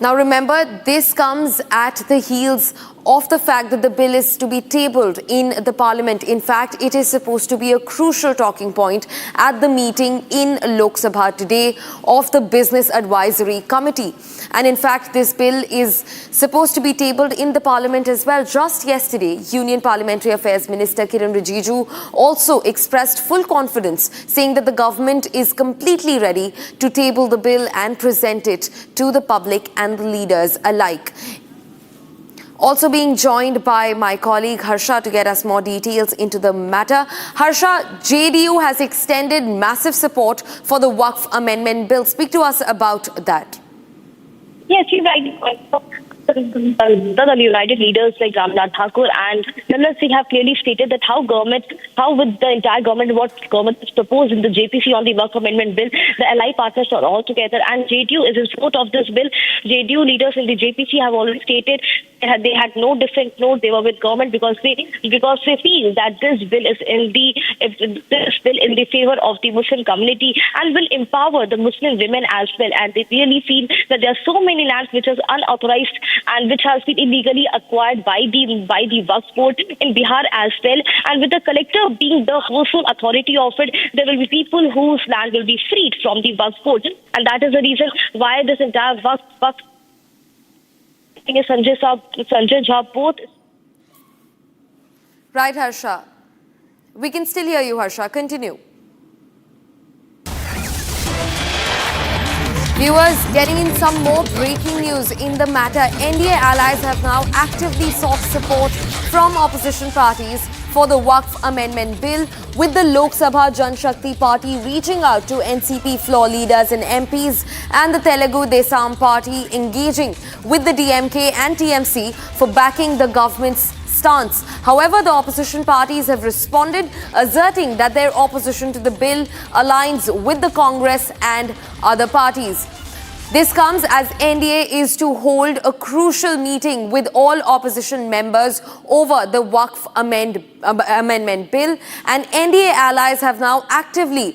Now remember, this comes at the heels of the fact that the bill is to be tabled in the Parliament. In fact, it is supposed to be a crucial talking point at the meeting in Lok Sabha today of the Business Advisory Committee. And in fact, this bill is supposed to be tabled in the Parliament as well. Just yesterday, Union Parliamentary Affairs Minister Kiran Rijiju also expressed full confidence, saying that the government is completely ready to table the bill and present it to the public and the leaders alike. Also being joined by my colleague Harsha to get us more details into the matter. Harsha, JDU has extended massive support for the Waqf Amendment Bill. Speak to us about that. Yes, you're right. The United leaders like Ramnath Thakur and Lalan Singh have clearly stated that how with the entire government, what government has proposed in the JPC on the Waqf Amendment Bill, the ally partners are all together and JDU is in support of this bill. JDU leaders in the JPC have already stated that they had no different note. They were with government because they feel that this bill is in the favor of the Muslim community and will empower the Muslim women as well. And they really feel that there are so many lands which is unauthorized and which has been illegally acquired by the Waqf board in Bihar as well. And with the collector being the sole authority of it, there will be people whose land will be freed from the Waqf board. And that is the reason why this entire Waqf is Sanjay Jha both. Right, Harsha. We can still hear you, Harsha. Continue. Viewers, getting in some more breaking news in the matter. NDA allies have now actively sought support from opposition parties for the Waqf Amendment Bill, with the Lok Sabha Jan Shakti Party reaching out to NCP floor leaders and MPs and the Telugu Desam Party engaging with the DMK and TMC for backing the government's stance. However, the opposition parties have responded, asserting that their opposition to the bill aligns with the Congress and other parties. This comes as NDA is to hold a crucial meeting with all opposition members over the Waqf Amendment Bill, and NDA allies have now actively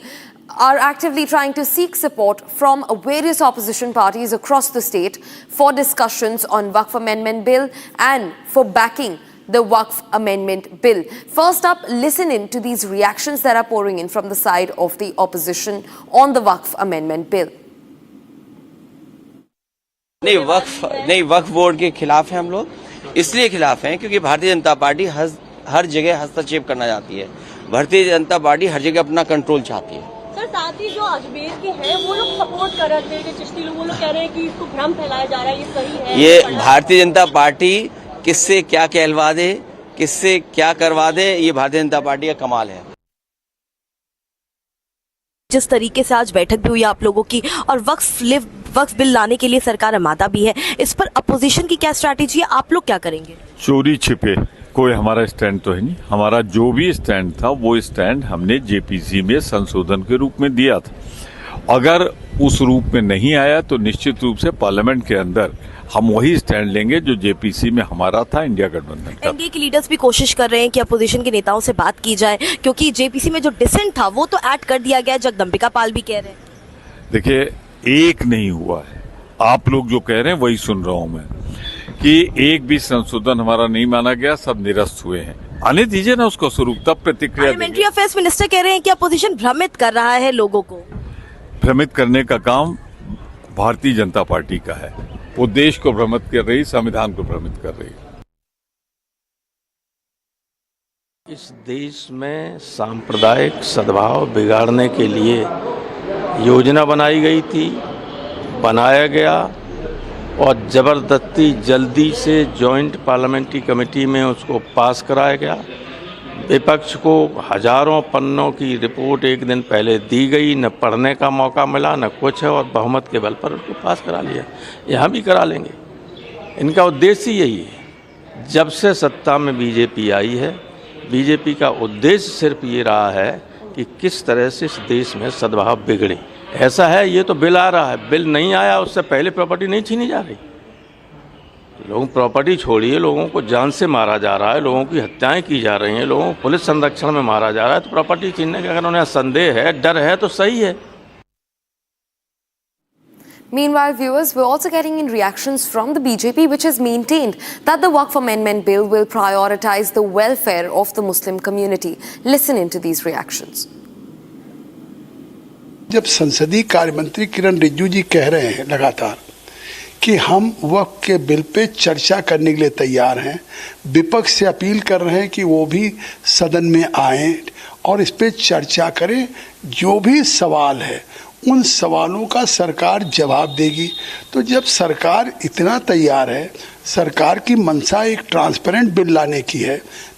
trying to seek support from various opposition parties across the state for discussions on Waqf Amendment Bill and for backing the Waqf Amendment Bill. First up, listen in to these reactions that are pouring in from the side of the opposition on the Waqf Amendment Bill. नहीं वक्फ board के खिलाफ हैं हम लोग। इसलिए खिलाफ हैं क्योंकि भारतीय जनता पार्टी हर जगह हस्तक्षेप करना चाहती है। भारतीय जनता पार्टी हर जगह अपना कंट्रोल चाहती है। सर साथ ही जो अजमेर के हैं वो लोग सपोर्ट कर रहे थे, चिश्ती लोग वो लोग कह रहे हैं कि इसको भ्रम फैलाया जा रहा है, ये सही है। ये भारतीय जनता पार्टी किससे क्या कहलवा दे, किससे क्या करवा दे, ये भारतीय जनता पार्टी का कमाल है। जिस तरीके से आज बैठक भी हुई आप लोगों की और वक्फ बिल लाने के लिए सरकार आमादा भी है, इस पर अपोजिशन की क्या स्ट्रैटेजी है, आप लोग क्या करेंगे? चोरी छिपे कोई हमारा स्टैंड तो है नहीं। हमारा जो भी स्टैंड था वो स्टैंड हमने जेपीसी में संशोधन के रूप में दिया था। अगर उस रूप में नहीं आया तो निश्चित रूप से पार्लियामेंट के अंदर हम वही स्टैंड लेंगे जो जेपीसी में हमारा था, इंडिया गठबंधन का। एनडीए के लीडर्स भी कोशिश कर रहे हैं कि अपोजिशन के नेताओं से बात की जाए, क्योंकि जेपीसी में जो डिसेंट था वो तो ऐड कर दिया गया, जगदम्बिका पाल भी कह रहे हैं। देखिए, एक नहीं हुआ है, आप लोग जो कह रहे हैं वही सुन रहा हूं मैं कि एक भी संशोधन हमारा नहीं माना गया, सब निरस्त हुए हैं। आने दीजिए ना उसको स्वरूप, तब प्रतिक्रिया। पार्लियामेंट्री अफेयर्स मिनिस्टर कह रहे हैं कि अपोजिशन भ्रमित कर रहा है लोगों को। भ्रमित करने का काम भारतीय जनता पार्टी का है। वो देश को भ्रमित कर रही, संविधान को भ्रमित कर रही। इस देश में सांप्रदायिक सद्भाव बिगाड़ने के लिए योजना बनाई गई थी, बनाया गया और ज़बरदस्ती जल्दी से जॉइंट पार्लियामेंट्री कमेटी में उसको पास कराया गया। विपक्ष को हजारों पन्नों की रिपोर्ट एक दिन पहले दी गई, न पढ़ने का मौका मिला न कुछ है, और बहुमत के बल पर उसको पास करा लिया। यहाँ भी करा लेंगे। इनका उद्देश्य यही है। जब से सत्ता में बीजेपी आई है, बीजेपी का उद्देश्य सिर्फ ये रहा है कि किस तरह से इस देश में सद्भाव बिगड़े। ऐसा है, ये तो बिल आ रहा है, बिल नहीं आया उससे पहले प्रॉपर्टी नहीं छीनी जा रही। लोगों प्रॉपर्टी छोड़िए, लोगों को जान से मारा जा रहा है, लोगों की हत्याएं की जा रही हैं, लोगों को पुलिस संरक्षण में मारा जा रहा है, तो प्रॉपर्टी छीनने का अगर उन्हें संदेह है, डर है तो सही है। Meanwhile, viewers, we're also getting in reactions from the BJP, which has maintained that the Waqf Amendment Bill will prioritize the welfare of the Muslim community. Listen into these reactions. जब संसदीय कार्य मंत्री किरण रिजिजू जी कह रहे हैं लगातार कि हम वक्फ के बिल पे चर्चा करने के लिए तैयार हैं, विपक्ष से अपील कर रहे हैं कि वो भी सदन में आएं और इस पे चर्चा करें, जो भी सवाल है उन सवालों का सरकार जवाब देगी। तो जब सरकार इतना तैयार है, सरकार की मंशा एक ट्रांसपेरेंट बिल लाने की है,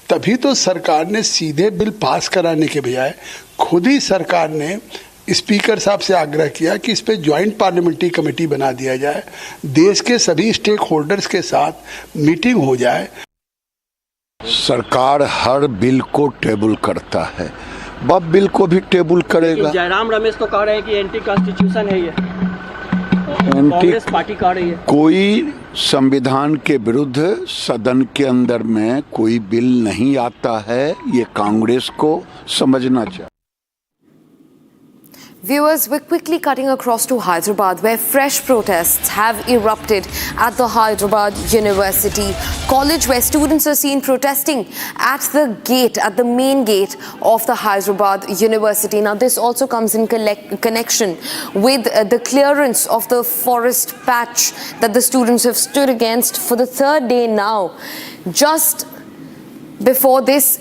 तभी तो सरकार ने सीधे बिल पास कराने के बजाय खुद ही सरकार ने स्पीकर साहब से आग्रह किया कि इस पे ज्वाइंट पार्लियामेंट्री कमेटी बना दिया जाए, देश के सभी स्टेक होल्डर्स के साथ मीटिंग हो जाए। सरकार हर बिल को टेबल करता है, वह बिल को भी टेबल करेगा। जयराम रमेश तो कह रहे हैं कि एंटी कॉन्स्टिट्यूशन है, ये कांग्रेस पार्टी कह रही है। कोई संविधान के विरुद्ध सदन के अंदर में कोई बिल नहीं आता है, ये कांग्रेस को समझना चाहिए। Viewers, we're quickly cutting across to Hyderabad, where fresh protests have erupted at the Hyderabad University College, where students are seen protesting at the gate, at the main gate of the Hyderabad University. Now, this also comes in connection with the clearance of the forest patch that the students have stood against for the third day now. Just before this,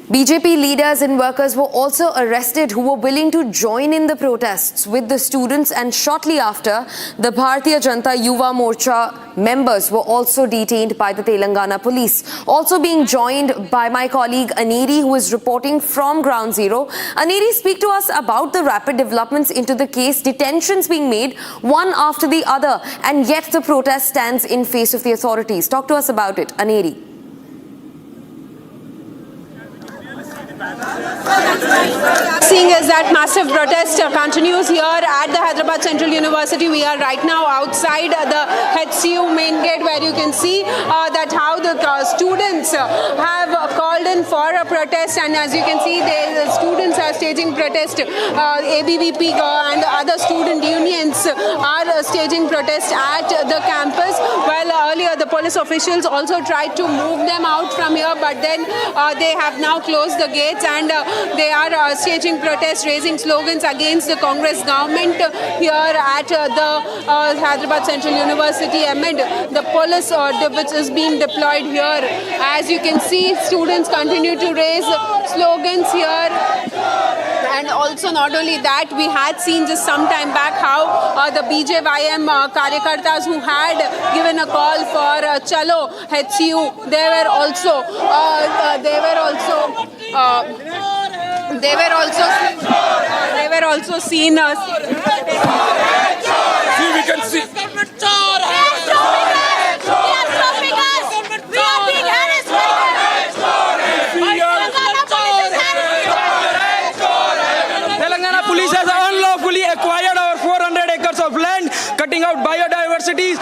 BJP leaders and workers were also arrested who were willing to join in the protests with the students, and shortly after, the Bharatiya Janata Yuva Morcha members were also detained by the Telangana police. Also being joined by my colleague Aneri, who is reporting from Ground Zero. Aneri, speak to us about the rapid developments into the case, detentions being made one after the other, and yet the protest stands in face of the authorities. Talk to us about it, Aneri. Seeing as that massive protest continues here at the Hyderabad Central University, we are right now outside the HCU main gate, where you can see that how the students have called in for a protest, and as you can see, the students are staging protest. ABVP and other student unions are staging protest at the campus. Well, earlier the police officials also tried to move them out from here, but then they have now closed the gates and they are staging protests, raising slogans against the Congress government here at the Hyderabad Central University amid the police which is being deployed here. As you can see, students continue to raise slogans here. And also not only that, we had seen just some time back how the BJYM Karyakartas who had given a call for Chalo HCU, they were also seen. See, we can see. Telangana police has unlawfully acquired our 400 acres of land, cutting out biodiversity.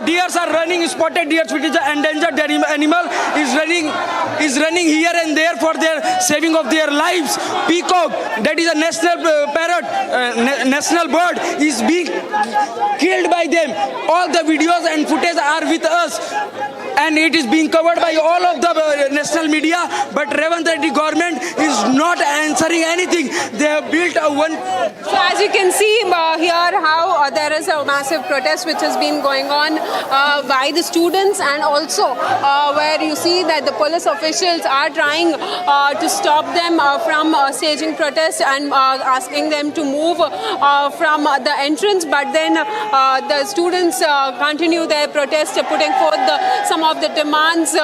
Deers are running, spotted deers, which is an endangered animal, is running here and there for their saving of their lives. Peacock, that is a national parrot, national bird, is being killed by them. All the videos and footage are with us, and it is being covered by all of the national media, but Revanth Reddy government is not answering anything. They have built a one... So as you can see here how there is a massive protest which has been going on by the students, and also where you see that the police officials are trying to stop them from staging protests and asking them to move from the entrance, but then the students continue their protest, putting forth some of the demands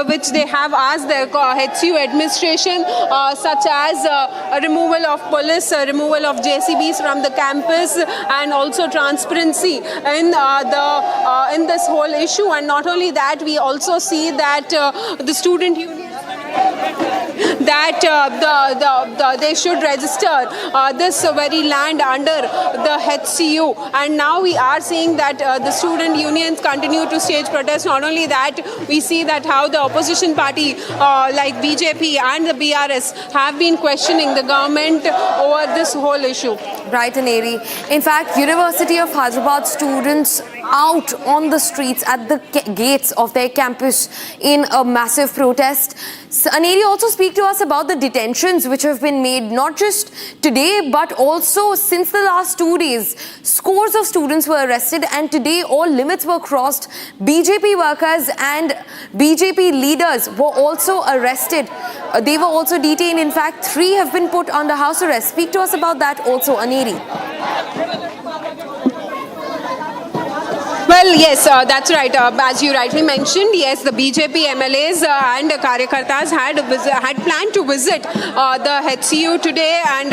which they have asked the HCU administration, such as removal of police, removal of JCBs from the campus, and also transparency in this whole issue. And not only that, we also see that the student union that they should register this very land under the HCU, and now we are seeing that the student unions continue to stage protests. Not only that, we see that how the opposition party like BJP and the BRS have been questioning the government over this whole issue. Right, Aneri. In fact, University of Hyderabad students out on the streets at the gates of their campus in a massive protest. So, Aneri, also speak to us about the detentions which have been made, not just today, but also since the last 2 days. Scores of students were arrested, and today all limits were crossed. BJP workers and BJP leaders were also arrested. They were also detained. In fact, 3 have been put under house arrest. Speak to us about that also, Aneri. Well, yes, that's right. As you rightly mentioned, yes, the BJP MLAs and Karyakartas had planned to visit the HCU today and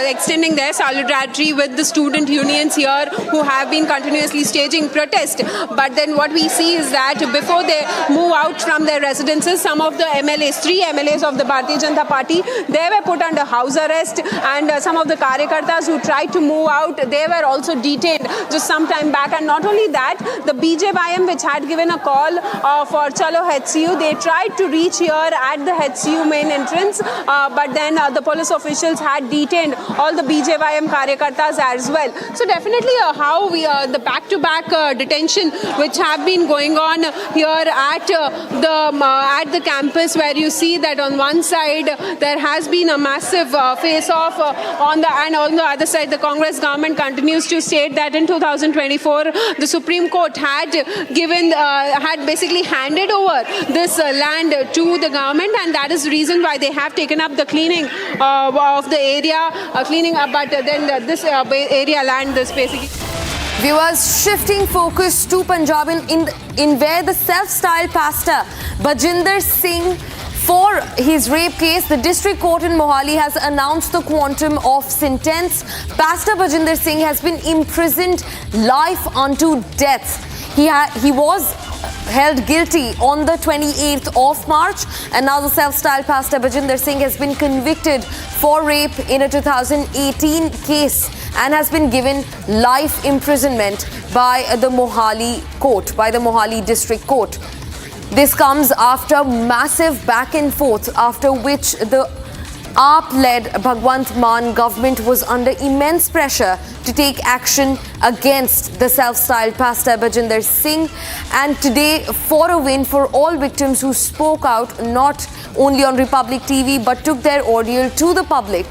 extending their solidarity with the student unions here who have been continuously staging protest. But then what we see is that before they move out from their residences, some of the MLAs, 3 MLAs of the Bharatiya Janata Party, they were put under house arrest, and some of the Karyakartas who tried to move out, they were also detained just some time back. And not only that, the BJYM, which had given a call for Chalo HCU, they tried to reach here at the HCU main entrance, but then the police officials had detained all the BJYM Karyakartas as well. So definitely how we the back-to-back detention which have been going on here at the campus, where you see that on one side there has been a massive face-off on the other side the Congress government continues to state that in 2024 the Supreme Court had basically handed over this land to the government, and that is the reason why they have taken up the cleaning of the area, but then this area land, this basically. Viewers, shifting focus to Punjab in where the self-styled pastor Bajinder Singh, for his rape case, the district court in Mohali has announced the quantum of sentence. Pastor Bajinder Singh has been imprisoned life unto death. He was held guilty on the 28th of March, and now the self-styled pastor Bajinder Singh has been convicted for rape in a 2018 case and has been given life imprisonment by the Mohali court, by the Mohali district court. This comes after massive back and forth, after which the AAP-led Bhagwant Mann government was under immense pressure to take action against the self-styled Pastor Bajinder Singh, and today for a win for all victims who spoke out not only on Republic TV but took their ordeal to the public.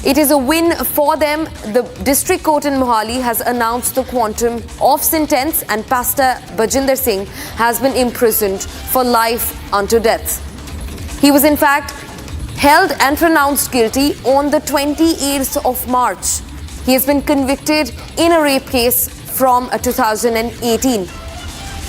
It is a win for them. The district court in Mohali has announced the quantum of sentence, and Pastor Bajinder Singh has been imprisoned for life unto death. He was in fact held and pronounced guilty on the 28th of March. He has been convicted in a rape case from 2018.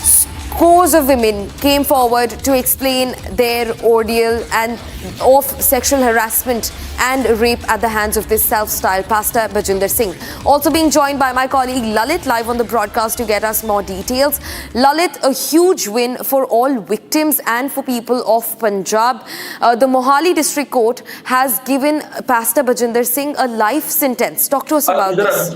Scores of women came forward to explain their ordeal and of sexual harassment and rape at the hands of this self-styled Pastor Bajinder Singh. Also being joined by my colleague Lalit live on the broadcast to get us more details. Lalit, a huge win for all victims and for people of Punjab. The Mohali District Court has given Pastor Bajinder Singh a life sentence. Talk to us about this.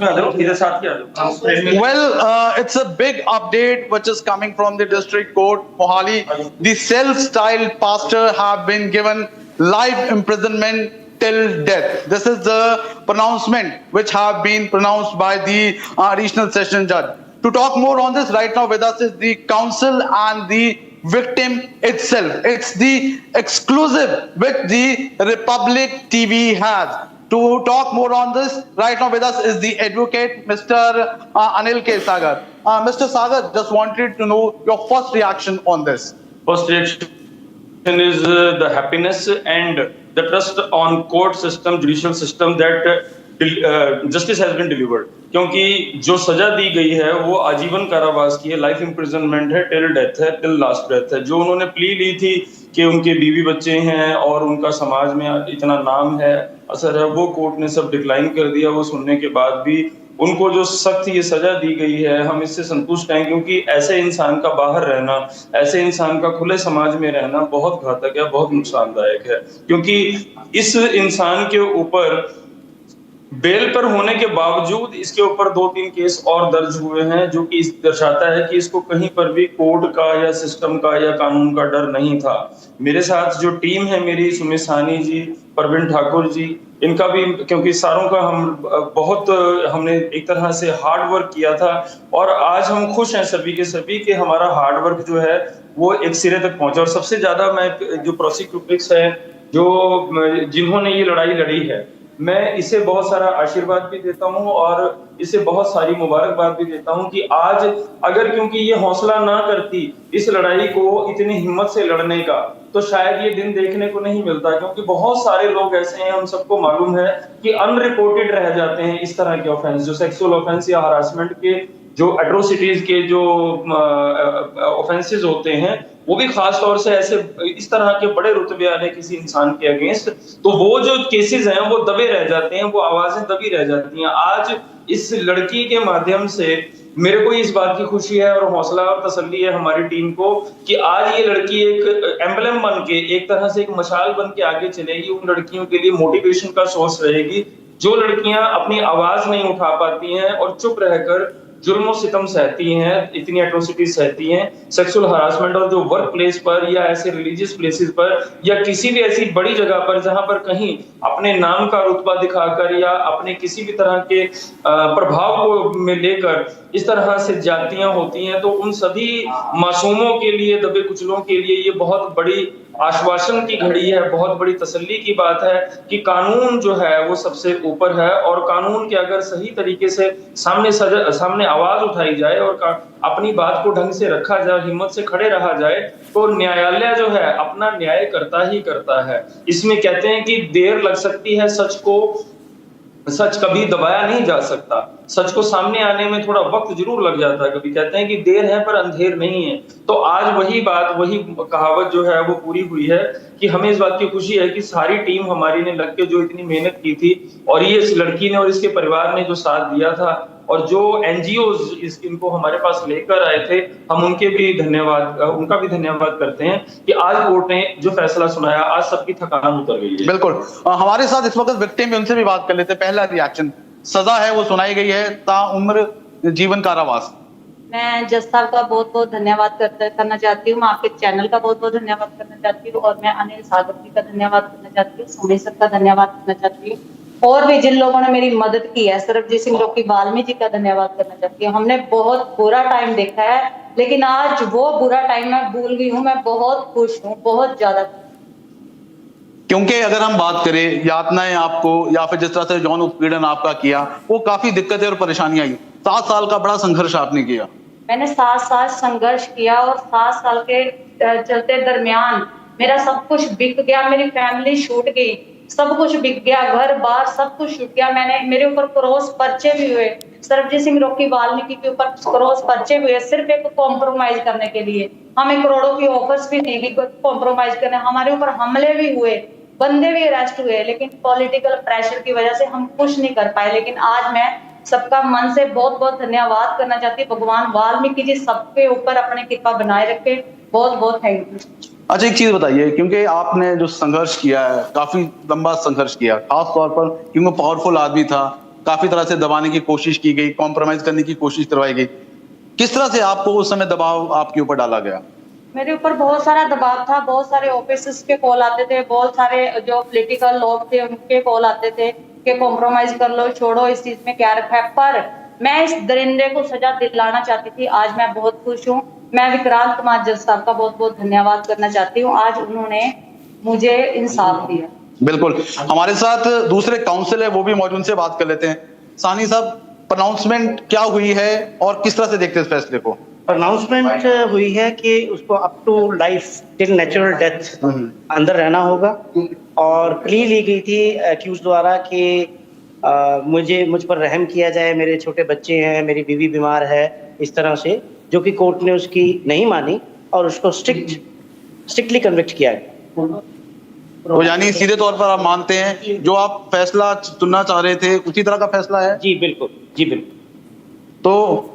Well, it's a big update which is coming from the District Court, Mohali. The self-styled pastor have been given life imprisonment till death. This is the pronouncement which have been pronounced by the additional session judge. To talk more on this, right now with us is the counsel and the victim itself. It's the exclusive which the Republic TV has. To talk more on this, right now with us is the advocate, Mr. Anil K. Sagar. Mr. Sagar, just wanted to know your first reaction on this. First reaction is the happiness and the trust on court system, judicial system that justice has been delivered. क्योंकि जो सजा दी गई है वो आजीवन कारावास की है, लाइफ इम्प्रिजनमेंट है, टिल डेथ है, टिल लास्ट ब्रेथ है। जो उन्होंने प्ली ली थी कि उनके बीवी बच्चे हैं और उनका समाज में इतना नाम है, असर है, वो कोर्ट ने सब डिक्लाइन कर दिया। वो सुनने के बाद भी उनको जो सख्त ये सजा दी गई है, हम इससे संतुष्ट हैं, क्योंकि ऐसे इंसान का बाहर रहना, ऐसे इंसान का खुले समाज में रहना बहुत घातक है, बहुत नुकसानदायक है। क्योंकि इस इंसान के ऊपर बेल पर होने के बावजूद इसके ऊपर 2-3 केस और दर्ज हुए हैं, जो कि दर्शाता है कि इसको कहीं पर भी कोर्ट का या सिस्टम का या कानून का डर नहीं था। मेरे साथ जो टीम है मेरी, सुमित साहनी जी, परवीन ठाकुर जी, इनका भी, क्योंकि सारों का हमने एक तरह से हार्ड वर्क किया था और आज हम खुश हैं सभी के सभी कि हमारा हार्ड वर्क जो है वो एक सिरे तक पहुंचा। और सबसे ज्यादा मैं जो प्रोसिक्यूटर्स हैं, जो जिन्होंने ये लड़ाई लड़ी है, मैं इसे बहुत सारा आशीर्वाद भी देता हूं और इसे बहुत सारी मुबारकबाद भी देता हूं कि आज अगर क्योंकि ये हौसला ना करती इस लड़ाई को इतनी हिम्मत से लड़ने का, तो शायद ये दिन देखने को नहीं मिलता। क्योंकि बहुत सारे लोग ऐसे हैं, हम सबको मालूम है, कि अनरिपोर्टेड रह जाते हैं इस तरह के ऑफेंस, जो सेक्सुअल ऑफेंस या हरासमेंट के, जो एट्रोसिटीज के जो ऑफेंसेस होते हैं, वो भी खास तौर से ऐसे इस तरह के बड़े रुतबे वाले किसी इंसान के अगेंस्ट, तो वो जो केसेस हैं वो दबे रह जाते हैं, वो आवाजें दबी रह जाती हैं। आज इस लड़की के माध्यम से मेरे को इस बात की खुशी है और हौसला और तसल्ली है हमारी टीम को कि आज ये लड़की एक एम्बलम बन के, एक तरह से एक मशाल बन के आगे चलेगी, उन लड़कियों के लिए मोटिवेशन का सोर्स रहेगी जो लड़कियां अपनी आवाज नहीं उठा पाती हैं और चुप रहकर जुल्म सितम सहती हैं, इतनी एट्रोसिटीज सहती हैं, सेक्सुअल हरासमेंट, और जो वर्क प्लेस पर या ऐसे रिलीजियस प्लेसेस पर या किसी भी ऐसी बड़ी जगह पर जहां पर कहीं अपने नाम का रुतबा दिखाकर या अपने किसी भी तरह के प्रभाव को में लेकर इस तरह से जातियां होती हैं, तो उन सभी मासूमों के लिए, दबे कुचलों के लिए ये बहुत बड़ी आश्वासन की घड़ी है, बहुत बड़ी तसल्ली की बात है कि कानून जो है वो सबसे ऊपर है और कानून के अगर सही तरीके से सामने आवाज उठाई जाए और अपनी बात को ढंग से रखा जाए, हिम्मत से खड़े रहा जाए, तो न्यायालय जो है अपना न्याय करता ही करता है। इसमें कहते हैं कि देर लग सकती है, सच कभी दबाया नहीं जा सकता। सच को सामने आने में थोड़ा वक्त जरूर लग जाता है, कभी कहते हैं कि देर है पर अंधेर नहीं है। तो आज वही बात, वही कहावत जो है वो पूरी हुई है कि हमें इस बात की खुशी है कि सारी टीम हमारी ने लग के जो इतनी मेहनत की थी और ये इस लड़की ने और इसके परिवार ने जो साथ दिया था और जो एनजीओज इनको हमारे पास लेकर आए थे, हम उनका भी धन्यवाद करते हैं कि आज कोर्ट ने जो फैसला सुनाया, आज सबकी थकान उतर गई है। बिल्कुल, हमारे साथ इस वक्त विक्टिम है, उनसे भी बात कर लेते हैं। पहला रिएक्शन, सजा है वो सुनाई गई है, ताउम्र जीवन कारावास, मैं जज साहब का बहुत बहुत धन्यवाद करना चाहती हूँ, मैं आपके चैनल का बहुत बहुत धन्यवाद करना चाहती हूँ और मैं अनिल सागर जी का धन्यवाद करना चाहती हूँ, समय सर का धन्यवाद करना चाहती हूँ और भी जिन लोगों ने मेरी मदद की है, सरबजीत सिंह रोकी वाल्मी जी का धन्यवाद करना चाहती हूँ। हमने बहुत बुरा टाइम देखा है लेकिन आज वो बुरा टाइम मैं भूल गई हूँ, मैं बहुत खुश हूँ, बहुत ज्यादा। क्योंकि अगर हम बात करें यातनाएं आपको या फिर जिस तरह से यौन उत्पीड़न आपका किया, वो काफी दिक्कतें और परेशानियां आई। 7 साल का बड़ा संघर्ष आपने किया। मैंने 7 साल संघर्ष किया और 7 साल के चलते दरमियान मेरा सब कुछ बिक गया, मेरी फैमिली छूट गई, सब कुछ बिक गया, घर बार सब कुछ छूट गया। मेरे ऊपर क्रॉस पर्चे भी हुए, सरबजीत सिंह रोकी वाल्मीकि के ऊपर क्रॉस पर्चे हुए सिर्फ एक कॉम्प्रोमाइज करने के लिए। हमें करोड़ों की ऑफर्स भी दी गई कॉम्प्रोमाइज करने, हमारे ऊपर हमले भी हुए, बंदे भी अरेस्ट हुए, लेकिन पॉलिटिकल प्रेशर की वजह से हम कुछ नहीं कर पाए। लेकिन आज मैं सबका मन से बहुत बहुत धन्यवाद करना चाहती हूँ। भगवान वाल्मीकि जी सबके ऊपर अपने कृपा बनाए रखे, बहुत बहुत थैंक यू। अच्छा एक चीज बताइए, क्योंकि आपने जो संघर्ष किया है, काफी लंबा संघर्ष किया, खास तौर पर क्योंकि पावरफुल आदमी था, काफी तरह से दबाने की कोशिश की गई, कॉम्प्रोमाइज करने की कोशिश करवाई गई, किस तरह से आपको उस समय दबाव आपके ऊपर डाला गया? मेरे ऊपर बहुत सारा दबाव था, बहुत सारे ऑफिसर्स के कॉल आते थे, बहुत सारे जो पॉलिटिकल लोग थे उनके कॉल आते थे कि कॉम्प्रोमाइज कर लो, छोड़ो, इस चीज में क्या रखा है। पर मैं इस दरिंदे को सजा दिलाना चाहती थी। आज मैं बहुत खुश हूँ। मैं विक्रांत कुमार जज साहब का बहुत बहुत धन्यवाद करना चाहती हूँ, आज उन्होंने मुझे इंसाफ दिया। बिल्कुल, हमारे साथ दूसरे काउंसिल है, वो भी मौजूद, से बात कर लेते हैं। सानी साहब, प्रोनाउंसमेंट क्या हुई है और किस तरह से देखते हैं इस फैसले को? अनाउंसमेंट हुई है कि उसको up to life till natural death अंदर रहना होगा और प्ली ली गई थी एक्यूज द्वारा कि मुझ पर रहम किया जाए, मेरे छोटे बच्चे हैं, मेरी बीवी बीमार है, इस तरह से, जो कि कोर्ट ने उसकी नहीं मानी और उसको स्ट्रिक्टली कन्विक्ट किया गया। तो यानी सीधे तौर पर आप मानते हैं जो आप फैसला चुनना चाह रहे थे उसी तरह का फैसला है? जी बिल्कुल, जी बिल्कुल। तो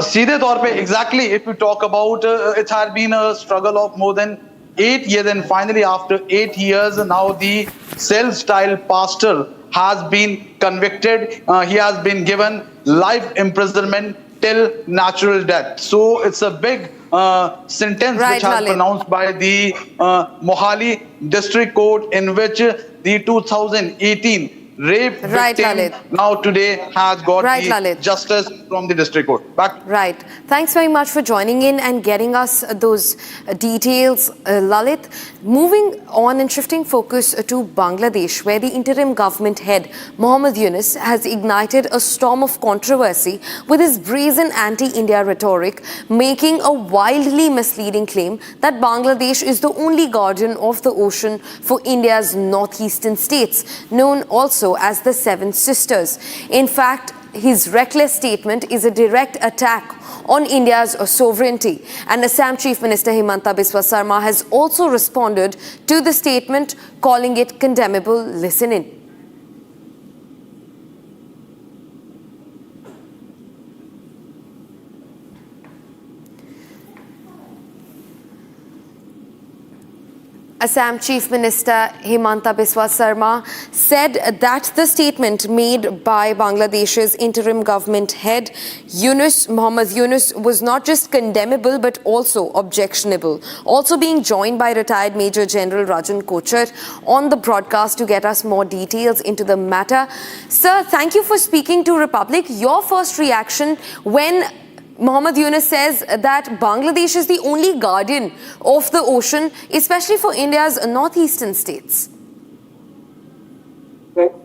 सीधे तौर पे exactly if we talk about it had been a struggle of more than 8 years and finally after 8 years now the self-styled pastor has been convicted. He has been given life imprisonment till natural death. So it's a big sentence which has pronounced by the Mohali District Court in which the 2018 rape victim now today has got the justice from the district court. Right. Thanks very much for joining in and getting us those details, Lalit. Moving on and shifting focus to Bangladesh, where the interim government head, Mohammad Yunus, has ignited a storm of controversy with his brazen anti-India rhetoric, making a wildly misleading claim that Bangladesh is the only guardian of the ocean for India's northeastern states, known also as the Seven Sisters. In fact, his reckless statement is a direct attack on India's sovereignty. And Assam Chief Minister Himanta Biswa Sarma has also responded to the statement, calling it condemnable. Listen in. Assam Chief Minister Himanta Biswa Sarma said that the statement made by Bangladesh's interim government head Mohammad Yunus was not just condemnable but also objectionable. Also being joined by retired Major General Rajan Kochar on the broadcast to get us more details into the matter. Sir, thank you for speaking to Republic. Your first reaction when Mohammad Yunus says that Bangladesh is the only guardian of the ocean, especially for India's northeastern states?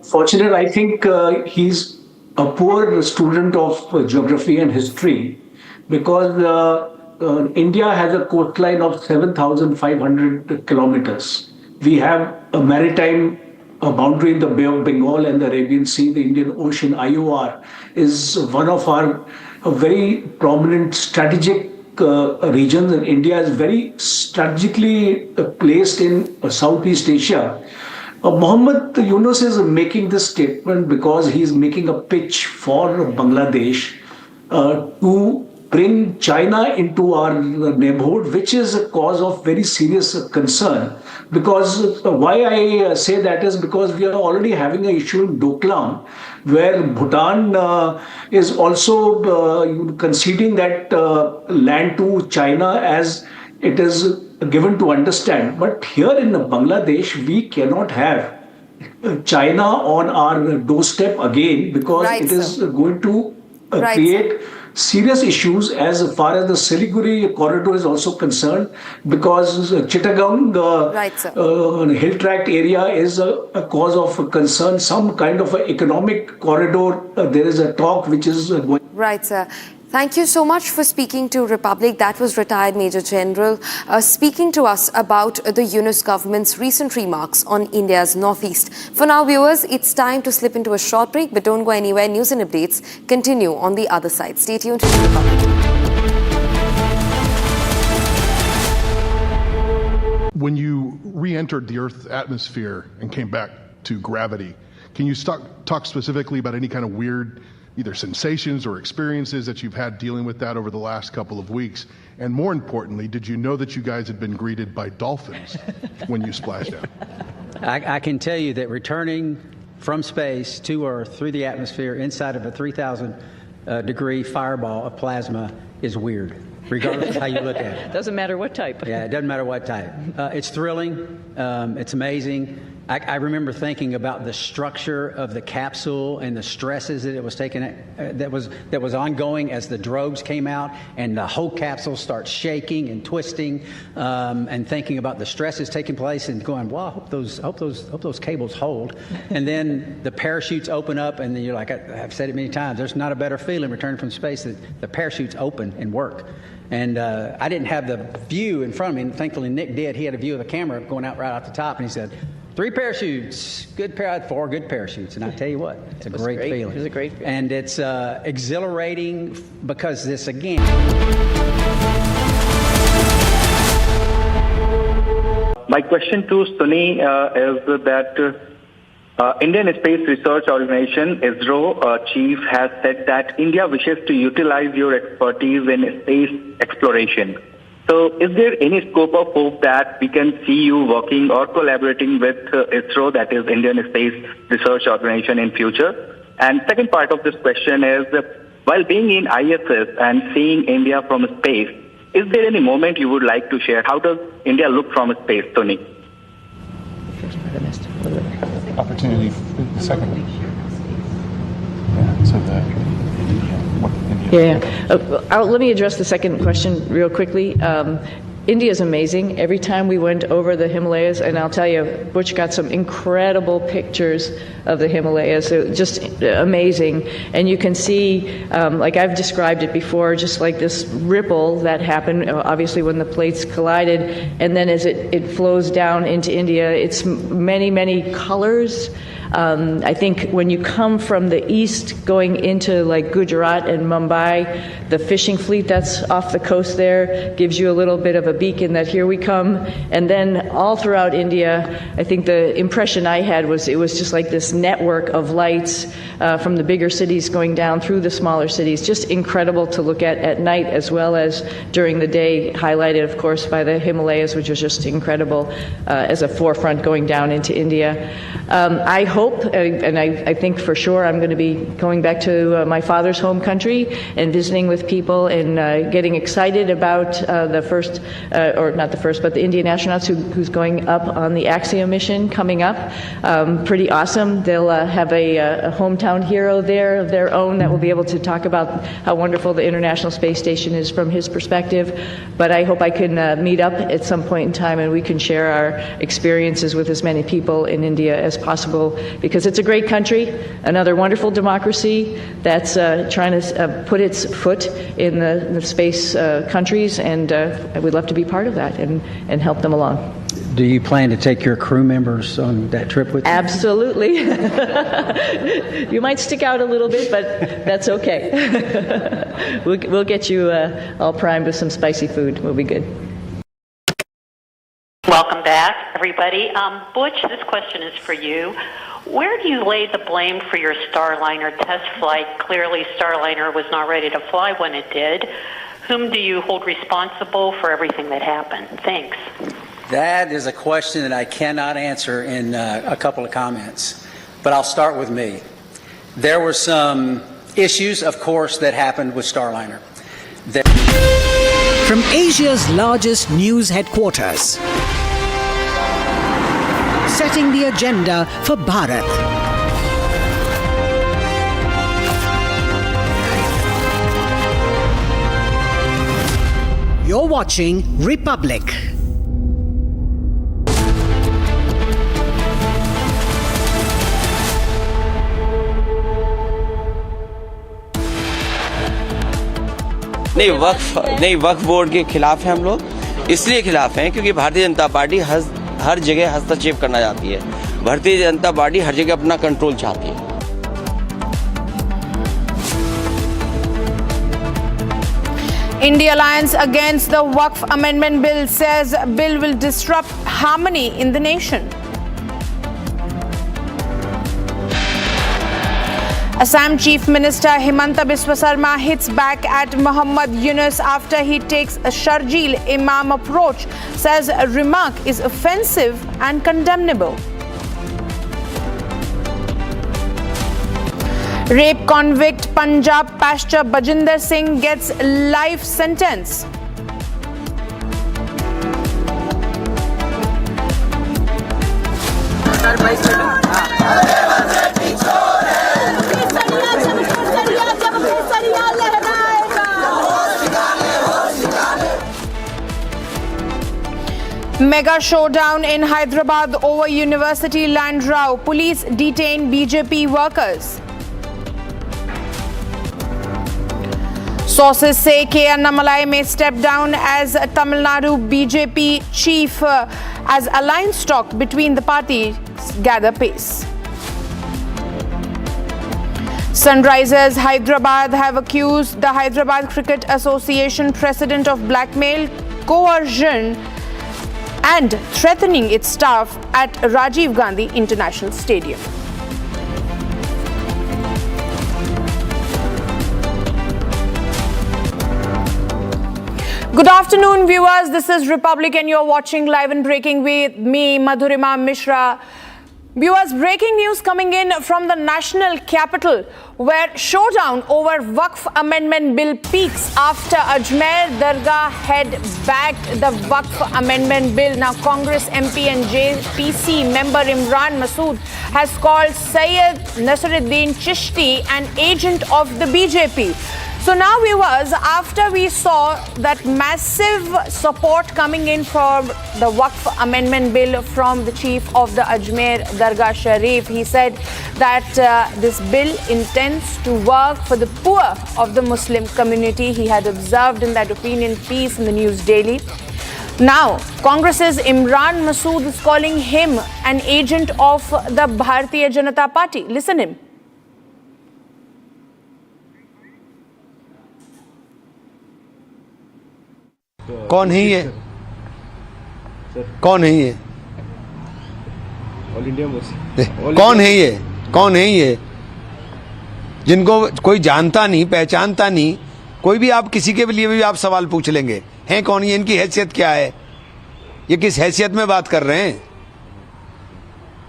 Fortunate, I think he's a poor student of geography and history because India has a coastline of 7,500 kilometers. We have a maritime boundary in the Bay of Bengal and the Arabian Sea. The Indian Ocean, IOR, is one of our very prominent strategic regions, and India is very strategically placed in Southeast Asia. Mohammad Yunus is making this statement because he is making a pitch for Bangladesh to bring China into our neighborhood, which is a cause of very serious concern. Because why I say that is because we are already having an issue in Doklam, where Bhutan is also conceding that land to China as it is given to understand. But here in Bangladesh, we cannot have China on our doorstep again, because it is going to create serious issues as far as the Siliguri corridor is also concerned, because Chittagong hill tract area is a cause of concern. Some kind of economic corridor, there is a talk which is going. Right, sir. Thank you so much for speaking to Republic. That was retired Major General speaking to us about the Yunus government's recent remarks on India's northeast. For now, viewers, it's time to slip into a short break, but don't go anywhere. News and updates continue on the other side. Stay tuned to Republic. When you re-entered the Earth's atmosphere and came back to gravity, can you talk specifically about any kind of weird either sensations or experiences that you've had dealing with that over the last couple of weeks? And more importantly, did you know that you guys had been greeted by dolphins when you splashed out? I can tell you that returning from space to Earth through the atmosphere inside of a 3,000 degree fireball of plasma is weird, regardless of how you look at it. Doesn't matter what type. Yeah, it doesn't matter what type. It's thrilling. It's amazing. I remember thinking about the structure of the capsule and the stresses that it was taking, that was ongoing as the drogues came out, and the whole capsule starts shaking and twisting, and thinking about the stresses taking place and going, "Wow, I hope those cables hold." And then the parachutes open up, and then you're like, I've said it many times, there's not a better feeling returning from space that the parachutes open and work. And I didn't have the view in front of me, and thankfully Nick did. He had a view of the camera going out right off the top, and he said, 3 parachutes, I had 4 good parachutes. And I tell you what, it's a great feeling. It was a great feeling. And it's exhilarating because this, again. My question to Sunny is that Indian Space Research Organization, ISRO chief has said that India wishes to utilize your expertise in space exploration. So is there any scope of hope that we can see you working or collaborating with ISRO, that is Indian Space Research Organization, in future? And second part of this question is, while being in ISS and seeing India from space, is there any moment you would like to share? How does India look from space, Tony? Opportunity, the second. Yeah, so let me address the second question real quickly. India is amazing. Every time we went over the Himalayas, and I'll tell you, Butch got some incredible pictures of the Himalayas. Just amazing. And you can see, like I've described it before, just like this ripple that happened, obviously when the plates collided, and then as it flows down into India, it's many, many colors. I think when you come from the east going into like Gujarat and Mumbai, the fishing fleet that's off the coast there gives you a little bit of a beacon that here we come. And then all throughout India, I think the impression I had was it was just like this network of lights from the bigger cities going down through the smaller cities. Just incredible to look at night as well as during the day, highlighted, of course, by the Himalayas, which was just incredible as a forefront going down into India. I hope, and I think for sure, I'm going to be going back to my father's home country and visiting with people and getting excited about the first, or not the first, but the Indian astronauts who's going up on the Axiom mission coming up. Pretty awesome. They'll have a hometown hero there of their own that will be able to talk about how wonderful the International Space Station is from his perspective. But I hope I can meet up at some point in time and we can share our experiences with as many people in India as possible, because it's a great country, another wonderful democracy that's trying to put its foot in the space countries, and we'd love to be part of that and help them along. Do you plan to take your crew members on that trip with you? Absolutely. You might stick out a little bit, but that's okay. We'll get you all primed with some spicy food. We'll be good. Welcome back, everybody. Butch, this question is for you. Where do you lay the blame for your Starliner test flight? Clearly, Starliner was not ready to fly when it did. Whom do you hold responsible for everything that happened? Thanks. That is a question that I cannot answer in a couple of comments, but I'll start with me. There were some issues, of course, that happened with Starliner. From Asia's largest news headquarters, setting the agenda for Bharat. You're watching Republic. नहीं वक्फ board के खिलाफ हैं हम लोग, इसलिए खिलाफ हैं क्योंकि भारतीय जनता पार्टी हर जगह हस्तक्षेप करना चाहती है। भारतीय जनता पार्टी हर जगह अपना कंट्रोल चाहती है। India Alliance against the Waqf Amendment Bill says bill will disrupt harmony in the nation. Assam Chief Minister Himanta Biswa Sarma hits back at Muhammad Yunus after he takes a Sharjeel Imam approach, says a remark is offensive and condemnable. Rape convict Punjab pastor Bajinder Singh gets life sentence. Mega showdown in Hyderabad over university land row. Police detain BJP workers. Sources say K. Annamalai may step down as Tamil Nadu BJP chief as alliance talk between the parties gather pace. Sunrisers Hyderabad have accused the Hyderabad Cricket Association president of blackmail, coercion and threatening its staff at Rajiv Gandhi International Stadium. Good afternoon, viewers. This is Republic and you're watching Live and Breaking with me, Madhurima Mishra. Viewers, breaking news coming in from the national capital, where showdown over Waqf Amendment Bill peaks after Ajmer Dargah head backed the Waqf Amendment Bill. Now, Congress MP and JPC member Imran Masood has called Syed Nasruddin Chishti an agent of the BJP. So now, viewers, after we saw that massive support coming in for the Waqf Amendment Bill from the chief of the Ajmer Dargah Sharif, he said that this bill intends to work for the poor of the Muslim community. He had observed in that opinion piece in the News Daily. Now, Congress's Imran Masood is calling him an agent of the Bharatiya Janata Party. Listen him. कौन है ये? कौन है ये? All India Muslim. कौन है ये? कौन है ये? जिनको कोई जानता नहीं, पहचानता नहीं, कोई भी आप किसी के लिए भी आप सवाल पूछ लेंगे, हैं कौन ये? इनकी हैसियत क्या है? ये किस हैसियत में बात कर रहे हैं?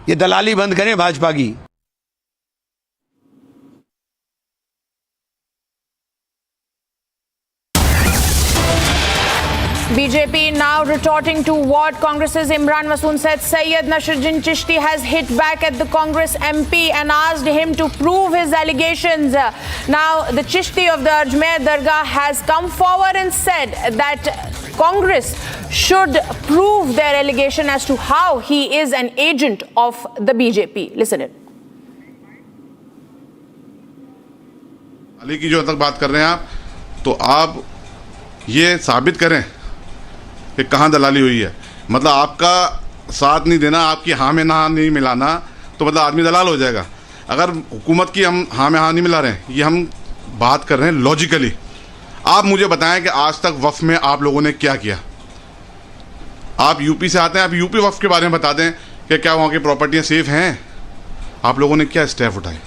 ये दलाली बंद करें भाजपा की। BJP now retorting to what Congress's Imran Masood said. Syed Nasruddin Chishti has hit back at the Congress MP and asked him to prove his allegations. Now, the Chishti of the Ajmer Dargah has come forward and said that Congress should prove their allegation as to how he is an agent of the BJP. Listen it. Ali की जो तक बात कर रहे हैं आप, तो आप ये साबित करें कि कहाँ दलाली हुई है। मतलब आपका साथ नहीं देना, आपकी हाँ में ना नहीं मिलाना, तो मतलब आदमी दलाल हो जाएगा। अगर हुकूमत की हम हाँ में हाँ नहीं मिला रहे हैं, ये हम बात कर रहे हैं लॉजिकली। आप मुझे बताएं कि आज तक वक्फ में आप लोगों ने क्या किया। आप यूपी से आते हैं, आप यूपी वक्फ के बारे में बता दें कि क्या वहाँ की प्रॉपर्टियाँ सेफ हैं। आप लोगों ने क्या स्टेप उठाए?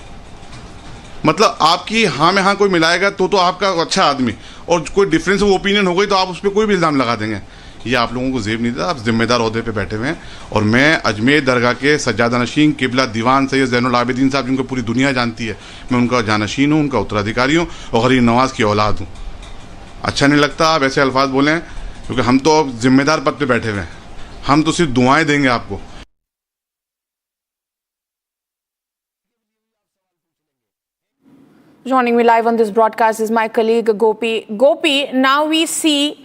मतलब आपकी हाँ में हाँ कोई मिलाएगा तो आपका अच्छा आदमी, और कोई डिफरेंस ऑफ ओपिनियन हो गई तो आप उस पर कोई भी इल्ज़ाम लगा देंगे। ये आप लोगों को जेब नहीं था, आप जिम्मेदार ओहदे पे बैठे हुए हैं। और मैं अजमेर दरगाह के सज्जादा नशीन किबला दीवान सैयद ज़ैनुल आबिदीन साहब, जिनको पूरी दुनिया जानती है, मैं उनका जानशीन हूँ, उनका उत्तराधिकारी हूँ और गरीब नवाज की औलाद हूँ। अच्छा नहीं लगता आप ऐसे अल्फाज बोलें, क्योंकि हम तो अब जिम्मेदार पद पे बैठे हुए हैं, हम तो सिर्फ दुआएं देंगे आपको। Joining me live on this broadcast is my colleague Gopi. Gopi, now we see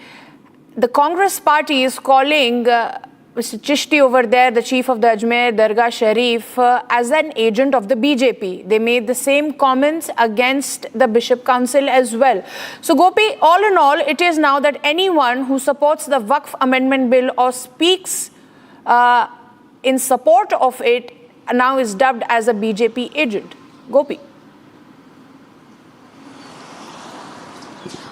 the Congress party is calling Mr. Chishti over there, the chief of the Ajmer Dargah Sharif, as an agent of the BJP. They made the same comments against the Bishop Council as well. So Gopi, all in all, it is now that anyone who supports the Waqf Amendment Bill or speaks in support of it now is dubbed as a BJP agent. Gopi.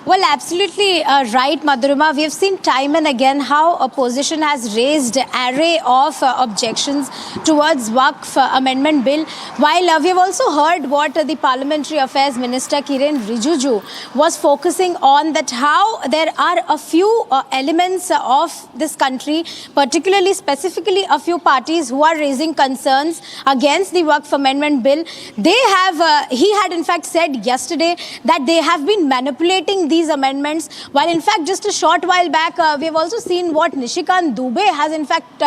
Well, absolutely right, Madhurima. We have seen time and again how opposition has raised array of objections towards Waqf Amendment Bill. While we have also heard what the Parliamentary Affairs Minister Kiren Rijiju was focusing on, that how there are a few elements of this country, particularly specifically a few parties who are raising concerns against the Waqf Amendment Bill. They have, he had in fact said yesterday that they have been manipulating these amendments, while in fact just a short while back we have also seen what Nishikant Dubey has in fact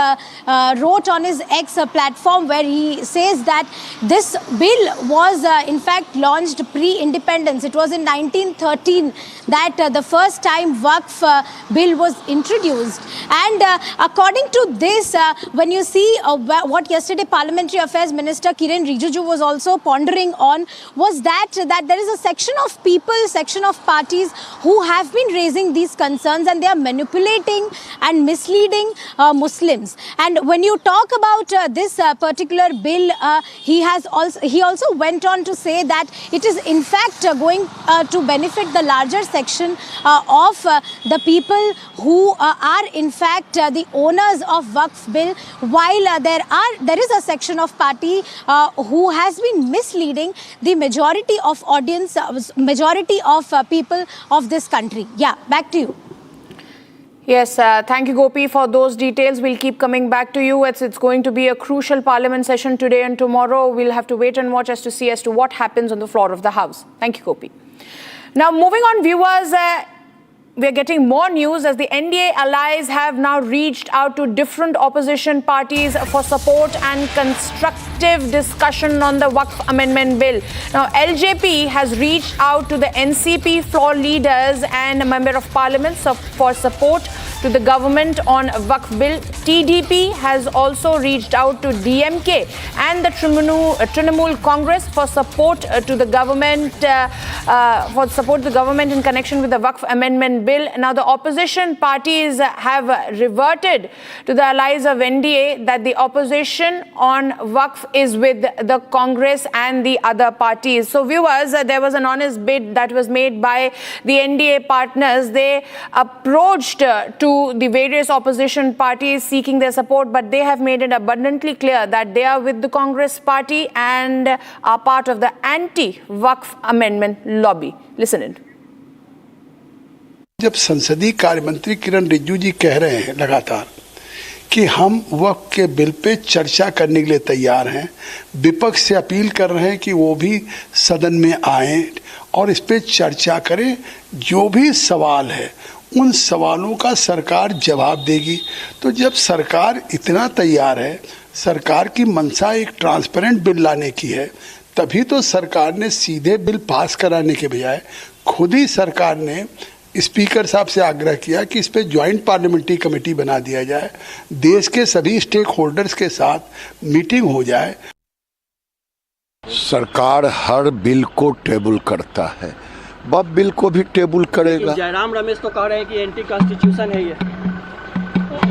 wrote on his X platform, where he says that this bill was in fact launched pre-independence. It was in 1913 that the first time Waqf bill was introduced, and according to this, when you see what yesterday Parliamentary Affairs Minister Kiren Rijiju was also pondering on, was that there is a section of people, section of parties who have been raising these concerns, and they are manipulating and misleading Muslims. And when you talk about this particular bill, he also went on to say that it is in fact going to benefit the larger section of the people who are in fact the owners of Waqf bill, while there is a section of party who has been misleading the majority of audience, majority of people of this country. Yeah, back to you. Yes, thank you, Gopi, for those details. We'll keep coming back to you. It's going to be a crucial parliament session today and tomorrow. We'll have to wait and watch as to what happens on the floor of the House. Thank you, Gopi. Now, moving on, viewers, we're getting more news as the NDA allies have now reached out to different opposition parties for support and constructive discussion on the Waqf Amendment Bill. Now, LJP has reached out to the NCP floor leaders and a member of parliament for support to the government on Waqf Bill. TDP has also reached out to DMK and the Trinamool Congress for support to the government in connection with the Waqf Amendment Bill. Now, the opposition parties have reverted to the allies of NDA that the opposition on Waqf is with the Congress and the other parties. So, viewers, there was an honest bid that was made by the NDA partners. They approached to the various opposition parties seeking their support, but they have made it abundantly clear that they are with the Congress party and are part of the anti-Waqf amendment lobby. Listen in. जब संसदीय कार्य मंत्री किरण रिजिजू जी कह रहे हैं लगातार कि हम वक्फ के बिल पे चर्चा करने के लिए तैयार हैं, विपक्ष से अपील कर रहे हैं कि वो भी सदन में आएं और इस पे चर्चा करें, जो भी सवाल है उन सवालों का सरकार जवाब देगी। तो जब सरकार इतना तैयार है, सरकार की मंशा एक ट्रांसपेरेंट बिल लाने की है, तभी तो सरकार ने सीधे बिल पास कराने के बजाय खुद ही सरकार ने स्पीकर साहब से आग्रह किया कि इस पे ज्वाइंट पार्लियामेंट्री कमेटी बना दिया जाए, देश के सभी स्टेक होल्डर्स के साथ मीटिंग हो जाए। सरकार हर बिल को टेबल करता है, वह बिल को भी टेबल करेगा। जयराम रमेश तो कह रहे हैं कि एंटी कॉन्स्टिट्यूशन है ये,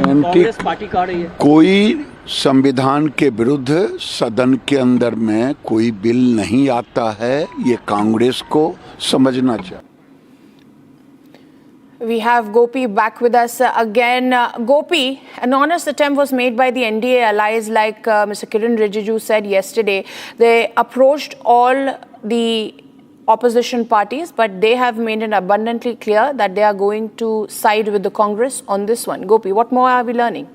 कांग्रेस पार्टी कह रही है। कोई संविधान के विरुद्ध सदन के अंदर में कोई बिल नहीं आता है, ये कांग्रेस को समझना चाहिए। We have Gopi back with us again. Gopi, an honest attempt was made by the NDA allies, like Mr. Kiran Rijiju said yesterday. They approached all the opposition parties, but they have made it abundantly clear that they are going to side with the Congress on this one. Gopi, what more are we learning?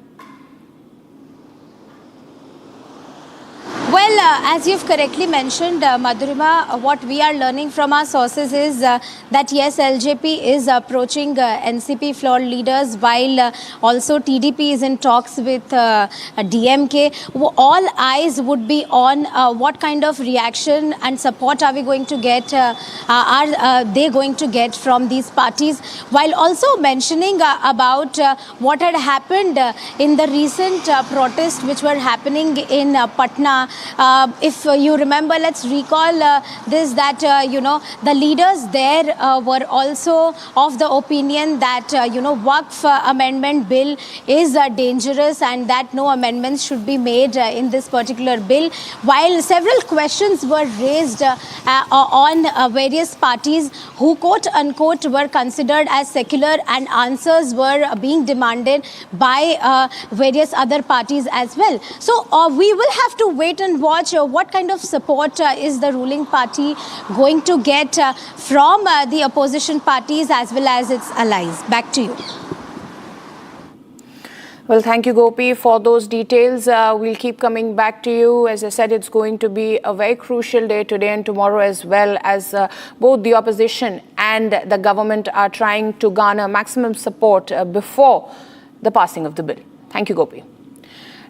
Well, as you've correctly mentioned, Madhurima, what we are learning from our sources is that yes, LJP is approaching NCP floor leaders, while also TDP is in talks with DMK. All eyes would be on what kind of reaction and support are we going to get, are they going to get from these parties, while also mentioning about what had happened in the recent protests which were happening in Patna. If you remember, let's recall this, that, the leaders there were also of the opinion that, Waqf amendment bill is dangerous and that no amendments should be made in this particular bill, while several questions were raised on various parties who, quote unquote, were considered as secular, and answers were being demanded by various other parties as well. So we will have to wait and watch what kind of support is the ruling party going to get from the opposition parties as well as its allies. Back to you. Well, thank you, Gopi, for those details. We'll keep coming back to you. As I said, it's going to be a very crucial day today and tomorrow, as well as both the opposition and the government are trying to garner maximum support before the passing of the bill. Thank you, Gopi.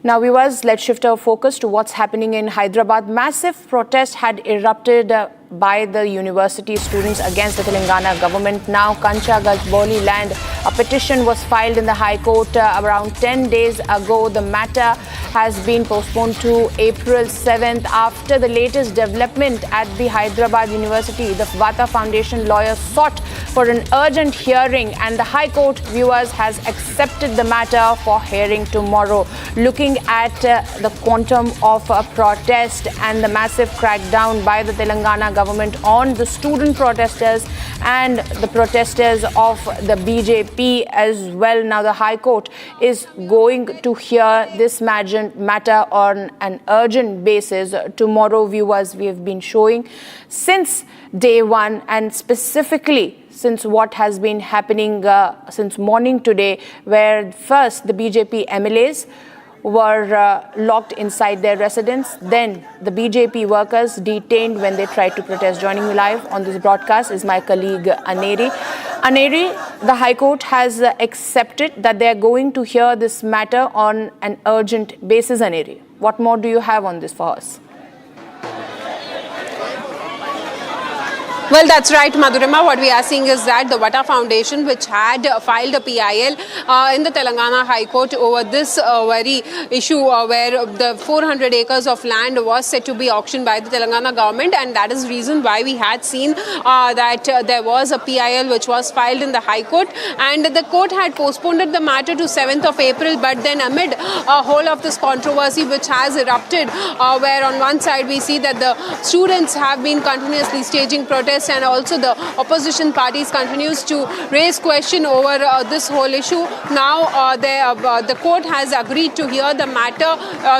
Now, viewers, let's shift our focus to what's happening in Hyderabad. Massive protest had erupted by the university students against the Telangana government. Now, Kancha Gazboli land, a petition was filed in the High Court around 10 days ago. The matter has been postponed to April 7th after the latest development at the Hyderabad University. The Vata Foundation lawyers sought for an urgent hearing, and the High Court, viewers, has accepted the matter for hearing tomorrow. Looking at the quantum of protest and the massive crackdown by the Telangana government on the student protesters and the protesters of the BJP as well. Now the High Court is going to hear this matter on an urgent basis tomorrow, viewers. We have been showing since day one, and specifically since what has been happening since morning today, where first the BJP MLAs were locked inside their residence. Then the BJP workers detained when they tried to protest. Joining me live on this broadcast is my colleague Aneri. Aneri, the High Court has accepted that they are going to hear this matter on an urgent basis. Aneri, what more do you have on this for us? Well, that's right, Madhurima. What we are seeing is that the Vata Foundation, which had filed a PIL in the Telangana High Court over this very issue where the 400 acres of land was set to be auctioned by the Telangana government, and that is the reason why we had seen that there was a PIL which was filed in the High Court, and the court had postponed the matter to 7th of April, but then amid a whole of this controversy which has erupted, where on one side we see that the students have been continuously staging protests, and also the opposition parties continues to raise question over this whole issue. Now the court has agreed to hear the matter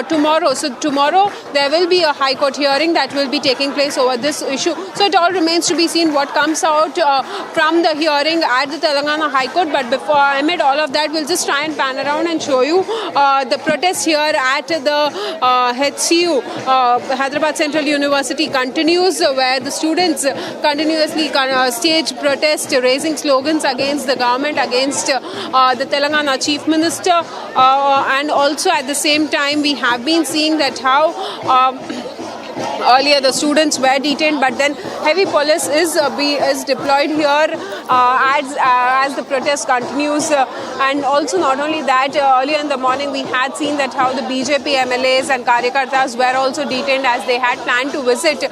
tomorrow. So tomorrow there will be a High Court hearing that will be taking place over this issue. So it all remains to be seen what comes out from the hearing at the Telangana High Court. But before, amid all of that, we'll just try and pan around and show you the protest here at the HCU, Hyderabad Central University, continues, where the students continuously stage protest, raising slogans against the government, against the Telangana Chief Minister, and also at the same time we have been seeing that how earlier the students were detained, but then heavy police is deployed here as the protest continues. And also not only that, earlier in the morning we had seen that how the BJP MLAs and Karyakartas were also detained as they had planned to visit the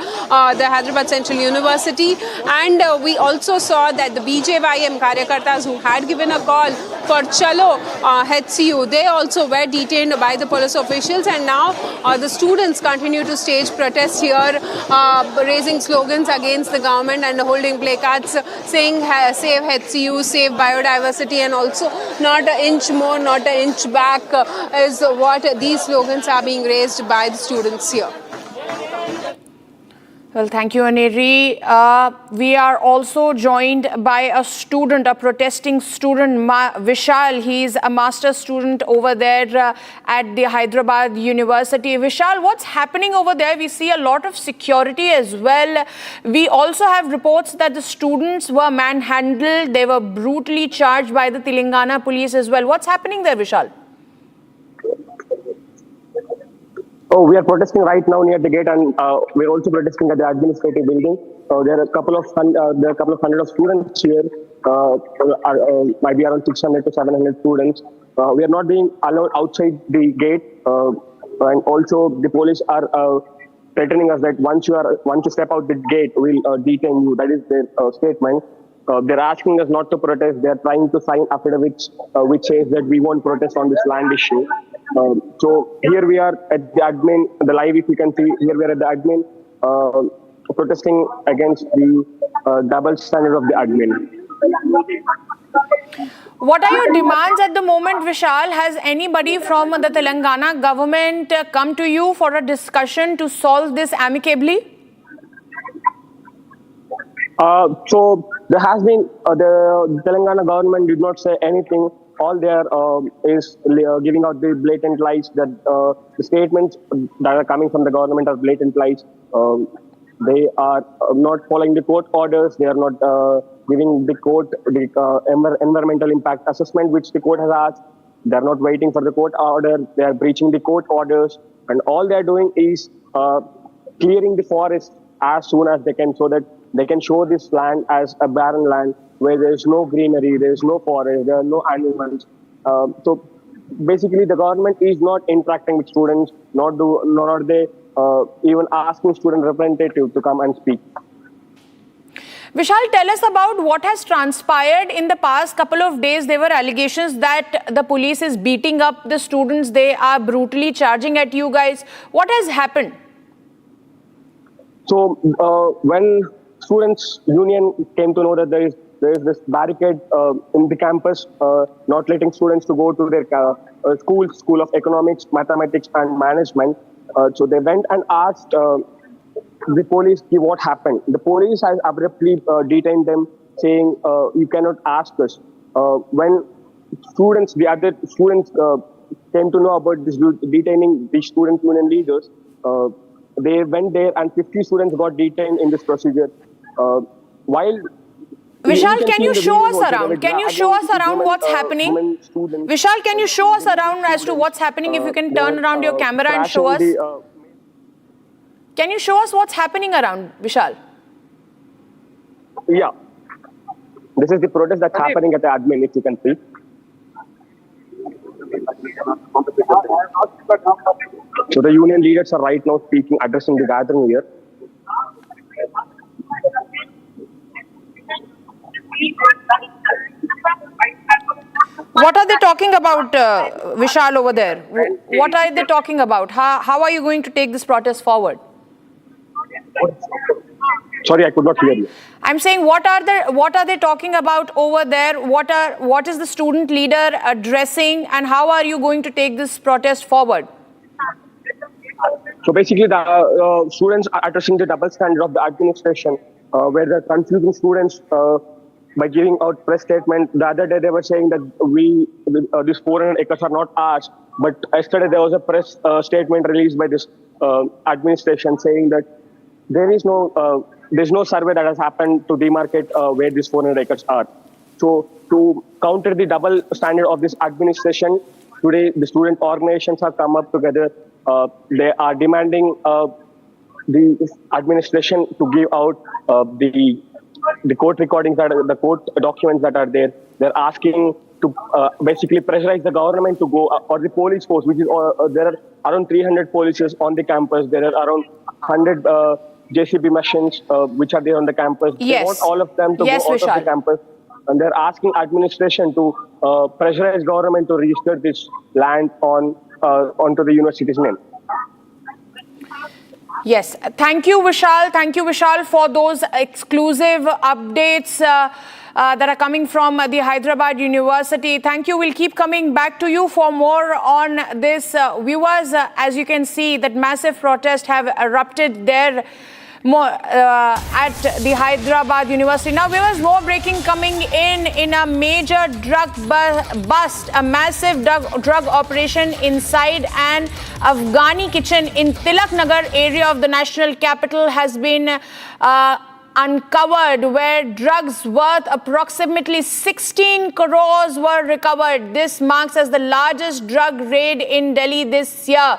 Hyderabad Central University. And we also saw that the BJYM Karyakartas who had given a call for Chalo HCU, they also were detained by the police officials, and now the students continue to stage protests here raising slogans against the government and holding placards saying save HCU, save biodiversity, and also not an inch more, not an inch back is what these slogans are being raised by the students here. Well, thank you, Aneri. We are also joined by a student, a protesting student, Vishal. He's a master's student over there at the Hyderabad University. Vishal, what's happening over there? We see a lot of security as well. We also have reports that the students were manhandled. They were brutally charged by the Telangana police as well. What's happening there, Vishal? Oh, we are protesting right now near the gate, and we're also protesting at the administrative building. There are a couple of hundred of students here. Might be around 600 to 700 students. We are not being allowed outside the gate, and also the police are threatening us that once you step out the gate, we'll detain you. That is their statement. They're asking us not to protest. They're trying to sign affidavits which says that we won't protest on this land issue. So here we are at the admin, the live, if you can see, here we are at the admin protesting against the double standard of the admin. What are your demands at the moment, Vishal? Has anybody from the Telangana government come to you for a discussion to solve this amicably? So there has been, the Telangana government did not say anything. All there is giving out the blatant lies that the statements that are coming from the government are blatant lies. They are not following the court orders. They are not giving the court the environmental impact assessment which the court has asked. They are not waiting for the court order. They are breaching the court orders. And all they are doing is clearing the forest as soon as they can, so that they can show this land as a barren land where there is no greenery, there is no forest, there are no animals. So basically the government is not interacting with students, nor are they even asking student representatives to come and speak. Vishal, tell us about what has transpired in the past couple of days. There were allegations that the police is beating up the students. They are brutally charging at you guys. What has happened? So when students' union came to know that there is this barricade in the campus, not letting students to go to their school of economics, mathematics and management. So they went and asked the police what happened. The police has abruptly detained them, saying you cannot ask us. When the other students came to know about this detaining the student union leaders, they went there and 50 students got detained in this procedure. While Vishal, can you show us around? Can you show us around what's happening? Vishal, can you show us around as to what's happening? If you can turn around your camera and show us. Can you show us what's happening around, Vishal? Yeah. This is the protest that's happening at the admin, if you can see. So the union leaders are right now speaking, addressing the gathering here. What are they talking about, Vishal, over there? What are they talking about? How are you going to take this protest forward? Sorry, I could not hear you. I'm saying, what are they talking about over there? What is the student leader addressing, and how are you going to take this protest forward? So basically, the students are addressing the double standard of the administration, where they're confusing students by giving out press statement. The other day they were saying that these 400 acres are not ours, but yesterday there was a press statement released by this administration saying that there's no survey that has happened to demarcate where these 400 acres are. So to counter the double standard of this administration, today the student organizations have come up together. They are demanding the administration to give out the court recordings, the court documents that are there. They're asking to basically pressurize the government to go, or the police force, which is there are around 300 policies on the campus. There are around 100 JCB machines which are there on the campus. Yes. They want all of them to go out Vishal. of the campus. And they're asking administration to pressurize government to register this land onto the university's name. Yes, thank you, Vishal. Thank you, Vishal, for those exclusive updates that are coming from the Hyderabad University. Thank you. We'll keep coming back to you for more on this. Viewers, as you can see, that massive protests have erupted there at the Hyderabad University. Now, viewers, more breaking coming in a major drug bust, a massive drug operation inside an Afghani kitchen in Tilak Nagar area of the national capital has been uncovered, where drugs worth approximately 16 crores were recovered. This marks as the largest drug raid in Delhi this year.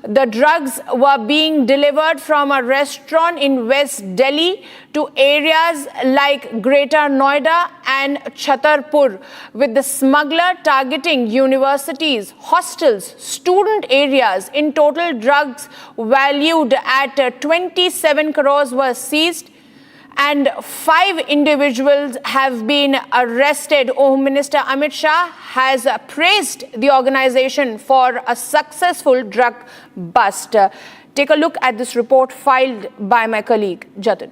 The drugs were being delivered from a restaurant in West Delhi to areas like Greater Noida and Chhatarpur, with the smuggler targeting universities, hostels, student areas. In total, drugs valued at 27 crores were seized, and 5 individuals have been arrested. Home Minister Amit Shah has praised the organization for a successful drug bust. Take a look at this report filed by my colleague Jatin.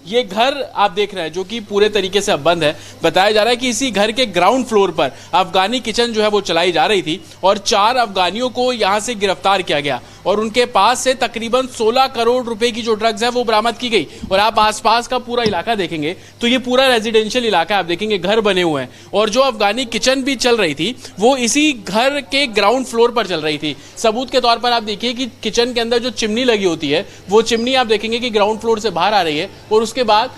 ये घर आप देख रहे हैं जो कि पूरे तरीके से अब बंद है। बताया जा रहा है कि इसी घर के ग्राउंड फ्लोर पर अफगानी किचन जो है वो चलाई जा रही थी और 4 अफगानियों को यहां से गिरफ्तार किया गया और उनके पास से तकरीबन 16 करोड़ रुपए की जो ड्रग्स है वो बरामद की गई। और आप आसपास का पूरा इलाका देखेंगे तो ये पूरा रेजिडेंशियल इलाका है। आप देखेंगे घर बने हुए हैं और जो अफगानी किचन भी चल रही थी वो इसी घर के ग्राउंड फ्लोर पर चल रही थी। सबूत के तौर पर आप देखिए कि किचन के अंदर जो चिमनी लगी होती है वो चिमनी आप देखेंगे कि ग्राउंड फ्लोर से बाहर आ रही है और उसके बाद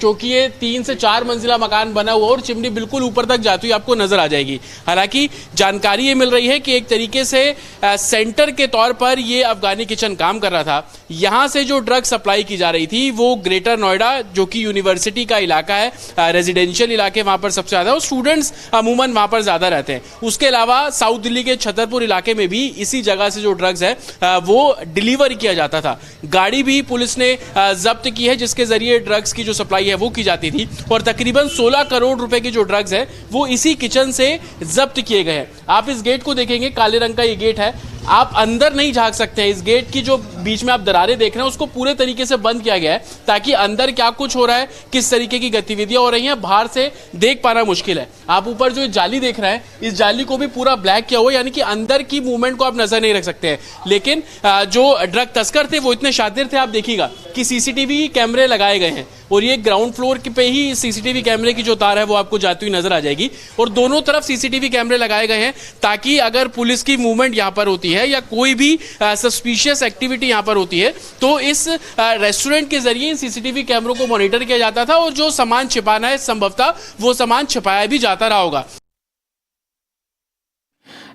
चूंकि ये 3 से 4 मंजिला मकान बना हुआ और चिमनी बिल्कुल ऊपर तक जाती हुई आपको नजर आ जाएगी। हालांकि जानकारी ये मिल रही है कि एक तरीके से सेंटर के तौर पर ये अफगानी किचन काम कर रहा था। यहां से जो ड्रग सप्लाई की जा रही थी वो ग्रेटर नोएडा जो कि यूनिवर्सिटी का इलाका है, रेजिडेंशियल इलाके वहां पर सबसे ज्यादा और स्टूडेंट्स अमूमन वहां पर ज्यादा रहते हैं। उसके अलावा साउथ दिल्ली के छतरपुर इलाके में भी इसी जगह से जो ड्रग्स है वो डिलीवर किया जाता था। गाड़ी भी पुलिस ने जब्त की है जिसके जरिए ड्रग्स की जो सप्लाई है वो की जाती थी और तकरीबन 16 करोड़ रुपए की जो ड्रग्स है वो इसी किचन से जब्त किए गए हैं। आप इस गेट को देखेंगे, काले रंग का ये गेट है, आप अंदर नहीं झांक सकते हैं। इस गेट की जो बीच में आप दरारें देख रहे हैं उसको पूरे तरीके से बंद किया गया है ताकि अंदर क्या कुछ हो रहा है, किस तरीके की गतिविधियां हो रही हैं, बाहर से देख पाना मुश्किल है। आप ऊपर जो जाली देख रहे हैं इस जाली को भी पूरा ब्लैक किया हुआ है, यानी कि अंदर की मूवमेंट को आप नजर नहीं रख सकते हैं। लेकिन जो ड्रग तस्कर थे वो इतने शातिर थे, आप देखिएगा कि सीसीटीवी कैमरे लगाए गए हैं और ये ग्राउंड फ्लोर पे ही सीसीटीवी कैमरे की जो तार है वो आपको जाती हुई नजर आ जाएगी और दोनों तरफ सीसीटीवी कैमरे लगाए गए हैं ताकि अगर पुलिस की मूवमेंट यहां पर होती है या कोई भी सस्पिशियस एक्टिविटी यहां पर होती है तो इस रेस्टोरेंट के जरिए इन सीसीटीवी कैमरों को मॉनिटर किया जाता था और जो सामान छिपाना है संभवतः वो सामान छिपाया भी जाता रहा होगा।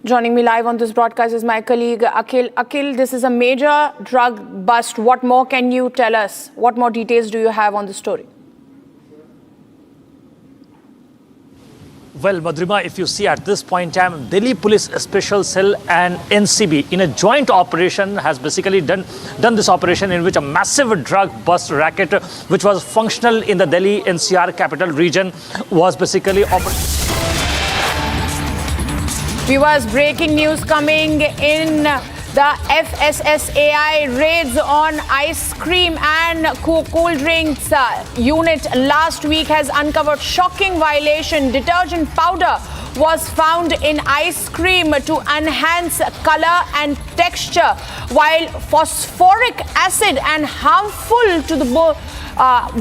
Joining me live on this broadcast is my colleague Akhil. Akhil, this is a major drug bust. What more can you tell us? What more details do you have on the story? Well, Madhurima, if you see at this point in time, Delhi Police Special Cell and NCB in a joint operation has basically done this operation in which a massive drug bust racket which was functional in the Delhi NCR capital region was basically operated. Viewers, breaking news coming in. The FSSAI raids on ice cream and cool drinks unit last week has uncovered shocking violation. Detergent powder was found in ice cream to enhance color and texture, while phosphoric acid and harmful to the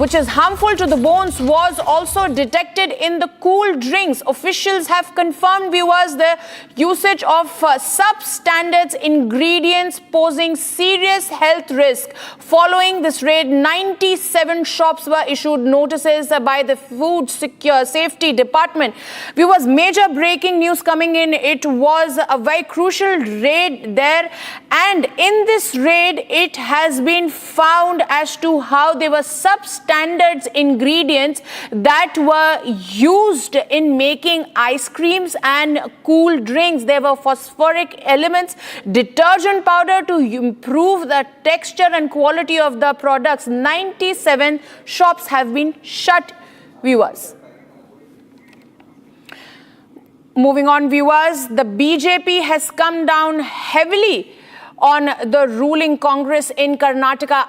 which is harmful to the bones was also detected in the cool drinks. Officials have confirmed, viewers, the usage of substandard ingredients posing serious health risk. Following this raid, 97 shops were issued notices by the Food Safety Department. Viewers, major breaking news coming in. It was a very crucial raid there, and in this raid it has been found as to how there were substandard ingredients that were used in making ice creams and cool drinks. There were phosphoric elements, detergent powder to improve the texture and quality of the products. 97 shops have been shut, viewers. Moving on, viewers, the BJP has come down heavily on the ruling Congress in Karnataka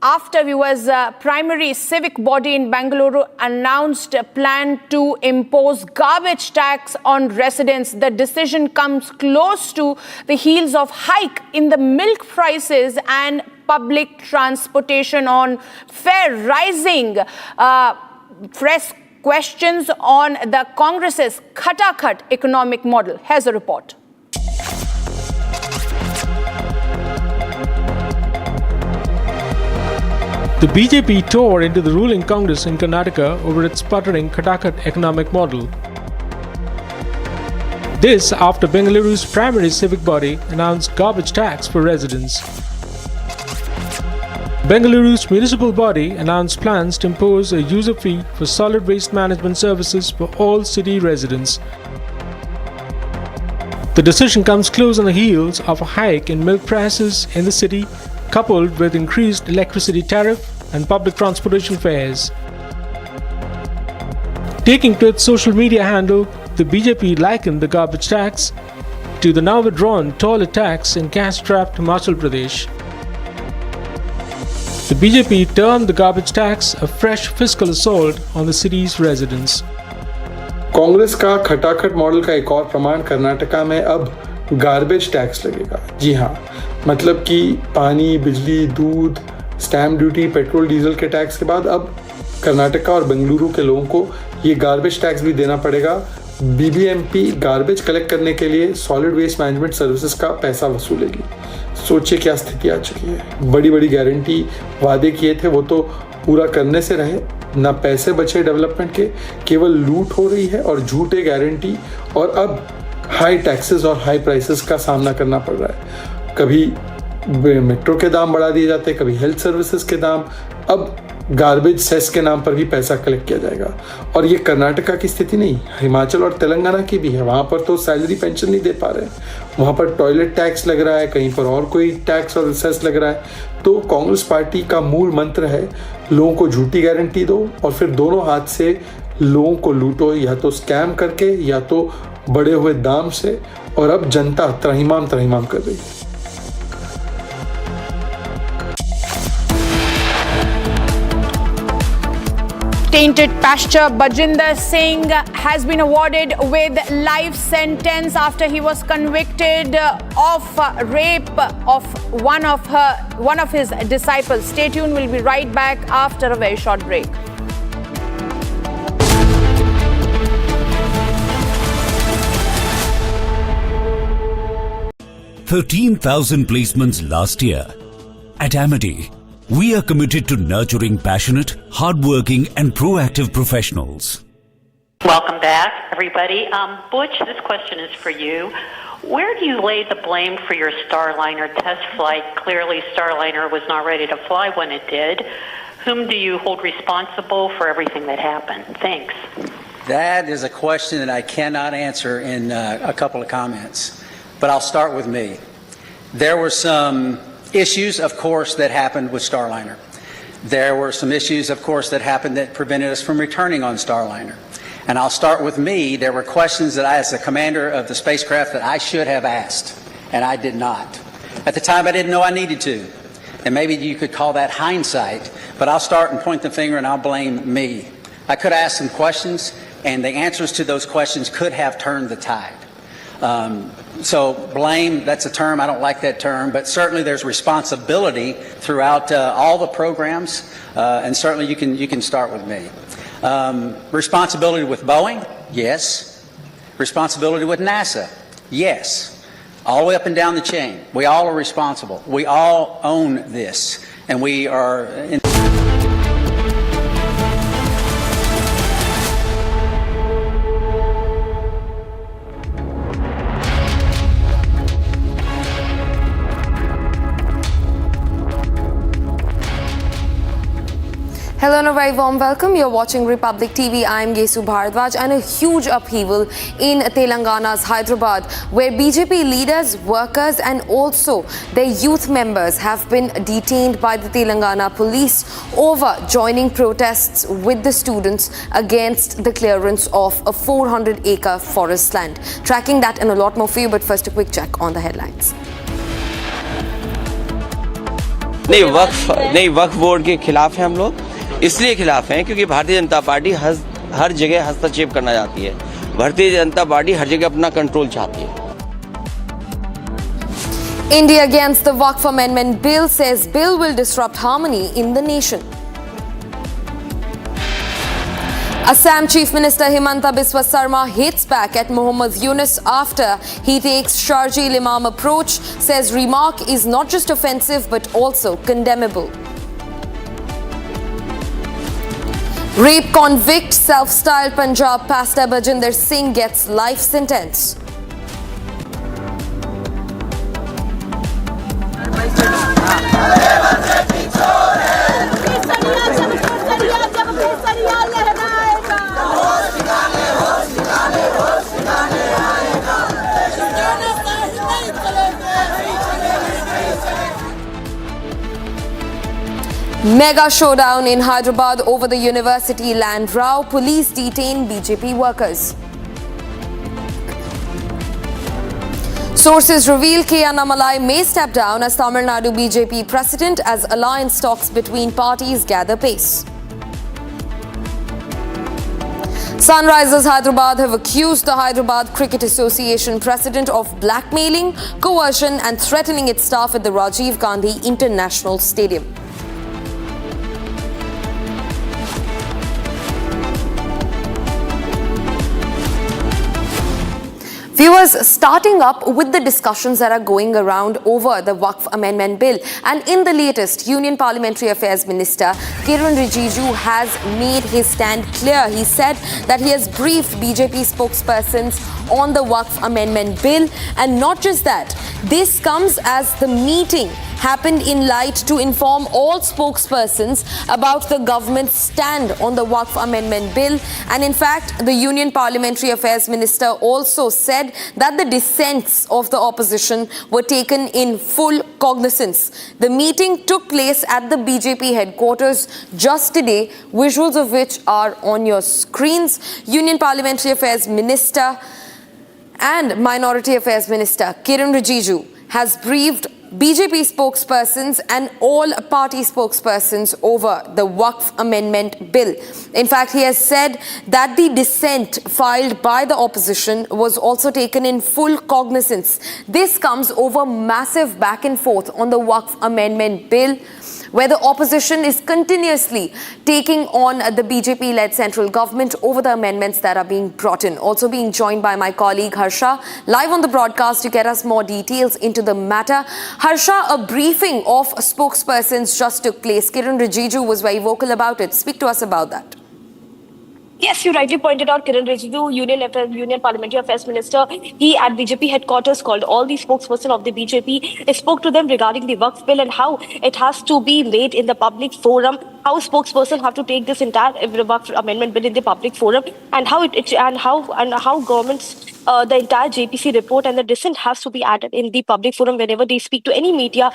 after viewers' primary civic body in Bengaluru announced a plan to impose garbage tax on residents. The decision comes close to the heels of hike in the milk prices and public transportation on fare rising. Fresh questions on the Congress's khata-khat economic model. Here's a report. The BJP tore into the ruling Congress in Karnataka over its sputtering khata-khat economic model. This after Bengaluru's primary civic body announced garbage tax for residents. Bengaluru's municipal body announced plans to impose a user fee for solid waste management services for all city residents. The decision comes close on the heels of a hike in milk prices in the city, coupled with increased electricity tariff and public transportation fares. Taking to its social media handle, the BJP likened the garbage tax to the now withdrawn toilet tax in cash-strapped Himachal Pradesh. The BJP termed the garbage tax a fresh fiscal assault on the city's residents. Congress का खटाखट model का एक और प्रमाण कर्नाटका में अब garbage tax लगेगा। जी हाँ, मतलब कि पानी, बिजली, दूध, स्टैम्प ड्यूटी, पेट्रोल, डीजल के टैक्स के बाद अब कर्नाटका और बेंगलुरु के लोगों को ये गार्बेज टैक्स भी देना पड़ेगा। बीबीएमपी गार्बेज कलेक्ट करने के लिए सॉलिड वेस्ट मैनेजमेंट सर्विसेज का पैसा वसूलेगी। सोचिए क्या स्थिति आ चुकी है। बड़ी बड़ी गारंटी वादे किए थे वो तो पूरा करने से रहे, ना पैसे बचे डेवलपमेंट के, केवल लूट हो रही है और झूठे गारंटी, और अब हाई टैक्सेस और हाई प्राइसेस का सामना करना पड़ रहा है। कभी मेट्रो के दाम बढ़ा दिए जाते हैं, कभी हेल्थ सर्विसेज के दाम, अब गार्बेज सेस के नाम पर भी पैसा कलेक्ट किया जाएगा। और ये कर्नाटका की स्थिति नहीं, हिमाचल और तेलंगाना की भी है। वहाँ पर तो सैलरी पेंशन नहीं दे पा रहे, वहाँ पर टॉयलेट टैक्स लग रहा है, कहीं पर और कोई टैक्स और सेस लग रहा है। तो कांग्रेस पार्टी का मूल मंत्र है लोगों को झूठी गारंटी दो और फिर दोनों हाथ से लोगों को लूटो, या तो स्कैम करके या तो बढ़े हुए दाम से। और अब जनता त्राहिमाम कर रही है। Tainted pasture Bajinder Singh has been awarded with life sentence after he was convicted of rape of one of his disciples. Stay tuned, we'll be right back after a very short break. $13,000 placements last year. At Amity, we are committed to nurturing passionate, hardworking and proactive professionals. Welcome back, everybody. Butch, this question is for you. Where do you lay the blame for your Starliner test flight? Clearly, Starliner was not ready to fly when it did. Whom do you hold responsible for everything that happened? Thanks. That is a question that I cannot answer in a couple of comments, but I'll start with me. There were some issues, of course, that happened with Starliner. There were some issues, of course, that happened that prevented us from returning on Starliner. And I'll start with me. There were questions that I, as the commander of the spacecraft, that I should have asked, and I did not. At the time, I didn't know I needed to. And maybe you could call that hindsight, but I'll start and point the finger and I'll blame me. I could ask some questions, and the answers to those questions could have turned the tide. So blame, that's a term, I don't like that term, but certainly there's responsibility throughout all the programs, and certainly you can start with me. Responsibility with Boeing? Yes. Responsibility with NASA? Yes. All the way up and down the chain. We all are responsible. We all own this, and we are in Hello and a very warm welcome. You're watching Republic TV. I'm Gesu Bharadwaj, and a huge upheaval in Telangana's Hyderabad, where BJP leaders, workers and also their youth members have been detained by the Telangana police over joining protests with the students against the clearance of a 400-acre forest land. Tracking that and a lot more for you, but first a quick check on the headlines. नहीं वक्फ board के खिलाफ हैं हम लोग, इसलिए खिलाफ हैं क्योंकि भारतीय जनता पार्टी हर जगह हस्तक्षेप करना चाहती है। भारतीय जनता पार्टी हर जगह अपना कंट्रोल चाहती है। India against the Waqf Amendment Bill, says bill will disrupt harmony in the nation. Assam Chief Minister Himanta Biswa Sarma hits back at Mohammad Yunus after he takes Sharjeel Imam approach, says remark is not just offensive but also condemnable. Rape convict self-styled Punjab pastor Bajinder Singh gets life sentence. Mega showdown in Hyderabad over the university land row. Police detain BJP workers. Sources reveal K. Annamalai may step down as Tamil Nadu BJP president as alliance talks between parties gather pace. Sunrisers Hyderabad have accused the Hyderabad Cricket Association president of blackmailing, coercion and threatening its staff at the Rajiv Gandhi International Stadium. Viewers, starting up with the discussions that are going around over the Waqf Amendment Bill, and in the latest, Union Parliamentary Affairs Minister Kiran Rijiju has made his stand clear. He said that he has briefed BJP spokespersons on the Waqf Amendment Bill, and not just that, this comes as the meeting happened in light to inform all spokespersons about the government's stand on the Waqf Amendment Bill. And in fact, the Union Parliamentary Affairs Minister also said that the dissents of the opposition were taken in full cognizance. The meeting took place at the BJP headquarters just today, visuals of which are on your screens. Union Parliamentary Affairs Minister and Minority Affairs Minister Kiran Rijiju has briefed BJP spokespersons and all party spokespersons over the Waqf Amendment Bill. In fact, he has said that the dissent filed by the opposition was also taken in full cognizance. This comes over massive back and forth on the Waqf Amendment Bill, where the opposition is continuously taking on the BJP-led central government over the amendments that are being brought in. Also being joined by my colleague Harsha, live on the broadcast to get us more details into the matter. Harsha, a briefing of spokespersons just took place. Kiran Rijiju was very vocal about it. Speak to us about that. Yes, you rightly pointed out Kiran Rijiju, Union Parliamentary Affairs Minister. He at BJP headquarters called all the spokespersons of the BJP. He spoke to them regarding the Waqf bill and how it has to be made in the public forum. How spokespersons have to take this entire Waqf Amendment bill in the public forum, and how governments. The entire JPC report and the dissent has to be added in the public forum whenever they speak to any media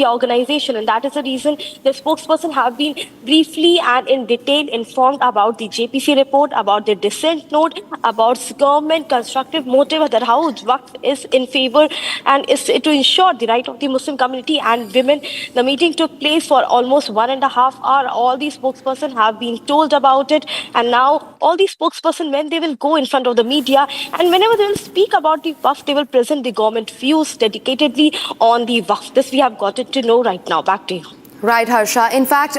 organization, and that is the reason the spokesperson have been briefly and in detail informed about the JPC report, about the dissent note, about government constructive motive, that how Waqf is in favor and is to ensure the right of the Muslim community and women. The meeting took place for almost 1.5 hours. All these spokespersons have been told about it, and now all these spokespersons, when they will go in front of the media, and whenever they will speak about the Waqf, they will present the government views dedicatedly on the Waqf. This we have gotten to know right now. Back to you. Right, Harsha. In fact,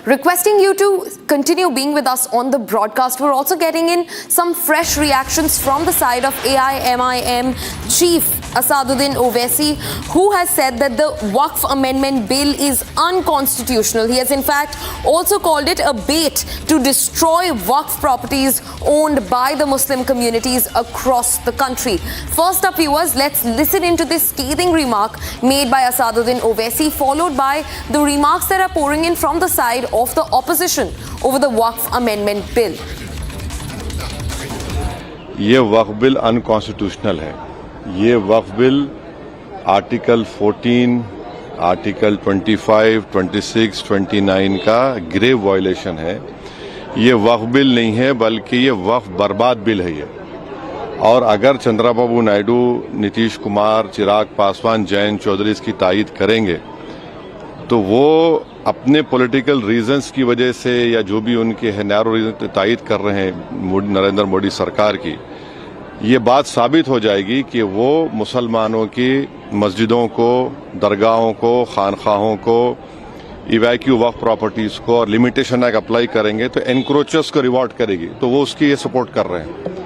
requesting you to continue being with us on the broadcast. We're also getting in some fresh reactions from the side of AIMIM Chief Asaduddin Owaisi, who has said that the Waqf Amendment Bill is unconstitutional. He has in fact also called it a bait to destroy Waqf properties owned by the Muslim communities across the country. First up, viewers, let's listen into this scathing remark made by Asaduddin Owaisi, followed by the remarks that are pouring in from the side of the opposition over the Waqf Amendment Bill. ये वक्फ bill unconstitutional है। ये वक्फ bill article 14, article 25, 26, 29 का grave violation है। ये वक्फ bill नहीं है, बल्कि ये वक्फ बर्बाद बिल है ये। और अगर चंद्रबाबू नायडू, नीतीश कुमार, चिराग पासवान, जयंत चौधरी इसकी तायीद करेंगे तो वो अपने पॉलिटिकल रीजंस की वजह से या जो भी उनके है नैरो रीजन तायीद कर रहे हैं नरेंद्र मोदी सरकार की, ये बात साबित हो जाएगी कि वो मुसलमानों की मस्जिदों को, दरगाहों को, खानखाहों को, इवैक्यू वक्फ प्रॉपर्टीज को और लिमिटेशन एक्ट अप्लाई करेंगे तो एनक्रोचर्स को रिवॉर्ड करेगी, तो वो उसकी ये सपोर्ट कर रहे हैं।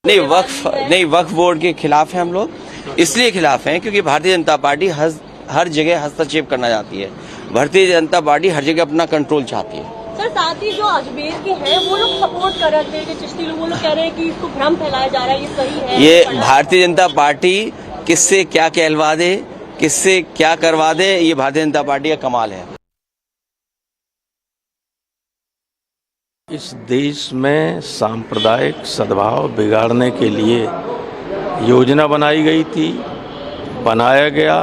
नहीं, वक्फ बोर्ड के खिलाफ हैं हम लोग। इसलिए खिलाफ हैं क्योंकि भारतीय जनता पार्टी हर जगह हस्तक्षेप करना चाहती है। भारतीय जनता पार्टी हर जगह अपना कंट्रोल चाहती है। सर, साथ ही जो अजमेर के हैं वो लोग सपोर्ट कर रहे थे, चिश्ती लोग, वो लोग कह रहे हैं कि इसको भ्रम फैलाया जा रहा है, ये सही है। ये भारतीय जनता पार्टी किससे क्या कहलवा दे, किससे क्या करवा दे, ये भारतीय जनता पार्टी का कमाल है। इस देश में सांप्रदायिक सद्भाव बिगाड़ने के लिए योजना बनाई गई थी, बनाया गया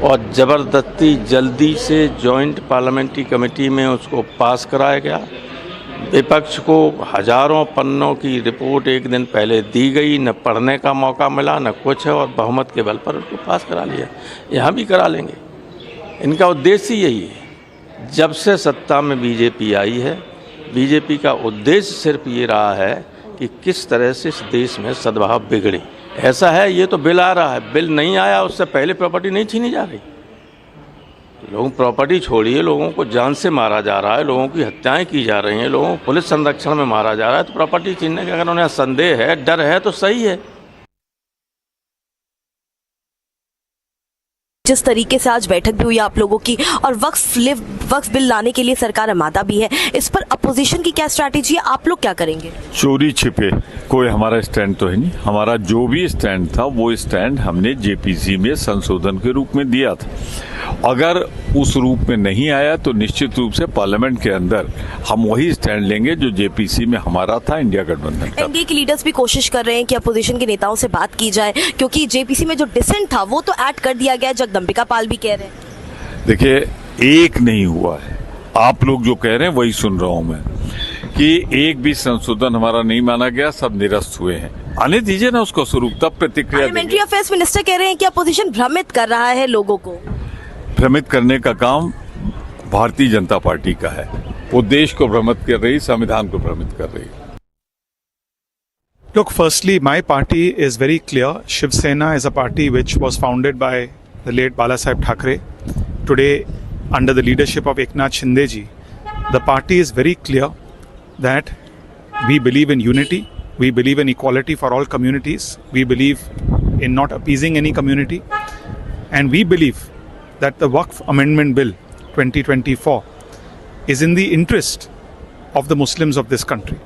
और ज़बरदस्ती जल्दी से जॉइंट पार्लियामेंट्री कमेटी में उसको पास कराया गया। विपक्ष को हजारों पन्नों की रिपोर्ट एक दिन पहले दी गई, न पढ़ने का मौका मिला न कुछ है, और बहुमत के बल पर उसको पास करा लिया। यहाँ भी करा लेंगे। इनका उद्देश्य यही है। जब से सत्ता में बीजेपी आई है, बीजेपी का उद्देश्य सिर्फ ये रहा है कि किस तरह से इस देश में सद्भाव बिगड़े। ऐसा है, ये तो बिल आ रहा है, बिल नहीं आया उससे पहले प्रॉपर्टी नहीं छीनी जा रही। लोगों प्रॉपर्टी छोड़िए, लोगों को जान से मारा जा रहा है, लोगों की हत्याएं की जा रही हैं, लोगों को पुलिस संरक्षण में मारा जा रहा है, तो प्रॉपर्टी छीनने का अगर उन्हें संदेह है, डर है, तो सही है। जिस तरीके से आज बैठक भी हुई आप लोगों की और वक्फ बिल लाने के लिए सरकार आमादा भी है, इस पर अपोजिशन की क्या स्ट्रैटेजी है, आप लोग क्या करेंगे? चोरी छिपे कोई हमारा स्टैंड तो है नहीं। हमारा जो भी स्टैंड था वो स्टैंड हमने जेपीसी में संशोधन के रूप में दिया था। अगर उस रूप में नहीं आया तो निश्चित रूप से पार्लियामेंट के अंदर हम वही स्टैंड लेंगे जो जेपीसी में हमारा था, इंडिया गठबंधन का। एनडीए के लीडर्स भी कोशिश कर रहे हैं कि अपोजिशन के नेताओं से बात की जाए, क्योंकि जेपीसी में जो डिसेंट था वो तो ऐड कर दिया गया, जगदम्बिका पाल भी कह रहे हैं। देखिए, एक नहीं हुआ है, आप लोग जो कह रहे हैं वही सुन रहा हूं मैं कि एक भी संशोधन हमारा नहीं माना गया, सब निरस्त हुए हैं। आने दीजिए ना उसको स्वरूप, तब प्रतिक्रिया। पार्लियामेंट्री अफेयर्स मिनिस्टर कह रहे हैं कि अपोजिशन भ्रमित कर रहा है लोगों को। भ्रमित करने का काम भारतीय जनता पार्टी का है। वो देश को भ्रमित कर रही, संविधान को भ्रमित कर रही। Look, firstly, my party is very clear. Shiv Sena is a party which was founded by the late Balasaheb Thackeray. Today, under the leadership of Eknath Shinde ji, the party is very clear that we believe in unity, we believe in equality for all communities, we believe in not appeasing any community, and we believe that the Waqf Amendment Bill 2024 is in the interest of the Muslims of this country.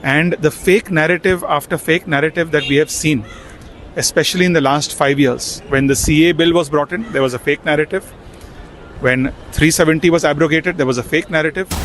And the fake narrative after fake narrative that we have seen, especially in the last 5 years, when the CA bill was brought in, there was a fake narrative. When 370 was abrogated, there was a fake narrative.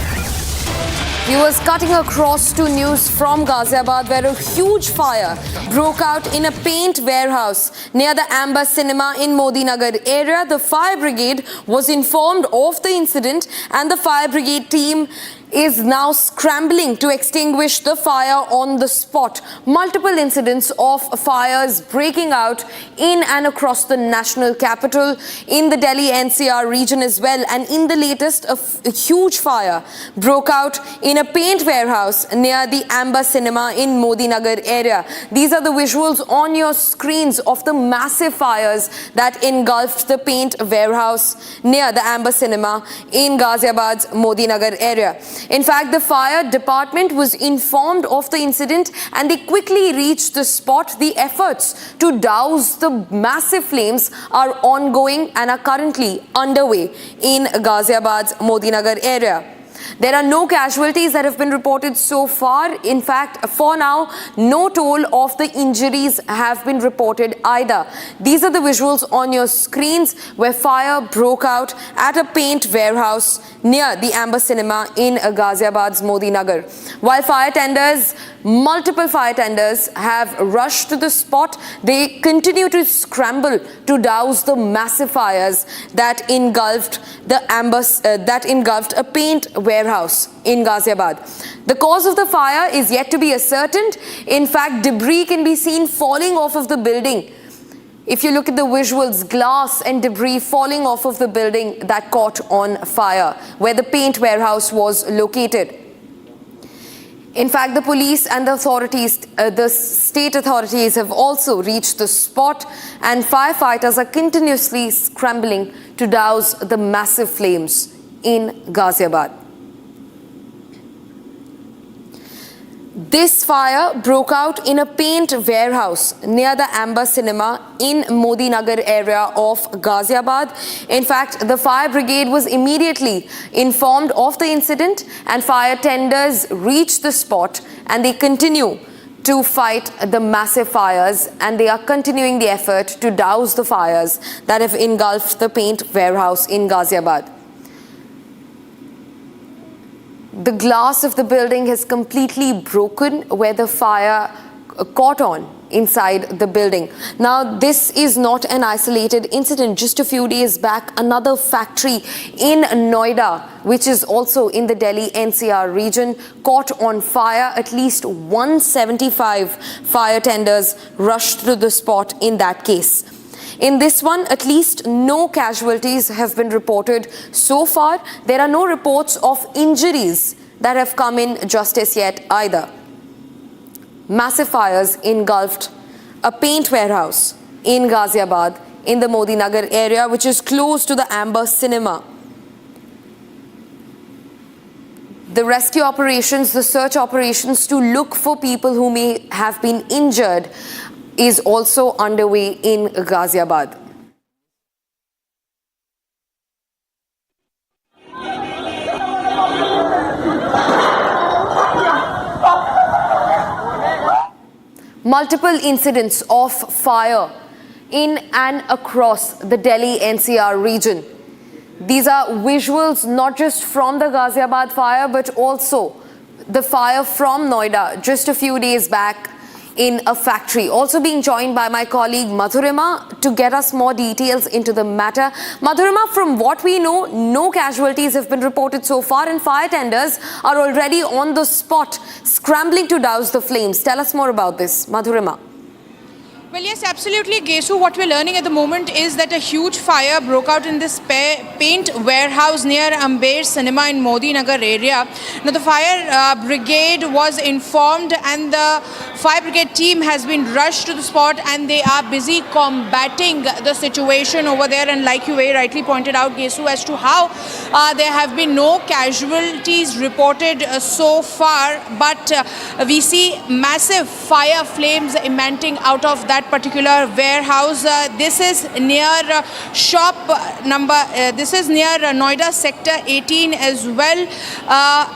Viewers, cutting across to news from Ghaziabad, where a huge fire broke out in a paint warehouse near the Amber Cinema in Modi Nagar area. The fire brigade was informed of the incident and the fire brigade team is now scrambling to extinguish the fire on the spot. Multiple incidents of fires breaking out in and across the national capital, in the Delhi NCR region as well. And in the latest, a huge fire broke out in a paint warehouse near the Amber Cinema in Modi Nagar area. These are the visuals on your screens of the massive fires that engulfed the paint warehouse near the Amber Cinema in Ghaziabad's Modi Nagar area. In fact, the fire department was informed of the incident and they quickly reached the spot. The efforts to douse the massive flames are ongoing and are currently underway in Ghaziabad's Modinagar area. There are no casualties that have been reported so far. In fact, for now, no toll of the injuries have been reported either. These are the visuals on your screens where fire broke out at a paint warehouse near the Amber Cinema in Ghaziabad's Modinagar. While multiple fire tenders have rushed to the spot, they continue to scramble to douse the massive fires that engulfed a paint warehouse in Ghaziabad. The cause of the fire is yet to be ascertained. In fact, debris can be seen falling off of the building. If you look at the visuals, glass and debris falling off of the building that caught on fire, where the paint warehouse was located. In fact, the police and the state authorities have also reached the spot, and firefighters are continuously scrambling to douse the massive flames in Ghaziabad. This fire broke out in a paint warehouse near the Amber Cinema in Modinagar area of Ghaziabad. In fact, the fire brigade was immediately informed of the incident and fire tenders reached the spot and they continue to fight the massive fires and they are continuing the effort to douse the fires that have engulfed the paint warehouse in Ghaziabad. The glass of the building has completely broken where the fire caught on inside the building. Now, this is not an isolated incident. Just a few days back, another factory in Noida, which is also in the Delhi NCR region, caught on fire. At least 175 fire tenders rushed to the spot in that case. In this one, at least no casualties have been reported so far. There are no reports of injuries that have come in just as yet either. Massive fires engulfed a paint warehouse in Ghaziabad in the Modinagar area, which is close to the Amber Cinema. The rescue operations, the search operations to look for people who may have been injured is also underway in Ghaziabad. Multiple incidents of fire in and across the Delhi NCR region. These are visuals not just from the Ghaziabad fire, but also the fire from Noida just a few days back in a factory. Also being joined by my colleague Madhurima to get us more details into the matter. Madhurima, from what we know, no casualties have been reported so far and fire tenders are already on the spot scrambling to douse the flames. Tell us more about this, Madhurima. Well, yes, absolutely, Gesu. What we're learning at the moment is that a huge fire broke out in this paint warehouse near Amber Cinema in Modinagar area. Now, the fire brigade was informed and the fire brigade team has been rushed to the spot and they are busy combating the situation over there. And like you very rightly pointed out, Gesu, as to how there have been no casualties reported so far, but we see massive fire flames emanating out of that particular warehouse. This is near this is near Noida sector 18 as well,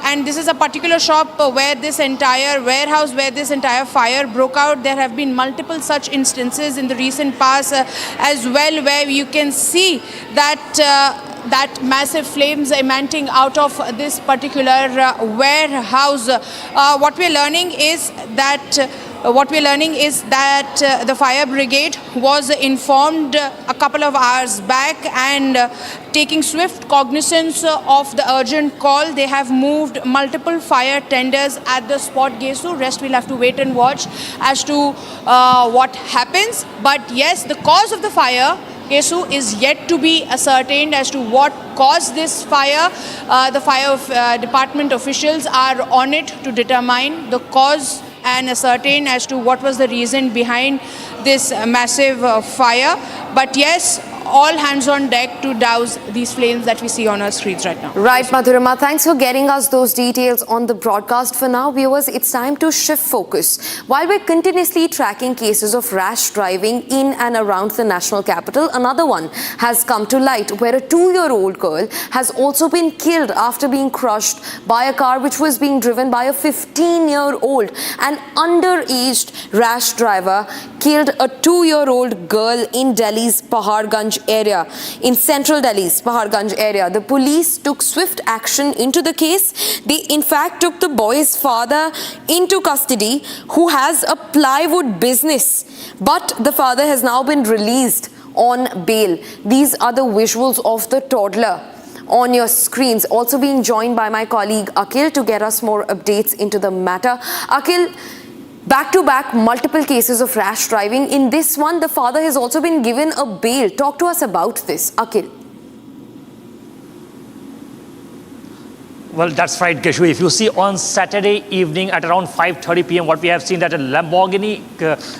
and this is a particular shop where this entire warehouse, where this entire fire broke out. There have been multiple such instances in the recent past as well, where you can see that massive flames emanating out of this particular warehouse. What we're learning is that the fire brigade was informed a couple of hours back and taking swift cognizance of the urgent call, they have moved multiple fire tenders at the spot. Gesu, rest we'll have to wait and watch as to what happens. But yes, the cause of the fire, Gesu, is yet to be ascertained as to what caused this fire. The fire department officials are on it to determine the cause and ascertain as to what was the reason behind this massive fire. But yes, all hands on deck to douse these flames that we see on our streets right now. Right, Madhurima, thanks for getting us those details on the broadcast. For now, viewers, it's time to shift focus. While we're continuously tracking cases of rash driving in and around the national capital, another one has come to light where a 2-year-old girl has also been killed after being crushed by a car which was being driven by a 15-year-old. An underaged rash driver killed a 2-year-old girl in Delhi's Paharganj area, in central Delhi's Paharganj area. The police took swift action into the case. They in fact took the boy's father into custody, who has a plywood business, but the father has now been released on bail. These are the visuals of the toddler on your screens. Also being joined by my colleague Akhil to get us more updates into the matter. Akhil, back-to-back multiple cases of rash driving. In this one, the father has also been given a bail. Talk to us about this, Akhil. Well, that's right, Keshu. If you see on Saturday evening at around 5:30 p.m., what we have seen that a Lamborghini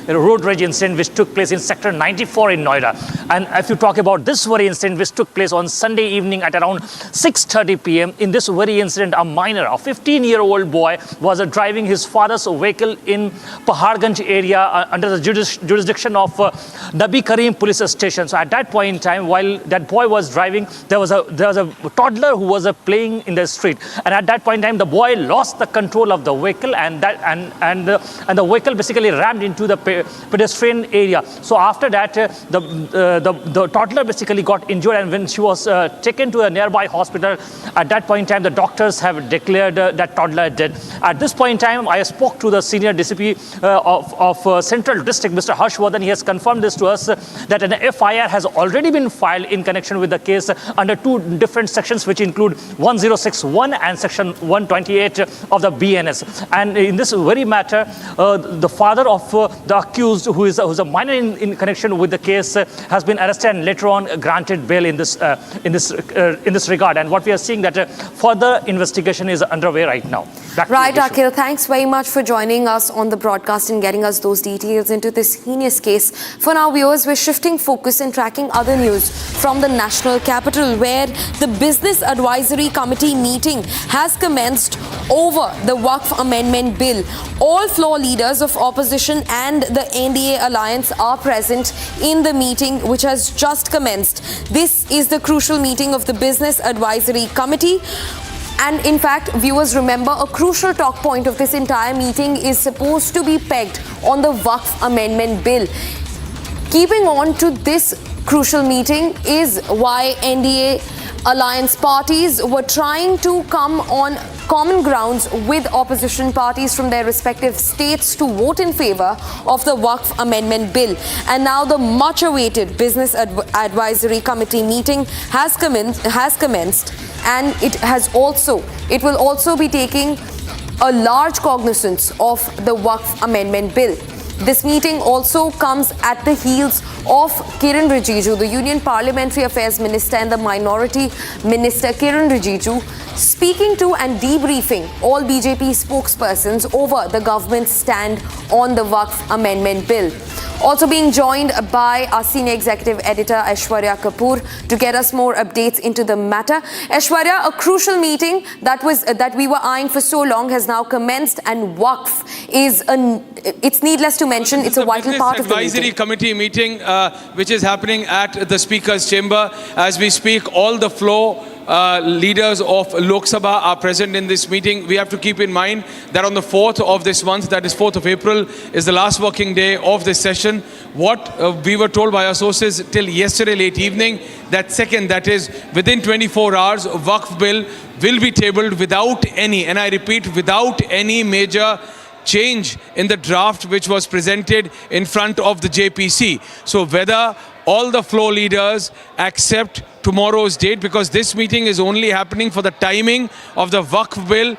road rage incident which took place in Sector 94 in Noida. And if you talk about this very incident which took place on Sunday evening at around 6:30 p.m., in this very incident, a minor, a 15-year-old boy, was driving his father's vehicle in Paharganj area under the jurisdiction of Nabi Karim police station. So at that point in time, while that boy was driving, there was a toddler who was playing in the street. And at that point in time, the boy lost the control of the vehicle, and the vehicle basically rammed into the pedestrian area. So after that, the toddler basically got injured, and when she was taken to a nearby hospital, at that point in time, the doctors have declared that toddler dead. At this point in time, I spoke to the senior DCP of Central District, Mr. Harshvardhan. He has confirmed this to us that an FIR has already been filed in connection with the case under 2 different sections, which include 1061 and section 128 of the BNS. And in this very matter, the father of the accused, who's a minor in connection with the case, has been arrested and later on granted bail in this regard. And what we are seeing that further investigation is underway right now. Right, Akhil, thanks very much for joining us on the broadcast and getting us those details into this heinous case. For now, viewers, we're shifting focus and tracking other news from the national capital, where the Business Advisory Committee meeting has commenced over the Waqf Amendment Bill. All floor leaders of opposition and the NDA alliance are present in the meeting, which has just commenced. This is the crucial meeting of the Business Advisory Committee. And in fact, viewers, remember, a crucial talk point of this entire meeting is supposed to be pegged on the Waqf Amendment Bill. Keeping on to this crucial meeting is why NDA alliance parties were trying to come on common grounds with opposition parties from their respective states to vote in favor of the Waqf Amendment Bill. And now the much-awaited Business Advisory Committee meeting has commenced, and it will also be taking a large cognizance of the Waqf Amendment Bill. This meeting also comes at the heels of Kiren Rijiju, the Union Parliamentary Affairs Minister, and the Minority Minister Kiren Rijiju speaking to and debriefing all BJP spokespersons over the government's stand on the Waqf Amendment Bill. Also being joined by our senior executive editor Aishwarya Kapoor to get us more updates into the matter. Aishwarya, a crucial meeting that we were eyeing for so long has now commenced, and Waqf is it's needless to mention, it's a vital part of the advisory committee meeting which is happening at the Speaker's chamber. As we speak, all the floor leaders of Lok Sabha are present in this meeting. We have to keep in mind that on the 4th of this month, that is 4th of April, is the last working day of this session. What we were told by our sources till yesterday late evening, that is within 24 hours, Waqf bill will be tabled without any, and I repeat, without any major change in the draft which was presented in front of the JPC. So whether all the floor leaders accept tomorrow's date, because this meeting is only happening for the timing of the Waqf bill,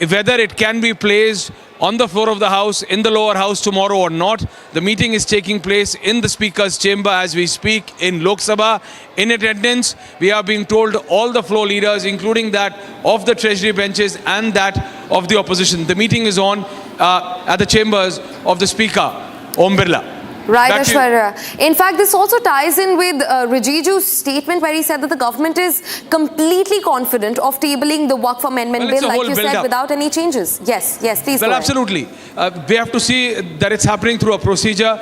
whether it can be placed on the floor of the House, in the lower house tomorrow or not. The meeting is taking place in the Speaker's chamber as we speak in Lok Sabha. In attendance, we are being told all the floor leaders, including that of the Treasury benches and that of the opposition. The meeting is on at the chambers of the Speaker, Om Birla. Right, Aishwarya. In fact, this also ties in with Rijiju's statement where he said that the government is completely confident of tabling the Waqf Amendment Bill, like you said, without any changes. Yes, please go ahead. Absolutely. We have to see that it's happening through a procedure.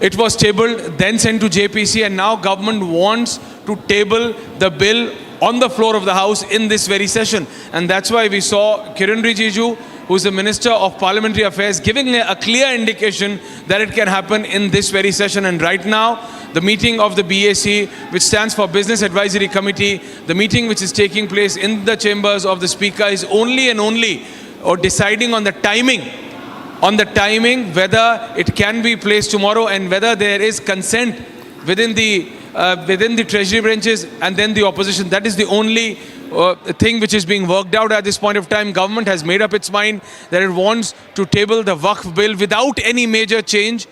It was tabled, then sent to JPC, and now government wants to table the bill on the floor of the House in this very session. And that's why we saw Kiran Rijiju, who's the Minister of Parliamentary Affairs, giving a clear indication that it can happen in this very session. And right now, the meeting of the BAC, which stands for Business Advisory Committee, the meeting which is taking place in the chambers of the Speaker is only deciding on the timing, whether it can be placed tomorrow and whether there is consent within the Treasury branches and then the opposition. That is the only thing which is being worked out at this point of time. Government has made up its mind that it wants to table the Waqf bill without any major change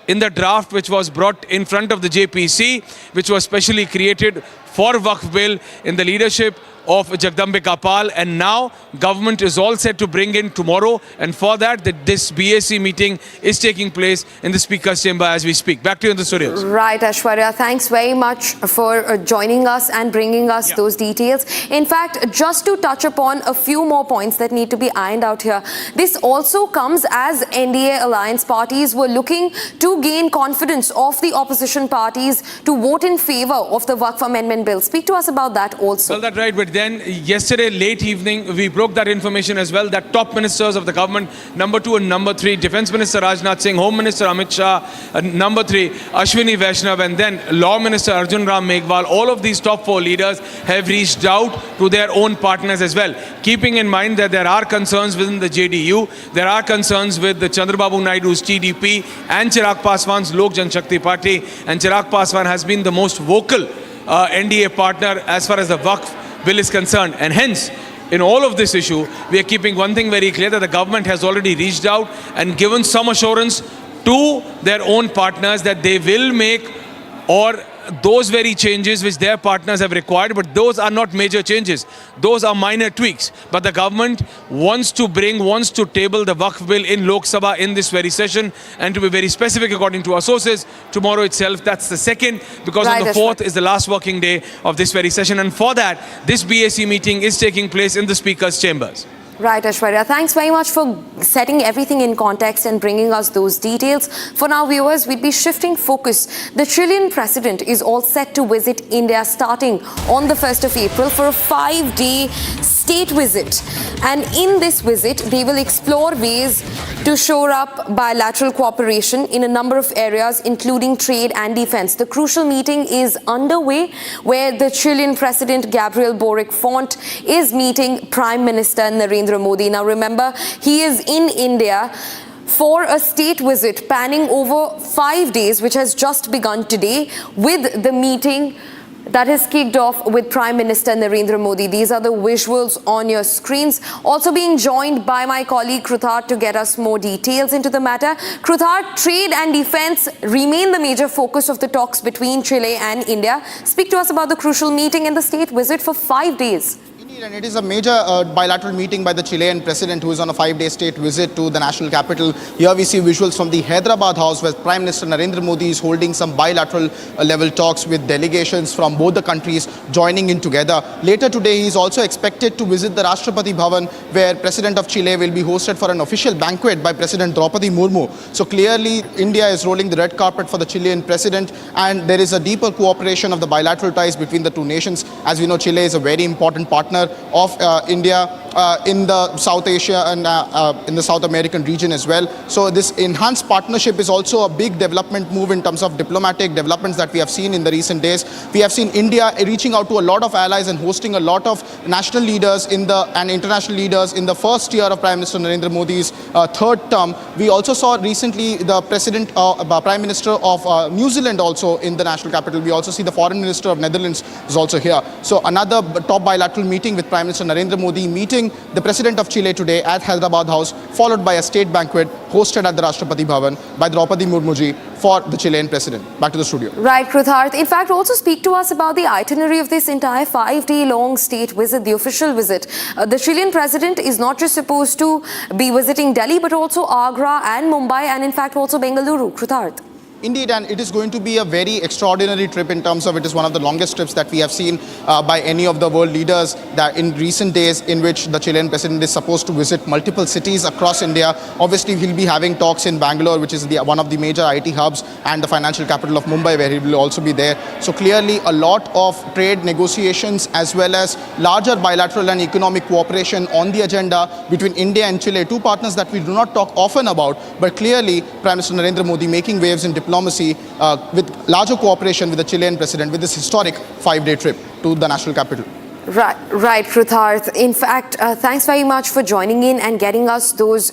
in the draft which was brought in front of the JPC, which was specially created for Waqf bill in the leadership of Jagdambe Kapal, and now government is all set to bring in tomorrow, and for that this BAC meeting is taking place in the Speaker's chamber as we speak. Back to you in the studios. Right, Aishwarya, thanks very much for joining us and bringing us those details. In fact, just to touch upon a few more points that need to be ironed out here, this also comes as NDA alliance parties were looking to gain confidence of the opposition parties to vote in favor of the Waqf Amendment Bill. Speak to us about that also. Well, that's right, but then yesterday late evening we broke that information as well, that top ministers of the government, number 2 and number 3, Defence Minister Rajnath Singh, Home Minister Amit Shah, number 3 Ashwini Vaishnav, and then Law Minister Arjun Ram Meghwal, all of these top 4 leaders have reached out to their own partners as well, keeping in mind that there are concerns within the JDU, there are concerns with the Chandrababu Naidu's TDP and Chirag Paswan's Lok Janshakti Party, and Chirag Paswan has been the most vocal NDA partner as far as the Waqf bill is concerned. And hence, in all of this issue, we are keeping one thing very clear, that the government has already reached out and given some assurance to their own partners that they will make those very changes which their partners have required, but those are not major changes. Those are minor tweaks. But the government wants to table the Waqf bill in Lok Sabha in this very session, and to be very specific, according to our sources, tomorrow itself. That's the 2nd, because on the 4th is the last working day of this very session. And for that, this BAC meeting is taking place in the Speaker's chambers. Right, Aishwarya. Thanks very much for setting everything in context and bringing us those details. For now, viewers, we'll be shifting focus. The Chilean president is all set to visit India starting on the 1st of April for a 5-day state visit. And in this visit, they will explore ways to shore up bilateral cooperation in a number of areas, including trade and defense. The crucial meeting is underway, where the Chilean President Gabriel Boric Font is meeting Prime Minister Narendra Modi. Now remember, he is in India for a state visit spanning over 5 days, which has just begun today with the meeting that has kicked off with Prime Minister Narendra Modi. These are the visuals on your screens. Also being joined by my colleague Kruthar to get us more details into the matter. Kruthar, trade and defense remain the major focus of the talks between Chile and India. Speak to us about the crucial meeting and the state visit for 5 days. And it is a major bilateral meeting by the Chilean president, who is on a 5-day state visit to the national capital. Here we see visuals from the Hyderabad house, where Prime Minister Narendra Modi is holding some bilateral level talks with delegations from both the countries joining in together. Later today, he is also expected to visit the Rashtrapati Bhavan, where President of Chile will be hosted for an official banquet by President Draupadi Murmu. So clearly, India is rolling the red carpet for the Chilean president, and there is a deeper cooperation of the bilateral ties between the two nations. As we know, Chile is a very important partner of India in the South Asia and in the South American region as well. So this enhanced partnership is also a big development move in terms of diplomatic developments that we have seen in the recent days. We have seen India reaching out to a lot of allies and hosting a lot of national leaders and international leaders in the first year of Prime Minister Narendra Modi's third term. We also saw recently the Prime Minister of New Zealand also in the national capital. We also see the Foreign Minister of Netherlands is also here. So another top bilateral meeting with Prime Minister Narendra Modi, meeting including the President of Chile today at Hyderabad House, followed by a state banquet hosted at the Rashtrapati Bhavan by Draupadi Murmuji for the Chilean President. Back to the studio. Right, Krutharth. In fact, also speak to us about the itinerary of this entire 5-day-long state visit, the official visit. The Chilean President is not just supposed to be visiting Delhi, but also Agra and Mumbai, and in fact also Bengaluru. Krutharth. Indeed, and it is going to be a very extraordinary trip in terms of it is one of the longest trips that we have seen by any of the world leaders that in recent days, in which the Chilean president is supposed to visit multiple cities across India. Obviously, he'll be having talks in Bangalore, which is one of the major IT hubs, and the financial capital of Mumbai, where he will also be there. So clearly a lot of trade negotiations as well as larger bilateral and economic cooperation on the agenda between India and Chile, two partners that we do not talk often about, but clearly Prime Minister Narendra Modi making waves in diplomacy with larger cooperation with the Chilean president with this historic 5-day trip to the national capital. Right, Krutharth. In fact, thanks very much for joining in and getting us those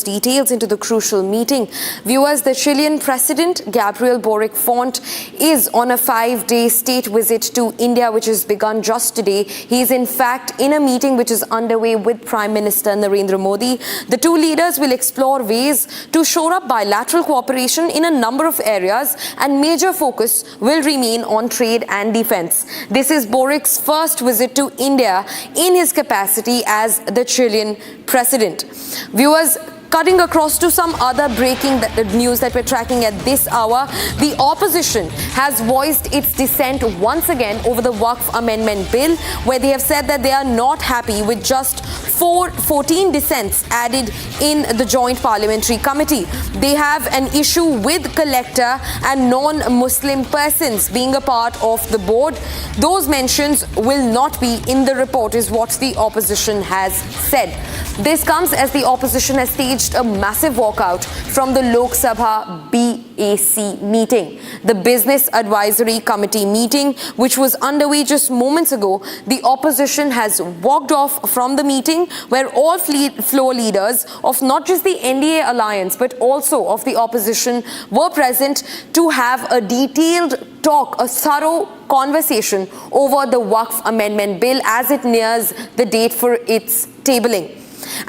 details into the crucial meeting. Viewers, the Chilean President Gabriel Boric Font is on a 5-day state visit to India, which has begun just today. He is in fact in a meeting which is underway with Prime Minister Narendra Modi. The two leaders will explore ways to shore up bilateral cooperation in a number of areas, and major focus will remain on trade and defense. This is Boric's first visit to India in his capacity as the Chilean president. Viewers, cutting across to some other breaking news that we're tracking at this hour, the opposition has voiced its dissent once again over the Waqf Amendment Bill, where they have said that they are not happy with just 14 dissents added in the Joint Parliamentary Committee. They have an issue with collector and non-Muslim persons being a part of the board. Those mentions will not be in the report, is what the opposition has said. This comes as the opposition has staged a massive walkout from the Lok Sabha BAC meeting. The Business Advisory Committee meeting, which was underway just moments ago, the opposition has walked off from the meeting, where all floor leaders of not just the NDA alliance but also of the opposition were present to have a detailed talk, a thorough conversation over the Waqf Amendment Bill as it nears the date for its tabling.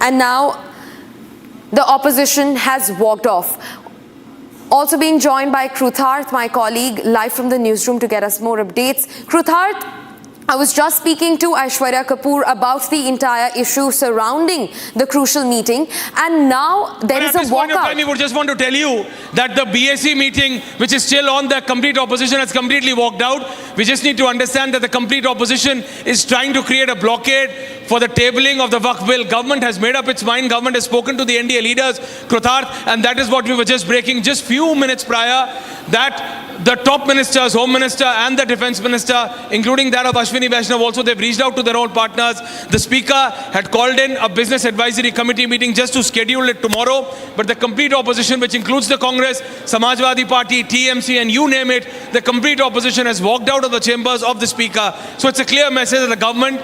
And now the opposition has walked off. Also being joined by Krutharth, my colleague, live from the newsroom to get us more updates. Krutharth, I was just speaking to Aishwarya Kapoor about the entire issue surrounding the crucial meeting, and now there is a walkout. We would just want to tell you that the BAC meeting, which is still on, the complete opposition has completely walked out. We just need to understand that the complete opposition is trying to create a blockade for the tabling of the Waqf bill. Government has made up its mind. Government has spoken to the NDA leaders, Krutharth, and that is what we were just breaking just few minutes prior, that the top ministers, Home Minister and the Defence Minister, including that of Ashwini Vaishnav also, they've reached out to their own partners. The Speaker had called in a Business Advisory Committee meeting just to schedule it tomorrow, but the complete opposition, which includes the Congress, Samajwadi Party, TMC and you name it, the complete opposition has walked out of the chambers of the Speaker. So it's a clear message that the government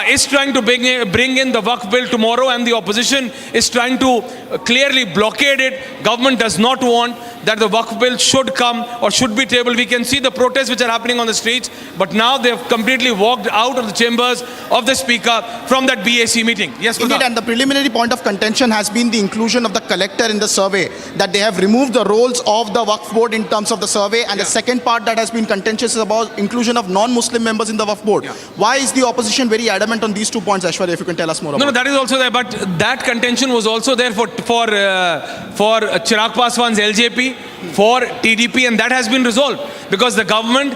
is trying to bring in the Waqf bill tomorrow, and the opposition is trying to clearly blockade it. Government does not want that the Waqf bill should come or should be tabled. We can see the protests which are happening on the streets, but now they have completely walked out of the chambers of the Speaker from that BAC meeting. Yes, Indeed, and the preliminary point of contention has been the inclusion of the collector in the survey, that they have removed the roles of the Waqf board in terms of the survey, and the second part that has been contentious is about inclusion of non-Muslim members in the Waqf board. Why is the opposition very adamant on these 2 points, Aishwarya, if you can tell us more about it? No, that is also there, but that contention was also there for Chirag Paswan's LJP, for TDP, and that has been resolved, because the government,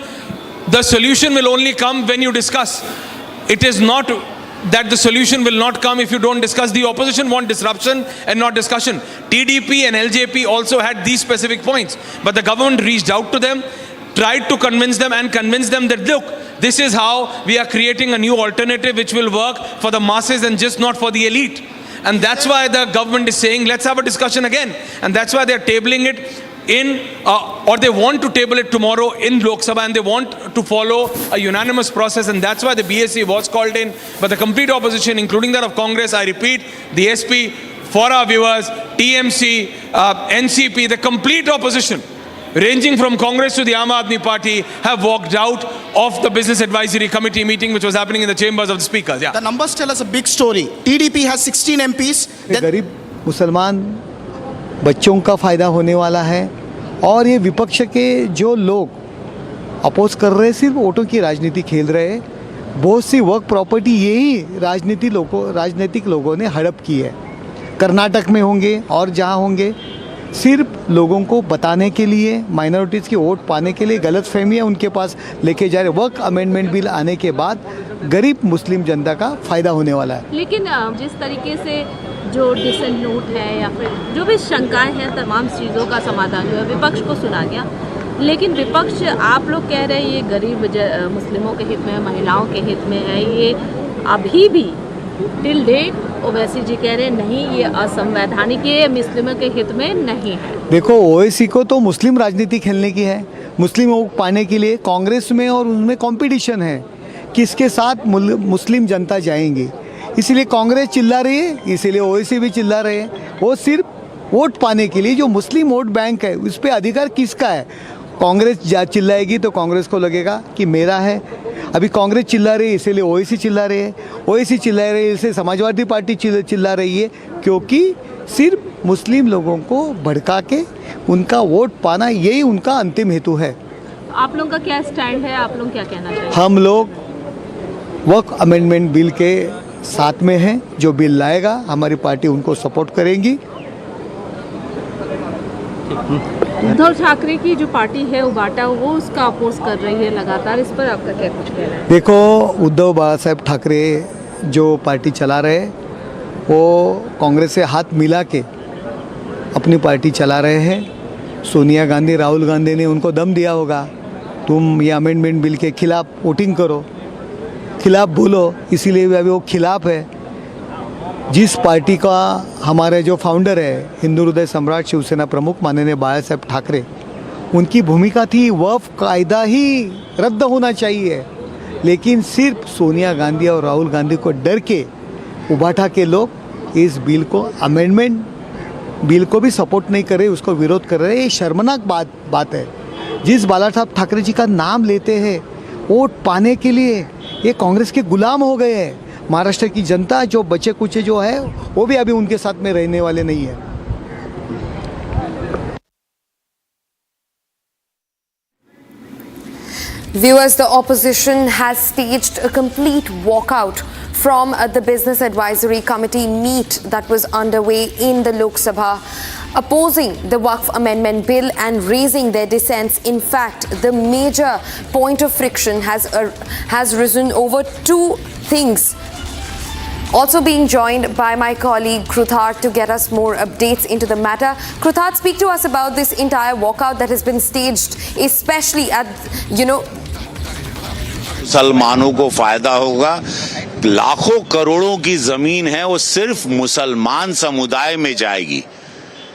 the solution will only come when you discuss. It is not that the solution will not come if you don't discuss. The opposition want disruption and not discussion. TDP and LJP also had these specific points, but the government reached out to them, tried to convince them that, look, this is how we are creating a new alternative which will work for the masses and just not for the elite. And that's why the government is saying, let's have a discussion again. And that's why they're tabling it or they want to table it tomorrow in Lok Sabha, and they want to follow a unanimous process, and that's why the BSc was called in. But the complete opposition, including that of Congress, I repeat, the SP, for our viewers, TMC, NCP, the complete opposition ranging from Congress to the Aam Aadmi Party, have walked out of the Business Advisory Committee meeting which was happening in the chambers of the speakers. Yeah. The numbers tell us a big story. TDP has 16 MPs. गरीब मुसलमान बच्चों का फ़ायदा होने वाला है और ये विपक्ष के जो लोग अपोज कर रहे हैं सिर्फ वोटों की राजनीति खेल रहे हैं। बहुत सी वर्क प्रॉपर्टी यही राजनीतिक लोगों ने हड़प की है। कर्नाटक में होंगे और जहाँ होंगे, सिर्फ लोगों को बताने के लिए, माइनॉरिटीज़ की वोट पाने के लिए गलत फहमियाँ उनके पास लेके जा रहे। वर्क अमेंडमेंट बिल आने के बाद गरीब मुस्लिम जनता का फ़ायदा होने वाला है। लेकिन जिस तरीके से जो डिसेंट नोट है या फिर जो भी शंकाएं हैं, तमाम चीज़ों का समाधान जो है विपक्ष को सुना गया, लेकिन विपक्ष आप लोग कह रहे हैं ये गरीब मुस्लिमों के हित में है, महिलाओं के हित में है, ये अभी भी टिल डेट ओवैसी जी कह रहे हैं नहीं, ये असंवैधानिक, ये मुस्लिमों के हित में नहीं है। देखो, ओवैसी को तो मुस्लिम राजनीति खेलने की है, मुस्लिम वोट पाने के लिए कांग्रेस में और उनमें कंपटीशन है किसके साथ मुस्लिम जनता जाएंगी, इसलिए कांग्रेस चिल्ला रही है, इसीलिए ओवैसी भी चिल्ला रहे हैं। वो सिर्फ वोट पाने के लिए, जो मुस्लिम वोट बैंक है उस पर अधिकार किसका है। कांग्रेस चिल्लाएगी तो कांग्रेस को लगेगा कि मेरा है। अभी कांग्रेस चिल्ला रही है इसीलिए ओवैसी चिल्ला रही है, ओवैसी चिल्ला रही है इसलिए समाजवादी पार्टी चिल्ला रही है, क्योंकि सिर्फ मुस्लिम लोगों को भड़का के उनका वोट पाना, यही उनका अंतिम हेतु है। आप लोगों का क्या स्टैंड है, आप लोग क्या कहना चाहिए? हम लोग वक्फ अमेंडमेंट बिल के साथ में हैं। जो बिल लाएगा हमारी पार्टी उनको सपोर्ट करेंगी। उद्धव ठाकरे की जो पार्टी है उबाटा, वो उसका अपोज कर रही है लगातार, इस पर आपका क्या कुछ कहना है? देखो, उद्धव बाला साहब ठाकरे जो पार्टी चला रहे वो कांग्रेस से हाथ मिला के अपनी पार्टी चला रहे हैं। सोनिया गांधी, राहुल गांधी ने उनको दम दिया होगा, तुम ये अमेंडमेंट बिल के खिलाफ वोटिंग करो, खिलाफ बोलो, इसीलिए अभी वो खिलाफ है। जिस पार्टी का हमारे जो फाउंडर है, हिंदू हृदय सम्राट शिवसेना प्रमुख माननीय बाला साहब ठाकरे, उनकी भूमिका थी वक्फ कायदा ही रद्द होना चाहिए, लेकिन सिर्फ सोनिया गांधी और राहुल गांधी को डर के उबाटा के लोग इस बिल को, अमेंडमेंट बिल को भी सपोर्ट नहीं कर रहे, उसको विरोध कर रहे हैं। ये शर्मनाक बात है। जिस बाला साहब ठाकरे जी का नाम लेते हैं वोट पाने के लिए, ये कांग्रेस के गुलाम हो गए हैं। महाराष्ट्र की जनता जो बचे कुचे जो है वो भी अभी उनके साथ में रहने वाले नहीं है। Viewers, the opposition has staged a complete walkout from the Business Advisory Committee meet that was underway in the Lok Sabha, opposing the Waqf Amendment Bill and raising their dissents. In fact, the major point of friction has risen over two things. Also being joined by my colleague Kruthart to get us more updates into the matter. Kruthart, speak to us about this entire walkout that has been staged, especially at, मुसलमानों को फायदा होगा। लाखों करोड़ों की जमीन है वो सिर्फ मुसलमान समुदाय में जाएगी।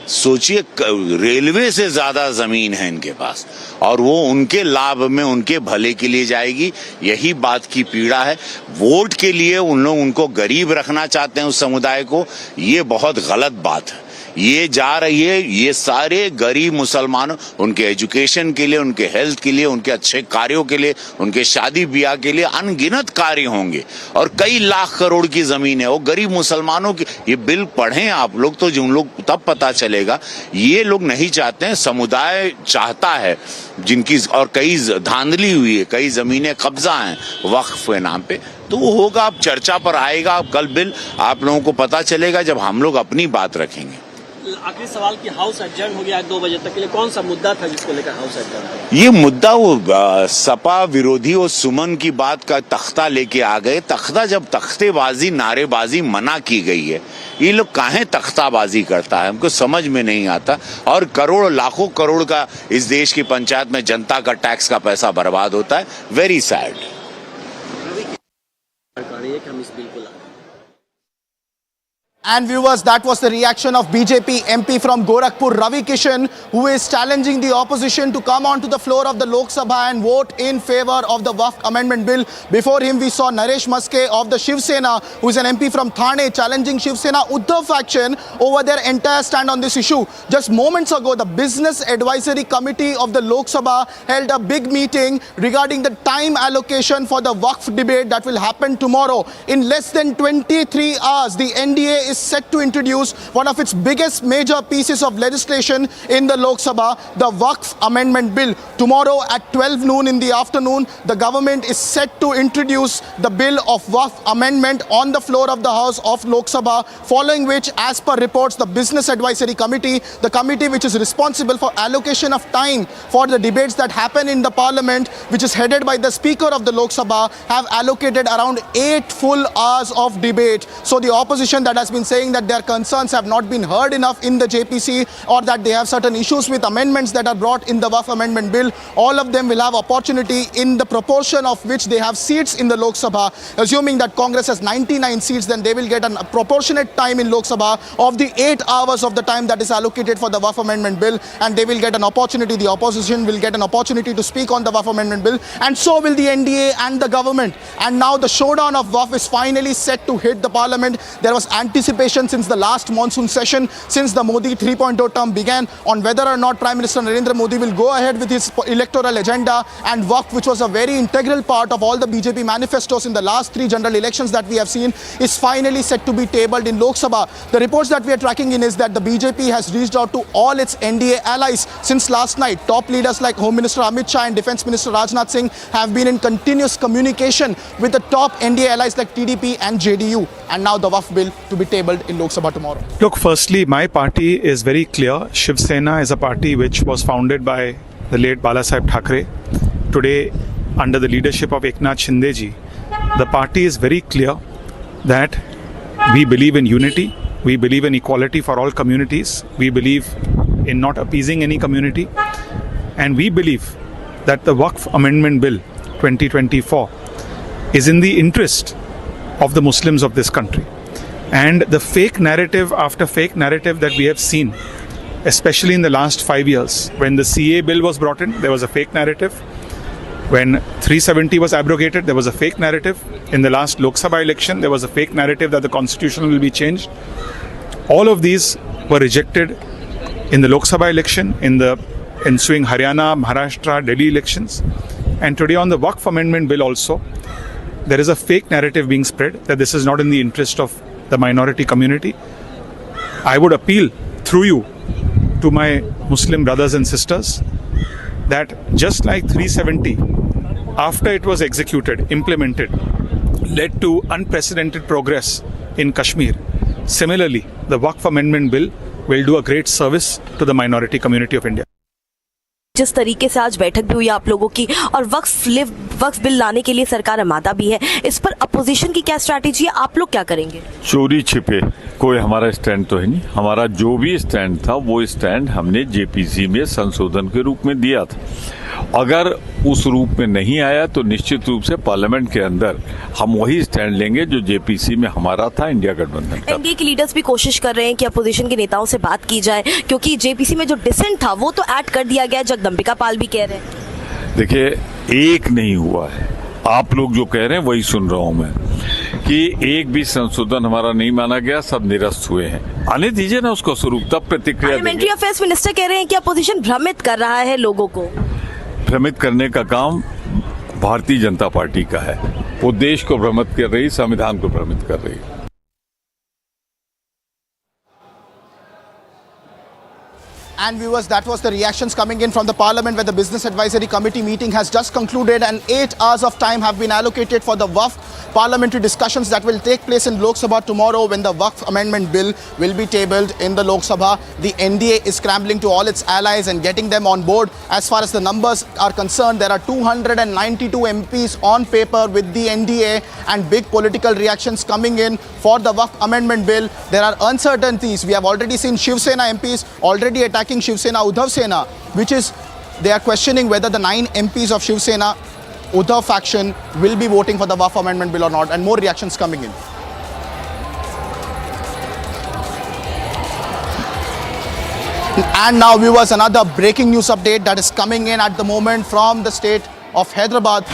सोचिए, रेलवे से ज्यादा जमीन है इनके पास और वो उनके लाभ में, उनके भले के लिए जाएगी। यही बात की पीड़ा है। वोट के लिए उन लोग उनको गरीब रखना चाहते हैं, उस समुदाय को। ये बहुत गलत बात है। ये जा रही है, ये सारे गरीब मुसलमानों, उनके एजुकेशन के लिए, उनके हेल्थ के लिए, उनके अच्छे कार्यों के लिए, उनके शादी ब्याह के लिए अनगिनत कार्य होंगे और कई लाख करोड़ की जमीन है वो गरीब मुसलमानों की। ये बिल पढ़ें आप लोग तो जो उन लोग तब पता चलेगा। ये लोग नहीं चाहते हैं, समुदाय चाहता है जिनकी, और कई धांधली हुई है, कई जमीनें कब्जा हैं वक्फ के नाम पे, तो वो होगा। अब चर्चा पर आएगा कल बिल, आप लोगों को पता चलेगा जब हम लोग अपनी बात रखेंगे। आखिरी सवाल कि हाउस एडजर्न हो गया 2 बजे तक के लिए, कौन सा मुद्दा था जिसको लेकर हाउस एडजर्न? ये मुद्दा वो सपा विरोधी और सुमन की बात का तख्ता लेके आ गए। तख्ता, जब तख्तेबाजी, नारेबाजी मना की गई है, ये लोग काहे तख्ताबाजी करता है, हमको समझ में नहीं आता। और करोड़, लाखों करोड़ का इस देश की पंचायत में जनता का टैक्स का पैसा बर्बाद होता है। Very sad. And viewers, that was the reaction of BJP MP from Gorakhpur, Ravi Kishan, who is challenging the opposition to come onto the floor of the Lok Sabha and vote in favor of the Waqf Amendment Bill. Before him, we saw Naresh Maske of the Shiv Sena, who is an MP from Thane, challenging Shiv Sena Uddhav faction over their entire stand on this issue. Just moments ago, the Business Advisory Committee of the Lok Sabha held a big meeting regarding the time allocation for the Waqf debate that will happen tomorrow. In less than 23 hours, the NDA is set to introduce one of its biggest major pieces of legislation in the Lok Sabha, the Waqf Amendment Bill. Tomorrow at 12 noon in the afternoon, the government is set to introduce the bill of Waqf Amendment on the floor of the House of Lok Sabha, following which, as per reports, the Business Advisory Committee, the committee which is responsible for allocation of time for the debates that happen in the Parliament, which is headed by the Speaker of the Lok Sabha, have allocated around 8 full hours of debate. So the opposition that has been saying that their concerns have not been heard enough in the JPC, or that they have certain issues with amendments that are brought in the Waqf Amendment Bill, all of them will have opportunity in the proportion of which they have seats in the Lok Sabha. Assuming that Congress has 99 seats, then they will get a proportionate time in Lok Sabha of the 8 hours of the time that is allocated for the Waqf Amendment Bill, and they will get an opportunity, the opposition will get an opportunity to speak on the Waqf Amendment Bill, and so will the NDA and the government. And now the showdown of Waqf is finally set to hit the Parliament. There was anticipation since the last monsoon session, since the Modi 3.0 term began, on whether or not Prime Minister Narendra Modi will go ahead with his electoral agenda, and Waqf, which was a very integral part of all the BJP manifestos in the last 3 general elections that we have seen, is finally set to be tabled in Lok Sabha. The reports that we are tracking in is that the BJP has reached out to all its NDA allies since last night. Top leaders like Home Minister Amit Shah and Defence Minister Rajnath Singh have been in continuous communication with the top NDA allies like TDP and JDU. And now the Waqf bill to be tabled in Lok Sabha tomorrow. Look, firstly, my party is very clear. Shiv Sena is a party which was founded by the late Balasaheb Thackeray. Today, under the leadership of Eknath Shinde ji, the party is very clear that we believe in unity, we believe in equality for all communities, we believe in not appeasing any community, and we believe that the Waqf Amendment Bill 2024 is in the interest of the Muslims of this country. And the fake narrative after fake narrative that we have seen, especially in the last 5 years, when the CA bill was brought in, there was a fake narrative. When 370 was abrogated, there was a fake narrative. In the last Lok Sabha election, there was a fake narrative that the constitution will be changed. All of these were rejected in the Lok Sabha election, in the ensuing Haryana, Maharashtra, Delhi elections. And today on the Waqf Amendment Bill also, there is a fake narrative being spread that this is not in the interest of the minority community. I would appeal through you to my Muslim brothers and sisters that just like 370, after it was executed, implemented, led to unprecedented progress in Kashmir, similarly, the Waqf Amendment Bill will do a great service to the minority community of India. जिस तरीके से आज बैठक भी हुई आप लोगों की और वक्फ बिल लाने के लिए सरकार आमादा भी है, इस पर अपोजिशन की क्या स्ट्रैटेजी है, आप लोग क्या करेंगे? चोरी छिपे कोई हमारा स्टैंड तो है नहीं। हमारा जो भी स्टैंड था वो स्टैंड हमने जेपीसी में संशोधन के रूप में दिया था। अगर उस रूप में नहीं आया तो निश्चित रूप से पार्लियामेंट के अंदर हम वही स्टैंड लेंगे जो जेपीसी में हमारा था, इंडिया गठबंधन का। एनडीए के लीडर्स भी कोशिश कर रहे हैं कि अपोजिशन के नेताओं से बात की जाए, क्योंकि जेपीसी में जो डिसेंट था वो तो ऐड कर दिया गया, जगदम्बिका पाल भी कह रहे हैं। देखिए, एक नहीं हुआ है, आप लोग जो कह रहे हैं वही सुन रहा हूं मैं कि एक भी संशोधन हमारा नहीं माना गया, सब निरस्त हुए हैं। आने दीजिए ना उसको स्वरूप, तब प्रतिक्रिया। पार्लियामेंट्री अफेयर्स मिनिस्टर कह रहे हैं कि अपोजिशन भ्रमित कर रहा है लोगों को। भ्रमित करने का काम भारतीय जनता पार्टी का है, वो देश को भ्रमित कर रही, संविधान को भ्रमित कर रही। And viewers, that was the reactions coming in from the Parliament, where the Business Advisory Committee meeting has just concluded and 8 hours of time have been allocated for the Waqf parliamentary discussions that will take place in Lok Sabha tomorrow, when the Waqf Amendment Bill will be tabled in the Lok Sabha. The NDA is scrambling to all its allies and getting them on board. As far as the numbers are concerned, there are 292 MPs on paper with the NDA, and big political reactions coming in for the Waqf Amendment Bill. There are uncertainties. We have already seen Shiv Sena MPs already attacking Shiv Sena Uddhav Sena, which is, they are questioning whether the 9 MPs of Shiv Sena Uddhav faction will be voting for the Waqf Amendment Bill or not, and more reactions coming in. And now viewers, another breaking news update that is coming in at the moment from the state of Hyderabad.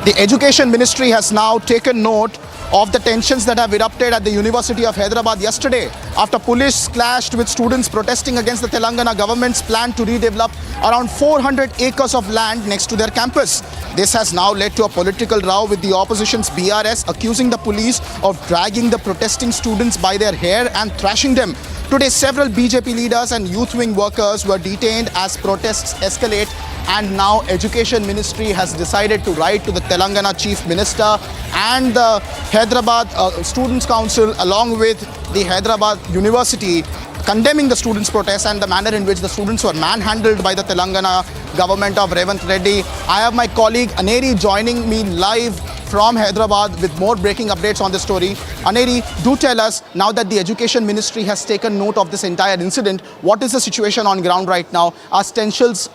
The Education Ministry has now taken note of the tensions that have erupted at the University of Hyderabad yesterday after police clashed with students protesting against the Telangana government's plan to redevelop around 400 acres of land next to their campus. This has now led to a political row with the opposition's BRS accusing the police of dragging the protesting students by their hair and thrashing them. Today, several BJP leaders and youth wing workers were detained as protests escalate, and now Education Ministry has decided to write to the Telangana Chief Minister and the Hyderabad Students' Council along with the Hyderabad University, condemning the students' protests and the manner in which the students were manhandled by the Telangana government of Revanth Reddy. I have my colleague Aneri joining me live from Hyderabad with more breaking updates on this story. Aneri, do tell us, now that the Education Ministry has taken note of this entire incident, what is the situation on ground right now? Are tensions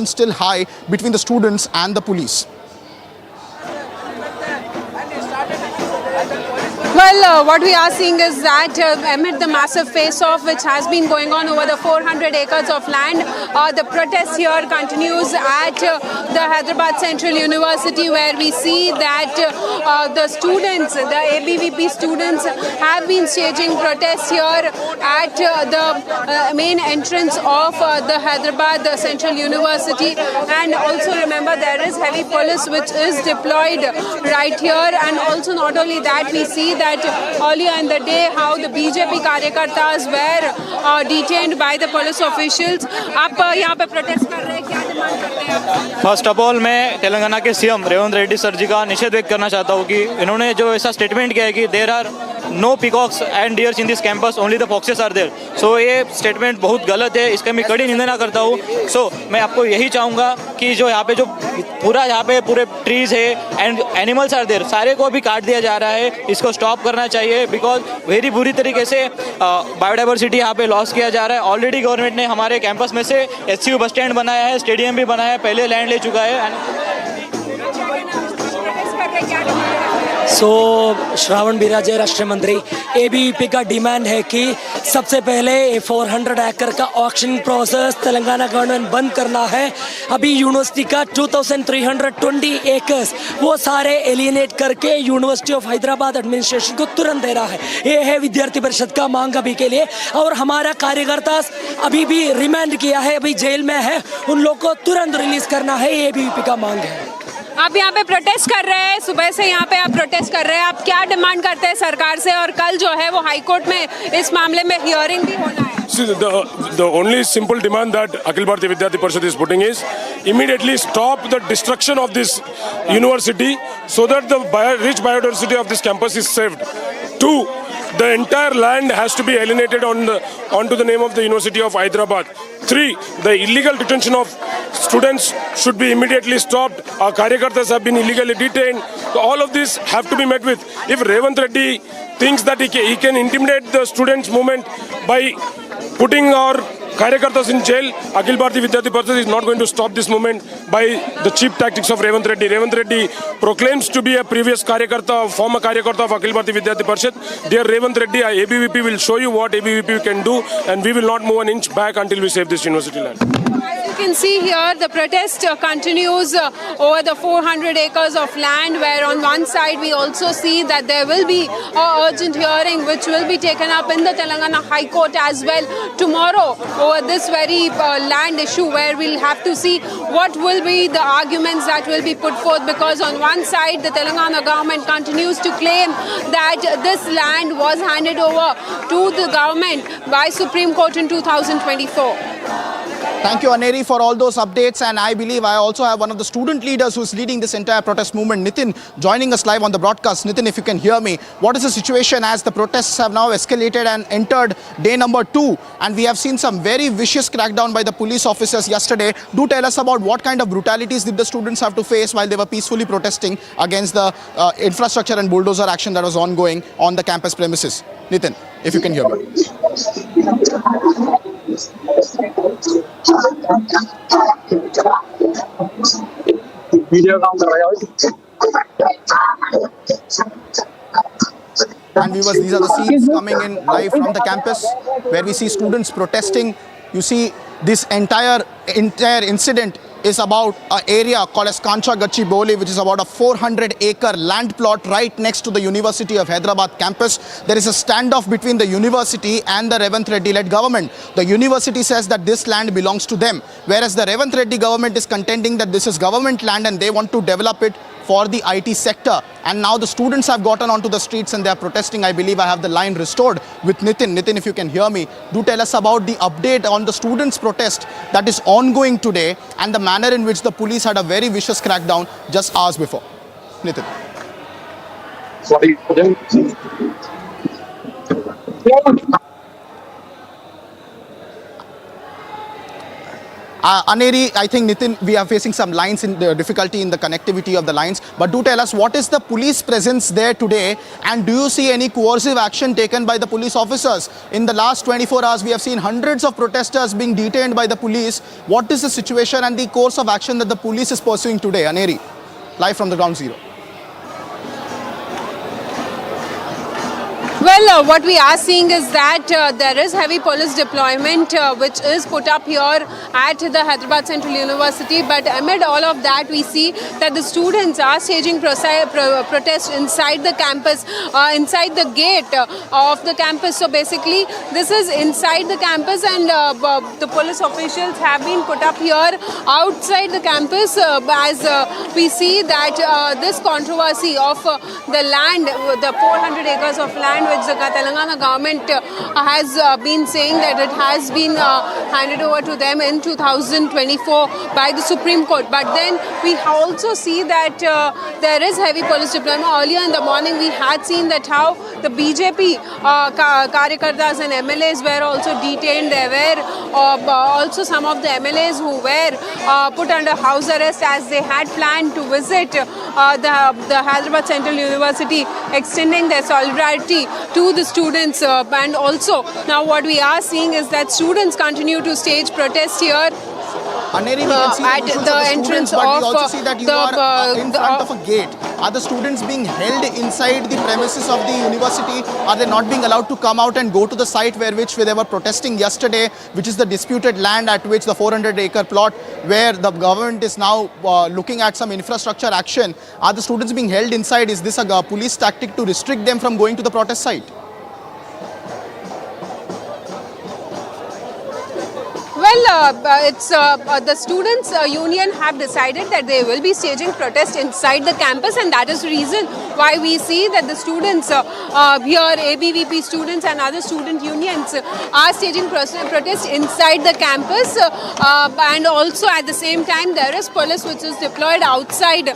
still high between the students and the police? Well, what we are seeing is that amid the massive face-off which has been going on over the 400 acres of land, the protest here continues at the Hyderabad Central University, where we see that the students, the ABVP students, have been staging protests here at the main entrance of the Hyderabad Central University. And also remember, there is heavy police which is deployed right here. And also not only that, we see that earlier in the day how the BJP कार्यकर्तास were detained by the police officials. आप यहाँ पे protest कर रहे हैं, क्या demand करते हैं? First of all मैं तेलंगाना के सीएम रेवंत रेड्डी सर जी का निषेध व्यक्त करना चाहता हूँ कि इन्होंने जो ऐसा स्टेटमेंट किया है कि there are no peacocks and deers in this campus, only the foxes are there. So ये स्टेटमेंट बहुत गलत है, इसका मैं कड़ी निंदा करता हूँ. सो मैं आपको यही चाहूँगा कि जो यहाँ पे जो पूरा यहाँ पे पूरे ट्रीज है एंड एनिमल्स आर देयर, सारे को भी काट दिया जा रहा है. इसको स्टॉप करना चाहिए बिकॉज वेरी बुरी तरीके से बायोडाइवर्सिटी यहाँ पे लॉस किया जा रहा है. ऑलरेडी गवर्नमेंट ने हमारे कैंपस में से SCU बस स्टैंड बनाया है, स्टेडियम भी बनाया है, पहले लैंड ले चुका है. श्रावण बिराजे राष्ट्रीय मंत्री, ABVP का डिमांड है कि सबसे पहले 400 एकड़ का ऑक्शन प्रोसेस तेलंगाना गवर्नमेंट बंद करना है. अभी यूनिवर्सिटी का 2320 एकर्स वो सारे एलियनेट करके यूनिवर्सिटी ऑफ हैदराबाद एडमिनिस्ट्रेशन को तुरंत दे रहा है. ये है विद्यार्थी परिषद का मांग अभी के लिए. और हमारा कार्यकर्ता अभी भी रिमांड किया है, अभी जेल में है, उन लोग को तुरंत रिलीज करना है. ABVP का मांग है. आप यहाँ पे प्रोटेस्ट कर रहे हैं, सुबह से यहाँ पे आप प्रोटेस्ट कर रहे हैं, आप क्या डिमांड करते हैं सरकार से? और कल जो है वो हाई कोर्ट में इस मामले में हियरिंग भी होना है. See, the only simple demand that Akhil Bharatiya Vidyarthi Parishad is putting is immediately stop the destruction of this university so that the rich biodiversity of this campus is saved. 2, the entire land has to be alienated onto the name of the University of Hyderabad. 3, the illegal detention of students should be immediately stopped. Our karyakartas have been illegally detained. So all of this have to be met with. If Revanth Reddy thinks that he can intimidate the students' movement by putting our karyakartas in jail, Akhil Bharatiya Vidyarthi Parishad is not going to stop this movement by the cheap tactics of Revanth Reddy. Revanth Reddy proclaims to be a previous karyakarta, former karyakarta of Akhil Bharatiya Vidyarthi Parishad. Dear Revanth Reddy, ABVP will show you what ABVP can do, and we will not move an inch back until we save this university land. You can see here the protest continues over the 400 acres of land, where on one side we also see that there will be an urgent hearing which will be taken up in the Telangana High Court as well tomorrow over this very land issue, where we'll have to see what will be the arguments that will be put forth, because on one side the Telangana government continues to claim that this land was handed over to the government by Supreme Court in 2024. Thank you, Aneri, for all those updates. And I believe I also have one of the student leaders who's leading this entire protest movement, Nitin, joining us live on the broadcast. Nitin, if you can hear me, what is the situation as the protests have now escalated and entered day number 2? And we have seen some very vicious crackdown by the police officers yesterday. Do tell us about what kind of brutalities did the students have to face while they were peacefully protesting against the infrastructure and bulldozer action that was ongoing on the campus premises. Nitin, if you can hear me. And viewers, these are the scenes coming in live from the campus where we see students protesting. You see this entire incident is about an area called as Kancha Gachibowli, which is about a 400-acre land plot right next to the University of Hyderabad campus. There is a standoff between the university and the Revanth Reddy-led government. The university says that this land belongs to them, whereas the Revanth Reddy government is contending that this is government land and they want to develop it for the IT sector. And now the students have gotten onto the streets and they are protesting. I believe I have the line restored with Nitin. Nitin, if you can hear me, do tell us about the update on the students' protest that is ongoing today and the manner in which the police had a very vicious crackdown just hours before. Nitin. Aneri, I think Nitin, we are facing some lines in the difficulty in the connectivity of the lines, but do tell us, what is the police presence there today, and do you see any coercive action taken by the police officers? In the last 24 hours, we have seen hundreds of protesters being detained by the police. What is the situation and the course of action that the police is pursuing today? Aneri, live from the ground zero. Well, what we are seeing is that there is heavy police deployment which is put up here at the Hyderabad Central University, but amid all of that we see that the students are staging protest inside the campus, inside the gate of the campus. So basically this is inside the campus, and the police officials have been put up here outside the campus as we see that this controversy of the land, the 400 acres of land which the Telangana government has been saying that it has been handed over to them in 2024 by the Supreme Court. But then we also see that there is heavy police deployment. Earlier in the morning we had seen that how the BJP Karyakartas and MLAs were also detained. There were also some of the MLAs who were put under house arrest as they had planned to visit the Hyderabad Central University, extending their solidarity to the students. And also now what we are seeing is that students continue to stage protests here. Aneri, we can see at the entrance but of we also see that you are in front of a gate. Are the students being held inside the premises of the university? Are they not being allowed to come out and go to the site where they were protesting yesterday, which is the disputed land at which the 400-acre plot where the government is now looking at some infrastructure action? Are the students being held inside? Is this a police tactic to restrict them from going to the protest site? Well, it's the students' union have decided that they will be staging protest inside the campus, and that is the reason why we see that the students here, ABVP students and other student unions are staging protest inside the campus, and also at the same time there is police which is deployed outside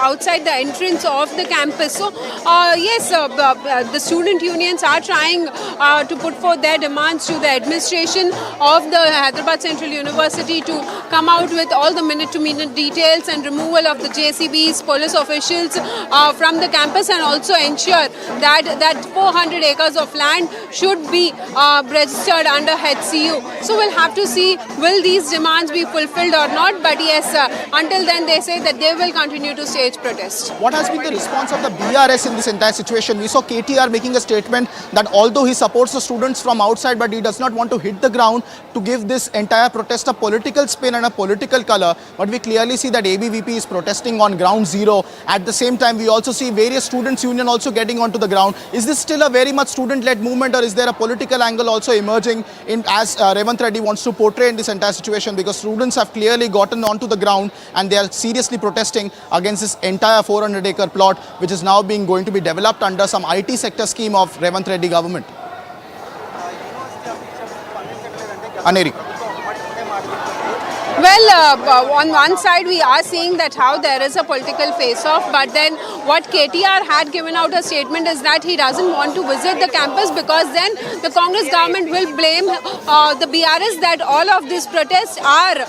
outside the entrance of the campus. So yes, the student unions are trying to put forth their demands to the administration of the Hyderabad Central University to come out with all the minute-to-minute details and removal of the JCBs, police officials from the campus, and also ensure that 400 acres of land should be registered under HCU. So we'll have to see will these demands be fulfilled or not, but yes, until then they say that they will continue to stage protest. What has been the response of the BRS in this entire situation? We saw KTR making a statement that although he supports the students from outside, but he does not want to hit the ground to give this entire protest a political spin and a political color. But we clearly see that ABVP is protesting on ground zero. At the same time, we also see various students' union also getting onto the ground. Is this still a very much student-led movement, or is there a political angle also emerging in as Revanth Reddy wants to portray in this entire situation? Because students have clearly gotten onto the ground and they are seriously protesting against this entire 400-acre plot, which is now going to be developed under some IT sector scheme of Revanth Reddy government. Aneri. Well, on one side we are seeing that how there is a political face-off, but then what KTR had given out a statement is that he doesn't want to visit the campus because then the Congress government will blame the BRS that all of these protests are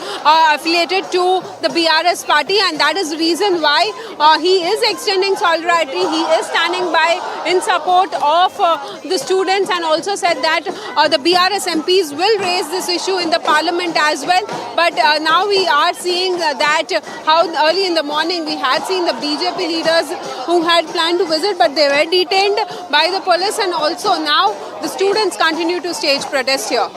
affiliated to the BRS party, and that is the reason why he is extending solidarity. He is standing by in support of the students, and also said that the BRS MPs will raise this issue in the parliament as well. But now we are seeing that how early in the morning we had seen the BJP leaders who had planned to visit, but they were detained by the police, and also now the students continue to stage protest here.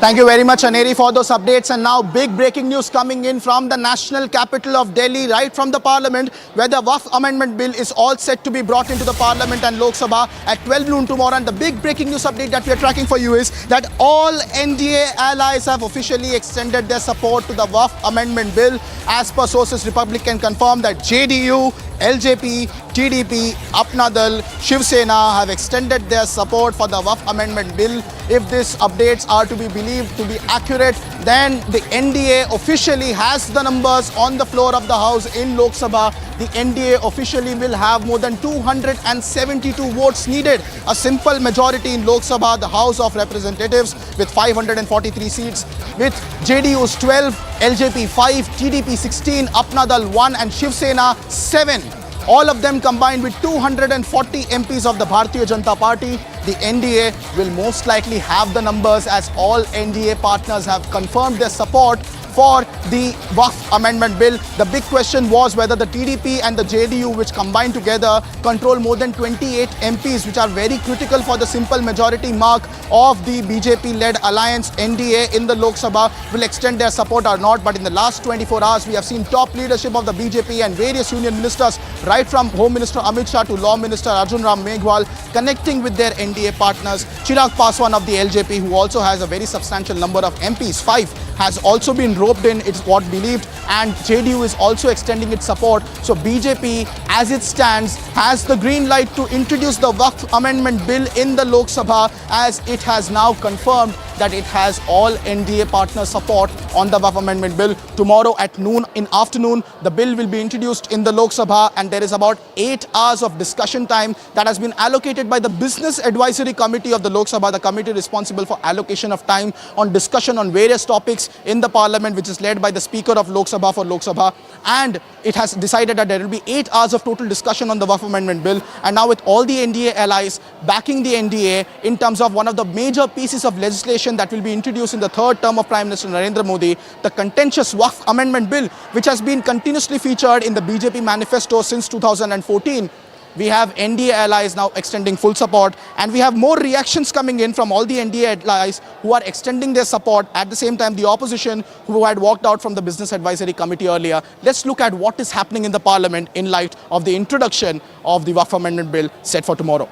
Thank you very much, Aneri, for those updates. And now big breaking news coming in from the national capital of Delhi, right from the Parliament, where the Waqf Amendment Bill is all set to be brought into the Parliament and Lok Sabha at 12 noon tomorrow. And the big breaking news update that we are tracking for you is that all NDA allies have officially extended their support to the Waqf Amendment Bill. As per sources, Republican confirmed that JDU, LJP, TDP, Apna Dal, Shiv Sena have extended their support for the Waqf Amendment Bill. If these updates are to be believed to be accurate, then the NDA officially has the numbers on the floor of the House in Lok Sabha. The NDA officially will have more than 272 votes needed. A simple majority in Lok Sabha, the House of Representatives, with 543 seats, with JDU's 12, LJP 5, TDP 16, Apna Dal 1 and Shiv Sena 7. All of them combined with 240 MPs of the Bharatiya Janata Party. The NDA will most likely have the numbers, as all NDA partners have confirmed their support for the Waqf Amendment Bill. The big question was whether the TDP and the JDU, which combined together control more than 28 MPs, which are very critical for the simple majority mark of the BJP-led alliance NDA in the Lok Sabha, will extend their support or not. But in the last 24 hours, we have seen top leadership of the BJP and various union ministers, right from Home Minister Amit Shah to Law Minister Arjun Ram Meghwal, connecting with their NDA partners. Chirag Paswan of the LJP, who also has a very substantial number of MPs, 5, has also been roped in, it's what believed, and JDU is also extending its support. So BJP, as it stands, has the green light to introduce the Waqf Amendment Bill in the Lok Sabha, as it has now confirmed that it has all NDA partner support on the Waqf Amendment Bill. Tomorrow at noon in afternoon, the bill will be introduced in the Lok Sabha, and there is about 8 hours of discussion time that has been allocated by the Business Advisory Committee of the Lok Sabha, the committee responsible for allocation of time on discussion on various topics in the Parliament, which is led by the Speaker of Lok Sabha for Lok Sabha. And it has decided that there will be 8 hours of total discussion on the Waqf Amendment Bill. And now with all the NDA allies backing the NDA in terms of one of the major pieces of legislation that will be introduced in the third term of Prime Minister Narendra Modi, the contentious Waqf Amendment Bill, which has been continuously featured in the BJP manifesto since 2014. We have NDA allies now extending full support, and we have more reactions coming in from all the NDA allies who are extending their support. At the same time, the opposition who had walked out from the Business Advisory Committee earlier. Let's look at what is happening in the Parliament in light of the introduction of the Waqf Amendment Bill set for tomorrow.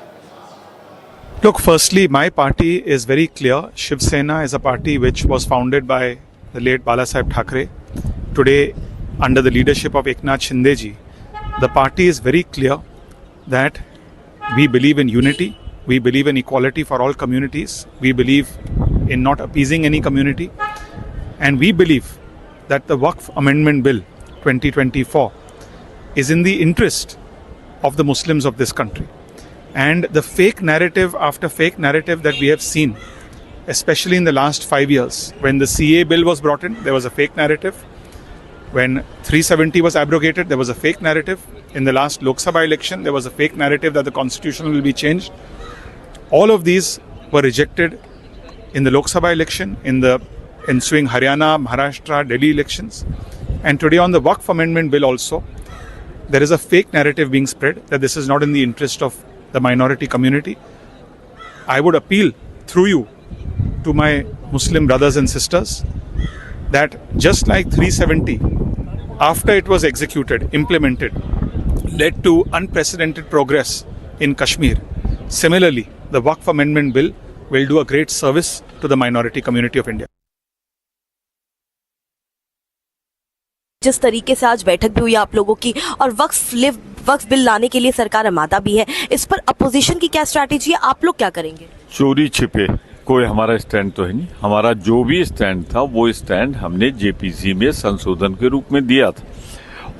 Look, firstly, my party is very clear. Shiv Sena is a party which was founded by the late Balasaheb Thackeray. Today, under the leadership of Eknath Shinde ji, the party is very clear that we believe in unity, we believe in equality for all communities, we believe in not appeasing any community, and we believe that the Waqf Amendment Bill 2024 is in the interest of the Muslims of this country. And the fake narrative after fake narrative that we have seen, especially in the last 5 years, when the CA bill was brought in, there was a fake narrative. When 370 was abrogated, there was a fake narrative. In the last Lok Sabha election, there was a fake narrative that the constitution will be changed. All of these were rejected in the Lok Sabha election, in the ensuing Haryana, Maharashtra, Delhi elections. And today on the Waqf Amendment Bill also, there is a fake narrative being spread that this is not in the interest of the minority community. I would appeal through you to my Muslim brothers and sisters that just like 370, after it was executed, implemented, led to unprecedented progress in Kashmir, similarly, the Waqf Amendment Bill will do a great service to the minority community of India. जिस तरीके से आज बैठक भी हुई आप लोगों की और वक्फ बिल लाने के लिए सरकार आमादा भी है, इस पर अपोजिशन की क्या स्ट्रैटेजी है, आप लोग क्या करेंगे? चोरी छिपे कोई हमारा स्टैंड तो है नहीं। हमारा जो भी स्टैंड था वो स्टैंड हमने जेपीसी में संशोधन के रूप में दिया था।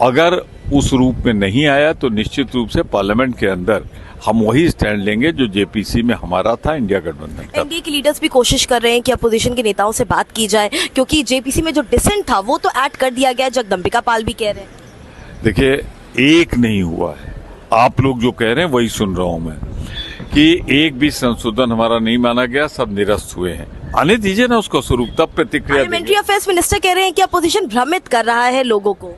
अगर उस रूप में नहीं आया तो निश्चित रूप से पार्लियामेंट के अंदर हम वही स्टैंड लेंगे जो जेपीसी में हमारा था, इंडिया गठबंधन का। एनडीए के लीडर्स भी कोशिश कर रहे हैं कि अपोजिशन के नेताओं से बात की जाए, क्योंकि जेपीसी में जो डिसेंट था वो तो ऐड कर दिया गया, जगदम्बिका पाल भी कह रहे हैं। देखिए, एक नहीं हुआ है, आप लोग जो कह रहे हैं वही सुन रहा हूं मैं कि एक भी संशोधन हमारा नहीं माना गया, सब निरस्त हुए हैं। आने दीजिए ना उसको स्वरूप, तब प्रतिक्रिया देंगे। पार्लियामेंट्री अफेयर्स मिनिस्टर कह रहे हैं कि अपोजिशन भ्रमित कर रहा है लोगों को।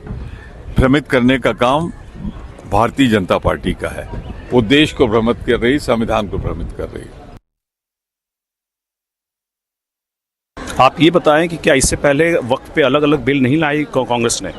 भ्रमित करने का काम भारतीय जनता पार्टी का है। वो देश को भ्रमित कर रही, संविधान को भ्रमित कर रही। आप ये बताएं कि क्या इससे पहले वक्त पे अलग अलग बिल नहीं लाई कांग्रेस ने?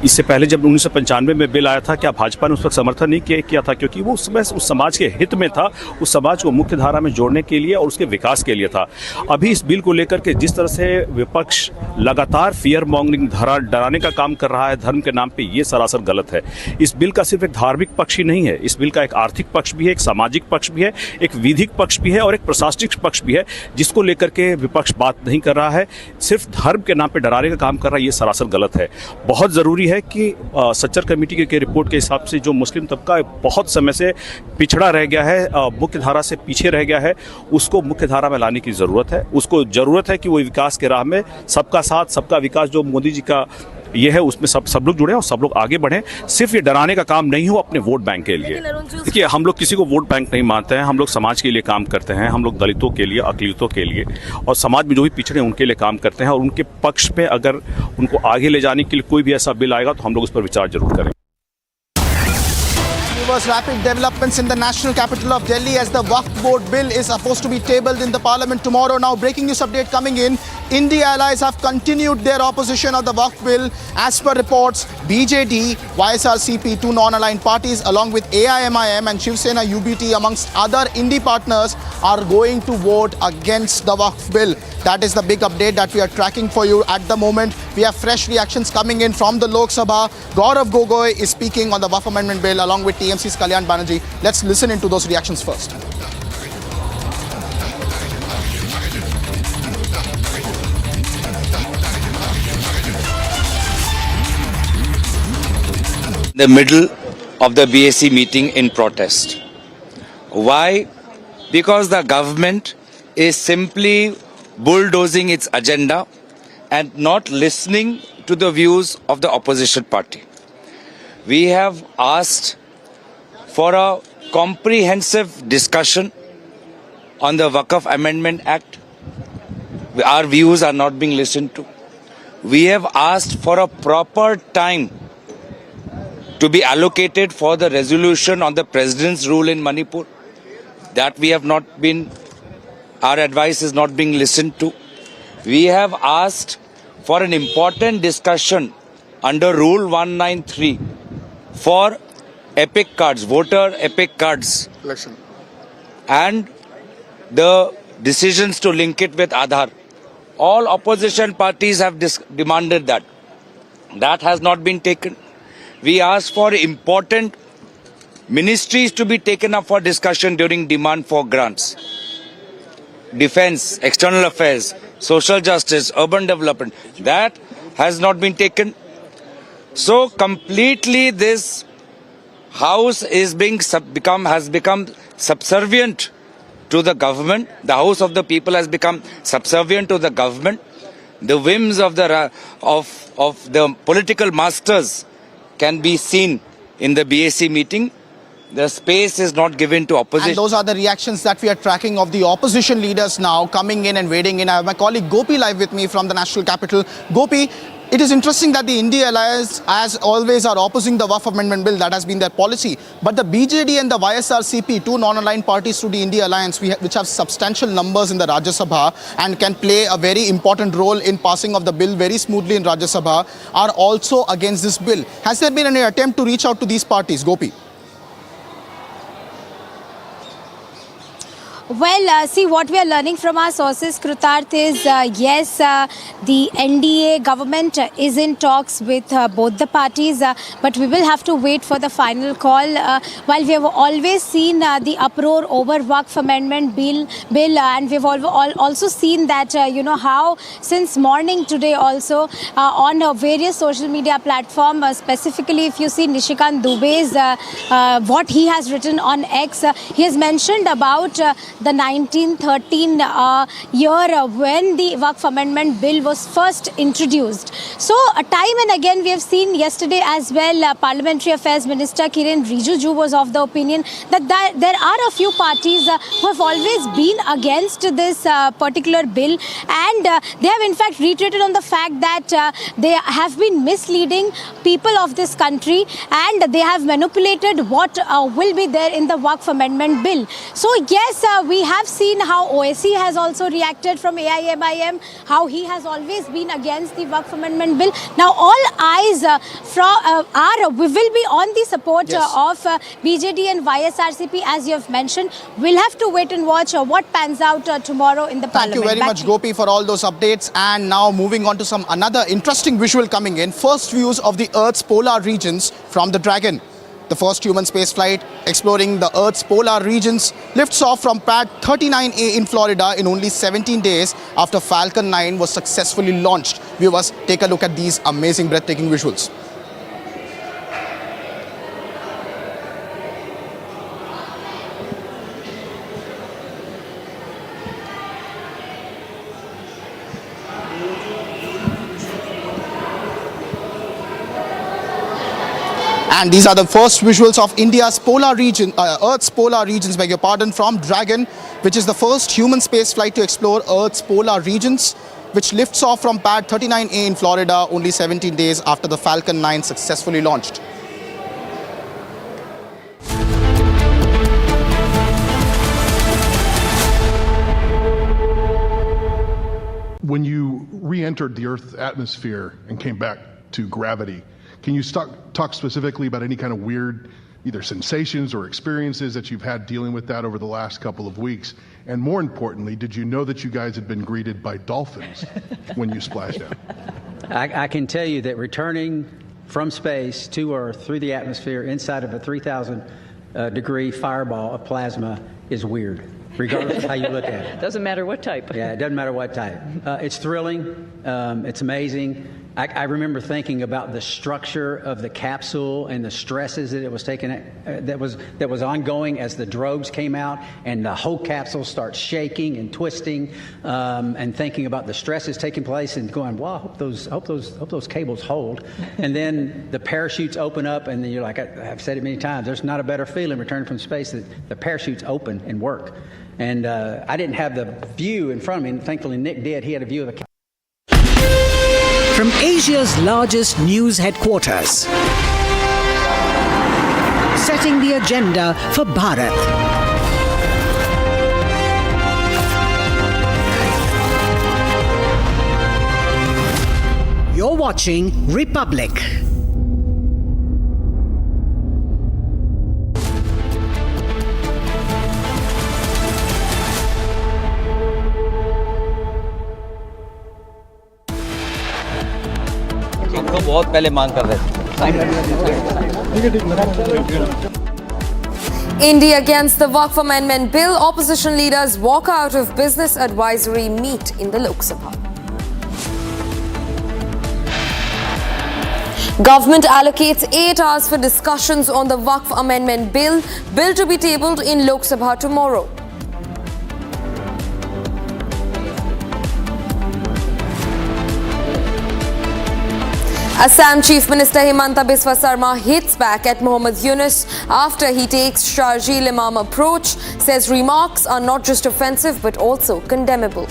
इससे पहले जब 1995 में बिल आया था, क्या भाजपा ने उस वक्त समर्थन नहीं किया था? क्योंकि वो उस समय उस समाज के हित में था, उस समाज को मुख्य धारा में जोड़ने के लिए और उसके विकास के लिए था। अभी इस बिल को लेकर के जिस तरह से विपक्ष लगातार फियर मॉन्गरिंग, डराने का काम कर रहा है धर्म के नाम पे, ये सरासर गलत है। इस बिल का सिर्फ एक धार्मिक पक्ष ही नहीं है, इस बिल का एक आर्थिक पक्ष भी है, एक सामाजिक पक्ष भी है, एक विधिक पक्ष भी है और एक प्रशासनिक पक्ष भी है, जिसको लेकर के विपक्ष बात नहीं कर रहा है, सिर्फ धर्म के नाम पे डराने का काम कर रहा है। ये सरासर गलत है। बहुत ज़रूरी है कि सच्चर कमेटी के रिपोर्ट के हिसाब से जो मुस्लिम तबका बहुत समय से पिछड़ा रह गया है, मुख्य धारा से पीछे रह गया है, उसको मुख्य धारा में लाने की ज़रूरत है। उसको ज़रूरत है कि वो विकास के राह में सबका साथ सबका विकास जो मोदी जी का ये है, उसमें सब लोग जुड़े और सब लोग आगे बढ़ें। सिर्फ ये डराने का काम नहीं हो अपने वोट बैंक के लिए। देखिए, हम लोग किसी को वोट बैंक नहीं मानते हैं, हम लोग समाज के लिए काम करते हैं, हम लोग दलितों के लिए, अकलितों के लिए और समाज में जो भी पिछड़े हैं उनके लिए काम करते हैं। और उनके पक्ष में अगर उनको आगे ले जाने के लिए कोई भी ऐसा बिल आएगा तो हम लोग उस पर विचार जरूर करेंगे। Rapid developments in the national capital of Delhi as the Waqf board bill is supposed to be tabled in the parliament tomorrow. Now, breaking news update coming in. India allies have continued their opposition of the Waqf bill. As per reports, BJD, YSRCP, two non-aligned parties along with AIMIM and Shiv Sena UBT amongst other Indi partners are going to vote against the Waqf bill. That is the big update that we are tracking for you at the moment. We have fresh reactions coming in from the Lok Sabha. Gaurav Gogoi is speaking on the Waqf amendment bill along with TMC's Kalyan Banerjee. Let's listen into those reactions first. The middle of the BAC meeting in protest. Why? Because the government is simply bulldozing its agenda and not listening to the views of the opposition party. We have asked for a comprehensive discussion on the Waqf Amendment Act. Our views are not being listened to. We have asked for a proper time to be allocated for the resolution on the president's rule in Manipur. That we have not been, our advice is not being listened to. We have asked for an important discussion under Rule 193 for epic cards, voter epic cards. Election. And the decisions to link it with Aadhaar. All opposition parties have demanded that. That has not been taken. We asked for important ministries to be taken up for discussion during demand for grants. Defense, external affairs, social justice, urban development. That has not been taken. So completely this house is has become subservient to the government. The house of the people has become subservient to the government. The whims of the political masters can be seen in the BAC meeting. The space is not given to opposition. And those are the reactions that we are tracking of the opposition leaders now coming in and wading in. I have my colleague Gopi live with me from the national capital. Gopi, it is interesting that the India allies, as always, are opposing the Waqf amendment bill. That has been their policy. But the BJD and the YSRCP, two non-aligned parties to the India alliance, which have substantial numbers in the Rajya Sabha and can play a very important role in passing of the bill very smoothly in Rajya Sabha, are also against this bill. Has there been any attempt to reach out to these parties, Gopi? Well, see, what we are learning from our sources, Krutarth, is yes, the NDA government is in talks with both the parties, but we will have to wait for the final call. While we have always seen the uproar over Waqf amendment bill, and we've also seen that, how since morning today also on various social media platforms, specifically if you see Nishikant Dubey's, what he has written on X, he has mentioned about the 1913 year when the Waqf Amendment Bill was first introduced. So time and again we have seen yesterday as well, Parliamentary Affairs Minister Kiren Rijiju was of the opinion that there are a few parties who have always been against this particular bill, and they have in fact reiterated on the fact that they have been misleading people of this country and they have manipulated what will be there in the Waqf Amendment Bill. So yes, we have seen how OSC has also reacted from AIMIM, how he has always been against the Waqf Amendment Bill. Now all eyes we will be on the support of BJD and YSRCP, as you have mentioned. We'll have to wait and watch what pans out tomorrow in the Parliament. Thank you very much, Gopi, for all those updates. And now moving on to another interesting visual coming in. First views of the Earth's polar regions from the Dragon. The first human space flight exploring the Earth's polar regions lifts off from pad 39A in Florida in only 17 days after Falcon 9 was successfully launched. Viewers, take a look at these amazing, breathtaking visuals. And these are the first visuals of India's polar region, Earth's polar regions, beg your pardon, from Dragon, which is the first human space flight to explore Earth's polar regions, which lifts off from pad 39A in Florida only 17 days after the Falcon 9 successfully launched. When you re-entered the Earth's atmosphere and came back to gravity, can you talk specifically about any kind of weird either sensations or experiences that you've had dealing with that over the last couple of weeks? And more importantly, did you know that you guys had been greeted by dolphins when you splashed down? I can tell you that returning from space to Earth through the atmosphere inside of a 3,000 degree fireball of plasma is weird, regardless of how you look at it. Doesn't matter what type. Yeah, it doesn't matter what type. It's thrilling. It's amazing. I remember thinking about the structure of the capsule and the stresses that it was taking, that was ongoing as the drogues came out, and the whole capsule starts shaking and twisting, and thinking about the stresses taking place, and going, "Wow, I hope those cables hold." And then the parachutes open up, and then you're like, I've said it many times, there's not a better feeling returning from space that the parachutes open and work. And I didn't have the view in front of me, and thankfully Nick did. He had a view of the. From Asia's largest news headquarters, setting the agenda for Bharat. You're watching Republic. बहुत पहले मांग कर रहे थे। India against the Waqf Amendment Bill. Opposition leaders walk out of business advisory meet in the Lok Sabha. Government allocates 8 hours for discussions on the Waqf Amendment Bill. Bill to be tabled in Lok Sabha tomorrow. Assam Chief Minister Himanta Biswa Sarma hits back at Mohammad Yunus after he takes Sharjeel Imam approach, says remarks are not just offensive but also condemnable.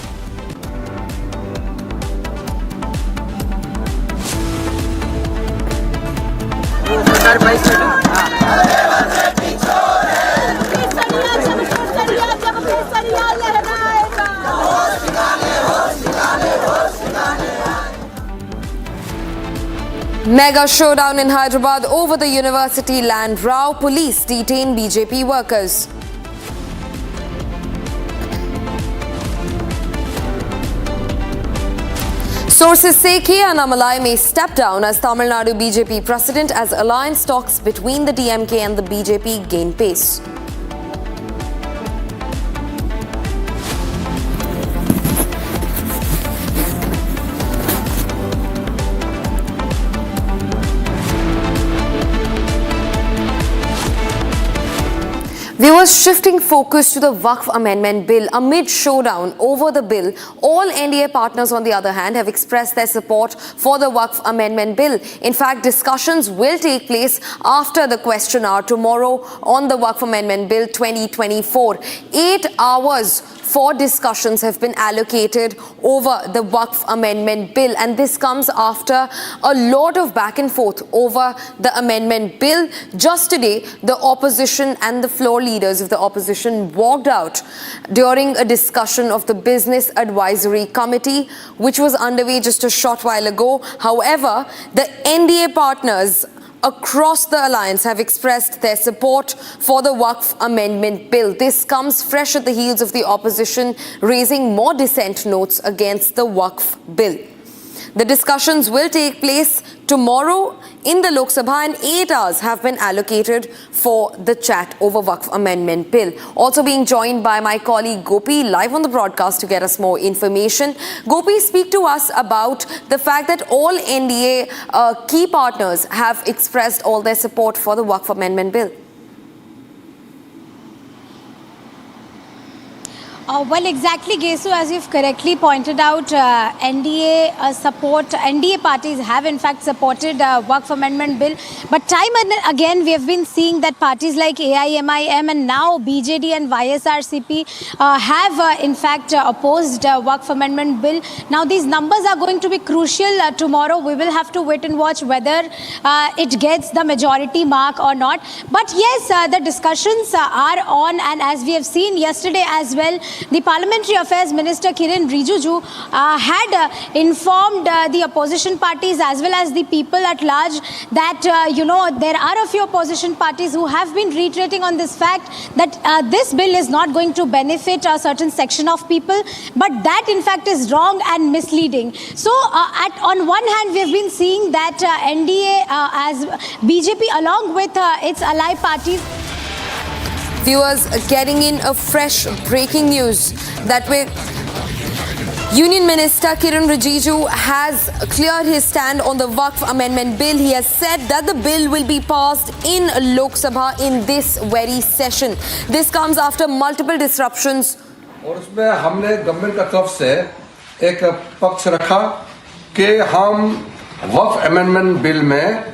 Mega showdown in Hyderabad over the university land row. Police detain BJP workers. Sources say K. Annamalai may step down as Tamil Nadu BJP president as alliance talks between the DMK and the BJP gain pace. Viewers, shifting focus to the Waqf Amendment Bill. Amid showdown over the bill, all NDA partners, on the other hand, have expressed their support for the Waqf Amendment Bill. In fact, discussions will take place after the question hour tomorrow on the Waqf Amendment Bill 2024. 8 hours for discussions have been allocated over the Waqf Amendment Bill, and this comes after a lot of back and forth over the amendment bill. Just today, the opposition and the floor leaders of the opposition walked out during a discussion of the Business Advisory Committee, which was underway just a short while ago. However, the NDA partners across the alliance have expressed their support for the Waqf Amendment Bill. This comes fresh at the heels of the opposition raising more dissent notes against the Waqf Bill. The discussions will take place tomorrow in the Lok Sabha, and 8 hours have been allocated for the chat over Waqf Amendment Bill. Also being joined by my colleague Gopi live on the broadcast to get us more information. Gopi, speak to us about the fact that all NDA key partners have expressed all their support for the Waqf Amendment Bill. Well, exactly, Gesu, as you've correctly pointed out, NDA parties have in fact supported Waqf Amendment Bill. But time and again, we have been seeing that parties like AIMIM and now BJD and YSRCP have in fact opposed Waqf Amendment Bill. Now, these numbers are going to be crucial. Tomorrow, we will have to wait and watch whether it gets the majority mark or not. But yes, the discussions are on, and as we have seen yesterday as well, the Parliamentary Affairs Minister Kiren Rijiju had informed the opposition parties as well as the people at large that, there are a few opposition parties who have been reiterating on this fact that this bill is not going to benefit a certain section of people, but that in fact is wrong and misleading. So on one hand, we have been seeing that NDA as BJP along with its ally parties. Viewers, getting in a fresh breaking news that Union Minister Kiren Rijiju has cleared his stand on the Waqf Amendment Bill. He has said that the bill will be passed in Lok Sabha in this very session. This comes after multiple disruptions. और उसमें हमने government का तरफ से एक पक्ष रखा कि हम वक्फ अमेंडमेंट बिल में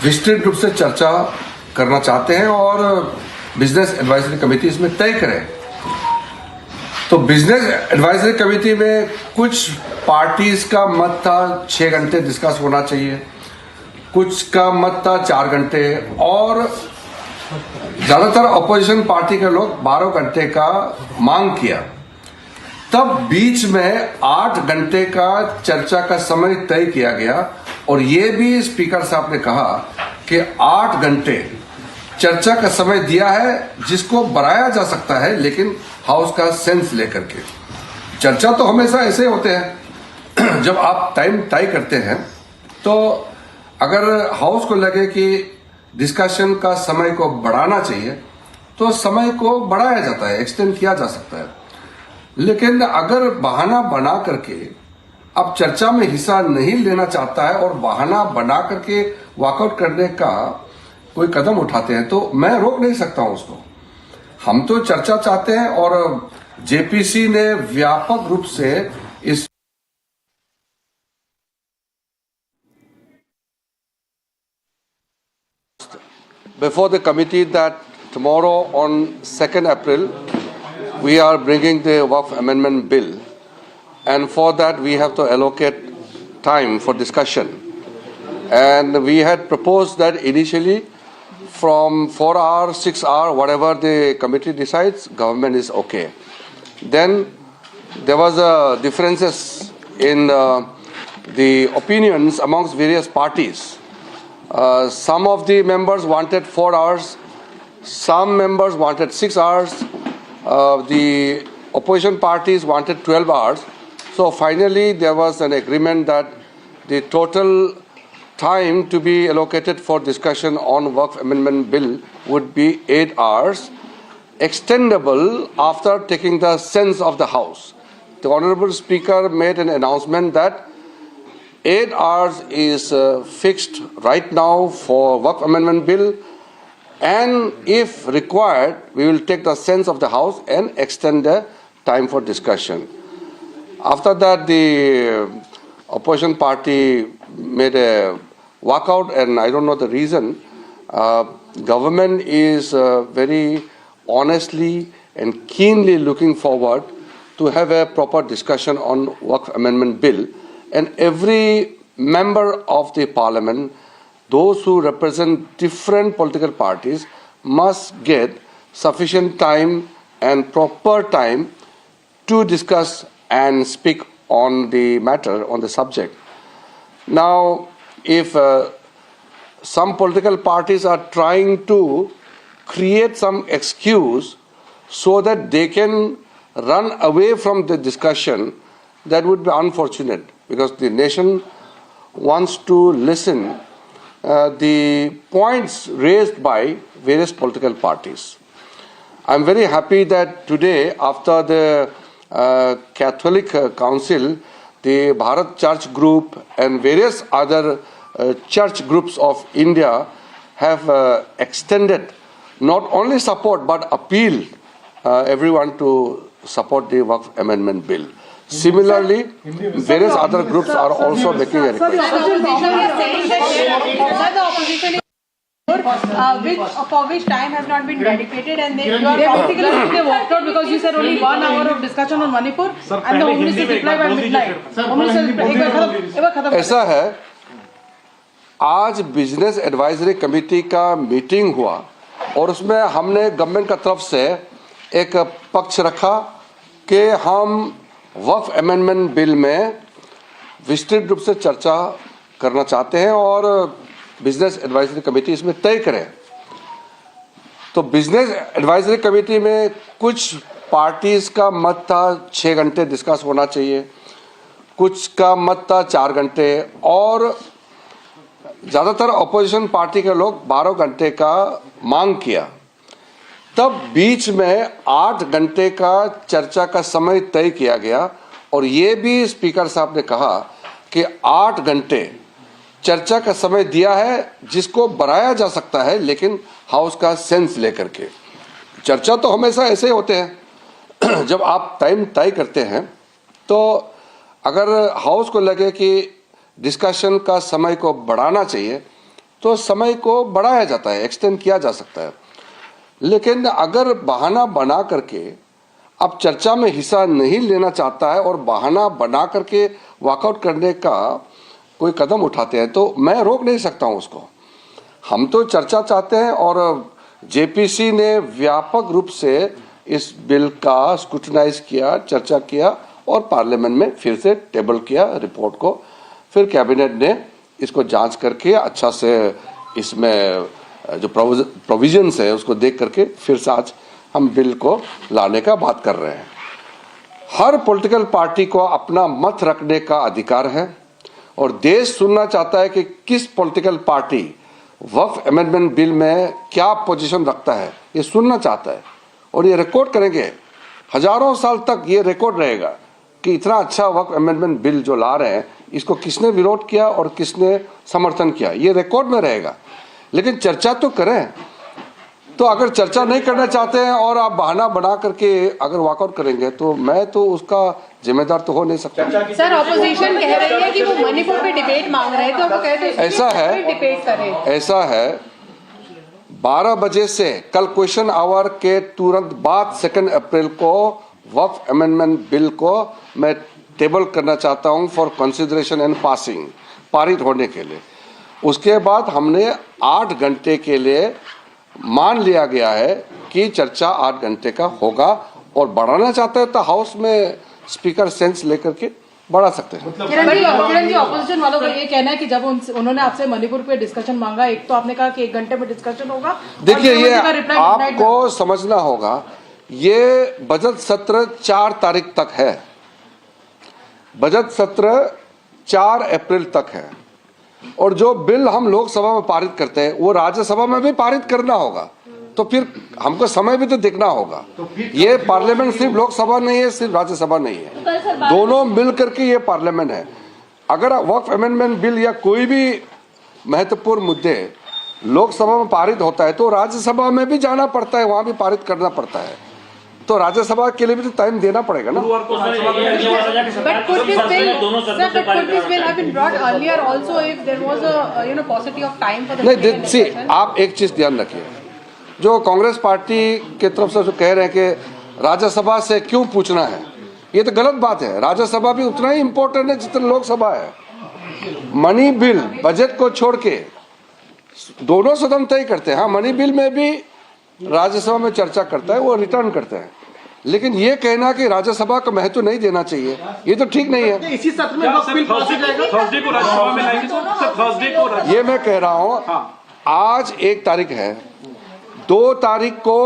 विस्तृत रूप से चर्चा करना चाहते हैं और बिजनेस एडवाइजरी कमेटी इसमें तय करे। तो बिजनेस एडवाइजरी कमेटी में कुछ पार्टीज का मत था 6 घंटे डिस्कस होना चाहिए, कुछ का मत था 4 घंटे, और ज्यादातर अपोजिशन पार्टी के लोग 12 घंटे का मांग किया। तब बीच में 8 घंटे का चर्चा का समय तय किया गया और ये भी स्पीकर साहब ने कहा कि 8 घंटे चर्चा का समय दिया है जिसको बढ़ाया जा सकता है, लेकिन हाउस का सेंस लेकर के। चर्चा तो हमेशा ऐसे होते हैं, जब आप टाइम तय करते हैं तो अगर हाउस को लगे कि डिस्कशन का समय को बढ़ाना चाहिए तो समय को बढ़ाया जाता है, एक्सटेंड किया जा सकता है। लेकिन अगर बहाना बना करके अब चर्चा में हिस्सा नहीं लेना चाहता है और बहाना बना करके वॉकआउट करने का कोई कदम उठाते हैं तो मैं रोक नहीं सकता हूं उसको। हम तो चर्चा चाहते हैं और जेपीसी ने व्यापक रूप से इस before the committee that tomorrow on 2nd April we are bringing the Waqf Amendment Bill, and for that we have to allocate time for discussion, and we had proposed that initially from 4 hours, 6 hours, whatever the committee decides, government is okay. Then there was differences in the opinions amongst various parties. Some of the members wanted 4 hours, some members wanted 6 hours, the opposition parties wanted 12 hours. So finally there was an agreement that the total time to be allocated for discussion on Waqf Amendment Bill would be 8 hours, extendable after taking the sense of the House. The Honourable Speaker made an announcement that 8 hours is fixed right now for Waqf Amendment Bill, and if required, we will take the sense of the House and extend the time for discussion. After that, the opposition party made a walkout, and I don't know the reason. Government is very honestly and keenly looking forward to have a proper discussion on Waqf Amendment Bill, and every member of the Parliament, those who represent different political parties, must get sufficient time and proper time to discuss and speak on the matter, on the subject. Now, if some political parties are trying to create some excuse so that they can run away from the discussion, that would be unfortunate, because the nation wants to listen the points raised by various political parties. I'm very happy that today, after the Catholic Council, the Bharat Church Group and various other church groups of India have extended not only support but appeal everyone to support the Waqf Amendment Bill. Similarly, various other groups are also making a request. For which time has not been dedicated, and you are practically they walked out because you said only 1 hour of discussion on Manipur and the Home Minister replied by midnight. ऐसा है, आज business advisory committee का meeting हुआ और उसमें हमने government का तरफ से एक पक्ष रखा कि हम वक्फ अमेंडमेंट बिल में विस्तृत रूप से चर्चा करना चाहते हैं और बिजनेस एडवाइजरी कमेटी इसमें तय करे। तो बिजनेस एडवाइजरी कमेटी में कुछ पार्टीज का मत था 6 घंटे डिस्कस होना चाहिए, कुछ का मत था 4 घंटे, और ज़्यादातर अपोजिशन पार्टी के लोग 12 घंटे का मांग किया। तब बीच में 8 घंटे का चर्चा का समय तय किया गया और ये भी स्पीकर साहब ने कहा कि 8 घंटे चर्चा का समय दिया है, जिसको बढ़ाया जा सकता है, लेकिन हाउस का सेंस लेकर के। चर्चा तो हमेशा ऐसे होते हैं, जब आप टाइम तय करते हैं तो अगर हाउस को लगे कि डिस्कशन का समय को बढ़ाना चाहिए तो समय को बढ़ाया जाता है, एक्सटेंड किया जा सकता है। लेकिन अगर बहाना बना करके अब चर्चा में हिस्सा नहीं लेना चाहता है और बहाना बना करके वॉकआउट करने का कोई कदम उठाते हैं तो मैं रोक नहीं सकता हूं उसको। हम तो चर्चा चाहते हैं और जेपीसी ने व्यापक रूप से इस बिल का स्क्रूटिनाइज किया, चर्चा किया और पार्लियामेंट में फिर से टेबल किया रिपोर्ट को। फिर कैबिनेट ने इसको जांच करके अच्छा से इसमें जो प्रोविजंस है उसको देख करके फिर से आज हम बिल को लाने का बात कर रहे हैं। हर पॉलिटिकल पार्टी को अपना मत रखने का अधिकार है और देश सुनना चाहता है कि किस पॉलिटिकल पार्टी वक्फ अमेंडमेंट बिल में क्या पोजीशन रखता है, ये सुनना चाहता है और ये रिकॉर्ड करेंगे। हजारों साल तक ये रिकॉर्ड रहेगा कि इतना अच्छा वक्फ अमेंडमेंट बिल जो ला रहे हैं इसको किसने विरोध किया और किसने समर्थन किया, ये रिकॉर्ड में रहेगा। लेकिन चर्चा तो करें। तो अगर चर्चा नहीं करना चाहते हैं और आप बहाना बना करके अगर वॉकआउट करेंगे तो मैं तो उसका जिम्मेदार तो हो नहीं सकता। सर, ऑपोजिशन कह रही है कि वो मणिपुर पे डिबेट मांग रहे हैं, तो वो कहते हैं ऐसा है, डिबेट करें। ऐसा है 12 बजे से कल क्वेश्चन आवर के तुरंत बाद 2 अप्रैल को वक्फ अमेंडमेंट बिल को मैं टेबल करना चाहता हूं फॉर कंसिडरेशन एंड पासिंग, पारित होने के लिए। उसके बाद हमने 8 घंटे के लिए मान लिया गया है कि चर्चा 8 घंटे का होगा और बढ़ाना चाहता है तो हाउस में स्पीकर सेंस लेकर के बढ़ा सकते हैं। किरण जी, ऑपोजिशन वालों का ये कहना है कि जब उन्होंने आपसे मणिपुर पे डिस्कशन मांगा, एक तो आपने कहा कि 1 घंटे में डिस्कशन होगा। देखिए, ये आपको समझना होगा, ये बजट सत्र 4 तारीख तक है, बजट सत्र 4 अप्रैल तक है और जो बिल हम लोकसभा में पारित करते हैं वो राज्यसभा में भी पारित करना होगा, तो फिर हमको समय भी तो देखना होगा। ये पार्लियामेंट सिर्फ लोकसभा नहीं है, सिर्फ राज्यसभा नहीं है, दोनों मिल करके ये पार्लियामेंट है। अगर वक्फ अमेंडमेंट बिल या कोई भी महत्वपूर्ण मुद्दे लोकसभा में पारित होता है तो राज्यसभा में भी जाना पड़ता है, वहां भी पारित करना पड़ता है, तो राज्यसभा के लिए भी तो टाइम देना पड़ेगा ना। But could this bill have been brought earlier also if there was a paucity of time for the नहीं, सी आप एक चीज ध्यान रखिए, जो कांग्रेस पार्टी के तरफ से जो कह रहे हैं कि राज्यसभा से क्यों पूछना है, ये तो गलत बात है। राज्यसभा भी उतना ही इम्पोर्टेंट है जितना लोकसभा है। मनी बिल, बजट को छोड़ के दोनों सदन तय करते हैं। हाँ, मनी बिल में भी राज्यसभा में चर्चा करता है, वो रिटर्न करते हैं, लेकिन ये कहना कि राज्यसभा का महत्व नहीं देना चाहिए, ये तो ठीक नहीं है। इसी सत्र में बिल पास हो जाएगा, थर्सडे को राज्यसभा में लाएंगे, तो थर्सडे को ये मैं कह रहा हूँ। आज 1 तारीख है, 2 तारीख को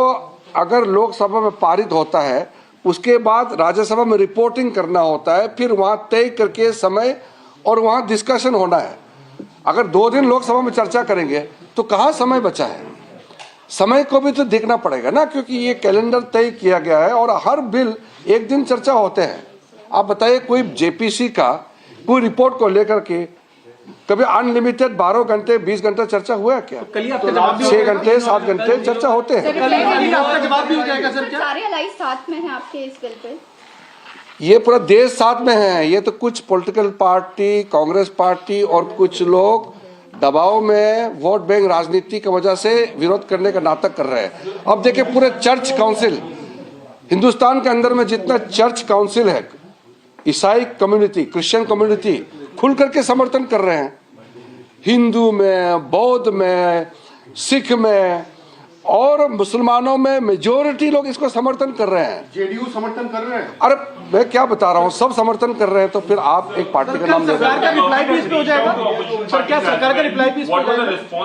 अगर लोकसभा में पारित होता है, उसके बाद राज्यसभा में रिपोर्टिंग करना होता है, फिर वहां तय करके समय और वहां डिस्कशन होना है। अगर 2 दिन लोकसभा में चर्चा करेंगे तो कहाँ समय बचा है? समय को भी तो देखना पड़ेगा ना, क्योंकि ये कैलेंडर तय किया गया है और हर बिल 1 दिन चर्चा होते हैं। आप बताइए, कोई जेपीसी का कोई रिपोर्ट को लेकर के कभी अनलिमिटेड 12 घंटे 20 घंटे चर्चा हुआ है क्या? 6 घंटे 7 घंटे चर्चा होते हैं। आपका जवाब भी हो जाएगा सर? क्या सारे अलाइज साथ में हैं आपके इस बिल पे? ये पूरा देश साथ में है। ये तो कुछ पॉलिटिकल पार्टी, कांग्रेस पार्टी और कुछ लोग दबाव में वोट बैंक राजनीति की वजह से विरोध करने का नाटक कर रहे हैं। अब देखिए, पूरे चर्च काउंसिल, हिंदुस्तान के अंदर में जितना चर्च काउंसिल है, ईसाई कम्युनिटी, क्रिश्चियन कम्युनिटी खुल करके समर्थन कर रहे हैं। हिंदू में, बौद्ध में, सिख में और मुसलमानों में मेजोरिटी लोग इसको समर्थन कर रहे हैं। जेडीयू समर्थन कर रहे हैं। अरे मैं क्या बता रहा हूँ, सब समर्थन कर रहे हैं, तो फिर आप एक पार्टी का नाम ले रहे हैं।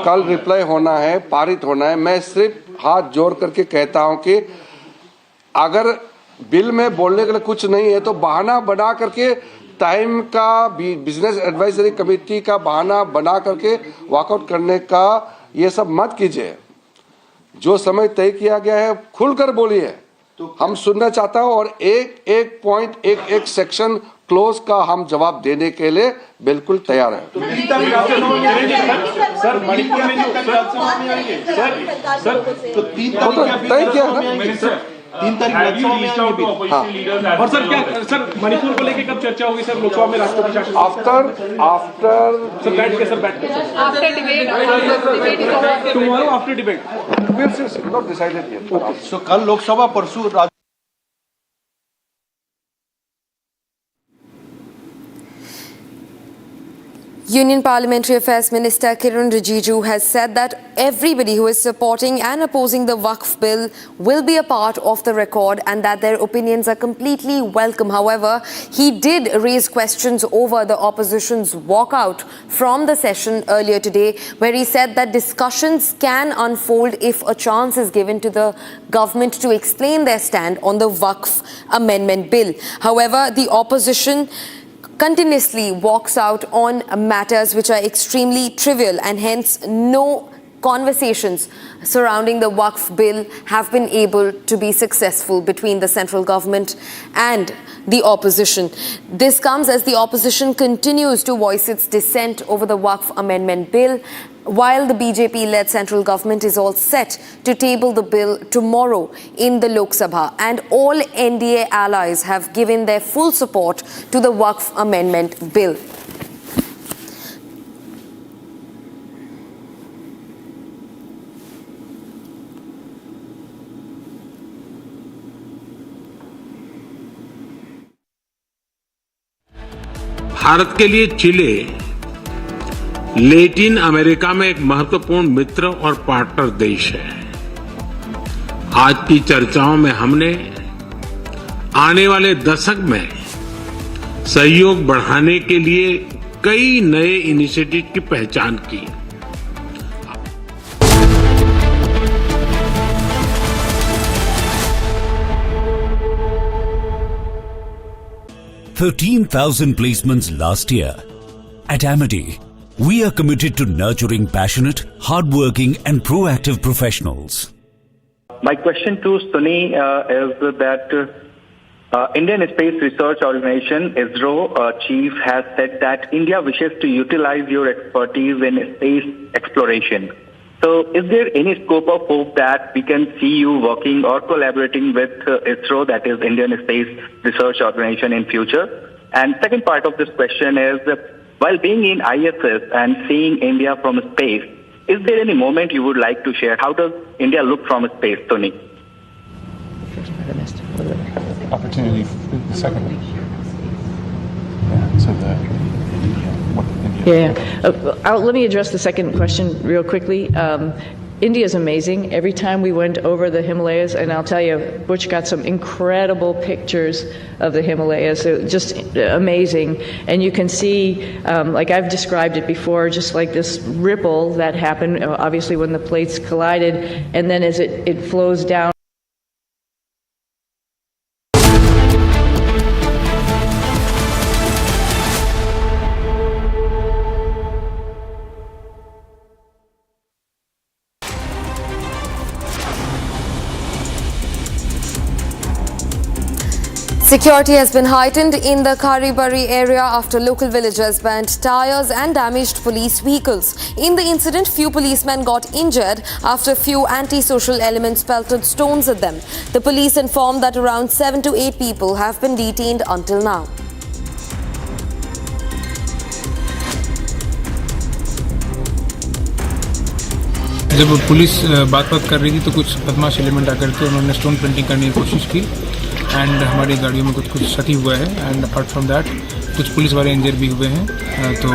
कल रिप्लाई होना है, पारित होना है। मैं सिर्फ हाथ जोड़ करके कहता हूँ कि अगर बिल में बोलने के लिए कुछ नहीं है तो बहाना बना करके, टाइम का बिजनेस एडवाइजरी कमेटी का बहाना बना करके वॉकआउट करने का ये सब मत कीजिए। जो समय तय किया गया है खुलकर बोलिए, हम सुनना चाहता हूं, और एक पॉइंट, एक सेक्शन क्लोज का हम जवाब देने के लिए बिल्कुल तैयार है। सर मणिपुर में जो तय किया ना 3 तारीख और सर क्या सर मणिपुर को लेके कब चर्चा होगी सर लोकसभा में? राष्ट्रपति शासन आफ्टर सर बैठ के after debate tomorrow after debate not decided yet. So कल लोकसभा, परसों Union Parliamentary Affairs Minister Kiran Rijiju has said that everybody who is supporting and opposing the Waqf bill will be a part of the record and that their opinions are completely welcome. However, he did raise questions over the opposition's walkout from the session earlier today, where he said that discussions can unfold if a chance is given to the government to explain their stand on the Waqf amendment bill. However, the opposition continuously walks out on matters which are extremely trivial, and hence no conversations surrounding the Waqf bill have been able to be successful between the central government and the opposition. This comes as the opposition continues to voice its dissent over the Waqf amendment bill, while the BJP-led central government is all set to table the bill tomorrow in the Lok Sabha, and all NDA allies have given their full support to the Waqf amendment bill. Bharat के लिए चिले Latin America में एक महत्वपूर्ण मित्र और partner देश है। आज की चर्चाओं में हमने आने वाले दशक में सहयोग बढ़ाने के लिए कई नए इनिशिएटिव की पहचान की। $13,000 placements last year. At Amity, we are committed to nurturing passionate, hardworking and proactive professionals. My question to Sunny is that Indian Space Research Organization, ISRO chief has said that India wishes to utilize your expertise in space exploration. So is there any scope of hope that we can see you working or collaborating with ISRO, that is Indian Space Research Organization, in future? And second part of this question is, while being in ISS and seeing India from space, is there any moment you would like to share? How does India look from space, Tony? Opportunity for the second one. Let me address the second question real quickly. India is amazing. Every time we went over the Himalayas, and I'll tell you, Butch got some incredible pictures of the Himalayas, just amazing. And you can see, like I've described it before, just like this ripple that happened, obviously when the plates collided, and then as it flows down. Security has been heightened in the Karibari area after local villagers burnt tires and damaged police vehicles. In the incident, few policemen got injured after few anti-social elements pelted stones at them. The police informed that around 7 to 8 people have been detained until now. जब police बात कर रही थी तो कुछ बदमाश element आकर के उन्होंने स्टोन पेंटिंग करने की कोशिश की एंड हमारी गाड़ियों में कुछ क्षति हुआ है एंड अपार्ट फ्रॉम दैट कुछ पुलिस वाले इंजर भी हुए हैं तो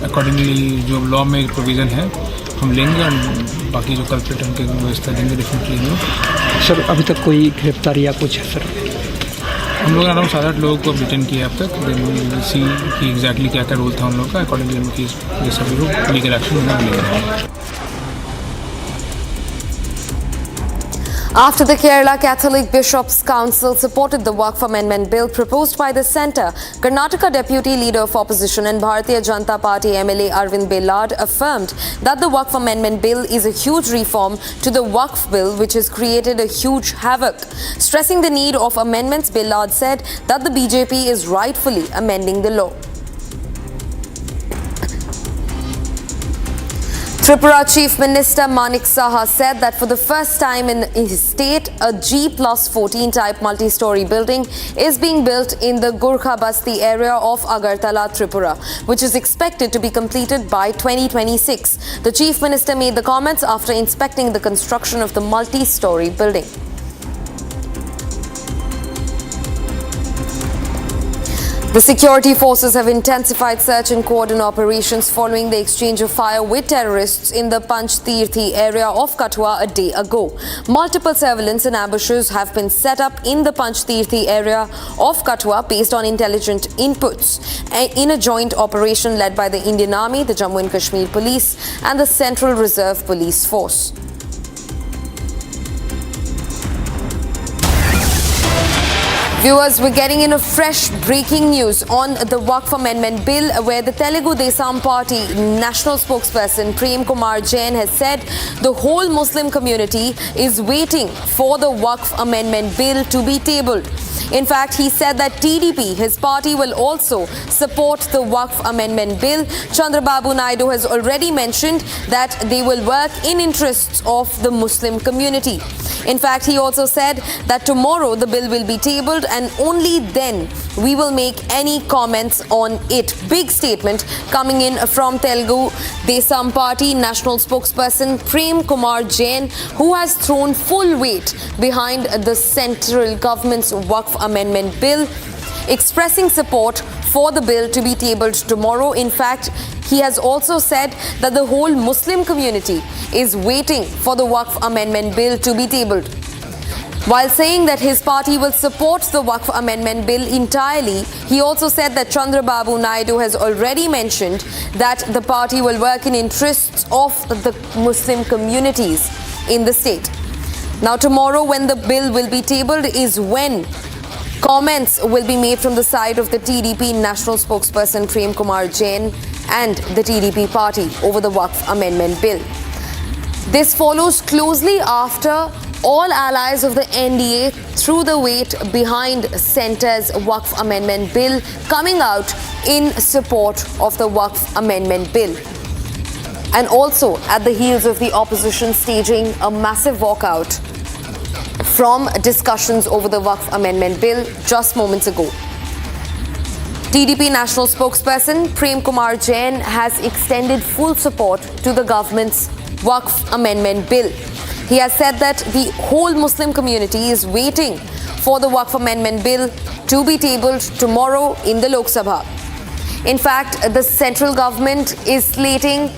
अकॉर्डिंगली जो लॉ में प्रोविज़न है हम लेंगे और बाकी जो कल्प्रिट उनके व्यवस्था देंगे डेफिनेटली। सर अभी तक कोई गिरफ्तारी या कुछ है सर? हम लोग अराउंड 7-8 लोगों को डिटेन किया अब तक, देन सी कि एग्जैक्टली क्या क्या रोल था उन लोगों का, अकॉर्डिंगली उनकी ये सभी लोग लीगल एक्शन लेंगे। After the Kerala Catholic Bishops' Council supported the Waqf Amendment Bill proposed by the centre, Karnataka Deputy Leader of Opposition and Bharatiya Janata Party MLA Arvind Bellad affirmed that the Waqf Amendment Bill is a huge reform to the Waqf Bill which has created a huge havoc. Stressing the need of amendments, Bellad said that the BJP is rightfully amending the law. Tripura Chief Minister Manik Saha said that for the first time in his state, a G+14 type multi-story building is being built in the Gurkha Basti area of Agartala, Tripura, which is expected to be completed by 2026. The Chief Minister made the comments after inspecting the construction of the multi-story building. The security forces have intensified search and cordon operations following the exchange of fire with terrorists in the Panch Tirthi area of Kathua a day ago. Multiple surveillance and ambushes have been set up in the Panch Tirthi area of Kathua based on intelligent inputs in a joint operation led by the Indian Army, the Jammu and Kashmir Police and the Central Reserve Police Force. Viewers, we're getting in a fresh breaking news on the Waqf Amendment Bill, where the Telugu Desam Party national spokesperson Prem Kumar Jain has said the whole Muslim community is waiting for the Waqf Amendment Bill to be tabled. In fact, he said that TDP, his party, will also support the Waqf Amendment Bill. Chandrababu Naidu has already mentioned that they will work in interests of the Muslim community. In fact, he also said that tomorrow the bill will be tabled and only then we will make any comments on it. Big statement coming in from Telugu Desam Party national spokesperson Prem Kumar Jain, who has thrown full weight behind the central government's Waqf Amendment Bill, expressing support for the bill to be tabled tomorrow. In fact, he has also said that the whole Muslim community is waiting for the Waqf Amendment Bill to be tabled. While saying that his party will support the Waqf Amendment Bill entirely, he also said that Chandrababu Naidu has already mentioned that the party will work in interests of the Muslim communities in the state. Now, tomorrow when the bill will be tabled is when comments will be made from the side of the TDP national spokesperson Prem Kumar Jain and the TDP party over the Waqf Amendment Bill. This follows closely after all allies of the NDA threw the weight behind Centre's Waqf Amendment Bill, coming out in support of the Waqf Amendment Bill. and also at the heels of the opposition staging a massive walkout from discussions over the Waqf Amendment Bill just moments ago. TDP national spokesperson Prem Kumar Jain has extended full support to the government's Waqf Amendment Bill. He has said that the whole Muslim community is waiting for the Waqf Amendment Bill to be tabled tomorrow in the Lok Sabha. In fact, the central government is slating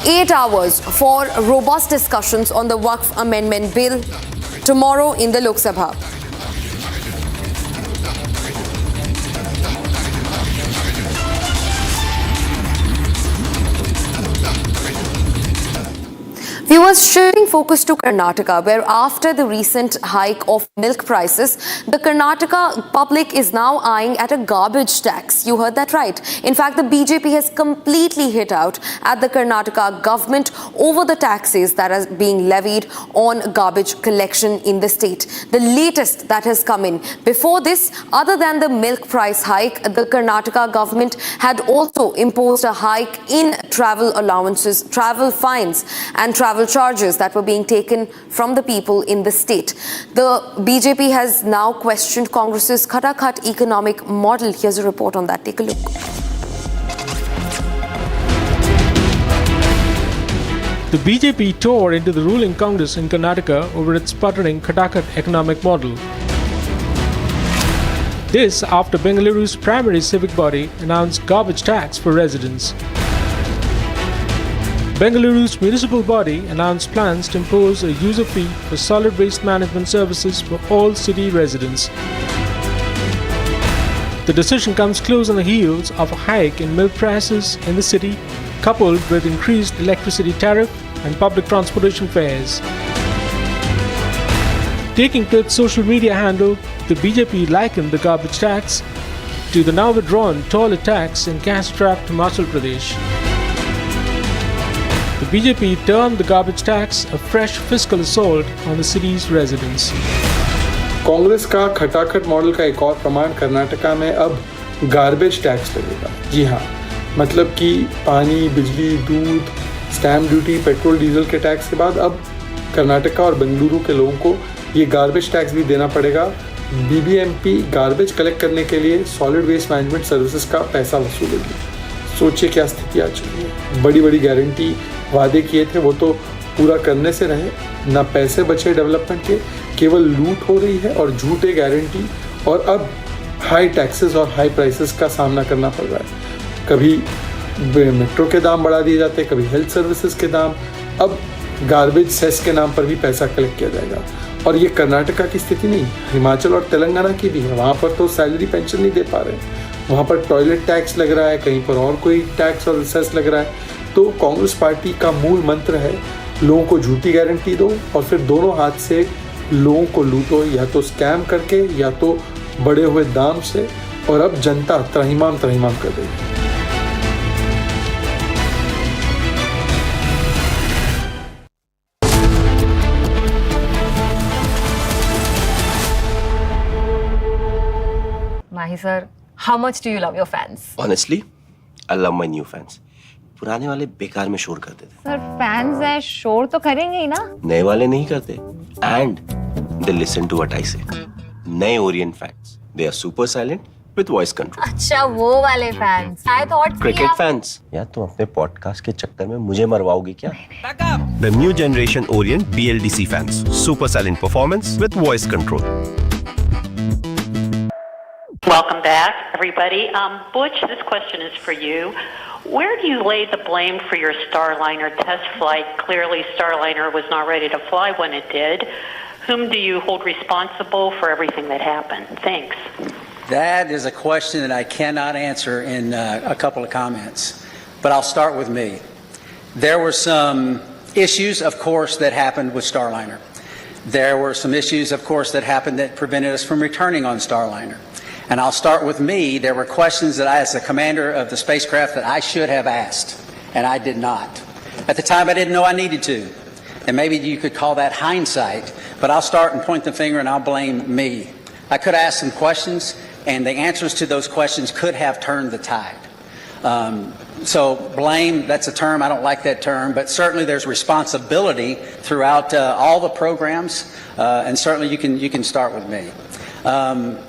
8 hours for robust discussions on the Waqf Amendment Bill tomorrow in the Lok Sabha. Viewers, shifting focus to Karnataka, where after the recent hike of milk prices, the Karnataka public is now eyeing at a garbage tax. You heard that right. In fact, the BJP has completely hit out at the Karnataka government over the taxes that are being levied on garbage collection in the state. The latest that has come in. Before this, other than the milk price hike, the Karnataka government had also imposed a hike in travel allowances, travel fines and travel charges that were being taken from the people in the state. The BJP has now questioned Congress's Khatakhat economic model. Here's a report on that. Take a look. The BJP tore into the ruling Congress in Karnataka over its sputtering Khatakhat economic model. This after Bengaluru's primary civic body announced garbage tax for residents. Bengaluru's municipal body announced plans to impose a user fee for solid waste management services for all city residents. The decision comes close on the heels of a hike in milk prices in the city, coupled with increased electricity tariff and public transportation fares. Taking to its social media handle, the BJP likened the garbage tax to the now withdrawn toilet tax in cash-strapped Himachal Pradesh. The BJP termed the garbage tax a fresh fiscal assault on the city's residents. Congress का खटाखट model का एक और प्रमाण कर्नाटका में अब garbage tax लगेगा। जी हाँ, मतलब कि पानी, बिजली, दूध, स्टैम्प ड्यूटी, पेट्रोल, डीजल के टैक्स के बाद अब कर्नाटका और बेंगलुरु के लोगों को ये गार्बेज टैक्स भी देना पड़ेगा। बीबीएमपी गार्बेज कलेक्ट करने के लिए सॉलिड वेस्ट मैनेजमेंट सर्विसेज का पैसा वसूलेगी। सोचिए क्या स्थिति आ चुकी है। बड़ी बड़ी गारंटी वादे किए थे वो तो पूरा करने से रहे, ना पैसे बचे डेवलपमेंट के, केवल लूट हो रही है और झूठे गारंटी, और अब हाई टैक्सेस और हाई प्राइसेस का सामना करना पड़ रहा है। कभी मेट्रो के दाम बढ़ा दिए जाते हैं, कभी हेल्थ सर्विसेज के दाम, अब गार्बेज सेस के नाम पर भी पैसा कलेक्ट किया जाएगा। और ये कर्नाटका की स्थिति नहीं, हिमाचल और तेलंगाना की भी है। वहाँ पर तो सैलरी पेंशन नहीं दे पा रहे हैं, वहाँ पर टॉयलेट टैक्स लग रहा है, कहीं पर और कोई टैक्स और सेस लग रहा है। तो कांग्रेस पार्टी का मूल मंत्र है लोगों को झूठी गारंटी दो और फिर दोनों हाथ से लोगों को लूटो, या तो स्कैम करके या तो बढ़े हुए दाम से, और अब जनता त्राहिमाम कर देगी। Mahi sir, how much do you love your fans? Honestly, I love my new fans. पुराने वाले बेकार में शोर करते थे। सर फैंस हैं, शोर तो करेंगे ही ना। नए वाले नहीं करते। And they listen to what I say. नए Orient fans, they are super silent with voice control. अच्छा वो वाले fans. I thought Cricket fans, या तुम अपने पॉडकास्ट के चक्कर में मुझे मरवाओगे क्या? The new generation Orient BLDC fans, super silent performance with voice control. Welcome back, everybody. Butch, this question is for you. Where do you lay the blame for your Starliner test flight? Clearly, Starliner was not ready to fly when it did. Whom do you hold responsible for everything that happened? Thanks. That is a question that I cannot answer in a couple of comments, but I'll start with me. There were some issues, of course, that happened with Starliner. There were some issues, of course, that happened that prevented us from returning on Starliner. And I'll start with me. There were questions that I, as the commander of the spacecraft, that I should have asked, and I did not. At the time, I didn't know I needed to. And maybe you could call that hindsight, but I'll start and point the finger and I'll blame me. I could ask some questions, and the answers to those questions could have turned the tide. So blame, that's a term, I don't like that term, but certainly there's responsibility throughout all the programs, and certainly you can start with me.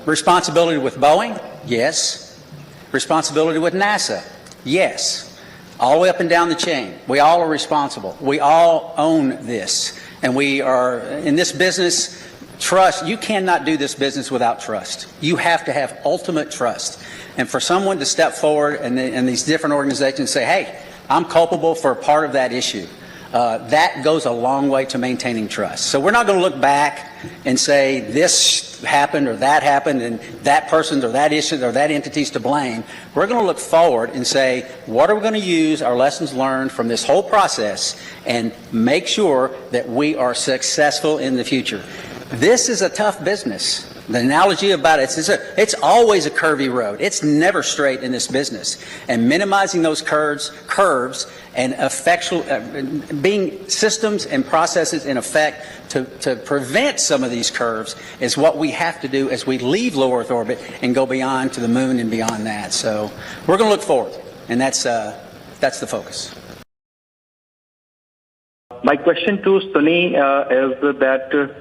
Responsibility with Boeing? Yes. Responsibility with NASA? Yes. All the way up and down the chain. We all are responsible. We all own this. And we are, in this business, trust, you cannot do this business without trust. You have to have ultimate trust. And for someone to step forward and these different organizations say, hey, I'm culpable for a part of that issue, that goes a long way to maintaining trust. So we're not going to look back and say this happened or that happened and that person or that issue or that entity's to blame. We're going to look forward and say, what are we going to use our lessons learned from this whole process and make sure that we are successful in the future. This is a tough business. The analogy about it, it's always a curvy road. It's never straight in this business. And minimizing those curves and being systems and processes in effect to prevent some of these curves is what we have to do as we leave low Earth orbit and go beyond to the moon and beyond that. So we're going to look forward, and that's the focus. My question to Sunny is that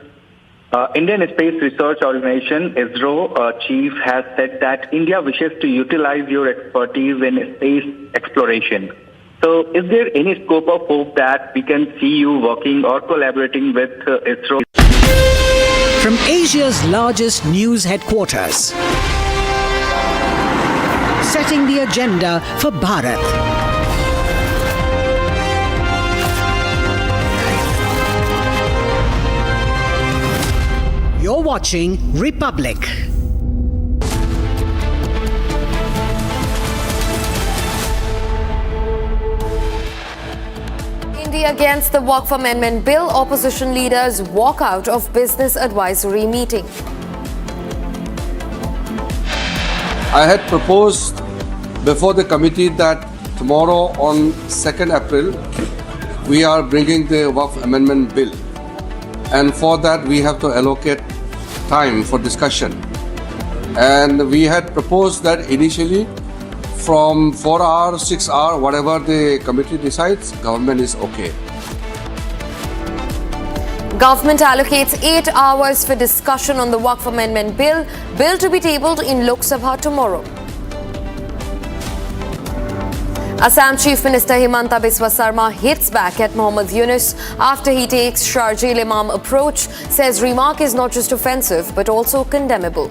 Indian Space Research Organization, ISRO, chief has said that India wishes to utilize your expertise in space exploration. So is there any scope of hope that we can see you working or collaborating with ISRO? From Asia's largest news headquarters, setting the agenda for Bharat. You're watching Republic. India against the Waqf Amendment Bill. Opposition leaders walk out of Business Advisory meeting. I had proposed before the committee that tomorrow on 2nd April, we are bringing the Waqf Amendment Bill. And for that, we have to allocate time for discussion. And we had proposed that initially from 4 hours, 6 hours, whatever the committee decides, government is okay. Government allocates 8 hours for discussion on the Waqf Amendment Bill. Bill to be tabled in Lok Sabha tomorrow. Assam Chief Minister Himanta Biswa Sarma hits back at Mohammad Yunus after he takes Sharjeel Imam approach, says remark is not just offensive but also condemnable.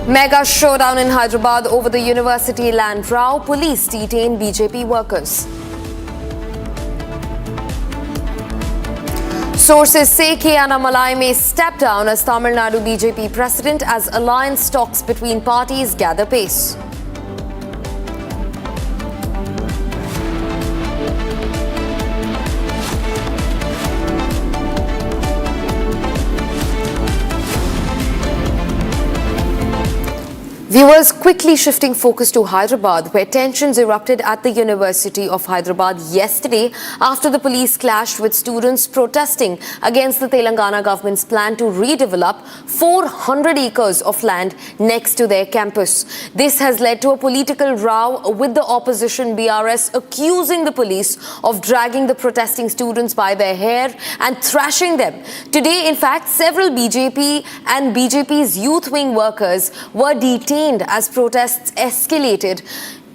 Mega showdown in Hyderabad over the university land row. Police detain BJP workers. Sources say K. Annamalai may step down as Tamil Nadu BJP president as alliance talks between parties gather pace. Viewers, quickly shifting focus to Hyderabad, where tensions erupted at the University of Hyderabad yesterday after the police clashed with students protesting against the Telangana government's plan to redevelop 400 acres of land next to their campus. This has led to a political row with the opposition BRS accusing the police of dragging the protesting students by their hair and thrashing them. Today, in fact, several BJP and BJP's youth wing workers were detained as protests escalated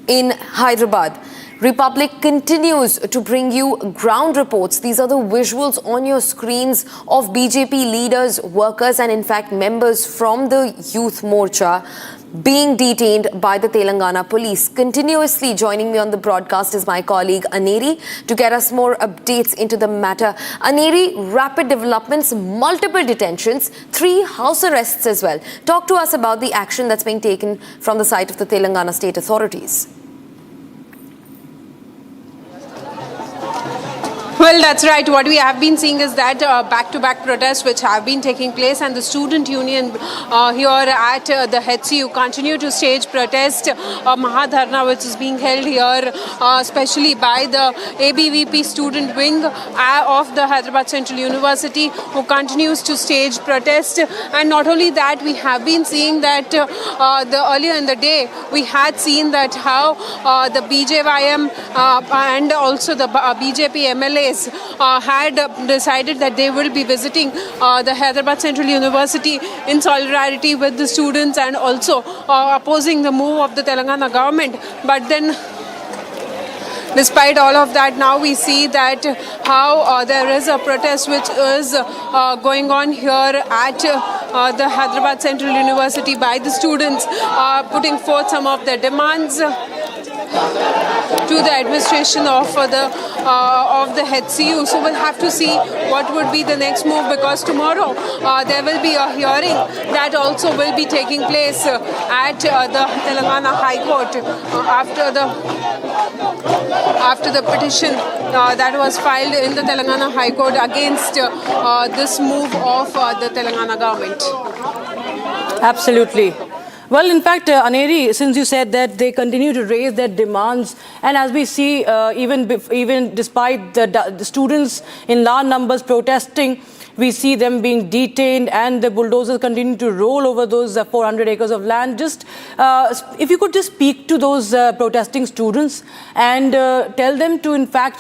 in Hyderabad. Republic continues to bring you ground reports. These are the visuals on your screens of BJP leaders, workers and in fact members from the Youth Morcha being detained by the Telangana police. Continuously joining me on the broadcast is my colleague Aneri to get us more updates into the matter. Aneri, rapid developments, multiple detentions, 3 house arrests as well. Talk to us about the action that's being taken from the side of the Telangana state authorities. Well, that's right. What we have been seeing is that back-to-back protests which have been taking place, and the student union here at the HCU continue to stage protest, Mahadharna which is being held here, especially by the ABVP student wing of the Hyderabad Central University, who continues to stage protest. And not only that, we have been seeing that earlier in the day, we had seen that how the BJYM and also the BJP MLAs had decided that they will be visiting the Hyderabad Central University in solidarity with the students and also opposing the move of the Telangana government. But then, despite all of that, now we see that how there is a protest which is going on here at the Hyderabad Central University by the students, putting forth some of their demands to the administration of the HCU. So we'll have to see what would be the next move, because tomorrow there will be a hearing that also will be taking place at the Telangana High Court after the petition that was filed in the Telangana High Court against this move of the Telangana government. Absolutely. Well, in fact, Aneri, since you said that they continue to raise their demands, and as we see, even despite the students in large numbers protesting, we see them being detained and the bulldozers continue to roll over those 400 acres of land. Just if you could just speak to those protesting students and tell them to, in fact,